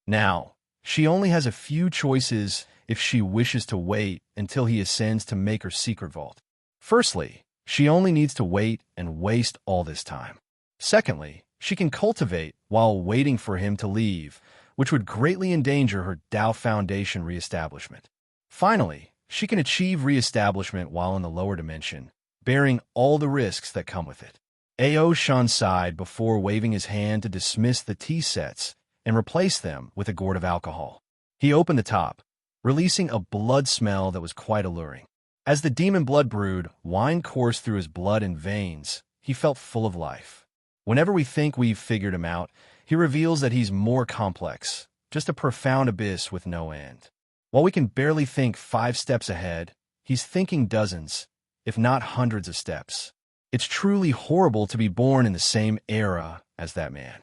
Now, she only has a few choices if she wishes to wait until he ascends to make her secret vault. Firstly, she only needs to wait and waste all this time. Secondly, she can cultivate while waiting for him to leave, which would greatly endanger her Tao Foundation reestablishment. Finally, she can achieve reestablishment while in the lower dimension, bearing all the risks that come with it. Aoshin sighed before waving his hand to dismiss the tea sets and replace them with a gourd of alcohol. He opened the top, releasing a blood smell that was quite alluring. As the demon blood brewed, wine coursed through his blood and veins. He felt full of life. Whenever we think we've figured him out, he reveals that he's more complex, just a profound abyss with no end. While we can barely think 5 steps ahead, he's thinking dozens, if not hundreds of steps. It's truly horrible to be born in the same era as that man.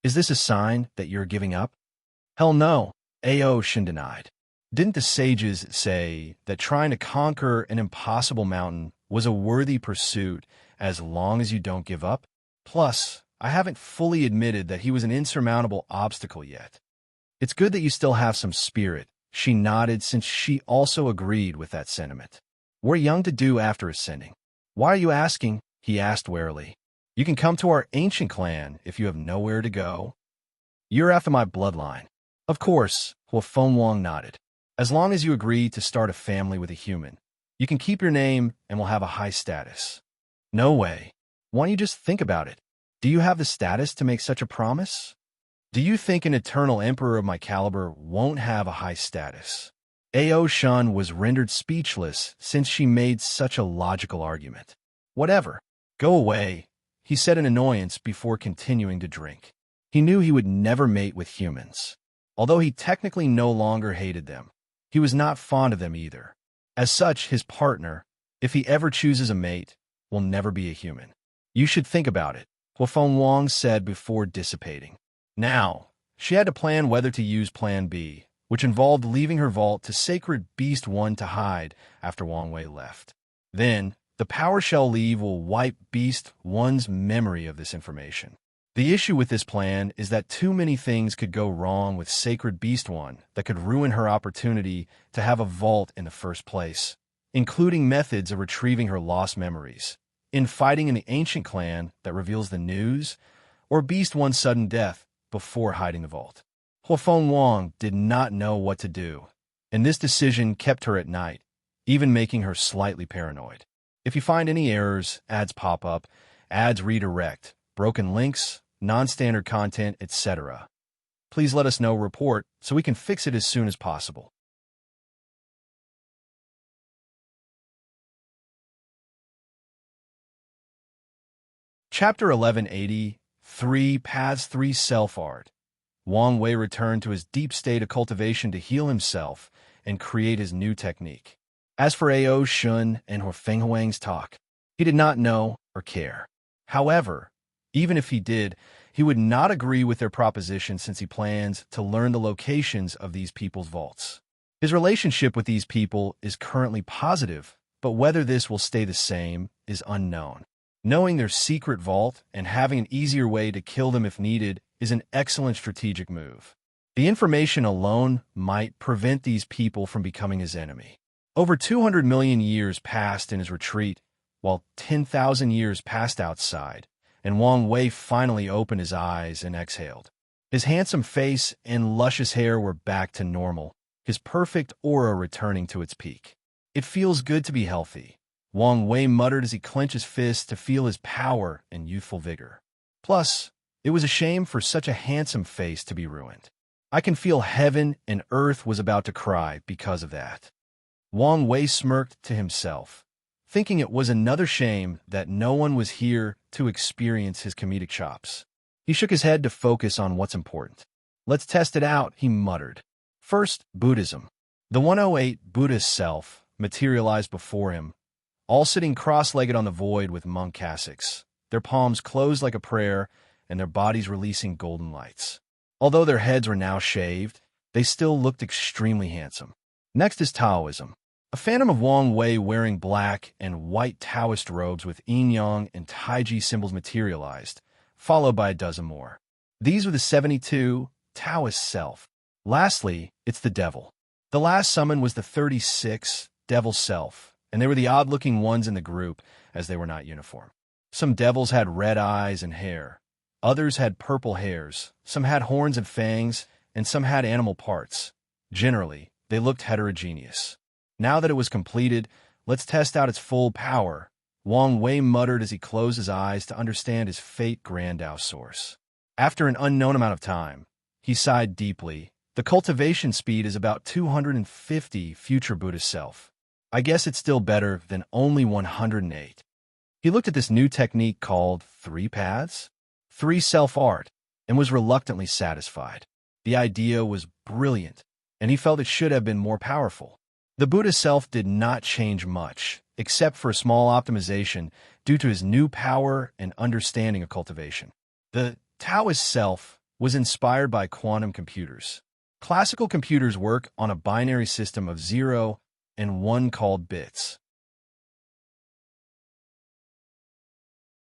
Is this a sign that you're giving up? Hell no, Aoshin denied. Didn't the sages say that trying to conquer an impossible mountain was a worthy pursuit as long as you don't give up? Plus, I haven't fully admitted that he was an insurmountable obstacle yet. It's good that you still have some spirit. She nodded since she also agreed with that sentiment. We're young to do after ascending. Why are you asking? He asked warily. You can come to our ancient clan if you have nowhere to go. You're after my bloodline. Of course, Huafeng Wang nodded. As long as you agree to start a family with a human, you can keep your name and will have a high status. No way. Why don't you just think about it? Do you have the status to make such a promise? Do you think an eternal emperor of my caliber won't have a high status? Ao Shun was rendered speechless since she made such a logical argument. Whatever. Go away, he said in annoyance before continuing to drink. He knew he would never mate with humans. Although he technically no longer hated them, he was not fond of them either. As such, his partner, if he ever chooses a mate, will never be a human. You should think about it, Huafeng Wang said before dissipating. Now, she had to plan whether to use Plan B, which involved leaving her vault to Sacred Beast 1 to hide after Wang Wei left. Then, the power shell leave will wipe Beast 1's memory of this information. The issue with this plan is that too many things could go wrong with Sacred Beast 1 that could ruin her opportunity to have a vault in the first place, including methods of retrieving her lost memories, infighting in the ancient clan that reveals the news, or Beast 1's sudden death before hiding the vault. Huafeng Wang did not know what to do, and this decision kept her at night, even making her slightly paranoid. If you find any errors, ads pop up, ads redirect, broken links, non-standard content, etc., please let us know, report, so we can fix it as soon as possible. Chapter 1180, 3 Paths 3 Self-Art. Wang Wei returned to his deep state of cultivation to heal himself and create his new technique. As for Ao Shun and Huafeng Wang's talk, he did not know or care. However, even if he did, he would not agree with their proposition since he plans to learn the locations of these people's vaults. His relationship with these people is currently positive, but whether this will stay the same is unknown. Knowing their secret vault and having an easier way to kill them if needed is an excellent strategic move. The information alone might prevent these people from becoming his enemy. Over 200 million years passed in his retreat, while 10,000 years passed outside, and Wang Wei finally opened his eyes and exhaled. His handsome face and luscious hair were back to normal, his perfect aura returning to its peak. It feels good to be healthy, Wang Wei muttered as he clenched his fists to feel his power and youthful vigor. Plus, it was a shame for such a handsome face to be ruined. I can feel heaven and earth was about to cry because of that. Wang Wei smirked to himself, thinking it was another shame that no one was here to experience his comedic chops. He shook his head to focus on what's important. Let's test it out, he muttered. First, Buddhism. The 108 Buddhist self materialized before him, all sitting cross-legged on the void with monk cassocks, their palms closed like a prayer and their bodies releasing golden lights. Although their heads were now shaved, they still looked extremely handsome. Next is Taoism. A phantom of Wang Wei wearing black and white Taoist robes with yin-yang and taiji symbols materialized, followed by a dozen more. These were the 72 Taoist self. Lastly, it's the devil. The last summon was the 36 devil self, and they were the odd-looking ones in the group as they were not uniform. Some devils had red eyes and hair. Others had purple hairs. Some had horns and fangs, and some had animal parts. Generally, they looked heterogeneous. Now that it was completed, let's test out its full power, Wang Wei muttered as he closed his eyes to understand his fate Grandao source. After an unknown amount of time, he sighed deeply. The cultivation speed is about 250 future Buddhist self. I guess it's still better than only 108. He looked at this new technique called 3 Paths, 3 Self-Art, and was reluctantly satisfied. The idea was brilliant, and he felt it should have been more powerful. The Buddha self did not change much, except for a small optimization due to his new power and understanding of cultivation. The Taoist self was inspired by quantum computers. Classical computers work on a binary system of 0 and 1 called bits.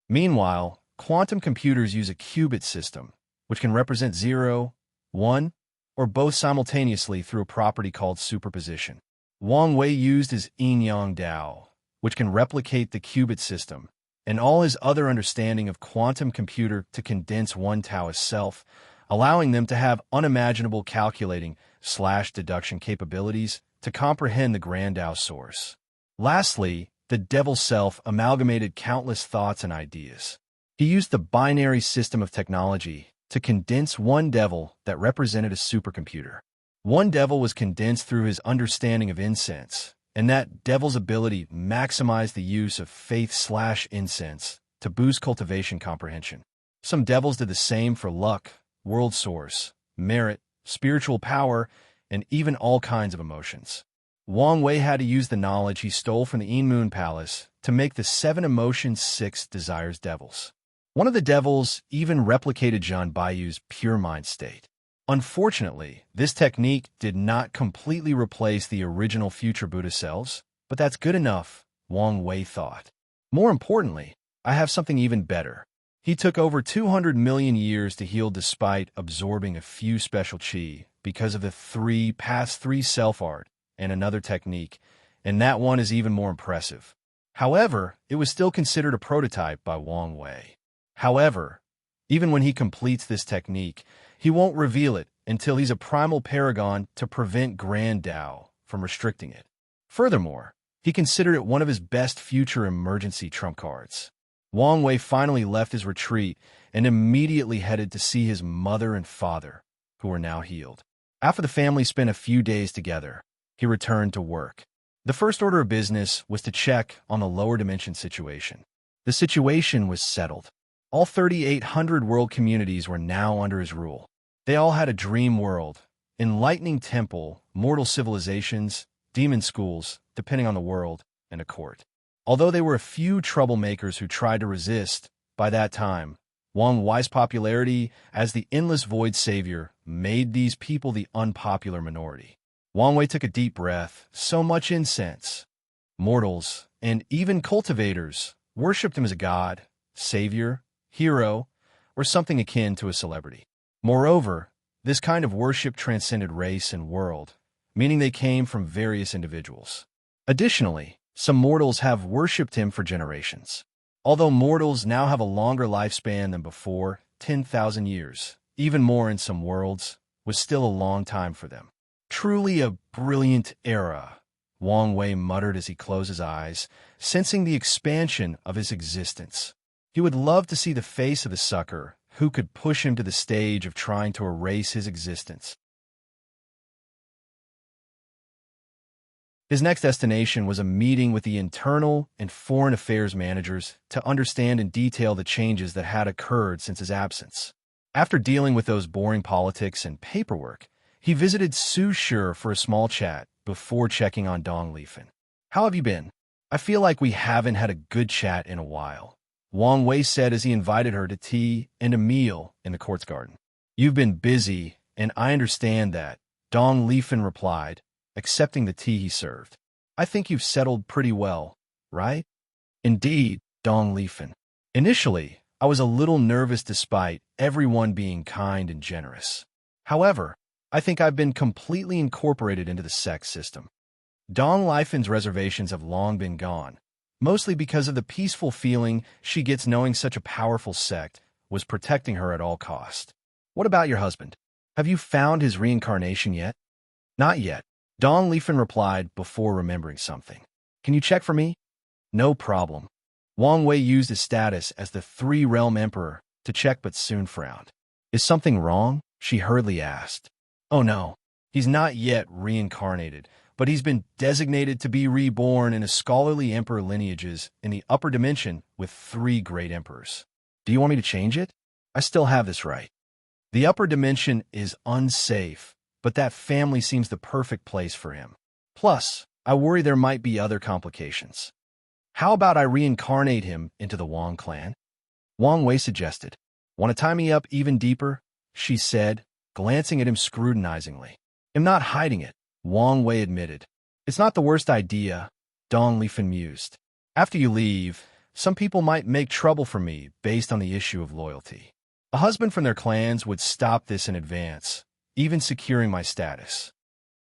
Meanwhile, quantum computers use a qubit system, which can represent 0, 1, or both simultaneously through a property called superposition. Wang Wei used his yin-yang Dao, which can replicate the qubit system, and all his other understanding of quantum computer to condense one Taoist self, allowing them to have unimaginable calculating/deduction capabilities to comprehend the grand Tao source. Lastly, the devil self amalgamated countless thoughts and ideas. He used the binary system of technology to condense one devil that represented a supercomputer. One devil was condensed through his understanding of incense, and that devil's ability maximized the use of faith/incense to boost cultivation comprehension. Some devils did the same for luck, world source, merit, spiritual power, and even all kinds of emotions. Wang Wei had to use the knowledge he stole from the Yin Moon Palace to make the 7 emotions 6 desires devils. One of the devils even replicated Zhan Baiyu's pure mind state. Unfortunately, this technique did not completely replace the original future Buddha selves, but that's good enough, Wang Wei thought. More importantly, I have something even better. He took over 200 million years to heal despite absorbing a few special qi because of the past three self-art and another technique, and that one is even more impressive. However, it was still considered a prototype by Wang Wei. However, even when he completes this technique, he won't reveal it until he's a primal paragon to prevent Grand Tao from restricting it. Furthermore, he considered it one of his best future emergency trump cards. Wang Wei finally left his retreat and immediately headed to see his mother and father, who were now healed. After the family spent a few days together, he returned to work. The first order of business was to check on the lower dimension situation. The situation was settled. All 3,800 world communities were now under his rule. They all had a dream world, enlightening temple, mortal civilizations, demon schools, depending on the world, and a court. Although there were a few troublemakers who tried to resist, by that time, Wang Wei's popularity as the endless void savior made these people the unpopular minority. Wang Wei took a deep breath. So much incense. Mortals, and even cultivators, worshipped him as a god, savior, hero, or something akin to a celebrity. Moreover, this kind of worship transcended race and world, meaning they came from various individuals. Additionally, some mortals have worshipped him for generations. Although mortals now have a longer lifespan than before, 10,000 years, even more in some worlds, was still a long time for them. Truly a brilliant era, Wang Wei muttered as he closed his eyes, sensing the expansion of his existence. He would love to see the face of the sucker who could push him to the stage of trying to erase his existence. His next destination was a meeting with the internal and foreign affairs managers to understand in detail the changes that had occurred since his absence. After dealing with those boring politics and paperwork, he visited Su Shi for a small chat before checking on Dong Lifen. "How have you been? I feel like we haven't had a good chat in a while," Wang Wei said as he invited her to tea and a meal in the court's garden. "You've been busy, and I understand that," Dong Lifen replied, accepting the tea he served. "I think you've settled pretty well, right?" "Indeed, Dong Lifen. Initially, I was a little nervous despite everyone being kind and generous. However, I think I've been completely incorporated into the sect system." Dong Lifen's reservations have long been gone, mostly because of the peaceful feeling she gets knowing such a powerful sect was protecting her at all cost. "What about your husband? Have you found his reincarnation yet?" "Not yet," Dong Lifen replied before remembering something. "Can you check for me?" "No problem." Wang Wei used his status as the Three-Realm Emperor to check but soon frowned. "Is something wrong?" she hurriedly asked. "Oh no, he's not yet reincarnated, but he's been designated to be reborn in a scholarly emperor lineages in the upper dimension with 3 great emperors. Do you want me to change it? I still have this right. The upper dimension is unsafe, but that family seems the perfect place for him. Plus, I worry there might be other complications. How about I reincarnate him into the Wang clan?" Wang Wei suggested. "Want to tie me up even deeper?" she said, glancing at him scrutinizingly. "I'm not hiding it," Wang Wei admitted. "It's not the worst idea," Dong Lifen mused. "After you leave, Some people might make trouble for me based on the issue of loyalty. A husband from their clans would stop this in advance, even securing my status.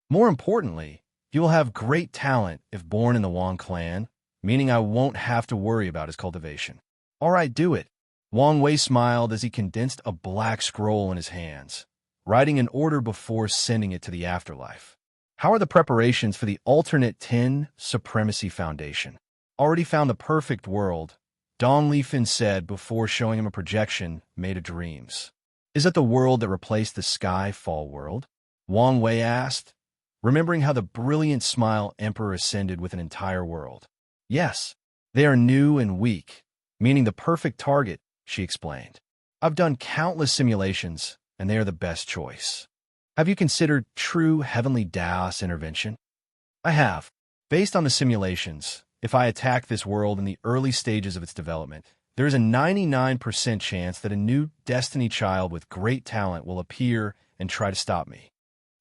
More importantly, you will have great talent if born in the Wong clan, meaning I won't have to worry about his cultivation. All right, do it. Wang Wei smiled as he condensed a black scroll in his hands, writing an order before sending it to the afterlife. How are the preparations for the alternate 10 Supremacy Foundation? Already found the perfect world, Dong Lifin said before showing him a projection made of dreams. Is it the world that replaced the Skyfall world? Wang Wei asked, remembering how the brilliant smile Emperor ascended with an entire world. Yes, they are new and weak, meaning the perfect target, she explained. I've done countless simulations, and they are the best choice. Have you considered true heavenly Daos intervention? I have. Based on the simulations, if I attack this world in the early stages of its development, there is a 99% chance that a new Destiny child with great talent will appear and try to stop me.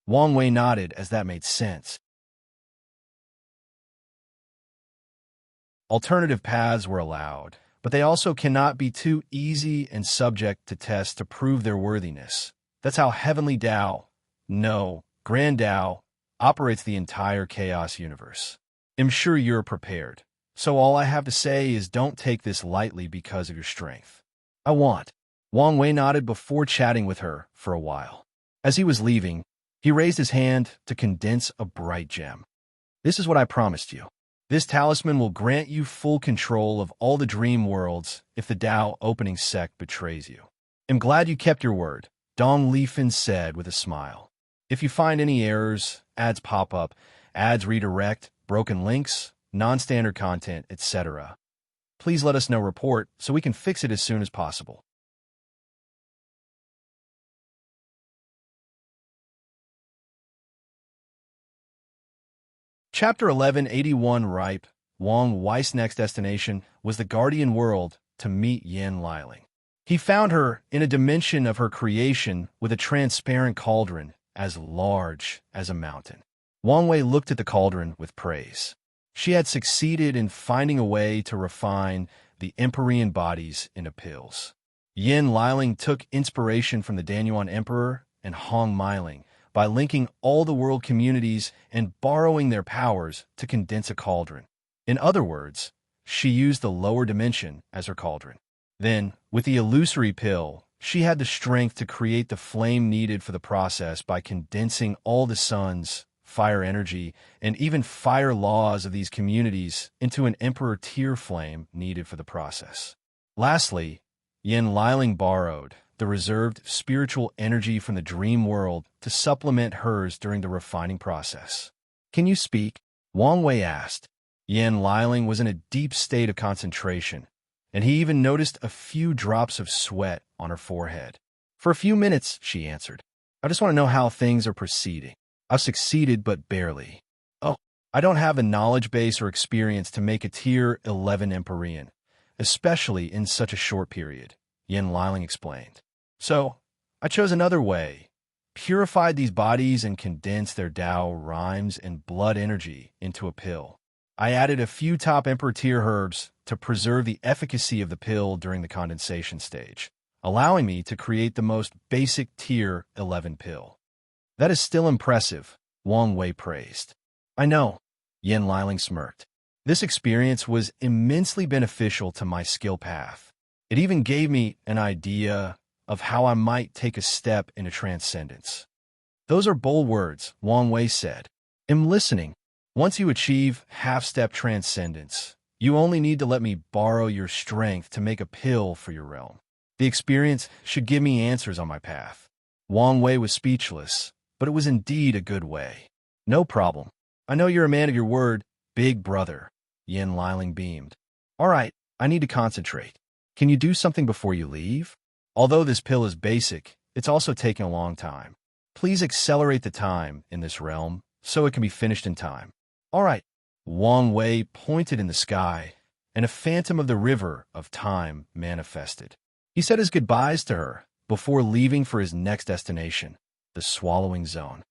Wang Wei nodded as that made sense. Alternative paths were allowed, but they also cannot be too easy and subject to tests to prove their worthiness. That's how Heavenly Dao, no, Grand Dao, operates the entire Chaos universe. I'm sure you're prepared, so all I have to say is don't take this lightly because of your strength. I want. Wang Wei nodded before chatting with her for a while. As he was leaving, he raised his hand to condense a bright gem. This is what I promised you. This talisman will grant you full control of all the dream worlds if the Dao opening sect betrays you. I'm glad you kept your word, Dong Lifin said with a smile. If you find any errors, ads pop up, ads redirect, broken links, non-standard content, etc., please let us know report so we can fix it as soon as possible. Chapter 1181 Ripe, Wang Wei's next destination was the Guardian World to meet Yin Liling. He found her in a dimension of her creation with a transparent cauldron as large as a mountain. Wang Wei looked at the cauldron with praise. She had succeeded in finding a way to refine the Empyrean bodies into pills. Yin Liling took inspiration from the Danyuan Emperor and Hong Miling by linking all the world communities and borrowing their powers to condense a cauldron. In other words, she used the lower dimension as her cauldron. Then, with the illusory pill, she had the strength to create the flame needed for the process by condensing all the sun's fire energy and even fire laws of these communities into an emperor tier flame needed for the process. Lastly, Yin Liling borrowed the reserved spiritual energy from the dream world to supplement hers during the refining process. Can you speak? Wang Wei asked. Yin Liling was in a deep state of concentration, and he even noticed a few drops of sweat on her forehead. For a few minutes, she answered. I just want to know how things are proceeding. I've succeeded, but barely. Oh, I don't have the knowledge base or experience to make a tier 11 Empyrean, especially in such a short period, Yin Liling explained. So, I chose another way, purified these bodies and condensed their Dao rhymes and blood energy into a pill. I added a few top Emperor tier herbs to preserve the efficacy of the pill during the condensation stage, allowing me to create the most basic tier 11 pill. That is still impressive, Wang Wei praised. I know, Yin Liling smirked. This experience was immensely beneficial to my skill path. It even gave me an idea of how I might take a step into transcendence. Those are bold words, Wang Wei said. I'm listening. Once you achieve half-step transcendence, you only need to let me borrow your strength to make a pill for your realm. The experience should give me answers on my path. Wang Wei was speechless, but it was indeed a good way. No problem. I know you're a man of your word, big brother, Yin Liling beamed. All right, I need to concentrate. Can you do something before you leave? Although this pill is basic, it's also taking a long time. Please accelerate the time in this realm so it can be finished in time. All right. Wang Wei pointed in the sky, and a phantom of the river of time manifested. He said his goodbyes to her before leaving for his next destination, the swallowing zone.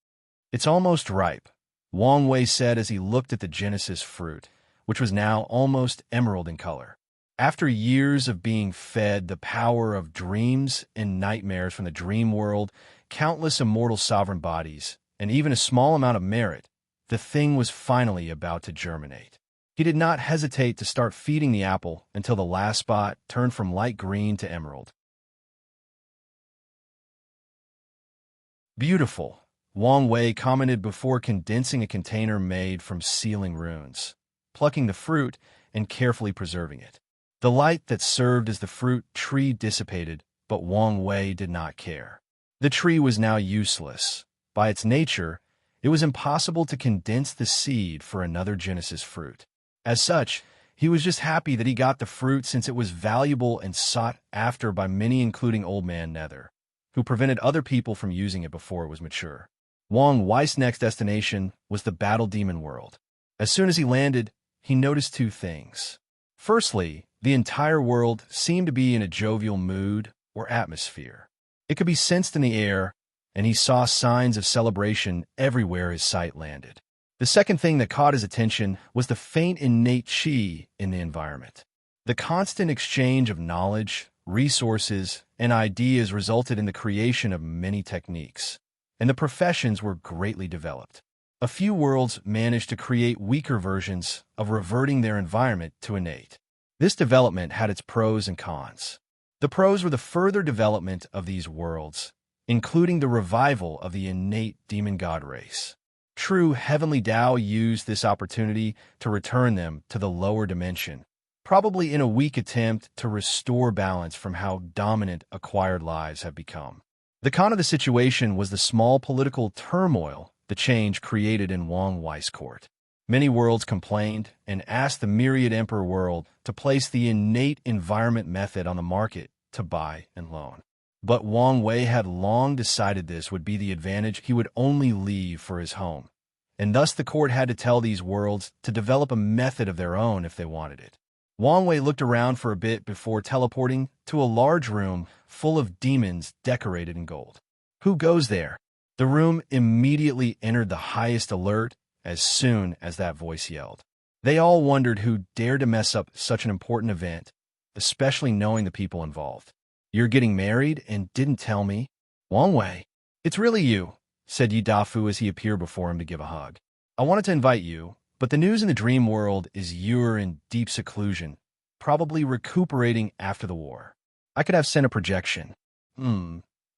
It's almost ripe, Wang Wei said as he looked at the Genesis fruit, which was now almost emerald in color. After years of being fed the power of dreams and nightmares from the dream world, countless immortal sovereign bodies, and even a small amount of merit, the thing was finally about to germinate. He did not hesitate to start feeding the apple until the last spot turned from light green to emerald. Beautiful, Wang Wei commented before condensing a container made from sealing runes, plucking the fruit and carefully preserving it. The light that served as the fruit tree dissipated, but Wang Wei did not care. The tree was now useless. By its nature, it was impossible to condense the seed for another Genesis fruit. As such, he was just happy that he got the fruit since it was valuable and sought after by many, including Old Man Nether, who prevented other people from using it before it was mature. Wang Wei's next destination was the Battle Demon World. As soon as he landed, he noticed two things. Firstly, the entire world seemed to be in a jovial mood or atmosphere. It could be sensed in the air, and he saw signs of celebration everywhere his sight landed. The second thing that caught his attention was the faint innate chi in the environment. The constant exchange of knowledge, resources, and ideas resulted in the creation of many techniques, and the professions were greatly developed. A few worlds managed to create weaker versions of reverting their environment to innate. This development had its pros and cons. The pros were the further development of these worlds, including the revival of the innate demon god race. True heavenly Tao used this opportunity to return them to the lower dimension, probably in a weak attempt to restore balance from how dominant acquired lives have become. The con of the situation was the small political turmoil the change created in Wang Wei's court. Many worlds complained and asked the myriad Emperor world to place the innate environment method on the market to buy and loan. But Wang Wei had long decided this would be the advantage he would only leave for his home, and thus the court had to tell these worlds to develop a method of their own if they wanted it. Wang Wei looked around for a bit before teleporting to a large room full of demons decorated in gold. Who goes there? The room immediately entered the highest alert as soon as that voice yelled. They all wondered who dared to mess up such an important event, especially knowing the people involved. You're getting married and didn't tell me? Wang Wei, it's really you, said Yi Dafu as he appeared before him to give a hug. I wanted to invite you, but the news in the dream world is you're in deep seclusion, probably recuperating after the war. I could have sent a projection.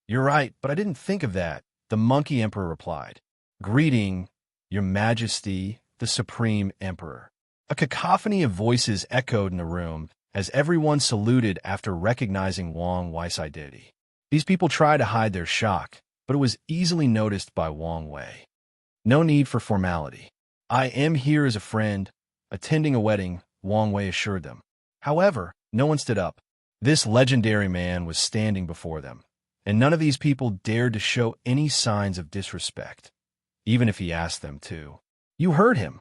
You're right, but I didn't think of that, the Monkey Emperor replied. Greeting, Your Majesty, the Supreme Emperor. A cacophony of voices echoed in the room as everyone saluted after recognizing Wang Wei's identity. These people tried to hide their shock, but it was easily noticed by Wang Wei. No need for formality. I am here as a friend, attending a wedding, Wang Wei assured them. However, no one stood up. This legendary man was standing before them, and none of these people dared to show any signs of disrespect, even if he asked them to. You heard him.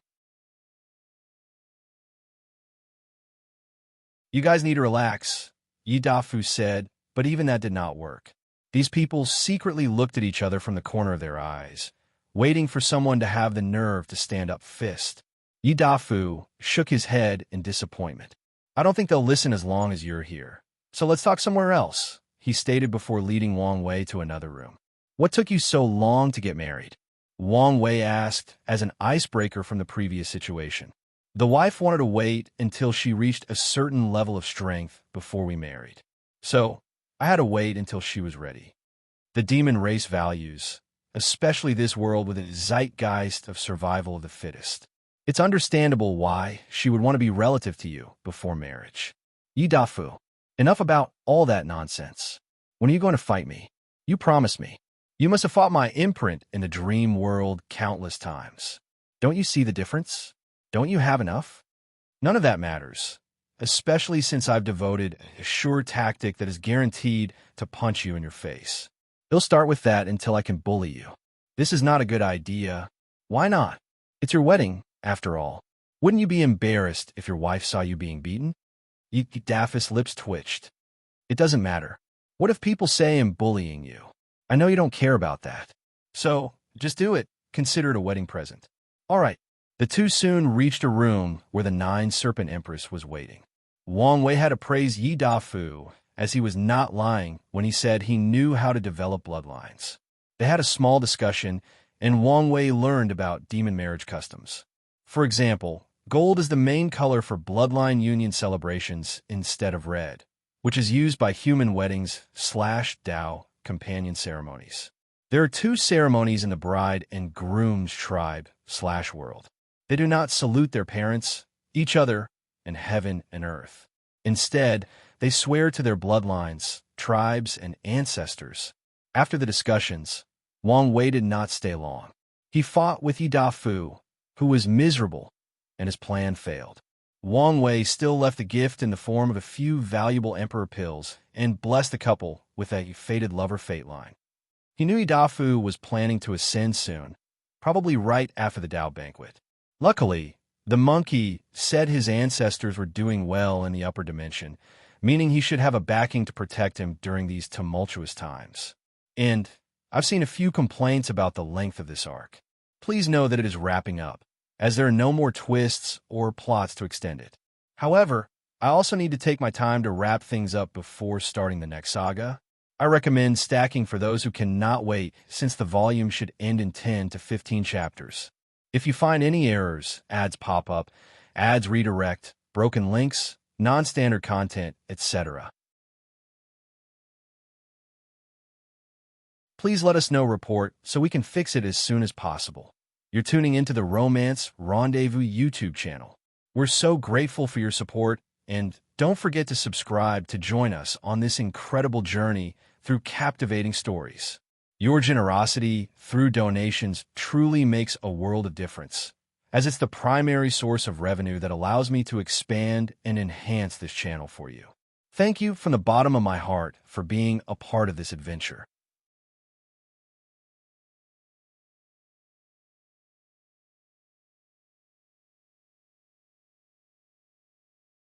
You guys need to relax, Yi Dafu said, but even that did not work. These people secretly looked at each other from the corner of their eyes, waiting for someone to have the nerve to stand up fist. Yi Dafu shook his head in disappointment. I don't think they'll listen as long as you're here. So let's talk somewhere else, he stated before leading Wang Wei to another room. What took you so long to get married? Wang Wei asked as an icebreaker from the previous situation. The wife wanted to wait until she reached a certain level of strength before we married. So, I had to wait until she was ready. The demon race values, especially this world with a zeitgeist of survival of the fittest. It's understandable why she would want to be relative to you before marriage. Yi Dafu, enough about all that nonsense. When are you going to fight me? You promised me. You must have fought my imprint in the dream world countless times. Don't you see the difference? Don't you have enough? None of that matters, especially since I've devoted a sure tactic that is guaranteed to punch you in your face. He'll start with that until I can bully you. This is not a good idea. Why not? It's your wedding, after all. Wouldn't you be embarrassed if your wife saw you being beaten? Dafu's lips twitched. It doesn't matter. What if people say I'm bullying you? I know you don't care about that. So, just do it. Consider it a wedding present. All right. The two soon reached a room where the Nine Serpent Empress was waiting. Wang Wei had to praise Yi Dafu, as he was not lying when he said he knew how to develop bloodlines. They had a small discussion, and Wang Wei learned about demon marriage customs. For example, gold is the main color for bloodline union celebrations instead of red, which is used by human weddings/Dao companion ceremonies. There are two ceremonies in the bride and groom's tribe/world. They do not salute their parents, each other, and heaven and earth. Instead, they swear to their bloodlines, tribes, and ancestors. After the discussions, Wang Wei did not stay long. He fought with Yi Dafu, who was miserable, and his plan failed. Wang Wei still left a gift in the form of a few valuable emperor pills and blessed the couple with a fated lover fate line. He knew Yi Dafu was planning to ascend soon, probably right after the Dao banquet. Luckily, the monkey said his ancestors were doing well in the upper dimension, meaning he should have a backing to protect him during these tumultuous times. And I've seen a few complaints about the length of this arc. Please know that it is wrapping up, as there are no more twists or plots to extend it. However, I also need to take my time to wrap things up before starting the next saga. I recommend stacking for those who cannot wait, since the volume should end in 10 to 15 chapters. If you find any errors, ads pop up, ads redirect, broken links, non-standard content, etc., please let us know report so we can fix it as soon as possible. You're tuning into the Romance Rendezvous YouTube channel. We're so grateful for your support, and don't forget to subscribe to join us on this incredible journey through captivating stories. Your generosity through donations truly makes a world of difference, as it's the primary source of revenue that allows me to expand and enhance this channel for you. Thank you from the bottom of my heart for being a part of this adventure.